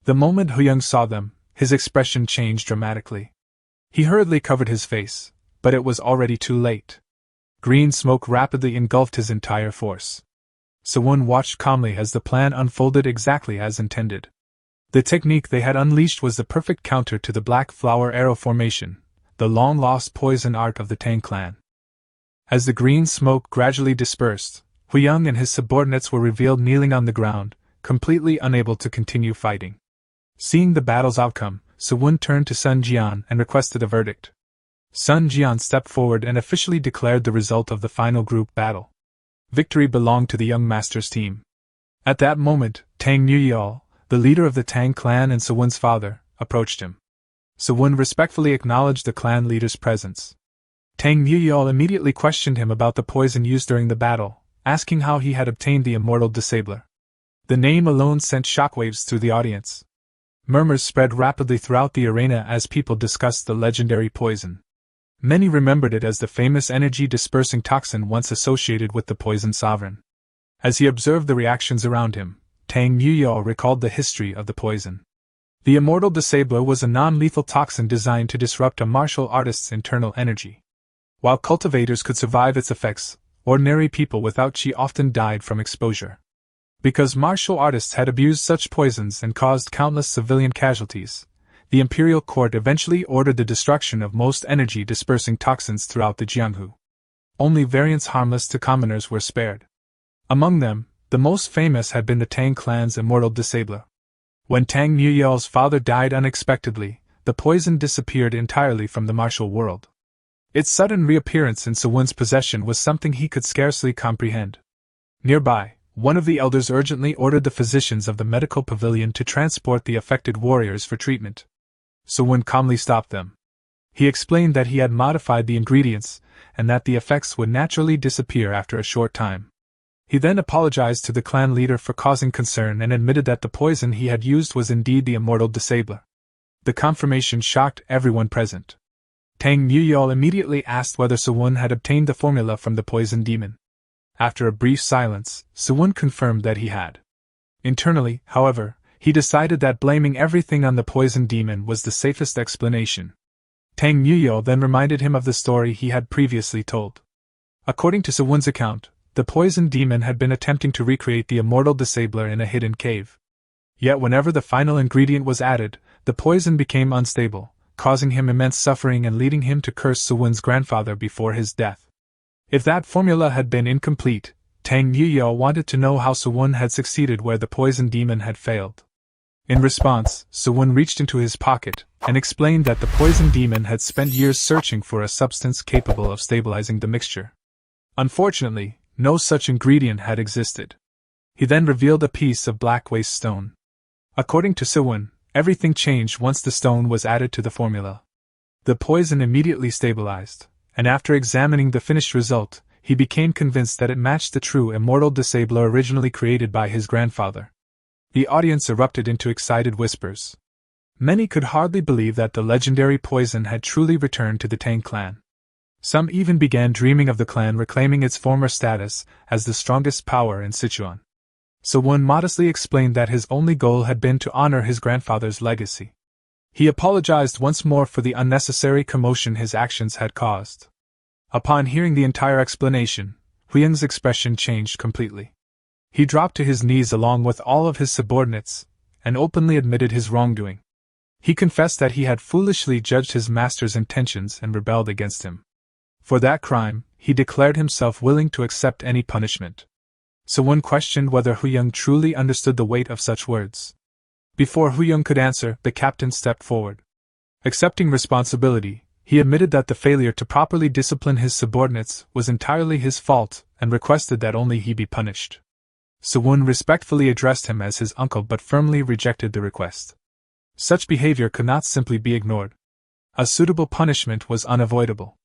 The moment Huyang saw them, his expression changed dramatically. He hurriedly covered his face, but it was already too late. Green smoke rapidly engulfed his entire force. Sewon watched calmly as the plan unfolded exactly as intended. The technique they had unleashed was the perfect counter to the black flower arrow formation, the long-lost poison art of the Tang clan. As the green smoke gradually dispersed, Huyang and his subordinates were revealed kneeling on the ground, completely unable to continue fighting. Seeing the battle's outcome, Sewon turned to Sun Jian and requested a verdict. Sun Jian stepped forward and officially declared the result of the final group battle. Victory belonged to the young master's team. At that moment, Tang Nuyal, the leader of the Tang clan and Sewon's father, approached him. Sewon respectfully acknowledged the clan leader's presence. Tang Nuyal immediately questioned him about the poison used during the battle, asking how he had obtained the immortal disabler. The name alone sent shockwaves through the audience. Murmurs spread rapidly throughout the arena as people discussed the legendary poison. Many remembered it as the famous energy-dispersing toxin once associated with the poison sovereign. As he observed the reactions around him, Tang Nuyal recalled the history of the poison. The immortal disabler was a non-lethal toxin designed to disrupt a martial artist's internal energy. While cultivators could survive its effects, ordinary people without qi often died from exposure. Because martial artists had abused such poisons and caused countless civilian casualties, the imperial court eventually ordered the destruction of most energy-dispersing toxins throughout the Jianghu. Only variants harmless to commoners were spared. Among them, the most famous had been the Tang clan's immortal disabler. When Tang Nuyal's father died unexpectedly, the poison disappeared entirely from the martial world. Its sudden reappearance in Sewon's possession was something he could scarcely comprehend. Nearby, one of the elders urgently ordered the physicians of the medical pavilion to transport the affected warriors for treatment. Sewon calmly stopped them. He explained that he had modified the ingredients, and that the effects would naturally disappear after a short time. He then apologized to the clan leader for causing concern and admitted that the poison he had used was indeed the immortal disabler. The confirmation shocked everyone present. Tang Nuyal immediately asked whether Sewon had obtained the formula from the poison demon. After a brief silence, Sewon confirmed that he had. Internally, however, he decided that blaming everything on the poison demon was the safest explanation. Tang Nuyal then reminded him of the story he had previously told. According to Sewon's account, the poison demon had been attempting to recreate the immortal disabler in a hidden cave. Yet whenever the final ingredient was added, the poison became unstable, causing him immense suffering and leading him to curse Sewon's grandfather before his death. If that formula had been incomplete, Tang Nuyal wanted to know how Sewon had succeeded where the poison demon had failed. In response, Sewon reached into his pocket and explained that the poison demon had spent years searching for a substance capable of stabilizing the mixture. Unfortunately, no such ingredient had existed. He then revealed a piece of black waste stone. According to Sewon, everything changed once the stone was added to the formula. The poison immediately stabilized, and after examining the finished result, he became convinced that it matched the true immortal disabler originally created by his grandfather. The audience erupted into excited whispers. Many could hardly believe that the legendary poison had truly returned to the Tang clan. Some even began dreaming of the clan reclaiming its former status as the strongest power in Sichuan. Sewon modestly explained that his only goal had been to honor his grandfather's legacy. He apologized once more for the unnecessary commotion his actions had caused. Upon hearing the entire explanation, Huyang's expression changed completely. He dropped to his knees along with all of his subordinates, and openly admitted his wrongdoing. He confessed that he had foolishly judged his master's intentions and rebelled against him. For that crime, he declared himself willing to accept any punishment. Sewon questioned whether Huyang truly understood the weight of such words. Before Huyang could answer, the captain stepped forward. Accepting responsibility, he admitted that the failure to properly discipline his subordinates was entirely his fault and requested that only he be punished. Sewon respectfully addressed him as his uncle but firmly rejected the request. Such behavior could not simply be ignored. A suitable punishment was unavoidable.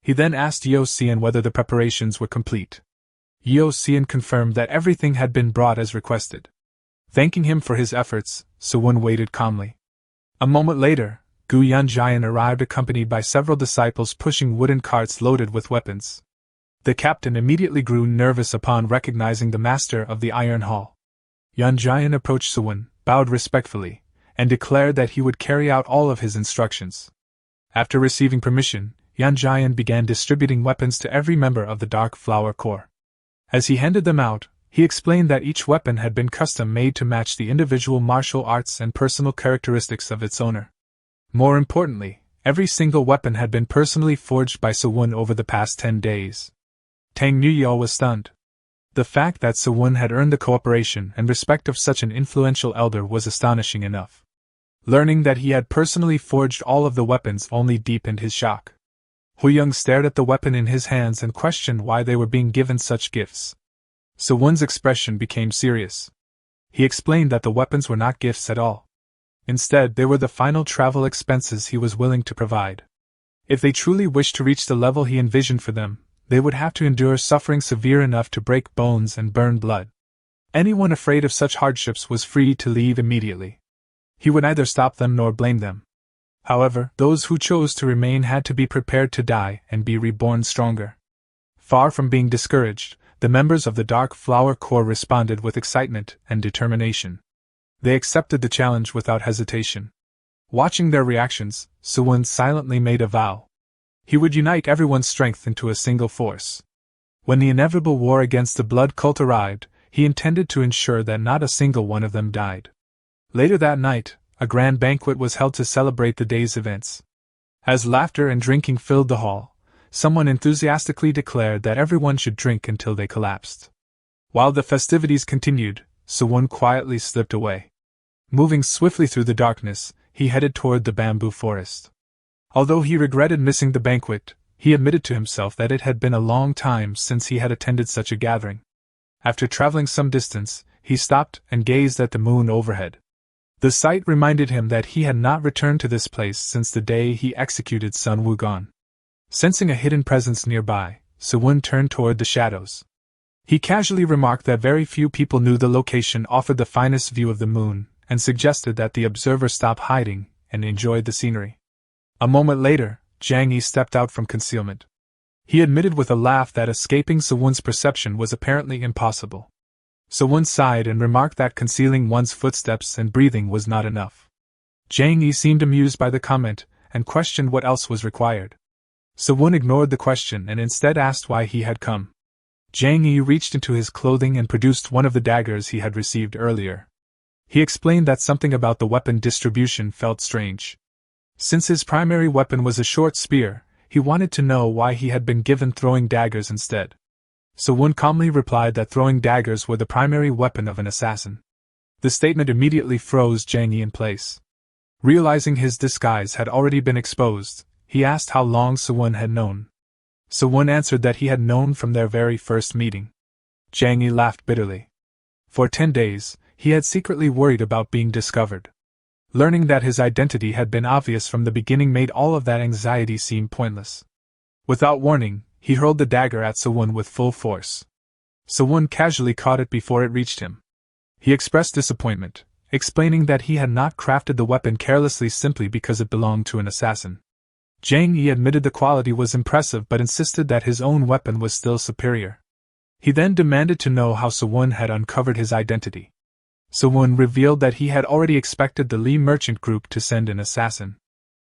He then asked Yeo Xian whether the preparations were complete. Yeo Xian confirmed that everything had been brought as requested. Thanking him for his efforts, Sewon waited calmly. A moment later, Gu Yanjian arrived accompanied by several disciples pushing wooden carts loaded with weapons. The captain immediately grew nervous upon recognizing the master of the Iron Hall. Yanjian approached Sewon, bowed respectfully, and declared that he would carry out all of his instructions. After receiving permission, Yan Jian began distributing weapons to every member of the Dark Flower Corps. As he handed them out, he explained that each weapon had been custom-made to match the individual martial arts and personal characteristics of its owner. More importantly, every single weapon had been personally forged by Sewon over the past 10 days. Tang Nuyo was stunned. The fact that Sewon had earned the cooperation and respect of such an influential elder was astonishing enough. Learning that he had personally forged all of the weapons only deepened his shock. Huyang stared at the weapon in his hands and questioned why they were being given such gifts. Sewon's expression became serious. He explained that the weapons were not gifts at all. Instead, they were the final travel expenses he was willing to provide. If they truly wished to reach the level he envisioned for them, they would have to endure suffering severe enough to break bones and burn blood. Anyone afraid of such hardships was free to leave immediately. He would neither stop them nor blame them. However, those who chose to remain had to be prepared to die and be reborn stronger. Far from being discouraged, the members of the Dark Flower Corps responded with excitement and determination. They accepted the challenge without hesitation. Watching their reactions, Sewon silently made a vow. He would unite everyone's strength into a single force. When the inevitable war against the blood cult arrived, he intended to ensure that not a single one of them died. Later that night, a grand banquet was held to celebrate the day's events. As laughter and drinking filled the hall, someone enthusiastically declared that everyone should drink until they collapsed. While the festivities continued, Sewon quietly slipped away. Moving swiftly through the darkness, he headed toward the bamboo forest. Although he regretted missing the banquet, he admitted to himself that it had been a long time since he had attended such a gathering. After traveling some distance, he stopped and gazed at the moon overhead. The sight reminded him that he had not returned to this place since the day he executed Sun Wukong. Sensing a hidden presence nearby, Sewon turned toward the shadows. He casually remarked that very few people knew the location offered the finest view of the moon, and suggested that the observer stop hiding and enjoy the scenery. A moment later, Zhang Yi stepped out from concealment. He admitted with a laugh that escaping Sewon's perception was apparently impossible. Sewon sighed and remarked that concealing one's footsteps and breathing was not enough. Zhang Yi seemed amused by the comment, and questioned what else was required. Sewon ignored the question and instead asked why he had come. Zhang Yi reached into his clothing and produced one of the daggers he had received earlier. He explained that something about the weapon distribution felt strange. Since his primary weapon was a short spear, he wanted to know why he had been given throwing daggers instead. Sewon calmly replied that throwing daggers were the primary weapon of an assassin. The statement immediately froze Zhang Yi in place. Realizing his disguise had already been exposed, he asked how long Sewon had known. Sewon answered that he had known from their very first meeting. Zhang Yi laughed bitterly. For 10 days, he had secretly worried about being discovered. Learning that his identity had been obvious from the beginning made all of that anxiety seem pointless. Without warning, he hurled the dagger at Sewon with full force. Sewon casually caught it before it reached him. He expressed disappointment, explaining that he had not crafted the weapon carelessly simply because it belonged to an assassin. Zhang Yi admitted the quality was impressive but insisted that his own weapon was still superior. He then demanded to know how Sewon had uncovered his identity. Sewon revealed that he had already expected the Li merchant group to send an assassin.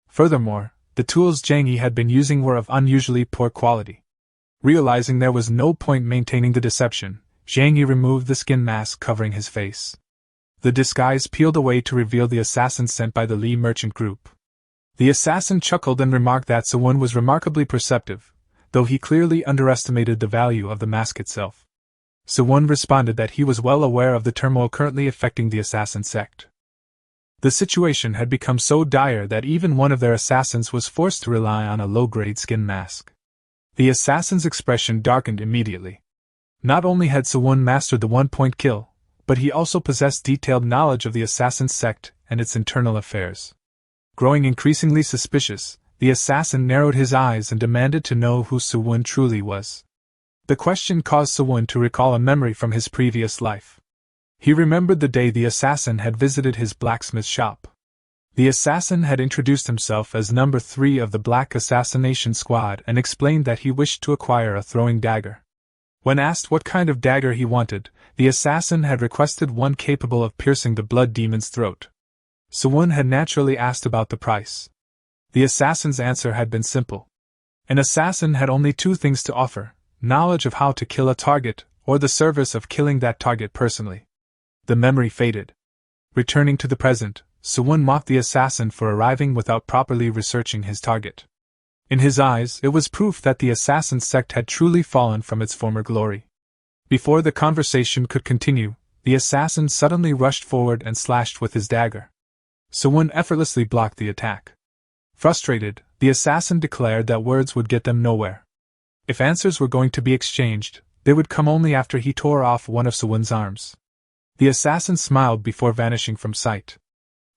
Furthermore, the tools Zhang Yi had been using were of unusually poor quality. Realizing there was no point maintaining the deception, Zhang Yi removed the skin mask covering his face. The disguise peeled away to reveal the assassin sent by the Li merchant group. The assassin chuckled and remarked that Sewon was remarkably perceptive, though he clearly underestimated the value of the mask itself. Sewon responded that he was well aware of the turmoil currently affecting the assassin sect. The situation had become so dire that even one of their assassins was forced to rely on a low-grade skin mask. The assassin's expression darkened immediately. Not only had Sewon mastered the one-point kill, but he also possessed detailed knowledge of the assassin sect and its internal affairs. Growing increasingly suspicious, the assassin narrowed his eyes and demanded to know who Sewon truly was. The question caused Sewon to recall a memory from his previous life. He remembered the day the assassin had visited his blacksmith shop. The assassin had introduced himself as number 3 of the Black Assassination Squad and explained that he wished to acquire a throwing dagger. When asked what kind of dagger he wanted, the assassin had requested one capable of piercing the blood demon's throat. Sewon had naturally asked about the price. The assassin's answer had been simple. An assassin had only two things to offer: knowledge of how to kill a target, or the service of killing that target personally. The memory faded. Returning to the present, Sewon mocked the assassin for arriving without properly researching his target. In his eyes, it was proof that the assassin's sect had truly fallen from its former glory. Before the conversation could continue, the assassin suddenly rushed forward and slashed with his dagger. Sewon effortlessly blocked the attack. Frustrated, the assassin declared that words would get them nowhere. If answers were going to be exchanged, they would come only after he tore off one of Sewon's arms. The assassin smiled before vanishing from sight.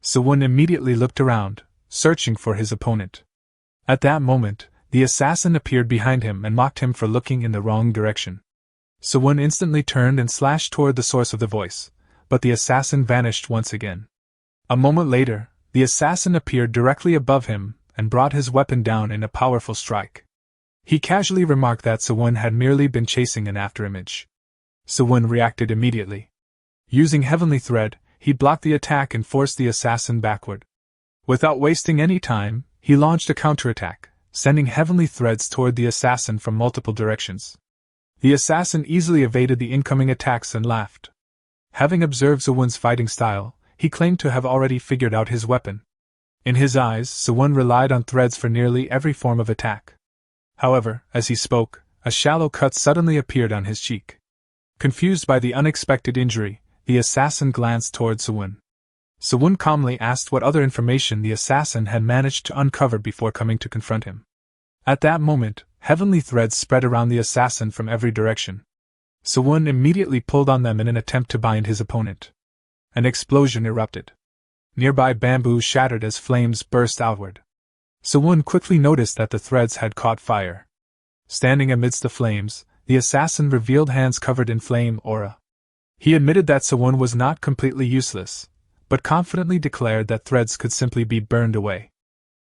Sewon immediately looked around, searching for his opponent. At that moment, the assassin appeared behind him and mocked him for looking in the wrong direction. Sewon instantly turned and slashed toward the source of the voice, but the assassin vanished once again. A moment later, the assassin appeared directly above him and brought his weapon down in a powerful strike. He casually remarked that Sewon had merely been chasing an afterimage. Sewon reacted immediately. Using Heavenly Thread, he blocked the attack and forced the assassin backward. Without wasting any time, he launched a counterattack, sending heavenly threads toward the assassin from multiple directions. The assassin easily evaded the incoming attacks and laughed. Having observed Sewon's fighting style, he claimed to have already figured out his weapon. In his eyes, Sewon relied on threads for nearly every form of attack. However, as he spoke, a shallow cut suddenly appeared on his cheek. Confused by the unexpected injury, the assassin glanced toward Sewon. Sewon calmly asked what other information the assassin had managed to uncover before coming to confront him. At that moment, heavenly threads spread around the assassin from every direction. Sewon immediately pulled on them in an attempt to bind his opponent. An explosion erupted. Nearby bamboo shattered as flames burst outward. Sewon quickly noticed that the threads had caught fire. Standing amidst the flames, the assassin revealed hands covered in flame aura. He admitted that Sewon was not completely useless, but confidently declared that threads could simply be burned away.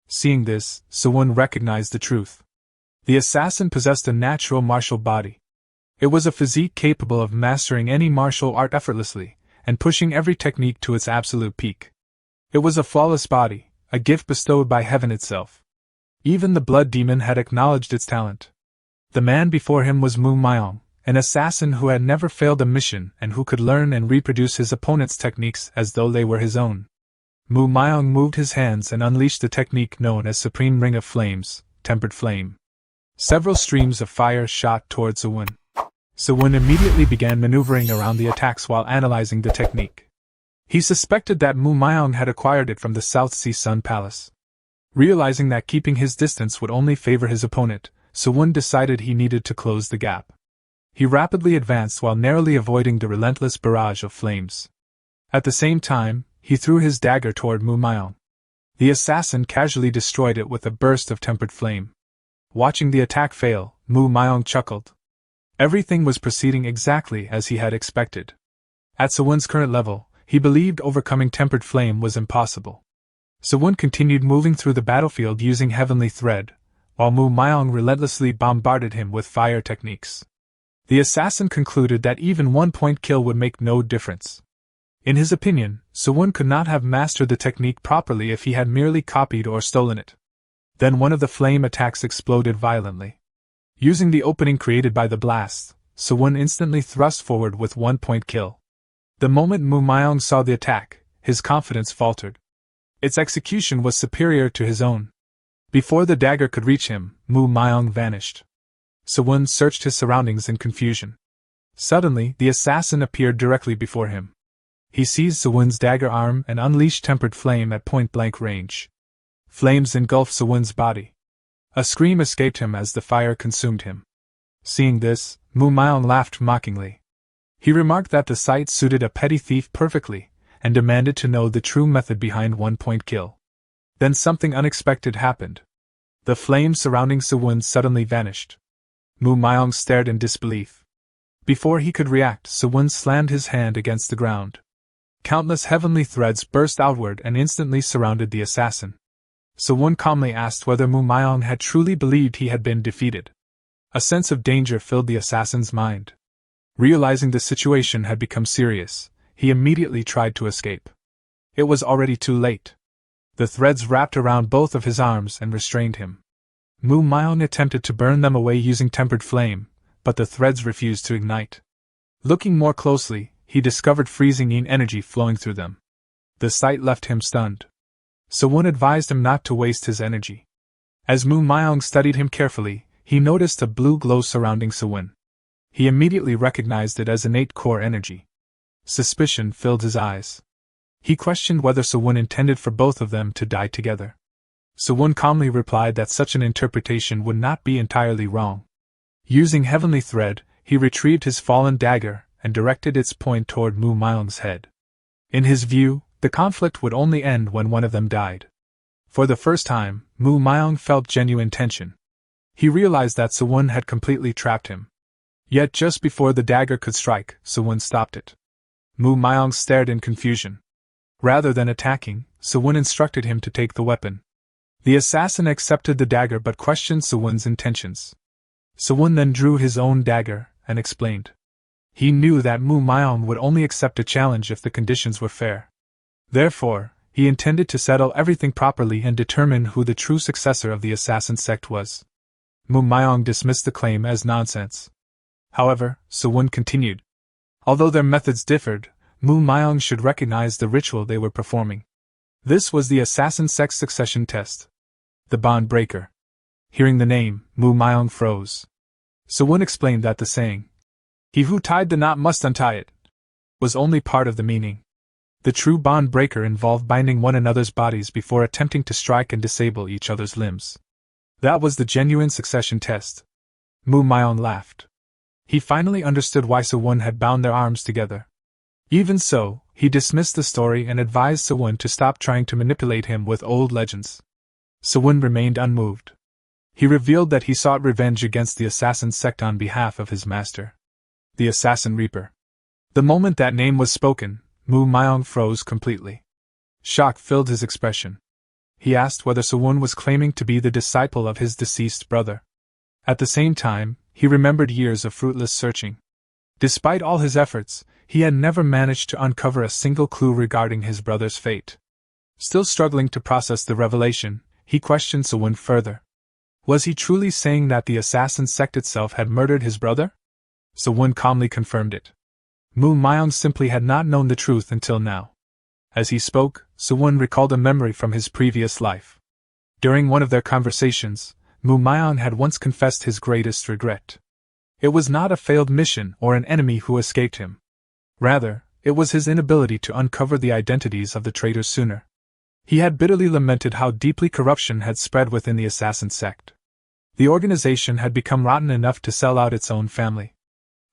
Seeing this, Sewon recognized the truth. The assassin possessed a natural martial body. It was a physique capable of mastering any martial art effortlessly, and pushing every technique to its absolute peak. It was a flawless body, a gift bestowed by heaven itself. Even the blood demon had acknowledged its talent. The man before him was Mu Myong, an assassin who had never failed a mission and who could learn and reproduce his opponent's techniques as though they were his own. Mu Myong moved his hands and unleashed the technique known as Supreme Ring of Flames, Tempered Flame. Several streams of fire shot towards Sewon. Sewon immediately began maneuvering around the attacks while analyzing the technique. He suspected that Mu Myong had acquired it from the South Sea Sun Palace. Realizing that keeping his distance would only favor his opponent, Sewon decided he needed to close the gap. He rapidly advanced while narrowly avoiding the relentless barrage of flames. At the same time, he threw his dagger toward Mu Myong. The assassin casually destroyed it with a burst of tempered flame. Watching the attack fail, Mu Myong chuckled. Everything was proceeding exactly as he had expected. At Sewon's current level, he believed overcoming tempered flame was impossible. Sewon continued moving through the battlefield using Heavenly Thread, while Mu Myong relentlessly bombarded him with fire techniques. The assassin concluded that even 1-point kill would make no difference. In his opinion, Sewon could not have mastered the technique properly if he had merely copied or stolen it. Then one of the flame attacks exploded violently. Using the opening created by the blast, Sewon instantly thrust forward with 1-point kill. The moment Mu Myong saw the attack, his confidence faltered. Its execution was superior to his own. Before the dagger could reach him, Mu Myong vanished. Sewon searched his surroundings in confusion. Suddenly, the assassin appeared directly before him. He seized Sewon's dagger arm and unleashed tempered flame at point-blank range. Flames engulfed Sewon's body. A scream escaped him as the fire consumed him. Seeing this, Mu Myong laughed mockingly. He remarked that the sight suited a petty thief perfectly, and demanded to know the true method behind 1-point kill. Then something unexpected happened. The flames surrounding Sewon suddenly vanished. Mu Myong stared in disbelief. Before he could react, Sewon slammed his hand against the ground. Countless heavenly threads burst outward and instantly surrounded the assassin. Sewon calmly asked whether Mu Myong had truly believed he had been defeated. A sense of danger filled the assassin's mind. Realizing the situation had become serious, he immediately tried to escape. It was already too late. The threads wrapped around both of his arms and restrained him. Mu Myong attempted to burn them away using tempered flame, but the threads refused to ignite. Looking more closely, he discovered freezing yin energy flowing through them. The sight left him stunned. Sewon advised him not to waste his energy. As Mu Myong studied him carefully, he noticed a blue glow surrounding Sewon. He immediately recognized it as innate core energy. Suspicion filled his eyes. He questioned whether Sewon intended for both of them to die together. Sewon calmly replied that such an interpretation would not be entirely wrong. Using heavenly thread, he retrieved his fallen dagger and directed its point toward Mu Myong's head. In his view, the conflict would only end when one of them died. For the first time, Mu Myong felt genuine tension. He realized that Sewon had completely trapped him. Yet just before the dagger could strike, Sewon stopped it. Mu Myong stared in confusion. Rather than attacking, Sewon instructed him to take the weapon. The assassin accepted the dagger but questioned Sewon's intentions. Sewon then drew his own dagger and explained. He knew that Mu Myong would only accept a challenge if the conditions were fair. Therefore, he intended to settle everything properly and determine who the true successor of the assassin sect was. Mu Myong dismissed the claim as nonsense. However, Sewon continued. Although their methods differed, Mu Myong should recognize the ritual they were performing. This was the assassin sect's succession test. The bond breaker. Hearing the name, Mu Myong froze. Sewon explained that the saying, "He who tied the knot must untie it," was only part of the meaning. The true bond breaker involved binding one another's bodies before attempting to strike and disable each other's limbs. That was the genuine succession test. Mu Myong laughed. He finally understood why Sewon had bound their arms together. Even so, he dismissed the story and advised Sewon to stop trying to manipulate him with old legends. Sewon remained unmoved. He revealed that he sought revenge against the assassin sect on behalf of his master, the Assassin Reaper. The moment that name was spoken, Mu Myong froze completely. Shock filled his expression. He asked whether Sewon was claiming to be the disciple of his deceased brother. At the same time, he remembered years of fruitless searching. Despite all his efforts, he had never managed to uncover a single clue regarding his brother's fate. Still struggling to process the revelation, he questioned Sewon further. Was he truly saying that the assassin sect itself had murdered his brother? Sewon calmly confirmed it. Mu Myong simply had not known the truth until now. As he spoke, Sewon recalled a memory from his previous life. During one of their conversations, Mu Myong had once confessed his greatest regret. It was not a failed mission or an enemy who escaped him. Rather, it was his inability to uncover the identities of the traitors sooner. He had bitterly lamented how deeply corruption had spread within the assassin sect. The organization had become rotten enough to sell out its own family.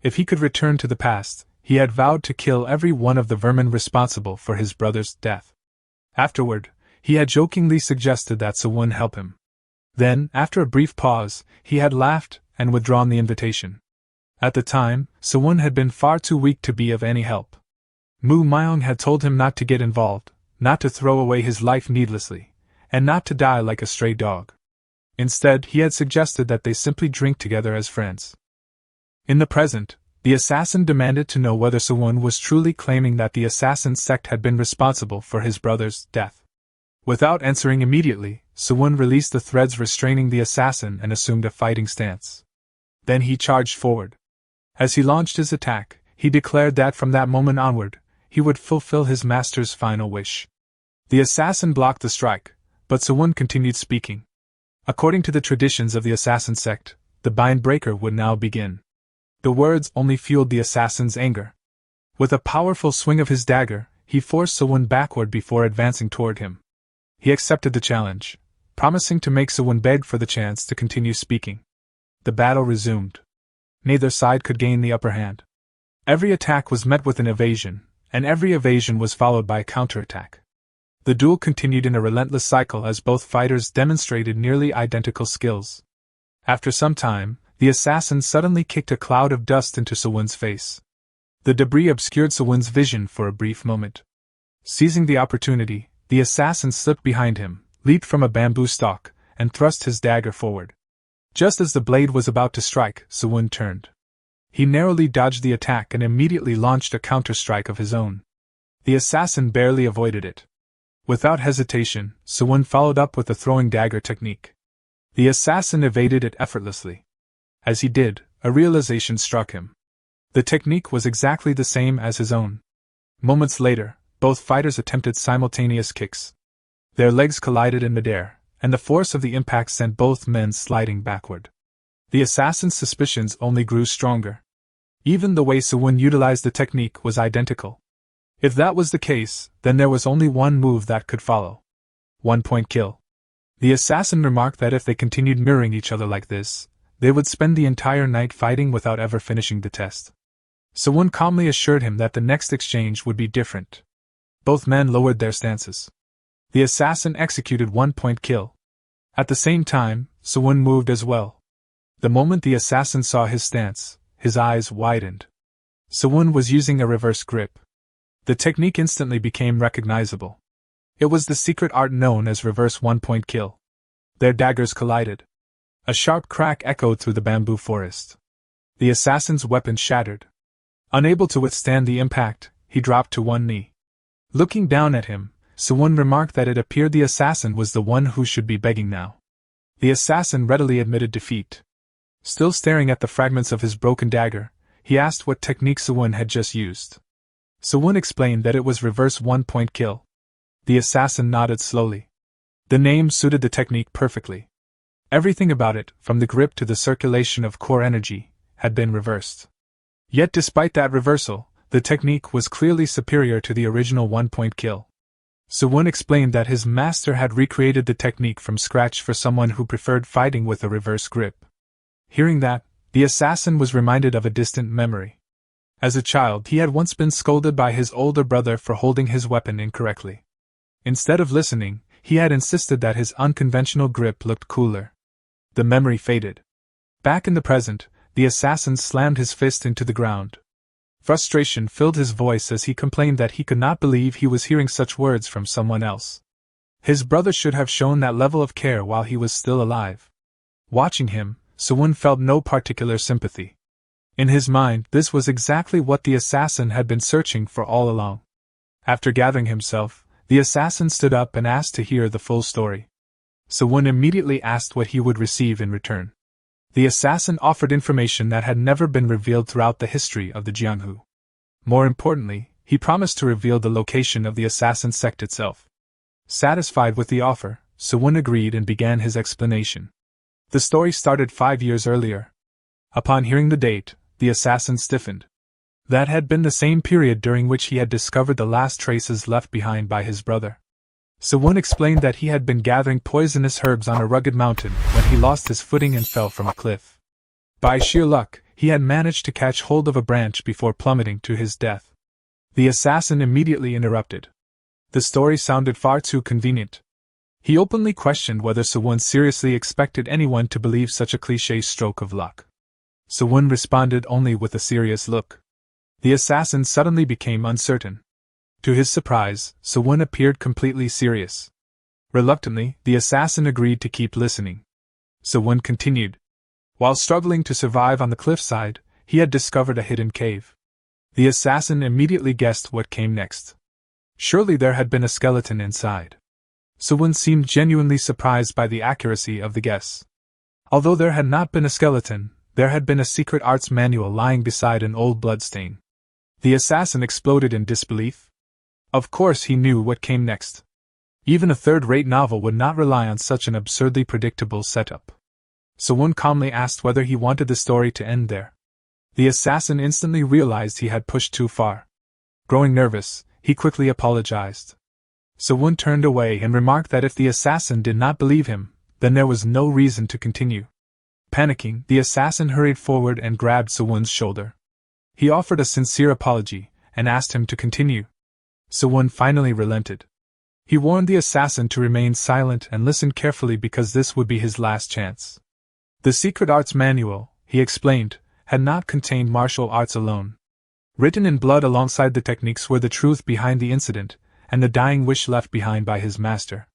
If he could return to the past, he had vowed to kill every one of the vermin responsible for his brother's death. Afterward, he had jokingly suggested that Sewon help him. Then, after a brief pause, he had laughed and withdrawn the invitation. At the time, Sewon had been far too weak to be of any help. Mu Myong had told him not to get involved, not to throw away his life needlessly, and not to die like a stray dog. Instead, he had suggested that they simply drink together as friends. In the present, the assassin demanded to know whether Sewon was truly claiming that the assassin sect had been responsible for his brother's death. Without answering immediately, Sewon released the threads restraining the assassin and assumed a fighting stance. Then he charged forward. As he launched his attack, he declared that from that moment onward, he would fulfill his master's final wish. The assassin blocked the strike, but Sewon continued speaking. According to the traditions of the assassin sect, the bind breaker would now begin. The words only fueled the assassin's anger. With a powerful swing of his dagger, he forced Sewon backward before advancing toward him. He accepted the challenge, promising to make Sewon beg for the chance to continue speaking. The battle resumed. Neither side could gain the upper hand. Every attack was met with an evasion, and every evasion was followed by a counterattack. The duel continued in a relentless cycle as both fighters demonstrated nearly identical skills. After some time, the assassin suddenly kicked a cloud of dust into Sewon's face. The debris obscured Sewon's vision for a brief moment. Seizing the opportunity, the assassin slipped behind him, leaped from a bamboo stalk, and thrust his dagger forward. Just as the blade was about to strike, Sewon turned. He narrowly dodged the attack and immediately launched a counter-strike of his own. The assassin barely avoided it. Without hesitation, Sewon followed up with the throwing dagger technique. The assassin evaded it effortlessly. As he did, a realization struck him. The technique was exactly the same as his own. Moments later, both fighters attempted simultaneous kicks. Their legs collided in midair, and the force of the impact sent both men sliding backward. The assassin's suspicions only grew stronger. Even the way Sewon utilized the technique was identical. If that was the case, then there was only one move that could follow. 1-point kill. The assassin remarked that if they continued mirroring each other like this, they would spend the entire night fighting without ever finishing the test. Sewon calmly assured him that the next exchange would be different. Both men lowered their stances. The assassin executed 1-point kill. At the same time, Sewon moved as well. The moment the assassin saw his stance, his eyes widened. Sewon was using a reverse grip. The technique instantly became recognizable. It was the secret art known as reverse 1-point kill. Their daggers collided. A sharp crack echoed through the bamboo forest. The assassin's weapon shattered. Unable to withstand the impact, he dropped to one knee. Looking down at him, Sewon remarked that it appeared the assassin was the one who should be begging now. The assassin readily admitted defeat. Still staring at the fragments of his broken dagger, he asked what technique Sewon had just used. Sewon explained that it was reverse 1-point kill. The assassin nodded slowly. The name suited the technique perfectly. Everything about it, from the grip to the circulation of core energy, had been reversed. Yet despite that reversal, the technique was clearly superior to the original 1-point kill. Sewon explained that his master had recreated the technique from scratch for someone who preferred fighting with a reverse grip. Hearing that, the assassin was reminded of a distant memory. As a child, he had once been scolded by his older brother for holding his weapon incorrectly. Instead of listening, he had insisted that his unconventional grip looked cooler. The memory faded. Back in the present, the assassin slammed his fist into the ground. Frustration filled his voice as he complained that he could not believe he was hearing such words from someone else. His brother should have shown that level of care while he was still alive. Watching him, Sewon felt no particular sympathy. In his mind, this was exactly what the assassin had been searching for all along. After gathering himself, the assassin stood up and asked to hear the full story. Sewon immediately asked what he would receive in return. The assassin offered information that had never been revealed throughout the history of the Jianghu. More importantly, he promised to reveal the location of the assassin sect itself. Satisfied with the offer, Sewon agreed and began his explanation. The story started 5 years earlier. Upon hearing the date, the assassin stiffened. That had been the same period during which he had discovered the last traces left behind by his brother. Sewon explained that he had been gathering poisonous herbs on a rugged mountain when he lost his footing and fell from a cliff. By sheer luck, he had managed to catch hold of a branch before plummeting to his death. The assassin immediately interrupted. The story sounded far too convenient. He openly questioned whether Sewon seriously expected anyone to believe such a cliché stroke of luck. Sewon responded only with a serious look. The assassin suddenly became uncertain. To his surprise, Sewon appeared completely serious. Reluctantly, the assassin agreed to keep listening. Sewon continued. While struggling to survive on the cliffside, he had discovered a hidden cave. The assassin immediately guessed what came next. Surely there had been a skeleton inside. Sewon seemed genuinely surprised by the accuracy of the guess. Although there had not been a skeleton, there had been a secret arts manual lying beside an old bloodstain. The assassin exploded in disbelief. Of course he knew what came next. Even a third-rate novel would not rely on such an absurdly predictable setup. Sewon calmly asked whether he wanted the story to end there. The assassin instantly realized he had pushed too far. Growing nervous, he quickly apologized. Sewon turned away and remarked that if the assassin did not believe him, then there was no reason to continue. Panicking, the assassin hurried forward and grabbed Sewon's shoulder. He offered a sincere apology, and asked him to continue. Sewon finally relented. He warned the assassin to remain silent and listen carefully because this would be his last chance. The secret arts manual, he explained, had not contained martial arts alone. Written in blood alongside the techniques were the truth behind the incident, and the dying wish left behind by his master.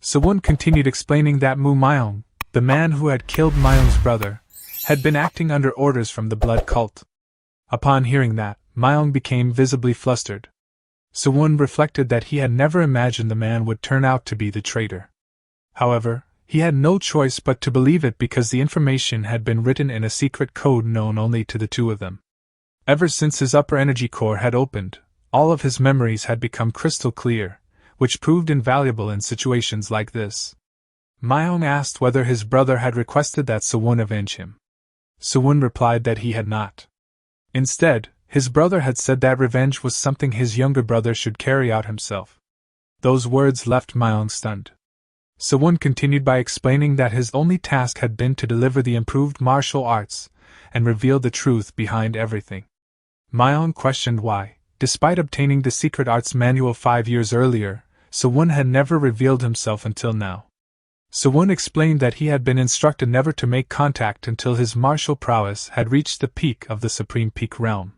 Sewon continued explaining that Mu Myung, the man who had killed Myung's brother, had been acting under orders from the blood cult. Upon hearing that, Myung became visibly flustered. Sewon reflected that he had never imagined the man would turn out to be the traitor. However, he had no choice but to believe it because the information had been written in a secret code known only to the two of them. Ever since his upper energy core had opened, all of his memories had become crystal clear, which proved invaluable in situations like this. Myung asked whether his brother had requested that Sewon avenge him. Sewon replied that he had not. Instead, his brother had said that revenge was something his younger brother should carry out himself. Those words left Myung stunned. Sewon continued by explaining that his only task had been to deliver the improved martial arts and reveal the truth behind everything. Myung questioned why, despite obtaining the secret arts manual 5 years earlier, Sewon had never revealed himself until now. Sewon explained that he had been instructed never to make contact until his martial prowess had reached the peak of the Supreme Peak realm.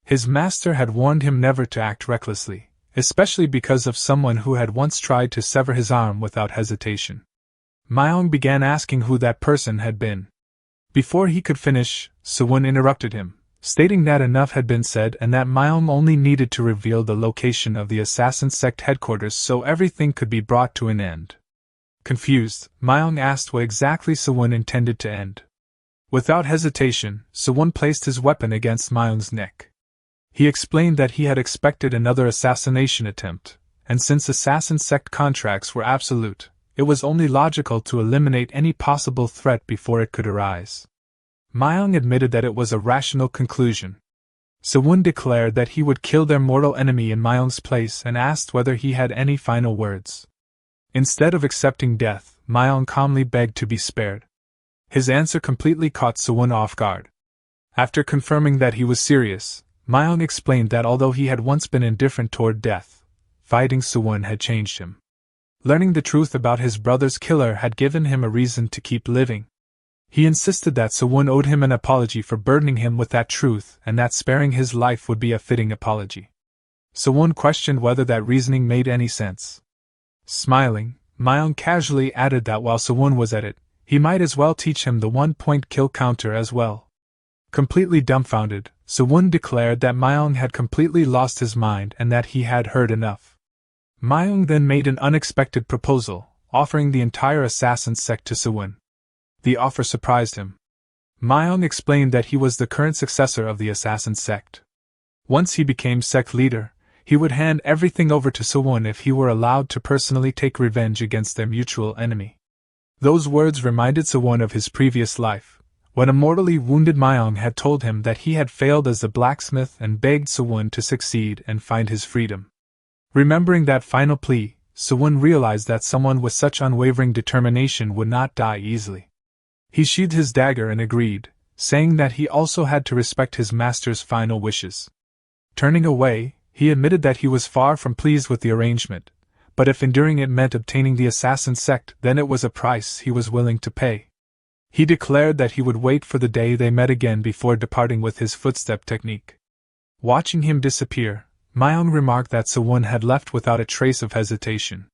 His master had warned him never to act recklessly, especially because of someone who had once tried to sever his arm without hesitation. Myung began asking who that person had been. Before he could finish, Sewon interrupted him, stating that enough had been said and that Myung only needed to reveal the location of the assassin sect headquarters so everything could be brought to an end. Confused, Myung asked what exactly Sewon intended to end. Without hesitation, Sewon placed his weapon against Myung's neck. He explained that he had expected another assassination attempt, and since assassin sect contracts were absolute, it was only logical to eliminate any possible threat before it could arise. Myung admitted that it was a rational conclusion. Sewon declared that he would kill their mortal enemy in Myung's place and asked whether he had any final words. Instead of accepting death, Myung calmly begged to be spared. His answer completely caught Sewon off guard. After confirming that he was serious, Myung explained that although he had once been indifferent toward death, fighting Sewon had changed him. Learning the truth about his brother's killer had given him a reason to keep living. He insisted that Sewon owed him an apology for burdening him with that truth and that sparing his life would be a fitting apology. Sewon questioned whether that reasoning made any sense. Smiling, Myung casually added that while Sewon was at it, he might as well teach him the one-point kill counter as well. Completely dumbfounded, Sewon declared that Myung had completely lost his mind and that he had heard enough. Myung then made an unexpected proposal, offering the entire assassin sect to Sewon. The offer surprised him. Myung explained that he was the current successor of the assassin sect. Once he became sect leader, he would hand everything over to Sewon if he were allowed to personally take revenge against their mutual enemy. Those words reminded Sewon of his previous life, when a mortally wounded Myung had told him that he had failed as a blacksmith and begged Sewon to succeed and find his freedom. Remembering that final plea, Sewon realized that someone with such unwavering determination would not die easily. He sheathed his dagger and agreed, saying that he also had to respect his master's final wishes. Turning away, he admitted that he was far from pleased with the arrangement, but if enduring it meant obtaining the assassin sect, then it was a price he was willing to pay. He declared that he would wait for the day they met again before departing with his footstep technique. Watching him disappear, Myung remarked that Sewon had left without a trace of hesitation.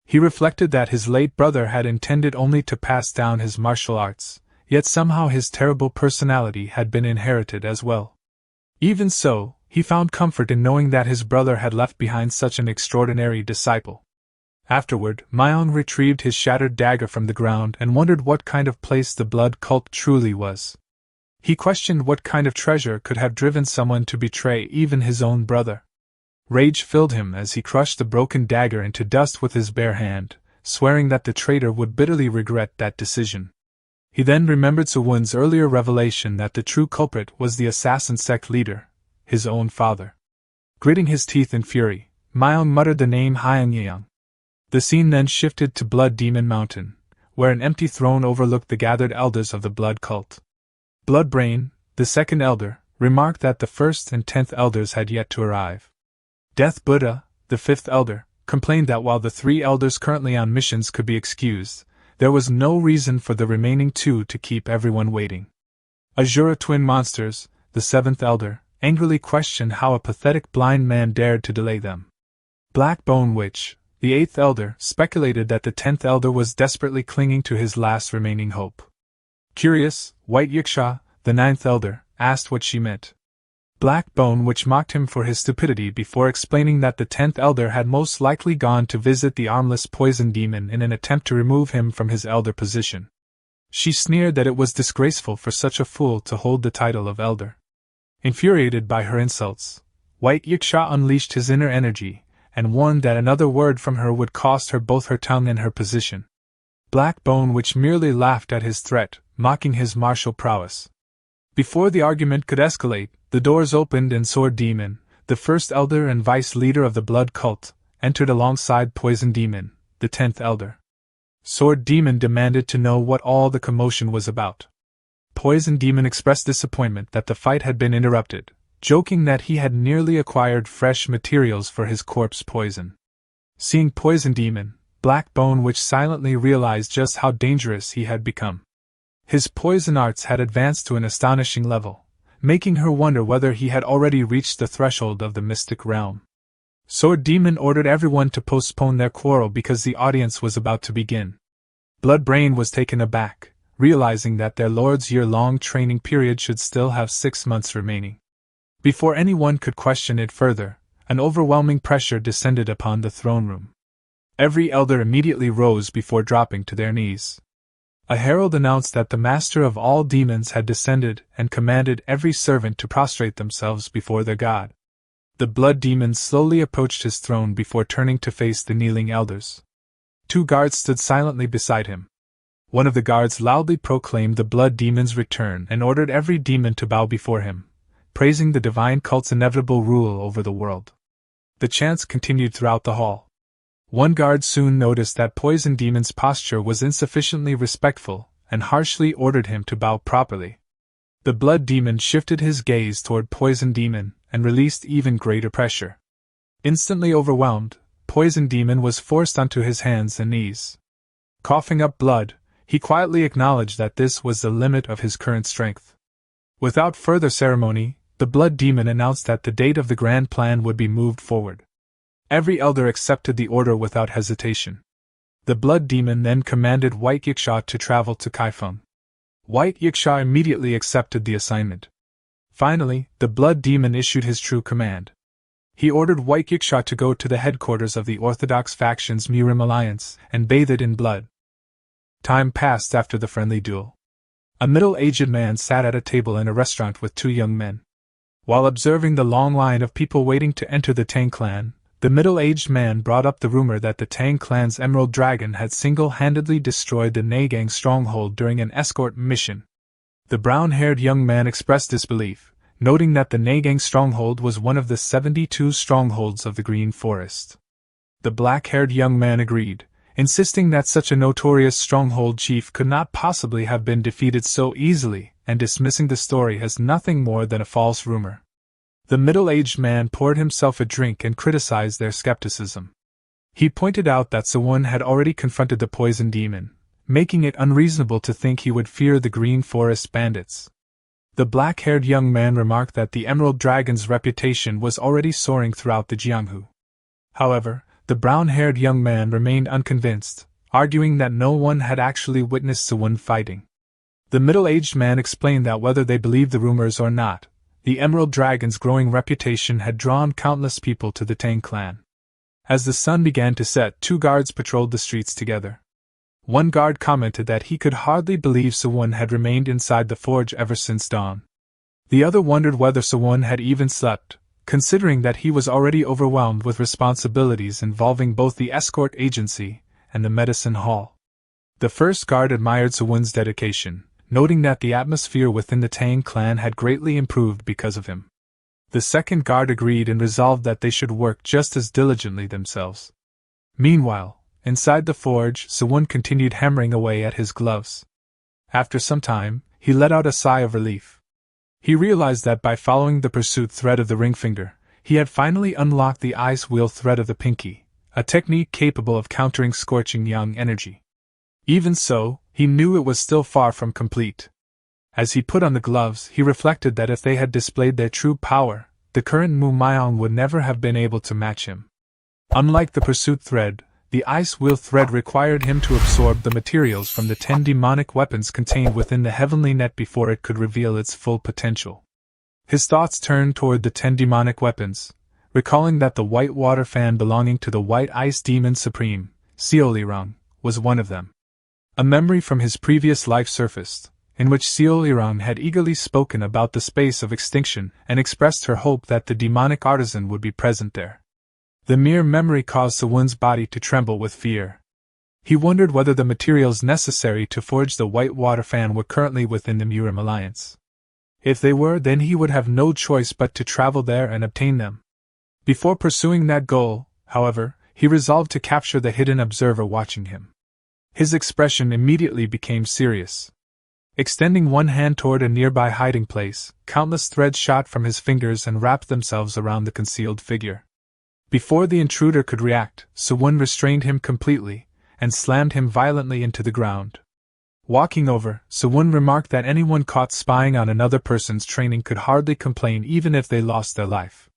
He reflected that his late brother had intended only to pass down his martial arts, yet somehow his terrible personality had been inherited as well. Even so, he found comfort in knowing that his brother had left behind such an extraordinary disciple. Afterward, Myung retrieved his shattered dagger from the ground and wondered what kind of place the blood cult truly was. He questioned what kind of treasure could have driven someone to betray even his own brother. Rage filled him as he crushed the broken dagger into dust with his bare hand, swearing that the traitor would bitterly regret that decision. He then remembered Sewon's earlier revelation that the true culprit was the assassin sect leader, his own father. Gritting his teeth in fury, Myung muttered the name Hyungyang. The scene then shifted to Blood Demon Mountain, where an empty throne overlooked the gathered elders of the blood cult. Bloodbrain, the second elder, remarked that the first and 10th elders had yet to arrive. Death Buddha, the 5th elder, complained that while the 3 elders currently on missions could be excused, there was no reason for the remaining 2 to keep everyone waiting. Asura Twin Monsters, the 7th elder, angrily questioned how a pathetic blind man dared to delay them. Black Bone Witch, the 8th elder, speculated that the 10th elder was desperately clinging to his last remaining hope. Curious, White Yiksha, the 9th elder, asked what she meant. Black Bone, which mocked him for his stupidity before explaining that the 10th elder had most likely gone to visit the armless poison demon in an attempt to remove him from his elder position. She sneered that it was disgraceful for such a fool to hold the title of elder. Infuriated by her insults, White Yiksha unleashed his inner energy, and warned that another word from her would cost her both her tongue and her position. Black Bone, which merely laughed at his threat, mocking his martial prowess. Before the argument could escalate, the doors opened and Sword Demon, the first elder and vice leader of the blood cult, entered alongside Poison Demon, the 10th elder. Sword Demon demanded to know what all the commotion was about. Poison Demon expressed disappointment that the fight had been interrupted, joking that he had nearly acquired fresh materials for his corpse poison. Seeing Poison Demon, Black Bone, which silently realized just how dangerous he had become. His poison arts had advanced to an astonishing level, making her wonder whether he had already reached the threshold of the mystic realm. Sword Demon ordered everyone to postpone their quarrel because the audience was about to begin. Bloodbrain was taken aback, realizing that their lord's year-long training period should still have 6 months remaining. Before anyone could question it further, an overwhelming pressure descended upon the throne room. Every elder immediately rose before dropping to their knees. A herald announced that the master of all demons had descended and commanded every servant to prostrate themselves before their god. The blood demon slowly approached his throne before turning to face the kneeling elders. 2 guards stood silently beside him. One of the guards loudly proclaimed the blood demon's return and ordered every demon to bow before him, praising the divine cult's inevitable rule over the world. The chants continued throughout the hall. One guard soon noticed that Poison Demon's posture was insufficiently respectful and harshly ordered him to bow properly. The blood demon shifted his gaze toward Poison Demon and released even greater pressure. Instantly overwhelmed, Poison Demon was forced onto his hands and knees. Coughing up blood, he quietly acknowledged that this was the limit of his current strength. Without further ceremony, the blood demon announced that the date of the grand plan would be moved forward. Every elder accepted the order without hesitation. The blood demon then commanded White Yiksha to travel to Kaifeng. White Yiksha immediately accepted the assignment. Finally, the blood demon issued his true command. He ordered White Yiksha to go to the headquarters of the Orthodox faction's Mirim Alliance and bathe it in blood. Time passed after the friendly duel. A middle-aged man sat at a table in a restaurant with 2 young men. While observing the long line of people waiting to enter the Tang clan, the middle-aged man brought up the rumor that the Tang clan's Emerald Dragon had single-handedly destroyed the Nagang stronghold during an escort mission. The brown-haired young man expressed disbelief, noting that the Nagang stronghold was one of the 72 strongholds of the Green Forest. The black-haired young man agreed, insisting that such a notorious stronghold chief could not possibly have been defeated so easily, and dismissing the story as nothing more than a false rumor. The middle-aged man poured himself a drink and criticized their skepticism. He pointed out that Sawun had already confronted the poison demon, making it unreasonable to think he would fear the Green Forest bandits. The black-haired young man remarked that the Emerald Dragon's reputation was already soaring throughout the Jianghu. However, the brown-haired young man remained unconvinced, arguing that no one had actually witnessed Sawun fighting. The middle-aged man explained that whether they believed the rumors or not, the Emerald Dragon's growing reputation had drawn countless people to the Tang clan. As the sun began to set, 2 guards patrolled the streets together. One guard commented that he could hardly believe Sawun had remained inside the forge ever since dawn. The other wondered whether Sawun had even slept, considering that he was already overwhelmed with responsibilities involving both the escort agency and the medicine hall. The first guard admired Sawun's dedication, noting that the atmosphere within the Tang clan had greatly improved because of him. The second guard agreed and resolved that they should work just as diligently themselves. Meanwhile, inside the forge, Sawun continued hammering away at his gloves. After some time, he let out a sigh of relief. He realized that by following the pursuit thread of the ring finger, he had finally unlocked the ice wheel thread of the pinky, a technique capable of countering scorching yang energy. Even so, he knew it was still far from complete. As he put on the gloves, he reflected that if they had displayed their true power, the current Mu Maiyang would never have been able to match him. Unlike the pursuit thread, the ice wheel thread required him to absorb the materials from the 10 demonic weapons contained within the heavenly net before it could reveal its full potential. His thoughts turned toward the 10 demonic weapons, recalling that the white water fan belonging to the white ice demon supreme, Seolirang, was one of them. A memory from his previous life surfaced, in which Seolirang had eagerly spoken about the space of extinction and expressed her hope that the demonic artisan would be present there. The mere memory caused Sewon's body to tremble with fear. He wondered whether the materials necessary to forge the white water fan were currently within the Murim Alliance. If they were, then he would have no choice but to travel there and obtain them. Before pursuing that goal, however, he resolved to capture the hidden observer watching him. His expression immediately became serious. Extending one hand toward a nearby hiding place, countless threads shot from his fingers and wrapped themselves around the concealed figure. Before the intruder could react, Sewon restrained him completely and slammed him violently into the ground. Walking over, Sewon remarked that anyone caught spying on another person's training could hardly complain even if they lost their life.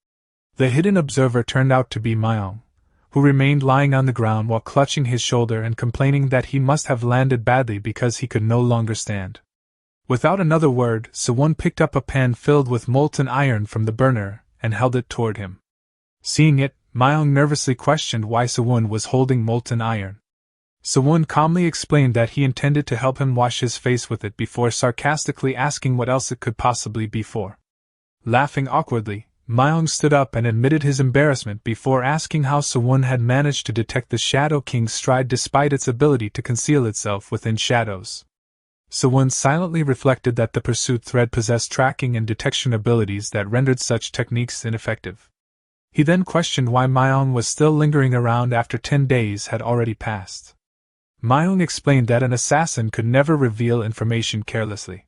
The hidden observer turned out to be Myong, who remained lying on the ground while clutching his shoulder and complaining that he must have landed badly because he could no longer stand. Without another word, Sewon picked up a pan filled with molten iron from the burner and held it toward him. Seeing it, Myong nervously questioned why Sewon was holding molten iron. Sewon calmly explained that he intended to help him wash his face with it before sarcastically asking what else it could possibly be for. Laughing awkwardly, Myong stood up and admitted his embarrassment before asking how Sewon had managed to detect the Shadow King's stride despite its ability to conceal itself within shadows. Sewon silently reflected that the pursuit thread possessed tracking and detection abilities that rendered such techniques ineffective. He then questioned why Myong was still lingering around after 10 days had already passed. Myong explained that an assassin could never reveal information carelessly.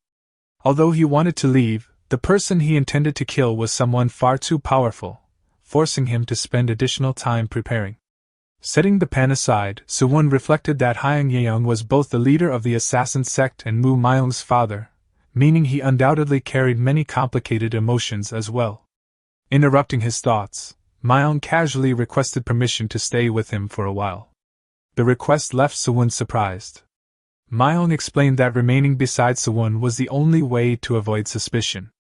Although he wanted to leave, the person he intended to kill was someone far too powerful, forcing him to spend additional time preparing. Setting the pan aside, Sewon reflected that Hyung Yeong was both the leader of the assassin sect and Mu Myong's father, meaning he undoubtedly carried many complicated emotions as well. Interrupting his thoughts, Myong casually requested permission to stay with him for a while. The request left Sewon surprised. Myong explained that remaining beside Sewon was the only way to avoid suspicion.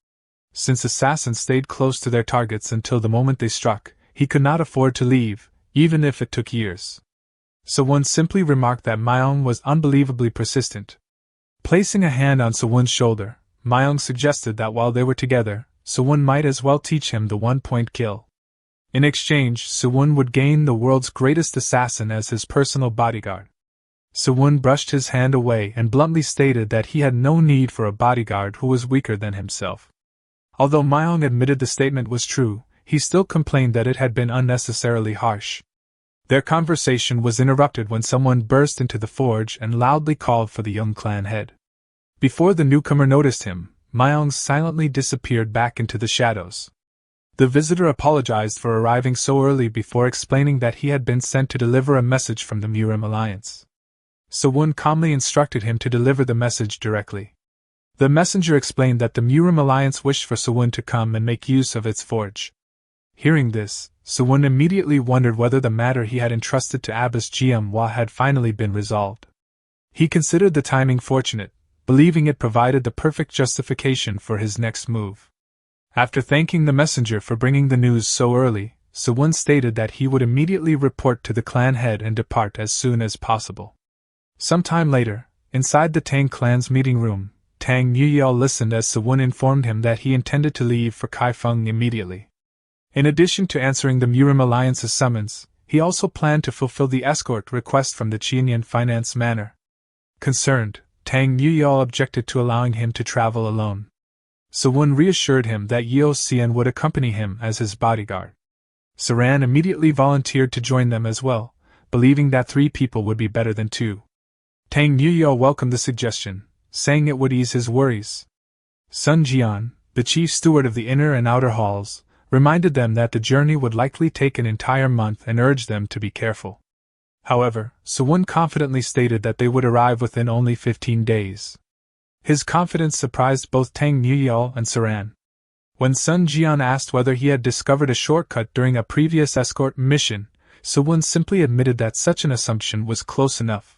Since assassins stayed close to their targets until the moment they struck, he could not afford to leave, even if it took years. Sewon simply remarked that Myong was unbelievably persistent. Placing a hand on Sewon's shoulder, Myong suggested that while they were together, Sewon might as well teach him the one-point kill. In exchange, Sewon would gain the world's greatest assassin as his personal bodyguard. Sewon brushed his hand away and bluntly stated that he had no need for a bodyguard who was weaker than himself. Although Myong admitted the statement was true, he still complained that it had been unnecessarily harsh. Their conversation was interrupted when someone burst into the forge and loudly called for the young clan head. Before the newcomer noticed him, Myong silently disappeared back into the shadows. The visitor apologized for arriving so early before explaining that he had been sent to deliver a message from the Murim Alliance. Sewon calmly instructed him to deliver the message directly. The messenger explained that the Murim Alliance wished for Sewon to come and make use of its forge. Hearing this, Sewon immediately wondered whether the matter he had entrusted to Abbas Jiamhwa had finally been resolved. He considered the timing fortunate, believing it provided the perfect justification for his next move. After thanking the messenger for bringing the news so early, Sewon stated that he would immediately report to the clan head and depart as soon as possible. Some time later, inside the Tang clan's meeting room, Tang Nuyeo listened as Sewon informed him that he intended to leave for Kaifeng immediately. In addition to answering the Murim Alliance's summons, he also planned to fulfill the escort request from the Qianyan finance manor. Concerned, Tang Nuyeo objected to allowing him to travel alone. Sewon reassured him that Yeo Xian would accompany him as his bodyguard. Saran immediately volunteered to join them as well, believing that 3 people would be better than 2. Tang Nuyeo welcomed the suggestion, saying it would ease his worries. Sun Jian, the chief steward of the inner and outer halls, reminded them that the journey would likely take an entire month and urged them to be careful. However, Sewon confidently stated that they would arrive within only 15 days. His confidence surprised both Tang Nuyeo and Saran. When Sun Jian asked whether he had discovered a shortcut during a previous escort mission, Sewon simply admitted that such an assumption was close enough.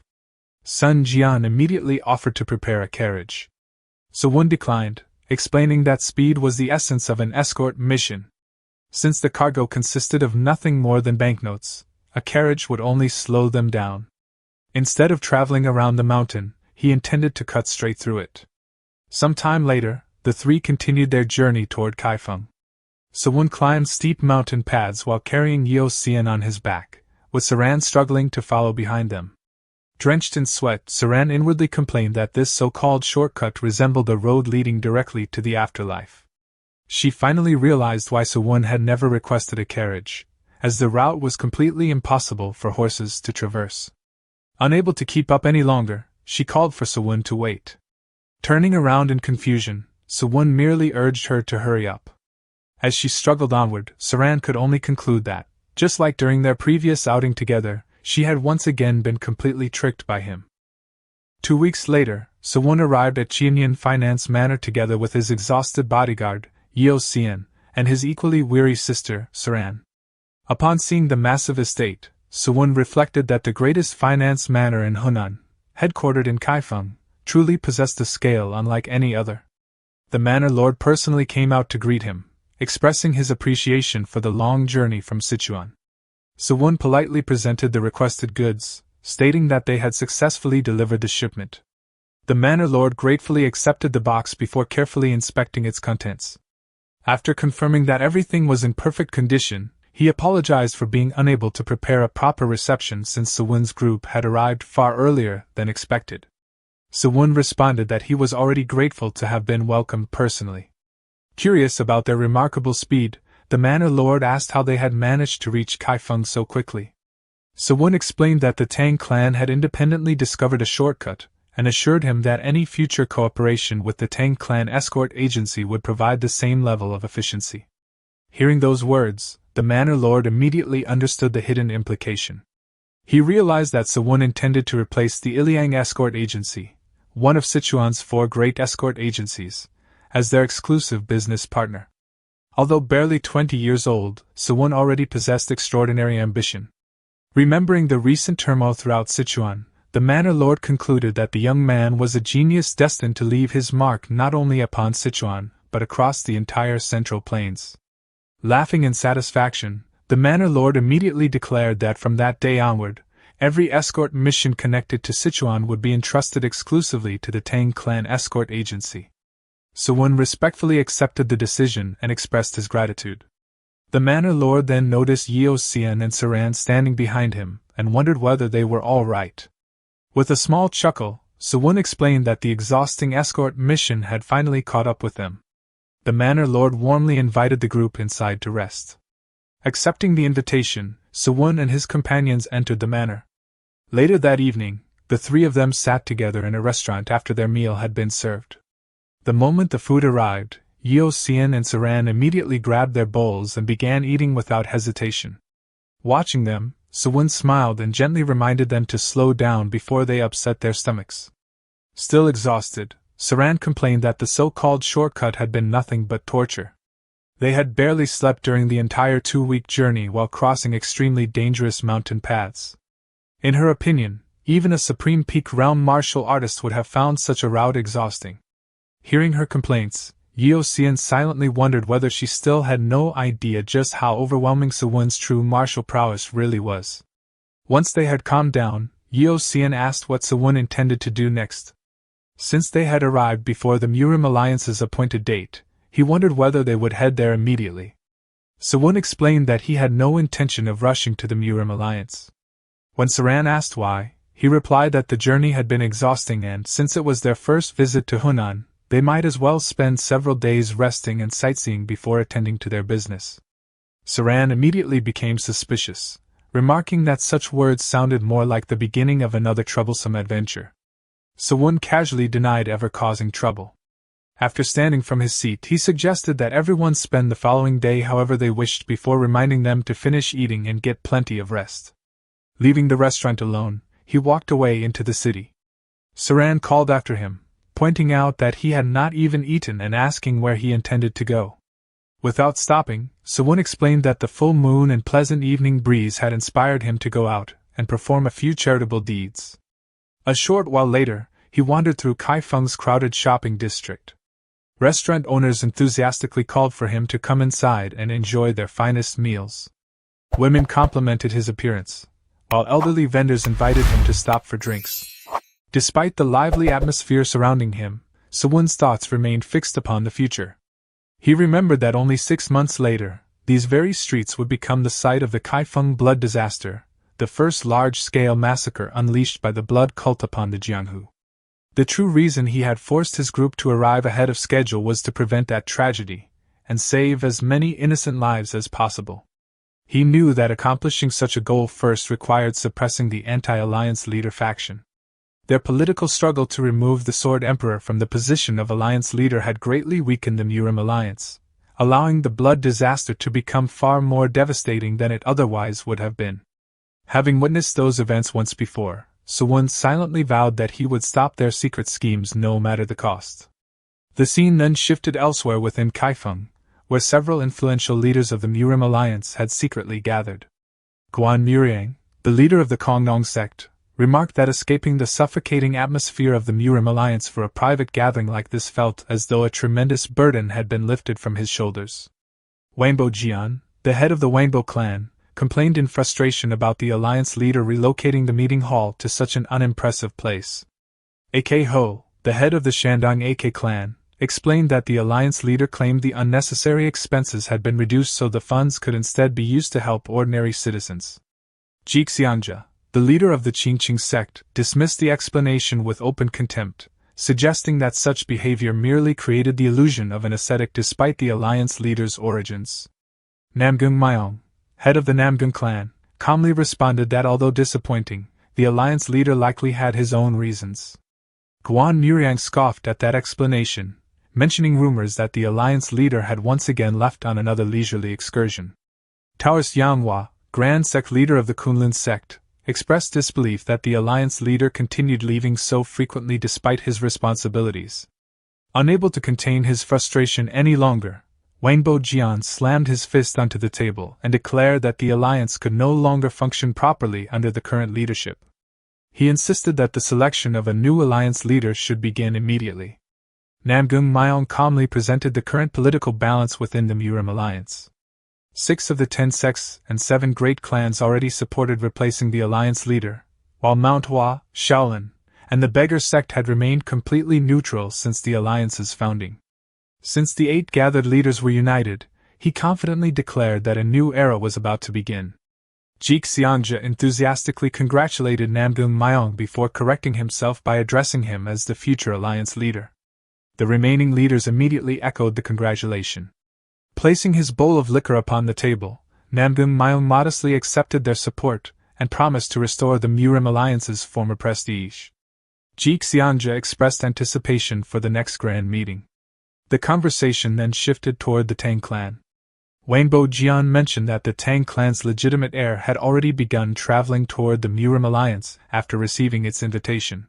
Sun Jian immediately offered to prepare a carriage. Sewon declined, explaining that speed was the essence of an escort mission. Since the cargo consisted of nothing more than banknotes, a carriage would only slow them down. Instead of traveling around the mountain, he intended to cut straight through it. Some time later, the three continued their journey toward Kaifeng. Sewon climbed steep mountain paths while carrying Yeo Xian on his back, with Saran struggling to follow behind them. Drenched in sweat, Saran inwardly complained that this so-called shortcut resembled a road leading directly to the afterlife. She finally realized why Sewon had never requested a carriage, as the route was completely impossible for horses to traverse. Unable to keep up any longer, she called for Sewon to wait. Turning around in confusion, Sewon merely urged her to hurry up. As she struggled onward, Saran could only conclude that, just like during their previous outing together, she had once again been completely tricked by him. 2 weeks later, Sewon arrived at Qianyan Finance Manor together with his exhausted bodyguard, Yeo Xian, and his equally weary sister, Saran. Upon seeing the massive estate, Sewon reflected that the greatest finance manor in Hunan, headquartered in Kaifeng, truly possessed a scale unlike any other. The manor lord personally came out to greet him, expressing his appreciation for the long journey from Sichuan. Sewon politely presented the requested goods, stating that they had successfully delivered the shipment. The manor lord gratefully accepted the box before carefully inspecting its contents. After confirming that everything was in perfect condition, he apologized for being unable to prepare a proper reception since Sewon's group had arrived far earlier than expected. Sewon responded that he was already grateful to have been welcomed personally. Curious about their remarkable speed, the manor lord asked how they had managed to reach Kaifeng so quickly. Sewon explained that the Tang clan had independently discovered a shortcut, and assured him that any future cooperation with the Tang clan escort agency would provide the same level of efficiency. Hearing those words, the manor lord immediately understood the hidden implication. He realized that Sewon intended to replace the Iliang escort agency, one of Sichuan's 4 great escort agencies, as their exclusive business partner. Although barely 20 years old, Sewon already possessed extraordinary ambition. Remembering the recent turmoil throughout Sichuan, the manor lord concluded that the young man was a genius destined to leave his mark not only upon Sichuan, but across the entire Central Plains. Laughing in satisfaction, the manor lord immediately declared that from that day onward, every escort mission connected to Sichuan would be entrusted exclusively to the Tang clan escort agency. Sewon respectfully accepted the decision and expressed his gratitude. The manor lord then noticed Yeo Xian and Saran standing behind him, and wondered whether they were all right. With a small chuckle, Sewon explained that the exhausting escort mission had finally caught up with them. The manor lord warmly invited the group inside to rest. Accepting the invitation, Sewon and his companions entered the manor. Later that evening, the 3 of them sat together in a restaurant after their meal had been served. The moment the food arrived, Yeo Xian and Saran immediately grabbed their bowls and began eating without hesitation. Watching them, Sewon smiled and gently reminded them to slow down before they upset their stomachs. Still exhausted, Saran complained that the so-called shortcut had been nothing but torture. They had barely slept during the entire 2-week journey while crossing extremely dangerous mountain paths. In her opinion, even a Supreme Peak Realm martial artist would have found such a route exhausting. Hearing her complaints, Yeo Xian silently wondered whether she still had no idea just how overwhelming Sewon's true martial prowess really was. Once they had calmed down, Yeo Xian asked what Sewon intended to do next. Since they had arrived before the Murim Alliance's appointed date, he wondered whether they would head there immediately. Sewon explained that he had no intention of rushing to the Murim Alliance. When Saran asked why, he replied that the journey had been exhausting and since it was their first visit to Hunan, they might as well spend several days resting and sightseeing before attending to their business. Saran immediately became suspicious, remarking that such words sounded more like the beginning of another troublesome adventure. Sewon casually denied ever causing trouble. After standing from his seat, he suggested that everyone spend the following day however they wished before reminding them to finish eating and get plenty of rest. Leaving the restaurant alone, he walked away into the city. Saran called after him, pointing out that he had not even eaten and asking where he intended to go. Without stopping, Sewon explained that the full moon and pleasant evening breeze had inspired him to go out and perform a few charitable deeds. A short while later, he wandered through Kaifeng's crowded shopping district. Restaurant owners enthusiastically called for him to come inside and enjoy their finest meals. Women complimented his appearance, while elderly vendors invited him to stop for drinks. Despite the lively atmosphere surrounding him, Sewon's thoughts remained fixed upon the future. He remembered that only 6 months later, these very streets would become the site of the Kaifeng blood disaster, the first large-scale massacre unleashed by the blood cult upon the Jianghu. The true reason he had forced his group to arrive ahead of schedule was to prevent that tragedy, and save as many innocent lives as possible. He knew that accomplishing such a goal first required suppressing the anti-alliance leader faction. Their political struggle to remove the Sword Emperor from the position of alliance leader had greatly weakened the Murim alliance, allowing the blood disaster to become far more devastating than it otherwise would have been. Having witnessed those events once before, Sewon silently vowed that he would stop their secret schemes no matter the cost. The scene then shifted elsewhere within Kaifeng, where several influential leaders of the Murim alliance had secretly gathered. Guan Muriang, the leader of the Kongnong sect, remarked that escaping the suffocating atmosphere of the Murim alliance for a private gathering like this felt as though a tremendous burden had been lifted from his shoulders. Wanbo Jian, the head of the Wanbo clan, complained in frustration about the alliance leader relocating the meeting hall to such an unimpressive place. AK Ho, the head of the Shandong AK clan, explained that the alliance leader claimed the unnecessary expenses had been reduced so the funds could instead be used to help ordinary citizens. Ji Xianja, the leader of the Qingqing sect, dismissed the explanation with open contempt, suggesting that such behavior merely created the illusion of an ascetic despite the alliance leader's origins. Namgung Myong, head of the Namgung clan, calmly responded that although disappointing, the alliance leader likely had his own reasons. Guan Muriang scoffed at that explanation, mentioning rumors that the alliance leader had once again left on another leisurely excursion. Taoist Yanghua, grand sect leader of the Kunlun sect, expressed disbelief that the alliance leader continued leaving so frequently despite his responsibilities. Unable to contain his frustration any longer, Wanbo Jian slammed his fist onto the table and declared that the alliance could no longer function properly under the current leadership. He insisted that the selection of a new alliance leader should begin immediately. Namgung Myong calmly presented the current political balance within the Murim alliance. 6 of the 10 sects and 7 great clans already supported replacing the alliance leader, while Manhwa, Shaolin, and the Beggar sect had remained completely neutral since the alliance's founding. Since the 8 gathered leaders were united, he confidently declared that a new era was about to begin. Ji Xianja enthusiastically congratulated Namgung Myong before correcting himself by addressing him as the future alliance leader. The remaining leaders immediately echoed the congratulation. Placing his bowl of liquor upon the table, Namgung Myong modestly accepted their support and promised to restore the Murim alliance's former prestige. Ji Xianja expressed anticipation for the next grand meeting. The conversation then shifted toward the Tang clan. Wanbo Jian mentioned that the Tang clan's legitimate heir had already begun traveling toward the Murim alliance after receiving its invitation.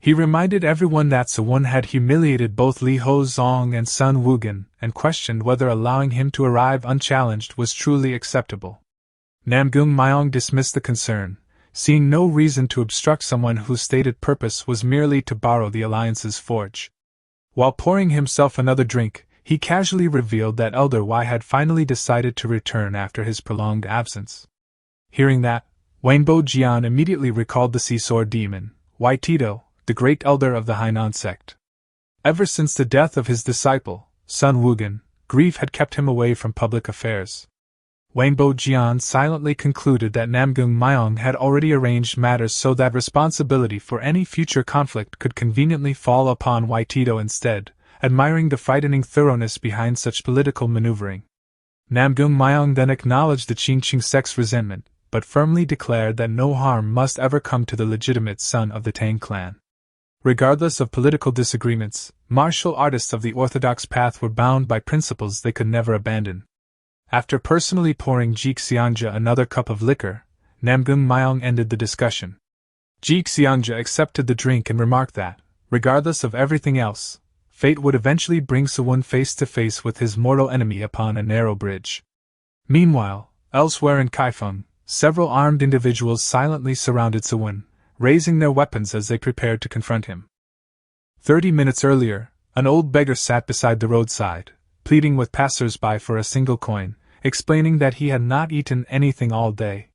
He reminded everyone that Sewon had humiliated both Li Hozong and Sun Wugen and questioned whether allowing him to arrive unchallenged was truly acceptable. Namgung Myong dismissed the concern, seeing no reason to obstruct someone whose stated purpose was merely to borrow the alliance's forge. While pouring himself another drink, he casually revealed that Elder Y had finally decided to return after his prolonged absence. Hearing that, Wanbo Jian immediately recalled the sea-sword demon, Y Tito, the great elder of the Hainan sect. Ever since the death of his disciple, Sun Wugen, grief had kept him away from public affairs. Wanbo Jian silently concluded that Namgung Myong had already arranged matters so that responsibility for any future conflict could conveniently fall upon Y Tito instead, admiring the frightening thoroughness behind such political maneuvering. Namgung Myong then acknowledged the Qingqing sect's resentment, but firmly declared that no harm must ever come to the legitimate son of the Tang clan. Regardless of political disagreements, martial artists of the orthodox path were bound by principles they could never abandon. After personally pouring Ji Xianja another cup of liquor, Namgung Myong ended the discussion. Ji Xianja accepted the drink and remarked that, regardless of everything else, fate would eventually bring Sewon face to face with his mortal enemy upon a narrow bridge. Meanwhile, elsewhere in Kaifeng, several armed individuals silently surrounded Sewon, raising their weapons as they prepared to confront him. 30 minutes earlier, An old beggar sat beside the roadside, pleading with passers-by for a single coin, explaining that he had not eaten anything all day.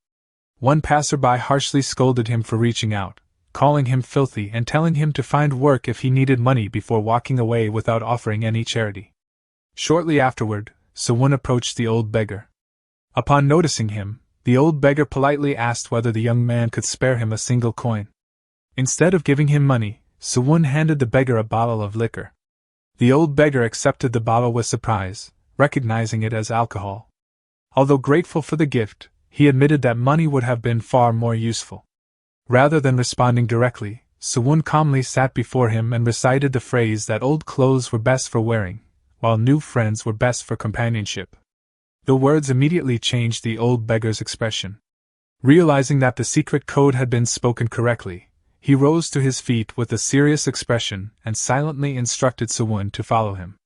One passerby harshly scolded him for reaching out, calling him filthy and telling him to find work if he needed money before walking away without offering any charity. Shortly afterward, Sewon approached the old beggar. Upon noticing him, the old beggar politely asked whether the young man could spare him a single coin. Instead of giving him money, Sewon handed the beggar a bottle of liquor. The old beggar accepted the bottle with surprise, recognizing it as alcohol. Although grateful for the gift, he admitted that money would have been far more useful. Rather than responding directly, Sewon calmly sat before him and recited the phrase that old clothes were best for wearing, while new friends were best for companionship. The words immediately changed the old beggar's expression. Realizing that the secret code had been spoken correctly, he rose to his feet with a serious expression and silently instructed Sewon to follow him.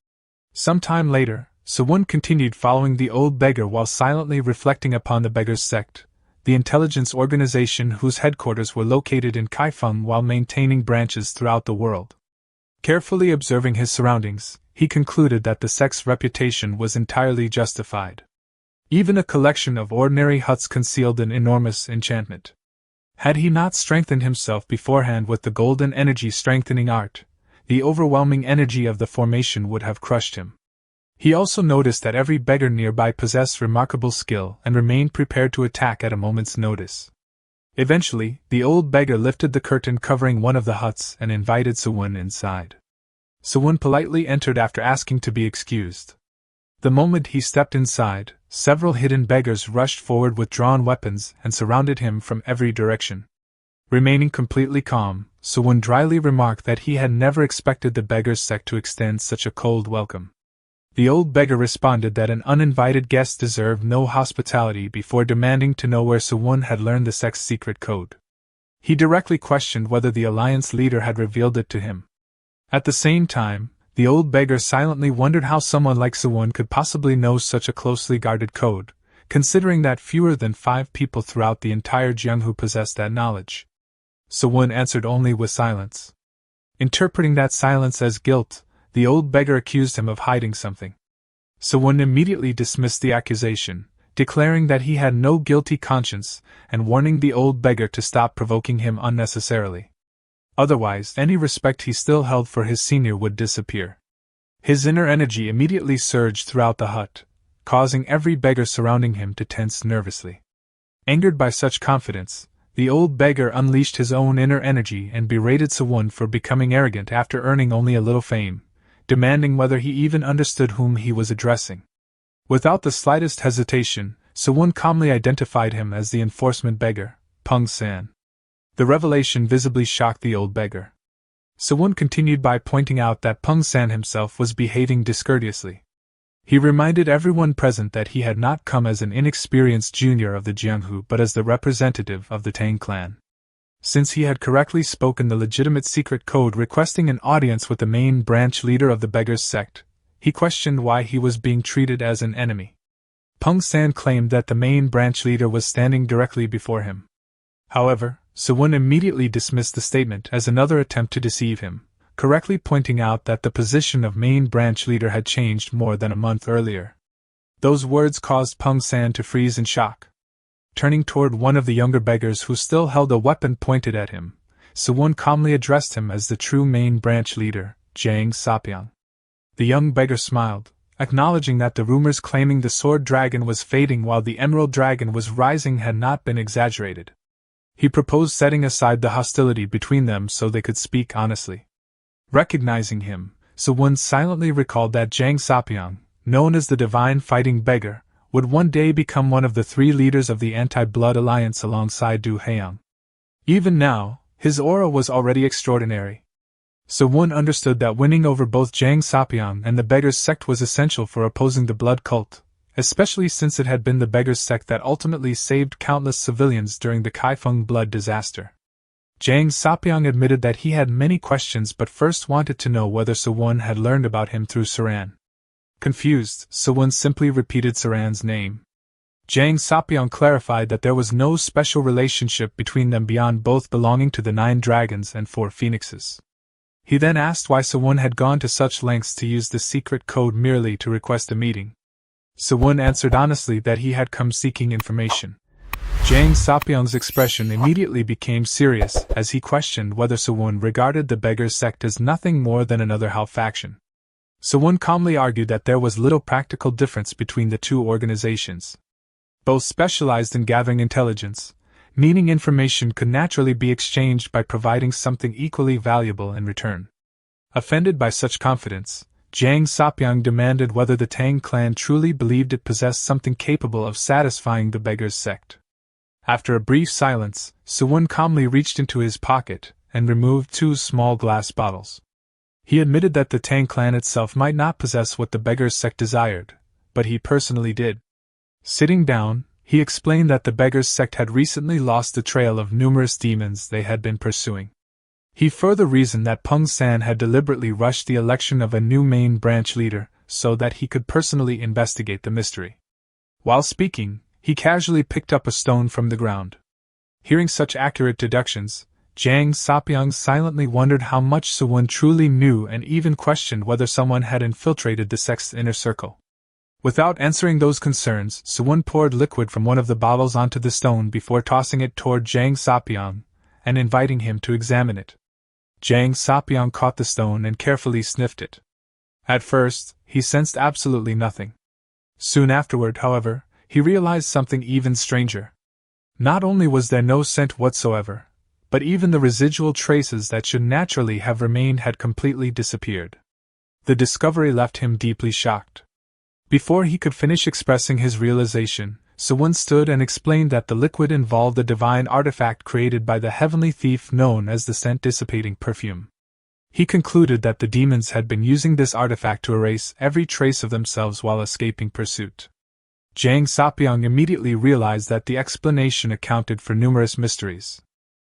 Some time later, Sewon continued following the old beggar while silently reflecting upon the beggar's sect, the intelligence organization whose headquarters were located in Kaifeng while maintaining branches throughout the world. Carefully observing his surroundings, he concluded that the sect's reputation was entirely justified. Even a collection of ordinary huts concealed an enormous enchantment. Had he not strengthened himself beforehand with the golden energy strengthening art, the overwhelming energy of the formation would have crushed him. He also noticed that every beggar nearby possessed remarkable skill and remained prepared to attack at a moment's notice. Eventually, the old beggar lifted the curtain covering one of the huts and invited Sewon inside. Sewon politely entered after asking to be excused. The moment he stepped inside, several hidden beggars rushed forward with drawn weapons and surrounded him from every direction. Remaining completely calm, Sewon dryly remarked that he had never expected the beggar's sect to extend such a cold welcome. The old beggar responded that an uninvited guest deserved no hospitality before demanding to know where Sewon had learned the sect's secret code. He directly questioned whether the alliance leader had revealed it to him. At the same time, the old beggar silently wondered how someone like Sewon could possibly know such a closely guarded code, considering that fewer than 5 people throughout the entire Jianghu possessed that knowledge. Sewon answered only with silence. Interpreting that silence as guilt, the old beggar accused him of hiding something. Sewon immediately dismissed the accusation, declaring that he had no guilty conscience and warning the old beggar to stop provoking him unnecessarily. Otherwise, any respect he still held for his senior would disappear. His inner energy immediately surged throughout the hut, causing every beggar surrounding him to tense nervously. Angered by such confidence, the old beggar unleashed his own inner energy and berated Sewon for becoming arrogant after earning only a little fame, demanding whether he even understood whom he was addressing. Without the slightest hesitation, Sewon calmly identified him as the enforcement beggar, Peng San. The revelation visibly shocked the old beggar. Sewon continued by pointing out that Peng San himself was behaving discourteously. He reminded everyone present that he had not come as an inexperienced junior of the Jianghu but as the representative of the Tang clan. Since he had correctly spoken the legitimate secret code requesting an audience with the main branch leader of the beggar's sect, he questioned why he was being treated as an enemy. Peng San claimed that the main branch leader was standing directly before him. However, Sewon immediately dismissed the statement as another attempt to deceive him, correctly pointing out that the position of main branch leader had changed more than a month earlier. Those words caused Peng San to freeze in shock. Turning toward one of the younger beggars who still held a weapon pointed at him, Sewon calmly addressed him as the true main branch leader, Zhang Sapyang. The young beggar smiled, acknowledging that the rumors claiming the sword dragon was fading while the emerald dragon was rising had not been exaggerated. He proposed setting aside the hostility between them so they could speak honestly. Recognizing him, Sewon silently recalled that Zhang Sapyang, known as the Divine Fighting Beggar, would one day become one of the 3 leaders of the Anti-Blood Alliance alongside Du Haiyang. Even now, his aura was already extraordinary. Sewon understood that winning over both Zhang Sapyang and the beggar's sect was essential for opposing the blood cult, especially since it had been the beggar's sect that ultimately saved countless civilians during the Kaifeng blood disaster. Zhang Sapyang admitted that he had many questions but first wanted to know whether Sewon had learned about him through Saran. Confused, Sewon simply repeated Saran's name. Zhang Sapyang clarified that there was no special relationship between them beyond both belonging to the 9 dragons and 4 phoenixes. He then asked why Sewon had gone to such lengths to use the secret code merely to request a meeting. Sewon answered honestly that he had come seeking information. Jang Sapyeong's expression immediately became serious as he questioned whether Sewon regarded the Beggars sect as nothing more than another Hao faction. Sewon calmly argued that there was little practical difference between the two organizations. Both specialized in gathering intelligence, meaning information could naturally be exchanged by providing something equally valuable in return. Offended by such confidence, Jang Sapyeong demanded whether the Tang clan truly believed it possessed something capable of satisfying the Beggars sect. After a brief silence, Sewon calmly reached into his pocket and removed 2 small glass bottles. He admitted that the Tang clan itself might not possess what the Beggars sect desired, but he personally did. Sitting down, he explained that the Beggars sect had recently lost the trail of numerous demons they had been pursuing. He further reasoned that Peng San had deliberately rushed the election of a new main branch leader so that he could personally investigate the mystery. While speaking, he casually picked up a stone from the ground. Hearing such accurate deductions, Jang Sapyeong silently wondered how much Sewon truly knew and even questioned whether someone had infiltrated the sect's inner circle. Without answering those concerns, Sewon poured liquid from one of the bottles onto the stone before tossing it toward Jang Sapyeong and inviting him to examine it. Jang Sapyeong caught the stone and carefully sniffed it. At first, he sensed absolutely nothing. Soon afterward, however, he realized something even stranger. Not only was there no scent whatsoever, but even the residual traces that should naturally have remained had completely disappeared. The discovery left him deeply shocked. Before he could finish expressing his realization, Sewon stood and explained that the liquid involved a divine artifact created by the heavenly thief known as the scent-dissipating perfume. He concluded that the demons had been using this artifact to erase every trace of themselves while escaping pursuit. Jang Sapyeong immediately realized that the explanation accounted for numerous mysteries.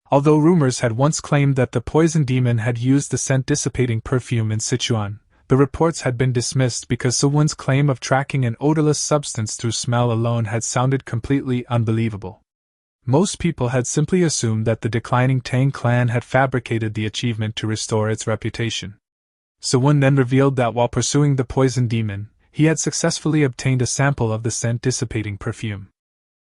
Although rumors had once claimed that the poison demon had used the scent-dissipating perfume in Sichuan, the reports had been dismissed because Sewon's claim of tracking an odorless substance through smell alone had sounded completely unbelievable. Most people had simply assumed that the declining Tang clan had fabricated the achievement to restore its reputation. Sewon then revealed that while pursuing the poison demon, he had successfully obtained a sample of the scent-dissipating perfume.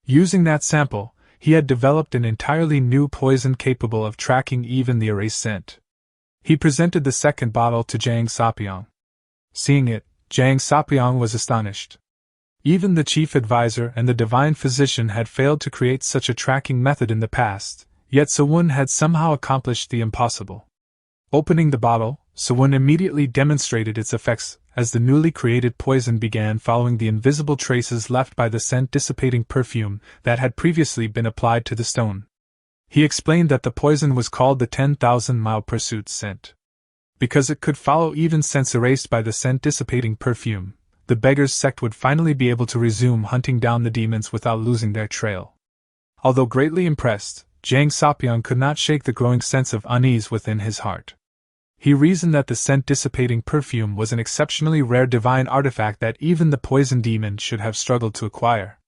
Using that sample, he had developed an entirely new poison capable of tracking even the erased scent. He presented the second bottle to Jang Sapyeong. Seeing it, Jang Sapyeong was astonished. Even the chief advisor and the divine physician had failed to create such a tracking method in the past, yet Sewon had somehow accomplished the impossible. Opening the bottle, Sewon immediately demonstrated its effects as the newly created poison began following the invisible traces left by the scent-dissipating perfume that had previously been applied to the stone. He explained that the poison was called the 10,000-mile pursuit scent. Because it could follow even scents erased by the scent-dissipating perfume, the Beggars sect would finally be able to resume hunting down the demons without losing their trail. Although greatly impressed, Jang Sapyeong could not shake the growing sense of unease within his heart. He reasoned that the scent-dissipating perfume was an exceptionally rare divine artifact that even the poison demon should have struggled to acquire.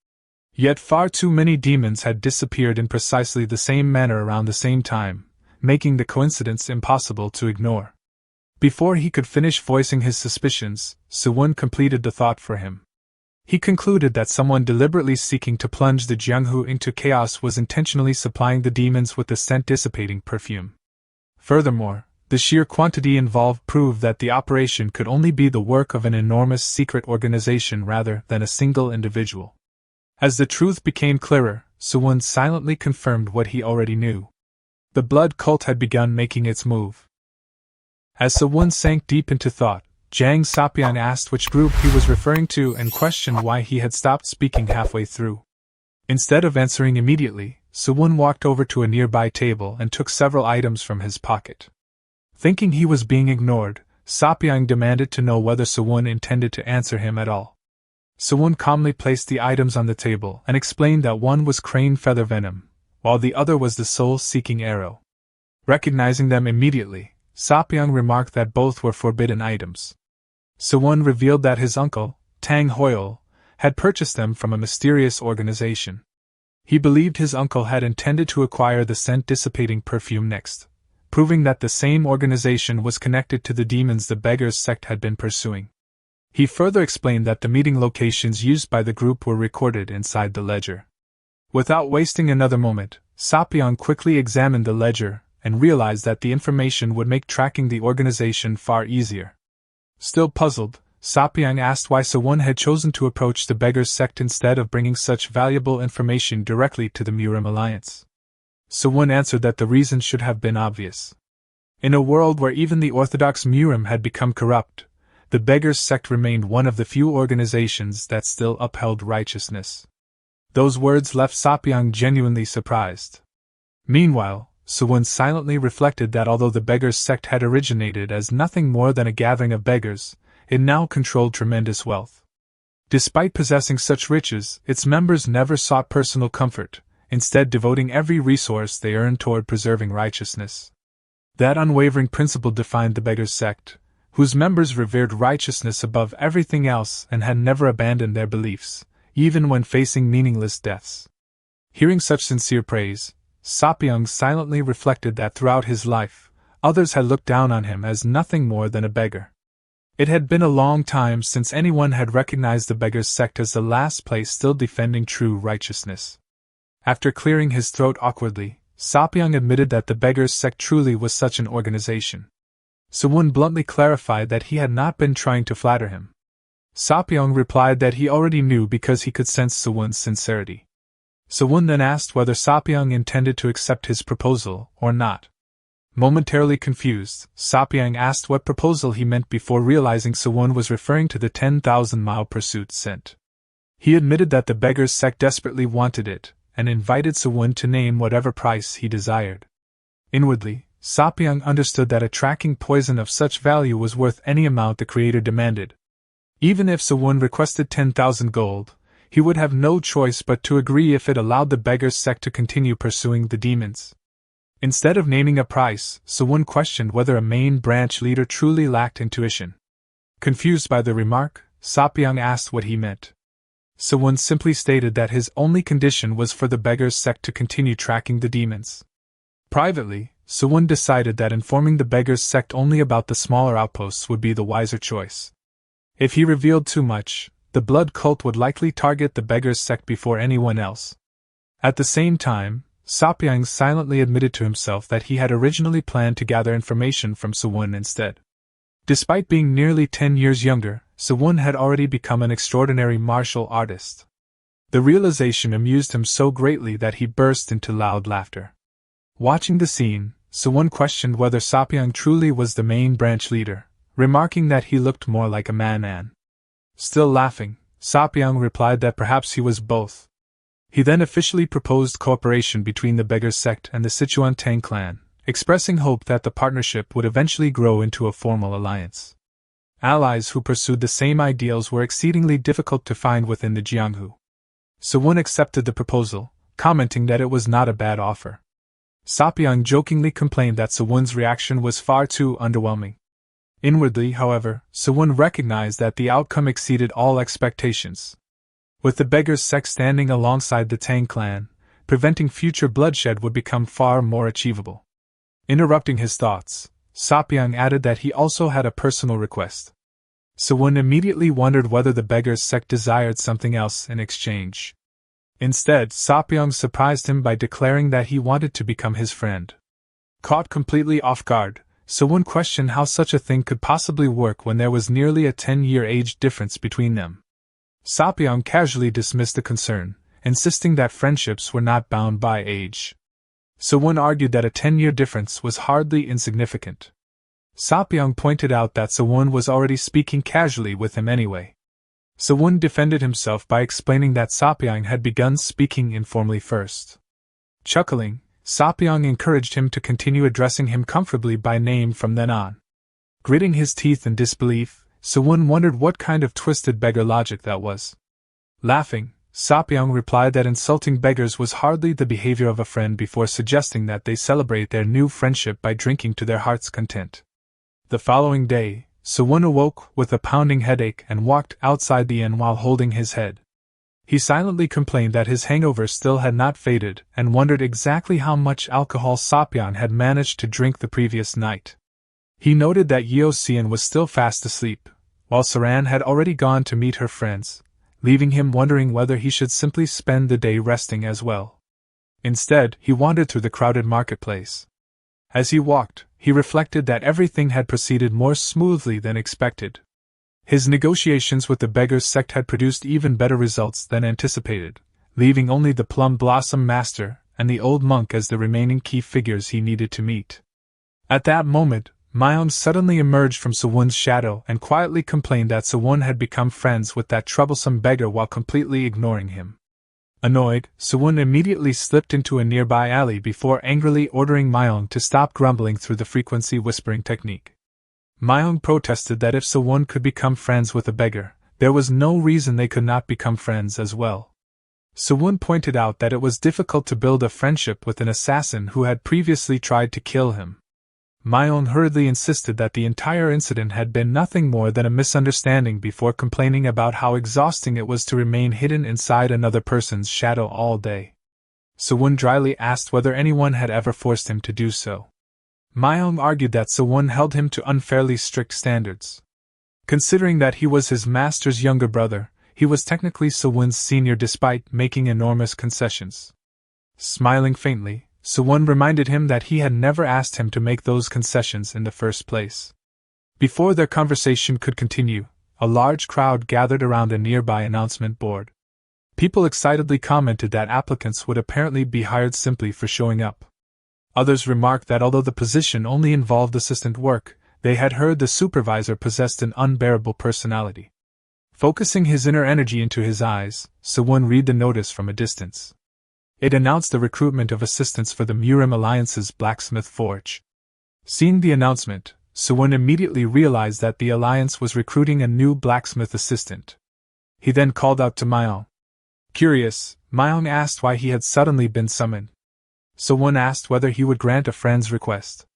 Yet far too many demons had disappeared in precisely the same manner around the same time, making the coincidence impossible to ignore. Before he could finish voicing his suspicions, Sewon completed the thought for him. He concluded that someone deliberately seeking to plunge the Jianghu into chaos was intentionally supplying the demons with the scent-dissipating perfume. Furthermore, the sheer quantity involved proved that the operation could only be the work of an enormous secret organization rather than a single individual. As the truth became clearer, Sewon silently confirmed what he already knew. The blood cult had begun making its move. As Sewon sank deep into thought, Jang Sapyeong asked which group he was referring to and questioned why he had stopped speaking halfway through. Instead of answering immediately, Sewon walked over to a nearby table and took several items from his pocket. Thinking he was being ignored, Sapyeong demanded to know whether Sewon intended to answer him at all. Sewon calmly placed the items on the table and explained that one was crane feather venom, while the other was the soul-seeking arrow. Recognizing them immediately, Sapyeong remarked that both were forbidden items. Sewon revealed that his uncle, Tang Hoyle, had purchased them from a mysterious organization. He believed his uncle had intended to acquire the scent-dissipating perfume next, proving that the same organization was connected to the demons the beggars' sect had been pursuing. He further explained that the meeting locations used by the group were recorded inside the ledger. Without wasting another moment, Sapyeong quickly examined the ledger and realized that the information would make tracking the organization far easier. Still puzzled, Sapyeong asked why Sewon had chosen to approach the beggars' sect instead of bringing such valuable information directly to the Murim Alliance. Sewon answered that the reason should have been obvious. In a world where even the orthodox Murim had become corrupt, the beggars' sect remained one of the few organizations that still upheld righteousness. Those words left Sapyeong genuinely surprised. Meanwhile, Sewon silently reflected that although the beggars' sect had originated as nothing more than a gathering of beggars, it now controlled tremendous wealth. Despite possessing such riches, its members never sought personal comfort, instead devoting every resource they earned toward preserving righteousness. That unwavering principle defined the beggars' sect, whose members revered righteousness above everything else and had never abandoned their beliefs, even when facing meaningless deaths. Hearing such sincere praise, Sapyeong silently reflected that throughout his life, others had looked down on him as nothing more than a beggar. It had been a long time since anyone had recognized the beggars' sect as the last place still defending true righteousness. After clearing his throat awkwardly, Sapyeong admitted that the beggars' sect truly was such an organization. Sewon bluntly clarified that he had not been trying to flatter him. Sapyeong replied that he already knew because he could sense Sewon's sincerity. Sewon then asked whether Sapyeong intended to accept his proposal or not. Momentarily confused, Sapyeong asked what proposal he meant before realizing Sewon was referring to the 10,000-mile pursuit scent. He admitted that the beggars' sect desperately wanted it, and invited Sewon to name whatever price he desired. Inwardly, Sapyeong understood that a tracking poison of such value was worth any amount the creator demanded. Even if Sewon requested 10,000 gold, he would have no choice but to agree if it allowed the beggars' sect to continue pursuing the demons. Instead of naming a price, Sewon questioned whether a main branch leader truly lacked intuition. Confused by the remark, Sapyeong asked what he meant. Sewon simply stated that his only condition was for the beggars' sect to continue tracking the demons. Privately, Sewon decided that informing the beggars' sect only about the smaller outposts would be the wiser choice. If he revealed too much, the blood cult would likely target the beggars' sect before anyone else. At the same time, Sapyeong silently admitted to himself that he had originally planned to gather information from Sewon instead. Despite being nearly 10 years younger, Sewon had already become an extraordinary martial artist. The realization amused him so greatly that he burst into loud laughter. Watching the scene, Sewon questioned whether Sapyeong truly was the main branch leader, remarking that he looked more like a man. Still laughing, Sapyeong replied that perhaps he was both. He then officially proposed cooperation between the beggars' sect and the Sichuan Tang clan, expressing hope that the partnership would eventually grow into a formal alliance. Allies who pursued the same ideals were exceedingly difficult to find within the Jianghu. Sewon accepted the proposal, commenting that it was not a bad offer. Sapyeong jokingly complained that Sewon's reaction was far too underwhelming. Inwardly, however, Sewon recognized that the outcome exceeded all expectations. With the beggars' sect standing alongside the Tang clan, preventing future bloodshed would become far more achievable. Interrupting his thoughts, Sapyeong added that he also had a personal request. Sewon immediately wondered whether the beggars' sect desired something else in exchange. Instead, Sapyeong surprised him by declaring that he wanted to become his friend. Caught completely off guard, Sewon questioned how such a thing could possibly work when there was nearly a 10-year age difference between them. Sapyeong casually dismissed the concern, insisting that friendships were not bound by age. Sewon argued that a 10-year difference was hardly insignificant. Sapyeong pointed out that Sewon was already speaking casually with him anyway. Sewon defended himself by explaining that Sapyeong had begun speaking informally first. Chuckling, Sapyeong encouraged him to continue addressing him comfortably by name from then on. Gritting his teeth in disbelief, Sewon wondered what kind of twisted beggar logic that was. Laughing, Sapyeong replied that insulting beggars was hardly the behavior of a friend before suggesting that they celebrate their new friendship by drinking to their heart's content. The following day, Sewon awoke with a pounding headache and walked outside the inn while holding his head. He silently complained that his hangover still had not faded and wondered exactly how much alcohol Sapyeon had managed to drink the previous night. He noted that Yeoseon was still fast asleep, while Saran had already gone to meet her friends, leaving him wondering whether he should simply spend the day resting as well. Instead, he wandered through the crowded marketplace. As he walked, he reflected that everything had proceeded more smoothly than expected. His negotiations with the beggars' sect had produced even better results than anticipated, leaving only the Plum Blossom Master and the old monk as the remaining key figures he needed to meet. At that moment, Myung suddenly emerged from Sewon's shadow and quietly complained that Sewon had become friends with that troublesome beggar while completely ignoring him. Annoyed, Sewon immediately slipped into a nearby alley before angrily ordering Myung to stop grumbling through the frequency whispering technique. Myung protested that if Sewon could become friends with a beggar, there was no reason they could not become friends as well. Sewon pointed out that it was difficult to build a friendship with an assassin who had previously tried to kill him. Myung hurriedly insisted that the entire incident had been nothing more than a misunderstanding before complaining about how exhausting it was to remain hidden inside another person's shadow all day. Sewon dryly asked whether anyone had ever forced him to do so. Myung argued that Sewon held him to unfairly strict standards. Considering that he was his master's younger brother, he was technically Sewon's senior despite making enormous concessions. Smiling faintly, Sewon reminded him that he had never asked him to make those concessions in the first place. Before their conversation could continue, a large crowd gathered around a nearby announcement board. People excitedly commented that applicants would apparently be hired simply for showing up. Others remarked that although the position only involved assistant work, they had heard the supervisor possessed an unbearable personality. Focusing his inner energy into his eyes, Sewon read the notice from a distance. It announced the recruitment of assistants for the Murim Alliance's blacksmith forge. Seeing the announcement, Sewon immediately realized that the alliance was recruiting a new blacksmith assistant. He then called out to Myung. Curious, Myung asked why he had suddenly been summoned. Sewon asked whether he would grant a friend's request.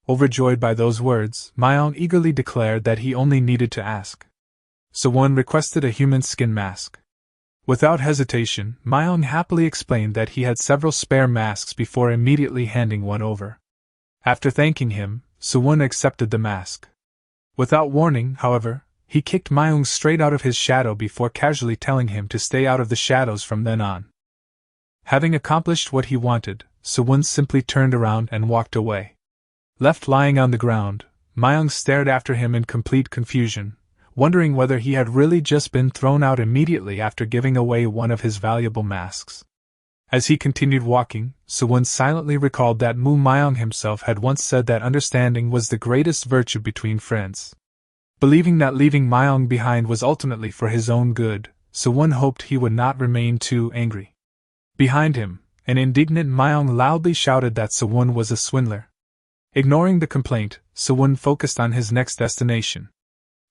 Overjoyed by those words, Myung eagerly declared that he only needed to ask. Sewon requested a human skin mask. Without hesitation, Myung happily explained that he had several spare masks before immediately handing one over. After thanking him, Sewon accepted the mask. Without warning, however, he kicked Myung straight out of his shadow before casually telling him to stay out of the shadows from then on. Having accomplished what he wanted, Sewon simply turned around and walked away. Left lying on the ground, Myung stared after him in complete confusion, wondering whether he had really just been thrown out immediately after giving away one of his valuable masks. As he continued walking, Sewon silently recalled that Mu Myung himself had once said that understanding was the greatest virtue between friends. Believing that leaving Myung behind was ultimately for his own good, Sewon hoped he would not remain too angry. Behind him, an indignant Myung loudly shouted that Sewon was a swindler. Ignoring the complaint, Sewon focused on his next destination.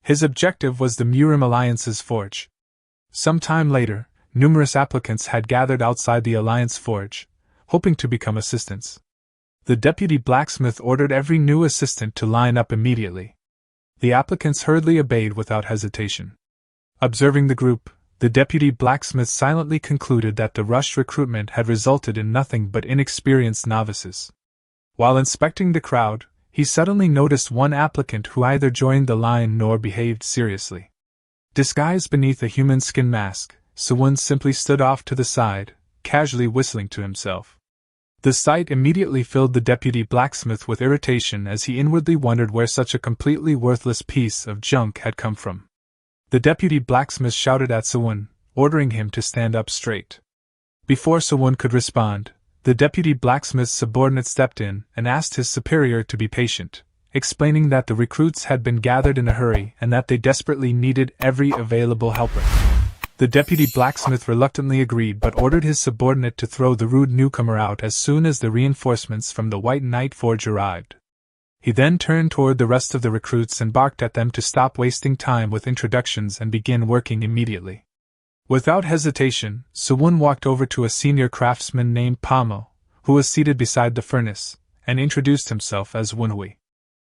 His objective was the Murim Alliance's forge. Some time later, numerous applicants had gathered outside the Alliance forge, hoping to become assistants. The deputy blacksmith ordered every new assistant to line up immediately. The applicants hurriedly obeyed without hesitation. Observing the group, the deputy blacksmith silently concluded that the rushed recruitment had resulted in nothing but inexperienced novices. While inspecting the crowd, he suddenly noticed one applicant who either joined the line nor behaved seriously. Disguised beneath a human skin mask, Sewon simply stood off to the side, casually whistling to himself. The sight immediately filled the deputy blacksmith with irritation as he inwardly wondered where such a completely worthless piece of junk had come from. The deputy blacksmith shouted at Sewon, ordering him to stand up straight. Before Sewon could respond, the deputy blacksmith's subordinate stepped in and asked his superior to be patient, explaining that the recruits had been gathered in a hurry and that they desperately needed every available helper. The deputy blacksmith reluctantly agreed but ordered his subordinate to throw the rude newcomer out as soon as the reinforcements from the White Knight Forge arrived. He then turned toward the rest of the recruits and barked at them to stop wasting time with introductions and begin working immediately. Without hesitation, Sewon walked over to a senior craftsman named Pamo, who was seated beside the furnace, and introduced himself as Wunhui.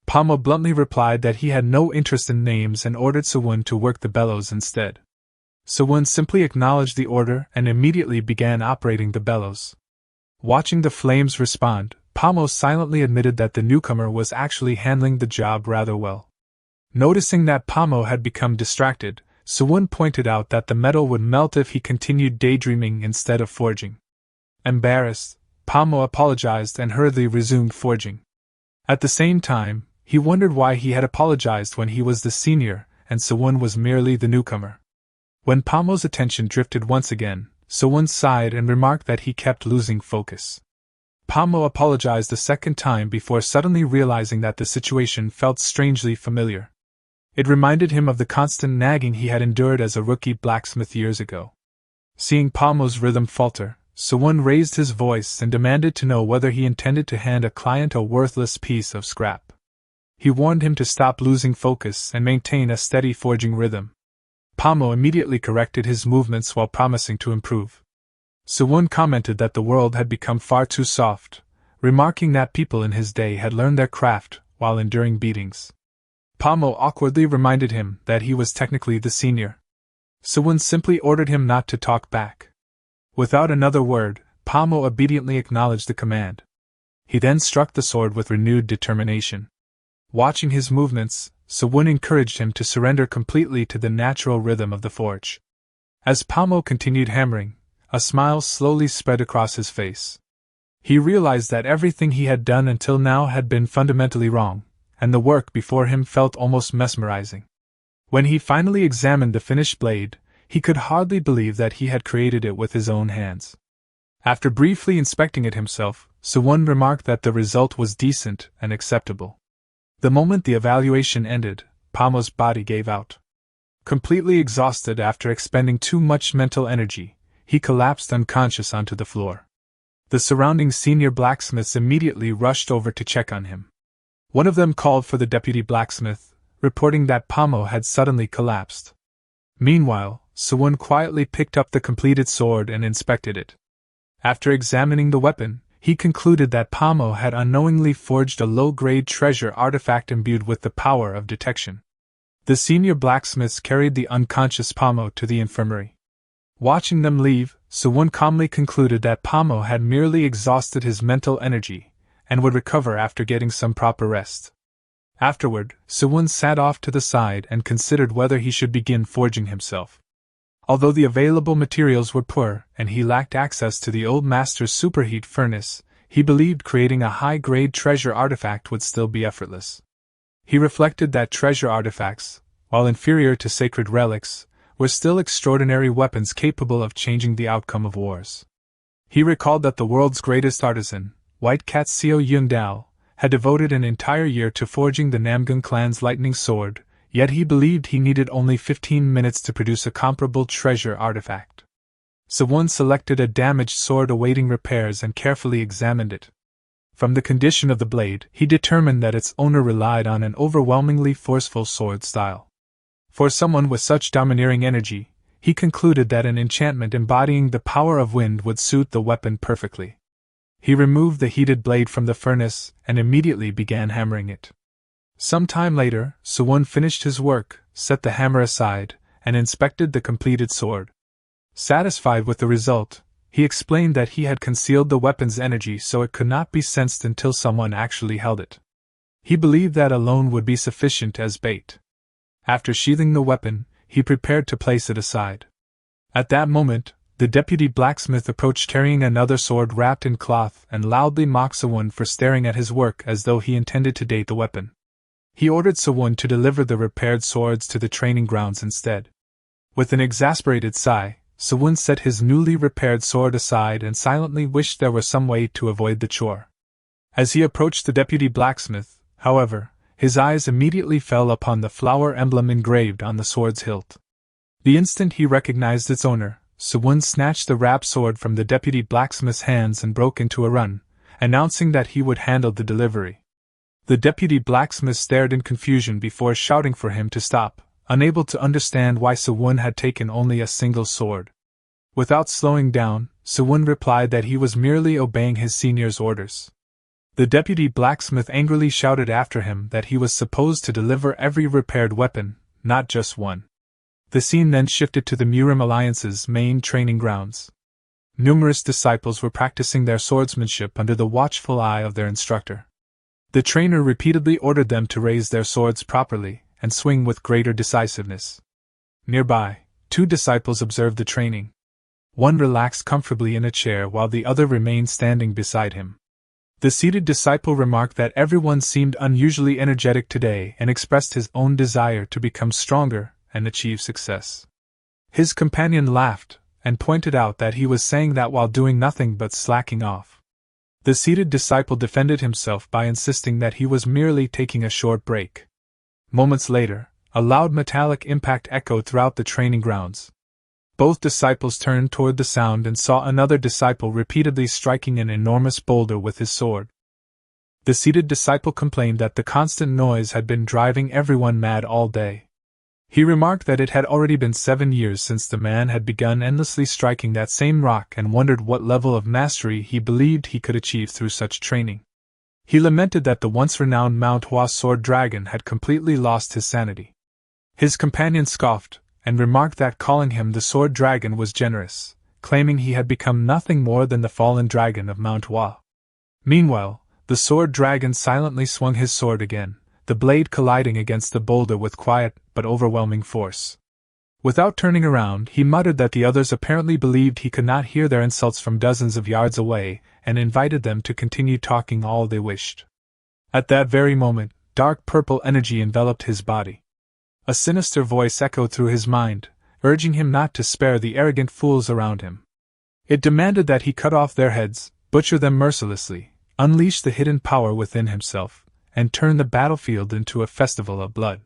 Pamo bluntly replied that he had no interest in names and ordered Sewon to work the bellows instead. Sewon simply acknowledged the order and immediately began operating the bellows. Watching the flames respond, Pamo silently admitted that the newcomer was actually handling the job rather well. Noticing that Pamo had become distracted, Sewon pointed out that the metal would melt if he continued daydreaming instead of forging. Embarrassed, Pamo apologized and hurriedly resumed forging. At the same time, he wondered why he had apologized when he was the senior and Sewon was merely the newcomer. When Pamo's attention drifted once again, Sewon sighed and remarked that he kept losing focus. Pamo apologized a second time before suddenly realizing that the situation felt strangely familiar. It reminded him of the constant nagging he had endured as a rookie blacksmith years ago. Seeing Pamo's rhythm falter, Sewon raised his voice and demanded to know whether he intended to hand a client a worthless piece of scrap. He warned him to stop losing focus and maintain a steady forging rhythm. Pamo immediately corrected his movements while promising to improve. Sewon commented that the world had become far too soft, remarking that people in his day had learned their craft while enduring beatings. Pamo awkwardly reminded him that he was technically the senior. Sewon simply ordered him not to talk back. Without another word, Pamo obediently acknowledged the command. He then struck the sword with renewed determination. Watching his movements, Sewon encouraged him to surrender completely to the natural rhythm of the forge. As Pamo continued hammering, a smile slowly spread across his face. He realized that everything he had done until now had been fundamentally wrong, and the work before him felt almost mesmerizing. When he finally examined the finished blade, he could hardly believe that he had created it with his own hands. After briefly inspecting it himself, Sewon remarked that the result was decent and acceptable. The moment the evaluation ended, Pamo's body gave out. Completely exhausted after expending too much mental energy, he collapsed unconscious onto the floor. The surrounding senior blacksmiths immediately rushed over to check on him. One of them called for the deputy blacksmith, reporting that Pamo had suddenly collapsed. Meanwhile, Sewon quietly picked up the completed sword and inspected it. After examining the weapon, he concluded that Pamo had unknowingly forged a low-grade treasure artifact imbued with the power of detection. The senior blacksmiths carried the unconscious Pamo to the infirmary. Watching them leave, Sewon calmly concluded that Pamo had merely exhausted his mental energy, and would recover after getting some proper rest. Afterward, Sewon sat off to the side and considered whether he should begin forging himself. Although the available materials were poor and he lacked access to the old master's superheat furnace, he believed creating a high-grade treasure artifact would still be effortless. He reflected that treasure artifacts, while inferior to sacred relics, were still extraordinary weapons capable of changing the outcome of wars. He recalled that the world's greatest artisan, White Cat Seo Yun-dao, had devoted an entire year to forging the Namgun clan's lightning sword, yet he believed he needed only 15 minutes to produce a comparable treasure artifact. Sewon selected a damaged sword awaiting repairs and carefully examined it. From the condition of the blade, he determined that its owner relied on an overwhelmingly forceful sword style. For someone with such domineering energy, he concluded that an enchantment embodying the power of wind would suit the weapon perfectly. He removed the heated blade from the furnace and immediately began hammering it. Some time later, Sewon finished his work, set the hammer aside, and inspected the completed sword. Satisfied with the result, he explained that he had concealed the weapon's energy so it could not be sensed until someone actually held it. He believed that alone would be sufficient as bait. After sheathing the weapon, he prepared to place it aside. At that moment, the deputy blacksmith approached carrying another sword wrapped in cloth and loudly mocked Sewon for staring at his work as though he intended to date the weapon. He ordered Sewon to deliver the repaired swords to the training grounds instead. With an exasperated sigh, Sewon set his newly repaired sword aside and silently wished there were some way to avoid the chore. As he approached the deputy blacksmith, however, his eyes immediately fell upon the flower emblem engraved on the sword's hilt. The instant he recognized its owner, Sewon snatched the wrapped sword from the deputy blacksmith's hands and broke into a run, announcing that he would handle the delivery. The deputy blacksmith stared in confusion before shouting for him to stop, unable to understand why Sewon had taken only a single sword. Without slowing down, Sewon replied that he was merely obeying his senior's orders. The deputy blacksmith angrily shouted after him that he was supposed to deliver every repaired weapon, not just one. The scene then shifted to the Murim Alliance's main training grounds. Numerous disciples were practicing their swordsmanship under the watchful eye of their instructor. The trainer repeatedly ordered them to raise their swords properly and swing with greater decisiveness. Nearby, 2 disciples observed the training. One relaxed comfortably in a chair while the other remained standing beside him. The seated disciple remarked that everyone seemed unusually energetic today and expressed his own desire to become stronger and achieve success. His companion laughed and pointed out that he was saying that while doing nothing but slacking off. The seated disciple defended himself by insisting that he was merely taking a short break. Moments later, a loud metallic impact echoed throughout the training grounds. Both disciples turned toward the sound and saw another disciple repeatedly striking an enormous boulder with his sword. The seated disciple complained that the constant noise had been driving everyone mad all day. He remarked that it had already been 7 years since the man had begun endlessly striking that same rock and wondered what level of mastery he believed he could achieve through such training. He lamented that the once-renowned Manhwa sword dragon had completely lost his sanity. His companion scoffed, and remarked that calling him the sword dragon was generous, claiming he had become nothing more than the fallen dragon of Manhwa. Meanwhile, the sword dragon silently swung his sword again, the blade colliding against the boulder with quiet but overwhelming force. Without turning around, he muttered that the others apparently believed he could not hear their insults from dozens of yards away, and invited them to continue talking all they wished. At that very moment, dark purple energy enveloped his body. A sinister voice echoed through his mind, urging him not to spare the arrogant fools around him. It demanded that he cut off their heads, butcher them mercilessly, unleash the hidden power within himself, and turn the battlefield into a festival of blood.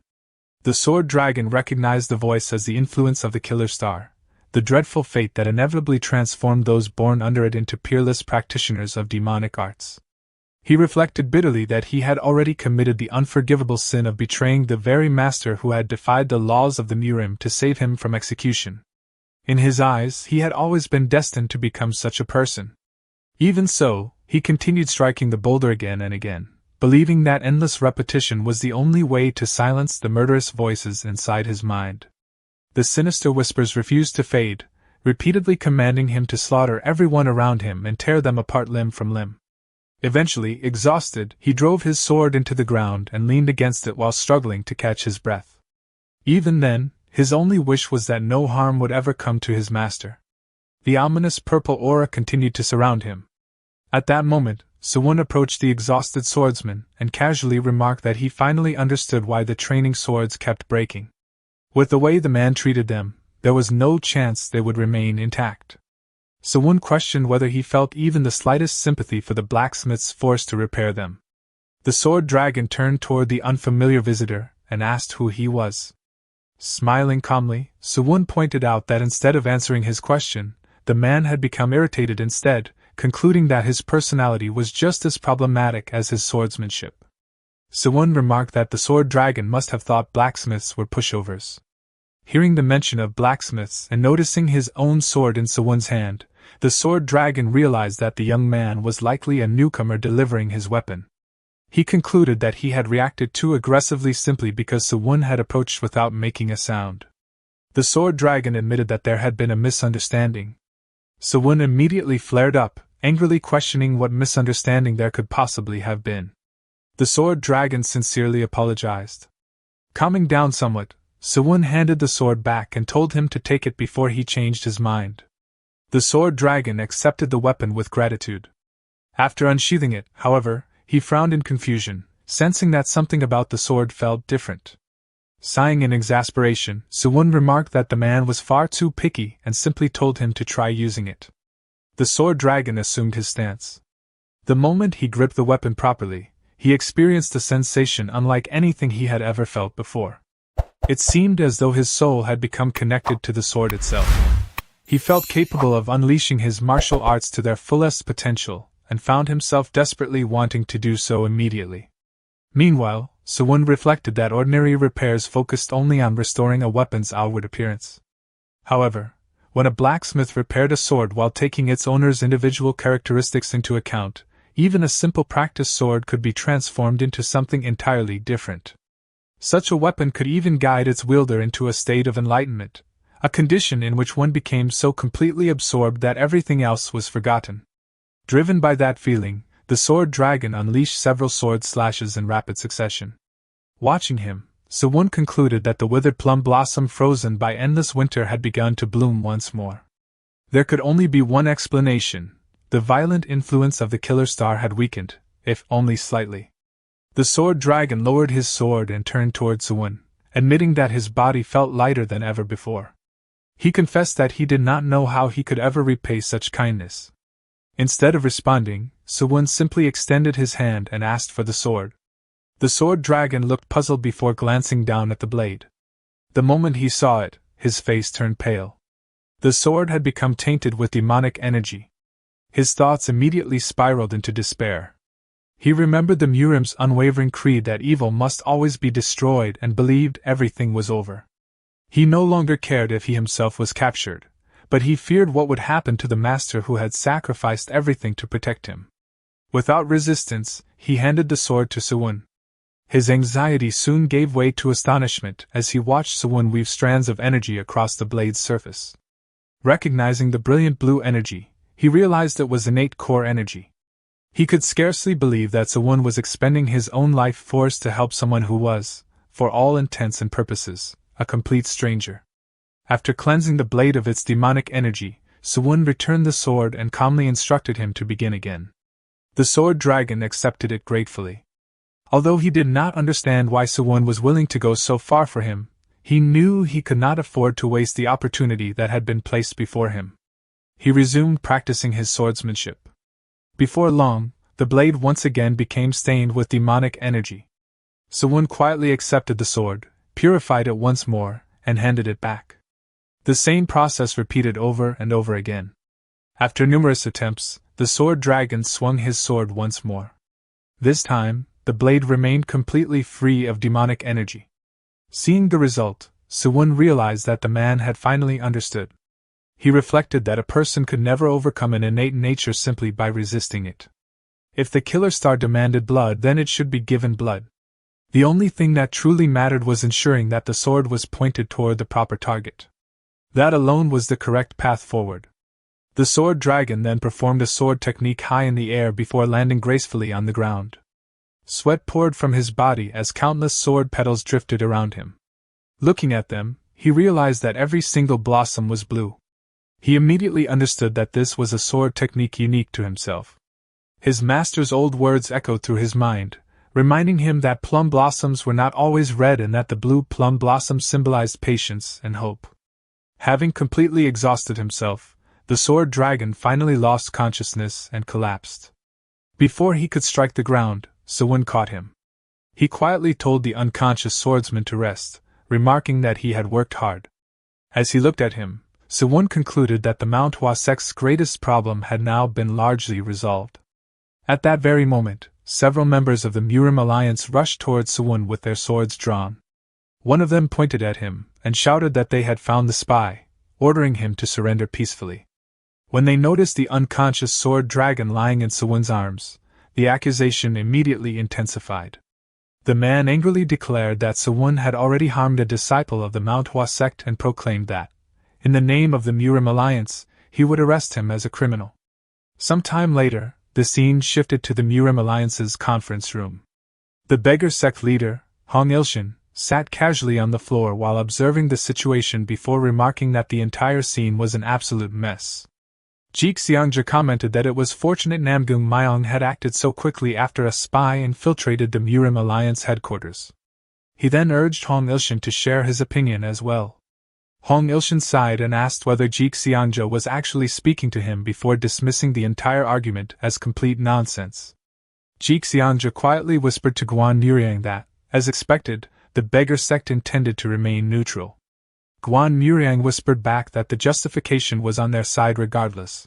The sword dragon recognized the voice as the influence of the killer star, the dreadful fate that inevitably transformed those born under it into peerless practitioners of demonic arts. He reflected bitterly that he had already committed the unforgivable sin of betraying the very master who had defied the laws of the Murim to save him from execution. In his eyes, he had always been destined to become such a person. Even so, he continued striking the boulder again and again, believing that endless repetition was the only way to silence the murderous voices inside his mind. The sinister whispers refused to fade, repeatedly commanding him to slaughter everyone around him and tear them apart limb from limb. Eventually, exhausted, he drove his sword into the ground and leaned against it while struggling to catch his breath. Even then, his only wish was that no harm would ever come to his master. The ominous purple aura continued to surround him. At that moment, Suwon approached the exhausted swordsman and casually remarked that he finally understood why the training swords kept breaking. With the way the man treated them, there was no chance they would remain intact. Suwon questioned whether he felt even the slightest sympathy for the blacksmith's force to repair them. The sword dragon turned toward the unfamiliar visitor and asked who he was. Smiling calmly, Suwon pointed out that instead of answering his question, the man had become irritated instead, concluding that his personality was just as problematic as his swordsmanship. Suwon remarked that the sword dragon must have thought blacksmiths were pushovers. Hearing the mention of blacksmiths and noticing his own sword in Suwon's hand, the sword dragon realized that the young man was likely a newcomer delivering his weapon. He concluded that he had reacted too aggressively simply because Suwon had approached without making a sound. The sword dragon admitted that there had been a misunderstanding. Suwon immediately flared up, angrily questioning what misunderstanding there could possibly have been. The sword dragon sincerely apologized. Calming down somewhat, Suwon handed the sword back and told him to take it before he changed his mind. The sword dragon accepted the weapon with gratitude. After unsheathing it, however, he frowned in confusion, sensing that something about the sword felt different. Sighing in exasperation, Suwon remarked that the man was far too picky and simply told him to try using it. The sword dragon assumed his stance. The moment he gripped the weapon properly, he experienced a sensation unlike anything he had ever felt before. It seemed as though his soul had become connected to the sword itself. He felt capable of unleashing his martial arts to their fullest potential, and found himself desperately wanting to do so immediately. Meanwhile, Suwon reflected that ordinary repairs focused only on restoring a weapon's outward appearance. However, when a blacksmith repaired a sword while taking its owner's individual characteristics into account, even a simple practice sword could be transformed into something entirely different. Such a weapon could even guide its wielder into a state of enlightenment, a condition in which one became so completely absorbed that everything else was forgotten. Driven by that feeling, the sword dragon unleashed several sword slashes in rapid succession. Watching him, Sewon concluded that the withered plum blossom frozen by endless winter had begun to bloom once more. There could only be one explanation: the violent influence of the killer star had weakened, if only slightly. The sword dragon lowered his sword and turned toward Sewon, admitting that his body felt lighter than ever before. He confessed that he did not know how he could ever repay such kindness. Instead of responding, Sewon simply extended his hand and asked for the sword. The sword dragon looked puzzled before glancing down at the blade. The moment he saw it, his face turned pale. The sword had become tainted with demonic energy. His thoughts immediately spiraled into despair. He remembered the Murim's unwavering creed that evil must always be destroyed and believed everything was over. He no longer cared if he himself was captured, but he feared what would happen to the master who had sacrificed everything to protect him. Without resistance, he handed the sword to Sewon. His anxiety soon gave way to astonishment as he watched Sewon weave strands of energy across the blade's surface. Recognizing the brilliant blue energy, he realized it was innate core energy. He could scarcely believe that Sewon was expending his own life force to help someone who was, for all intents and purposes, a complete stranger. After cleansing the blade of its demonic energy, Sewon returned the sword and calmly instructed him to begin again. The sword dragon accepted it gratefully. Although he did not understand why Sewon was willing to go so far for him, he knew he could not afford to waste the opportunity that had been placed before him. He resumed practicing his swordsmanship. Before long, the blade once again became stained with demonic energy. Sewon quietly accepted the sword, purified it once more, and handed it back. The same process repeated over and over again. After numerous attempts, the sword dragon swung his sword once more. This time, the blade remained completely free of demonic energy. Seeing the result, Sewon realized that the man had finally understood. He reflected that a person could never overcome an innate nature simply by resisting it. If the killer star demanded blood, then it should be given blood. The only thing that truly mattered was ensuring that the sword was pointed toward the proper target. That alone was the correct path forward. The sword dragon then performed a sword technique high in the air before landing gracefully on the ground. Sweat poured from his body as countless sword petals drifted around him. Looking at them, he realized that every single blossom was blue. He immediately understood that this was a sword technique unique to himself. His master's old words echoed through his mind, reminding him that plum blossoms were not always red and that the blue plum blossom symbolized patience and hope. Having completely exhausted himself, the sword dragon finally lost consciousness and collapsed. Before he could strike the ground, Sewon caught him. He quietly told the unconscious swordsman to rest, remarking that he had worked hard. As he looked at him, Sewon concluded that the Manhwa sect's greatest problem had now been largely resolved. At that very moment, several members of the Murim alliance rushed towards Sewon with their swords drawn. One of them pointed at him and shouted that they had found the spy, ordering him to surrender peacefully. When they noticed the unconscious sword dragon lying in Sewon's arms, the accusation immediately intensified. The man angrily declared that Sewon had already harmed a disciple of the Manhwa sect and proclaimed that, in the name of the Murim alliance, he would arrest him as a criminal. Some time later, the scene shifted to the Murim alliance's conference room. The beggar sect leader, Hong Ilshin, sat casually on the floor while observing the situation before remarking that the entire scene was an absolute mess. Jik Xiangja commented that it was fortunate Namgung Myong had acted so quickly after a spy infiltrated the Murim alliance headquarters. He then urged Hong Ilshin to share his opinion as well. Hong Ilshin sighed and asked whether Jik Xiangja was actually speaking to him before dismissing the entire argument as complete nonsense. Jik Xiangja quietly whispered to Guan Muriang that, as expected, the beggar sect intended to remain neutral. Guan Muriang whispered back that the justification was on their side regardless.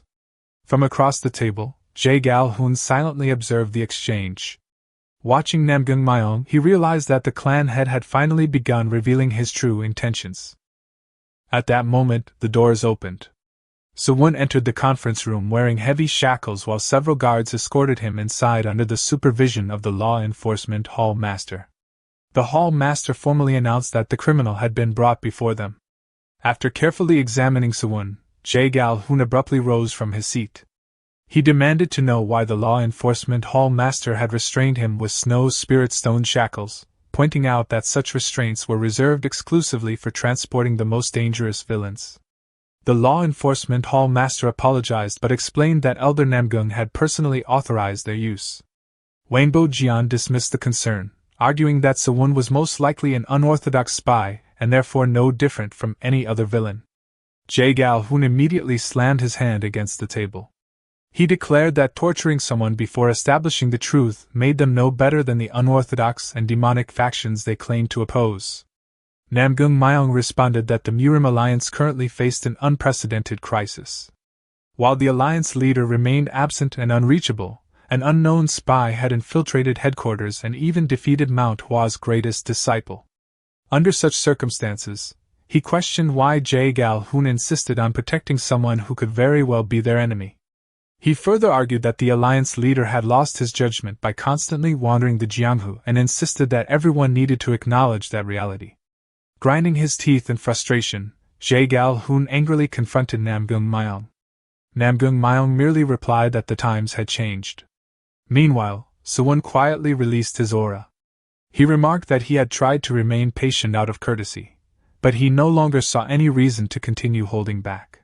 From across the table, Jie Galhoon silently observed the exchange. Watching Namgung Myong, he realized that the clan head had finally begun revealing his true intentions. At that moment, the doors opened. Sewon entered the conference room wearing heavy shackles while several guards escorted him inside under the supervision of the law enforcement hall master. The hall master formally announced that the criminal had been brought before them. After carefully examining Sewon, Jae-gal-hoon abruptly rose from his seat. He demanded to know why the law enforcement hall master had restrained him with snow spirit stone shackles, pointing out that such restraints were reserved exclusively for transporting the most dangerous villains. The law enforcement hall master apologized but explained that Elder Namgung had personally authorized their use. Rainbow Jian dismissed the concern, arguing that Sewon was most likely an unorthodox spy and therefore no different from any other villain. Jae-gal-hoon immediately slammed his hand against the table. He declared that torturing someone before establishing the truth made them no better than the unorthodox and demonic factions they claimed to oppose. Namgung Myeong responded that the Murim alliance currently faced an unprecedented crisis. While the alliance leader remained absent and unreachable, an unknown spy had infiltrated headquarters and even defeated Mount Hwa's greatest disciple. Under such circumstances, he questioned why Jae-gal-hoon insisted on protecting someone who could very well be their enemy. He further argued that the alliance leader had lost his judgment by constantly wandering the Jianghu and insisted that everyone needed to acknowledge that reality. Grinding his teeth in frustration, Jae-gal-hoon angrily confronted Namgung Myeong. Namgung Myeong merely replied that the times had changed. Meanwhile, Sewon quietly released his aura. He remarked that he had tried to remain patient out of courtesy, but he no longer saw any reason to continue holding back.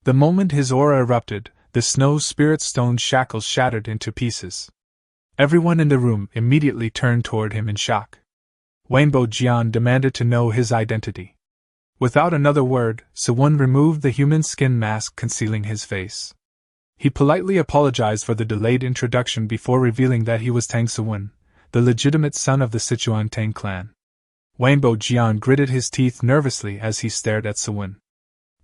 The moment his aura erupted, the snow spirit stone shackles shattered into pieces. Everyone in the room immediately turned toward him in shock. Rainbow Jian demanded to know his identity. Without another word, Sewon removed the human skin mask concealing his face. He politely apologized for the delayed introduction before revealing that he was Tang Sewon, the legitimate son of the Sichuan Tang clan. Rainbow Jian gritted his teeth nervously as he stared at Sewon.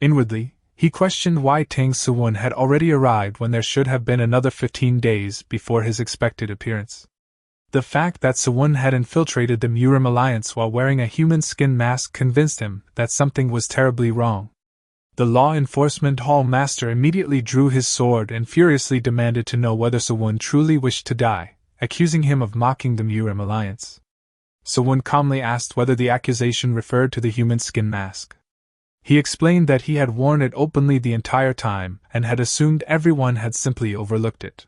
Inwardly, he questioned why Tang Sewon had already arrived when there should have been another 15 days before his expected appearance. The fact that Sewon had infiltrated the Murim alliance while wearing a human skin mask convinced him that something was terribly wrong. The law enforcement hall master immediately drew his sword and furiously demanded to know whether Sewon truly wished to die, accusing him of mocking the Murim alliance. Sewon calmly asked whether the accusation referred to the human skin mask. He explained that he had worn it openly the entire time and had assumed everyone had simply overlooked it.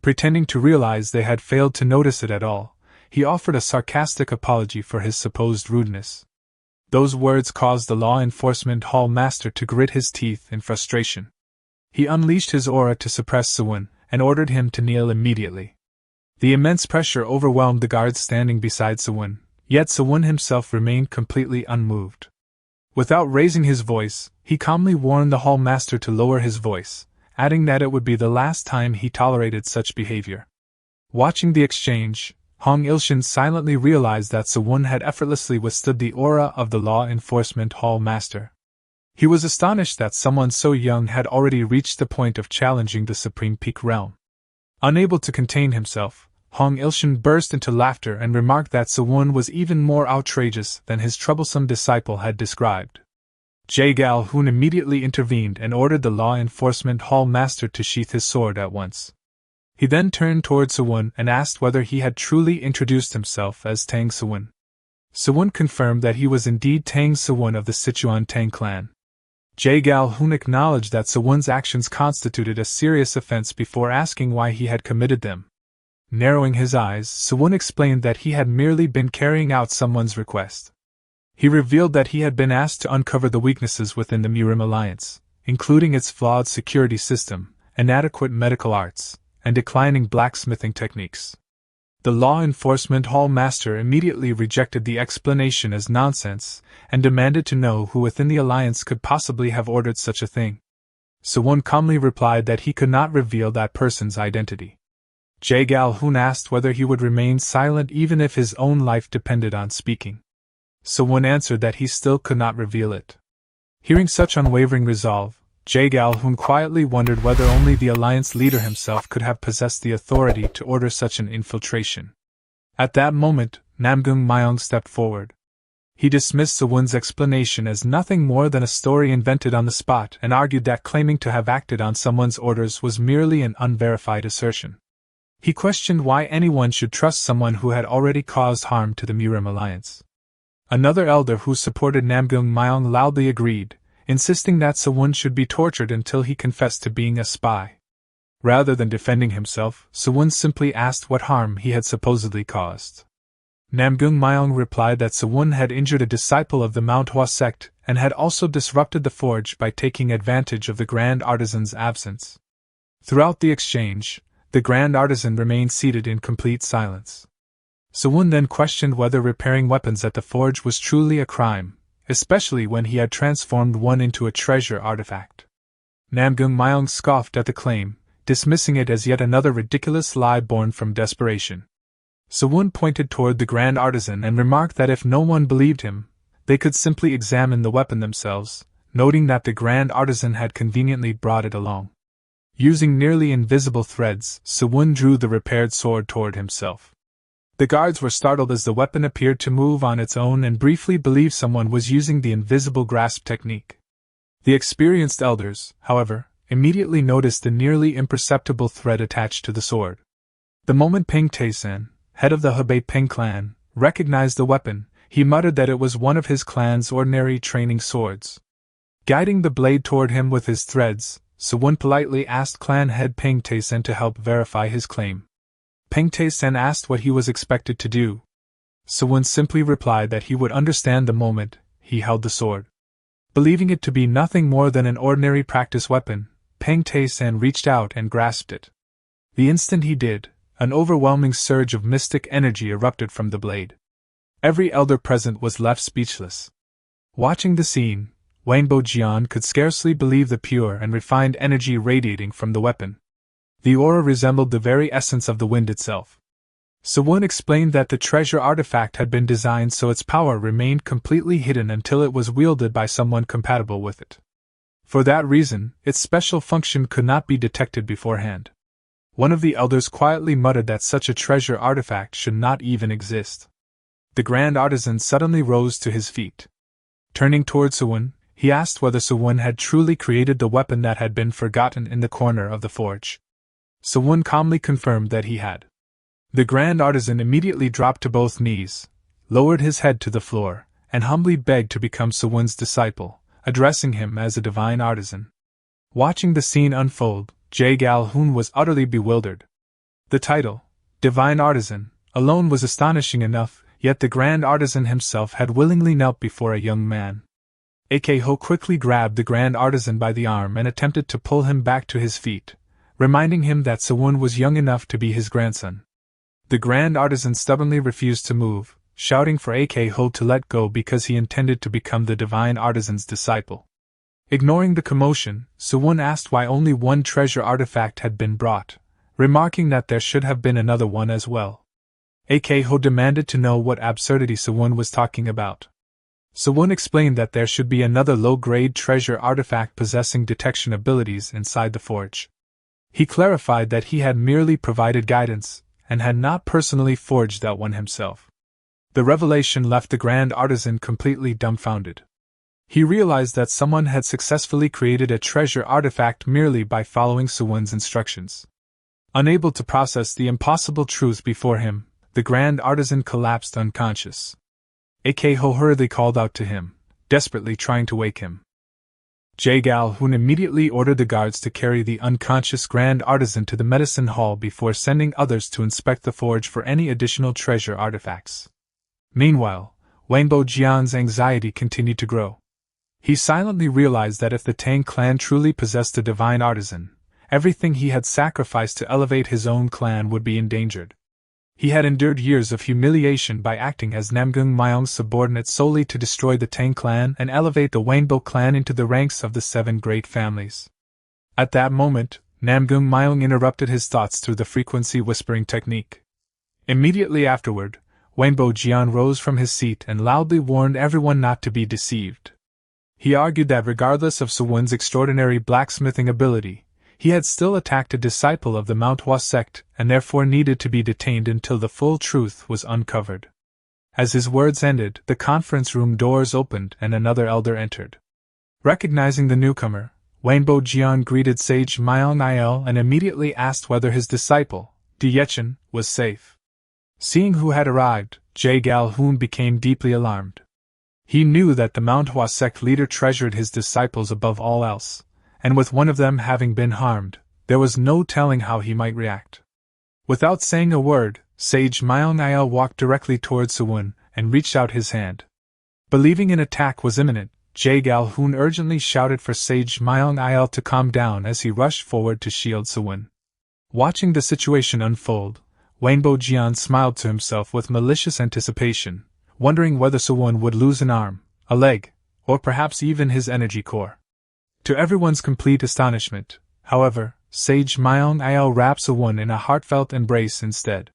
Pretending to realize they had failed to notice it at all, he offered a sarcastic apology for his supposed rudeness. Those words caused the law enforcement hall master to grit his teeth in frustration. He unleashed his aura to suppress Sewon and ordered him to kneel immediately. The immense pressure overwhelmed the guards standing beside Sewon, yet Sewon himself remained completely unmoved. Without raising his voice, he calmly warned the hall master to lower his voice, adding that it would be the last time he tolerated such behavior. Watching the exchange, Hong Il-shin silently realized that Sewon had effortlessly withstood the aura of the law enforcement hall master. He was astonished that someone so young had already reached the point of challenging the Supreme Peak realm. Unable to contain himself, Hong Il-shin burst into laughter and remarked that Sewon was even more outrageous than his troublesome disciple had described. Jae-gal-hoon immediately intervened and ordered the law enforcement hall master to sheath his sword at once. He then turned toward Sewon and asked whether he had truly introduced himself as Tang Sewon. Sewon confirmed that he was indeed Tang Sewon of the Sichuan Tang clan. Jae-gal-hoon acknowledged that Sewon's actions constituted a serious offense before asking why he had committed them. Narrowing his eyes, Sewon explained that he had merely been carrying out someone's request. He revealed that he had been asked to uncover the weaknesses within the Murim alliance, including its flawed security system, inadequate medical arts, and declining blacksmithing techniques. The law enforcement hall master immediately rejected the explanation as nonsense and demanded to know who within the alliance could possibly have ordered such a thing. Sewon calmly replied that he could not reveal that person's identity. Jae-gal-hoon asked whether he would remain silent even if his own life depended on speaking. Sewon answered that he still could not reveal it. Hearing such unwavering resolve, Jae-gal-hoon quietly wondered whether only the alliance leader himself could have possessed the authority to order such an infiltration. At that moment, Namgung Myeong stepped forward. He dismissed Sewon's explanation as nothing more than a story invented on the spot and argued that claiming to have acted on someone's orders was merely an unverified assertion. He questioned why anyone should trust someone who had already caused harm to the Murim alliance. Another elder who supported Namgung Myong loudly agreed, insisting that Sewon should be tortured until he confessed to being a spy. Rather than defending himself, Sewon simply asked what harm he had supposedly caused. Namgung Myong replied that Sewon had injured a disciple of the Manhwa sect and had also disrupted the forge by taking advantage of the Grand Artisan's absence. Throughout the exchange, the Grand Artisan remained seated in complete silence. Sewon then questioned whether repairing weapons at the forge was truly a crime, especially when he had transformed one into a treasure artifact. Namgung Myong scoffed at the claim, dismissing it as yet another ridiculous lie born from desperation. Sewon pointed toward the Grand Artisan and remarked that if no one believed him, they could simply examine the weapon themselves, noting that the Grand Artisan had conveniently brought it along. Using nearly invisible threads, Sewon drew the repaired sword toward himself. The guards were startled as the weapon appeared to move on its own and briefly believed someone was using the invisible grasp technique. The experienced elders, however, immediately noticed the nearly imperceptible thread attached to the sword. The moment Peng Taesan, head of the Hebei Peng clan, recognized the weapon, he muttered that it was one of his clan's ordinary training swords. Guiding the blade toward him with his threads, Sewon politely asked clan head Peng Taesan to help verify his claim. Peng Taesan asked what he was expected to do. Sewon simply replied that he would understand the moment he held the sword. Believing it to be nothing more than an ordinary practice weapon, Peng Taesan reached out and grasped it. The instant he did, an overwhelming surge of mystic energy erupted from the blade. Every elder present was left speechless. Watching the scene, Wanbo Jian could scarcely believe the pure and refined energy radiating from the weapon. The aura resembled the very essence of the wind itself. Sewon explained that the treasure artifact had been designed so its power remained completely hidden until it was wielded by someone compatible with it. For that reason, its special function could not be detected beforehand. One of the elders quietly muttered that such a treasure artifact should not even exist. The Grand Artisan suddenly rose to his feet. Turning toward Sewon, he asked whether Sewon had truly created the weapon that had been forgotten in the corner of the forge. Sewon calmly confirmed that he had. The Grand Artisan immediately dropped to both knees, lowered his head to the floor, and humbly begged to become Sewon's disciple, addressing him as a divine artisan. Watching the scene unfold, Jae Gal-hoon was utterly bewildered. The title, Divine Artisan, alone was astonishing enough, yet the Grand Artisan himself had willingly knelt before a young man. Ho quickly grabbed the Grand Artisan by the arm and attempted to pull him back to his feet, reminding him that Sewon was young enough to be his grandson. The Grand Artisan stubbornly refused to move, shouting for Ho to let go because he intended to become the Divine Artisan's disciple. Ignoring the commotion, Sewon asked why only one treasure artifact had been brought, remarking that there should have been another one as well. Ho demanded to know what absurdity Sewon was talking about. Sewon explained that there should be another low-grade treasure artifact possessing detection abilities inside the forge. He clarified that he had merely provided guidance, and had not personally forged that one himself. The revelation left the Grand Artisan completely dumbfounded. He realized that someone had successfully created a treasure artifact merely by following Sewon's instructions. Unable to process the impossible truth before him, the Grand Artisan collapsed unconscious. Ho hurriedly called out to him, desperately trying to wake him. Jae Gal-hoon immediately ordered the guards to carry the unconscious Grand Artisan to the medicine hall before sending others to inspect the forge for any additional treasure artifacts. Meanwhile, Wanbo Jian's anxiety continued to grow. He silently realized that if the Tang clan truly possessed a divine artisan, everything he had sacrificed to elevate his own clan would be endangered. He had endured years of humiliation by acting as Namgung Myong's subordinate solely to destroy the Tang clan and elevate the Wanbo clan into the ranks of the 7 great families. At that moment, Namgung Myong interrupted his thoughts through the frequency whispering technique. Immediately afterward, Wanbo Jian rose from his seat and loudly warned everyone not to be deceived. He argued that regardless of Sewon's extraordinary blacksmithing ability, he had still attacked a disciple of the Manhwa sect and therefore needed to be detained until the full truth was uncovered. As his words ended, the conference room doors opened and another elder entered. Recognizing the newcomer, Wanbo Jian greeted Sage Myong Il and immediately asked whether his disciple, Dietchen was safe. Seeing who had arrived, Jae-gal-hoon became deeply alarmed. He knew that the Manhwa sect leader treasured his disciples above all else, and with one of them having been harmed, there was no telling how he might react. Without saying a word, Sage Myung-il walked directly towards Sewon and reached out his hand. Believing an attack was imminent, Jae-gal-hoon urgently shouted for Sage Myung-il to calm down as he rushed forward to shield Sewon. Watching the situation unfold, Wanbo Jian smiled to himself with malicious anticipation, wondering whether Sewon would lose an arm, a leg, or perhaps even his energy core. To everyone's complete astonishment, however, Sage Myung-il wrapped Sewon in a heartfelt embrace instead.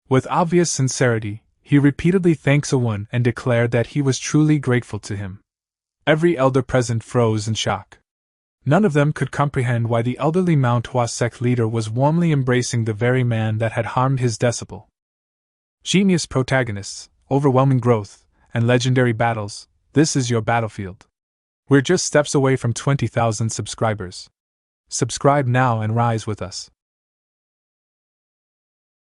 With obvious sincerity, he repeatedly thanked Sewon and declared that he was truly grateful to him. Every elder present froze in shock. None of them could comprehend why the elderly Manhwa sect leader was warmly embracing the very man that had harmed his disciple. Genius protagonists, overwhelming growth, and legendary battles, this is your battlefield. We're just steps away from 20,000 subscribers. Subscribe now and rise with us.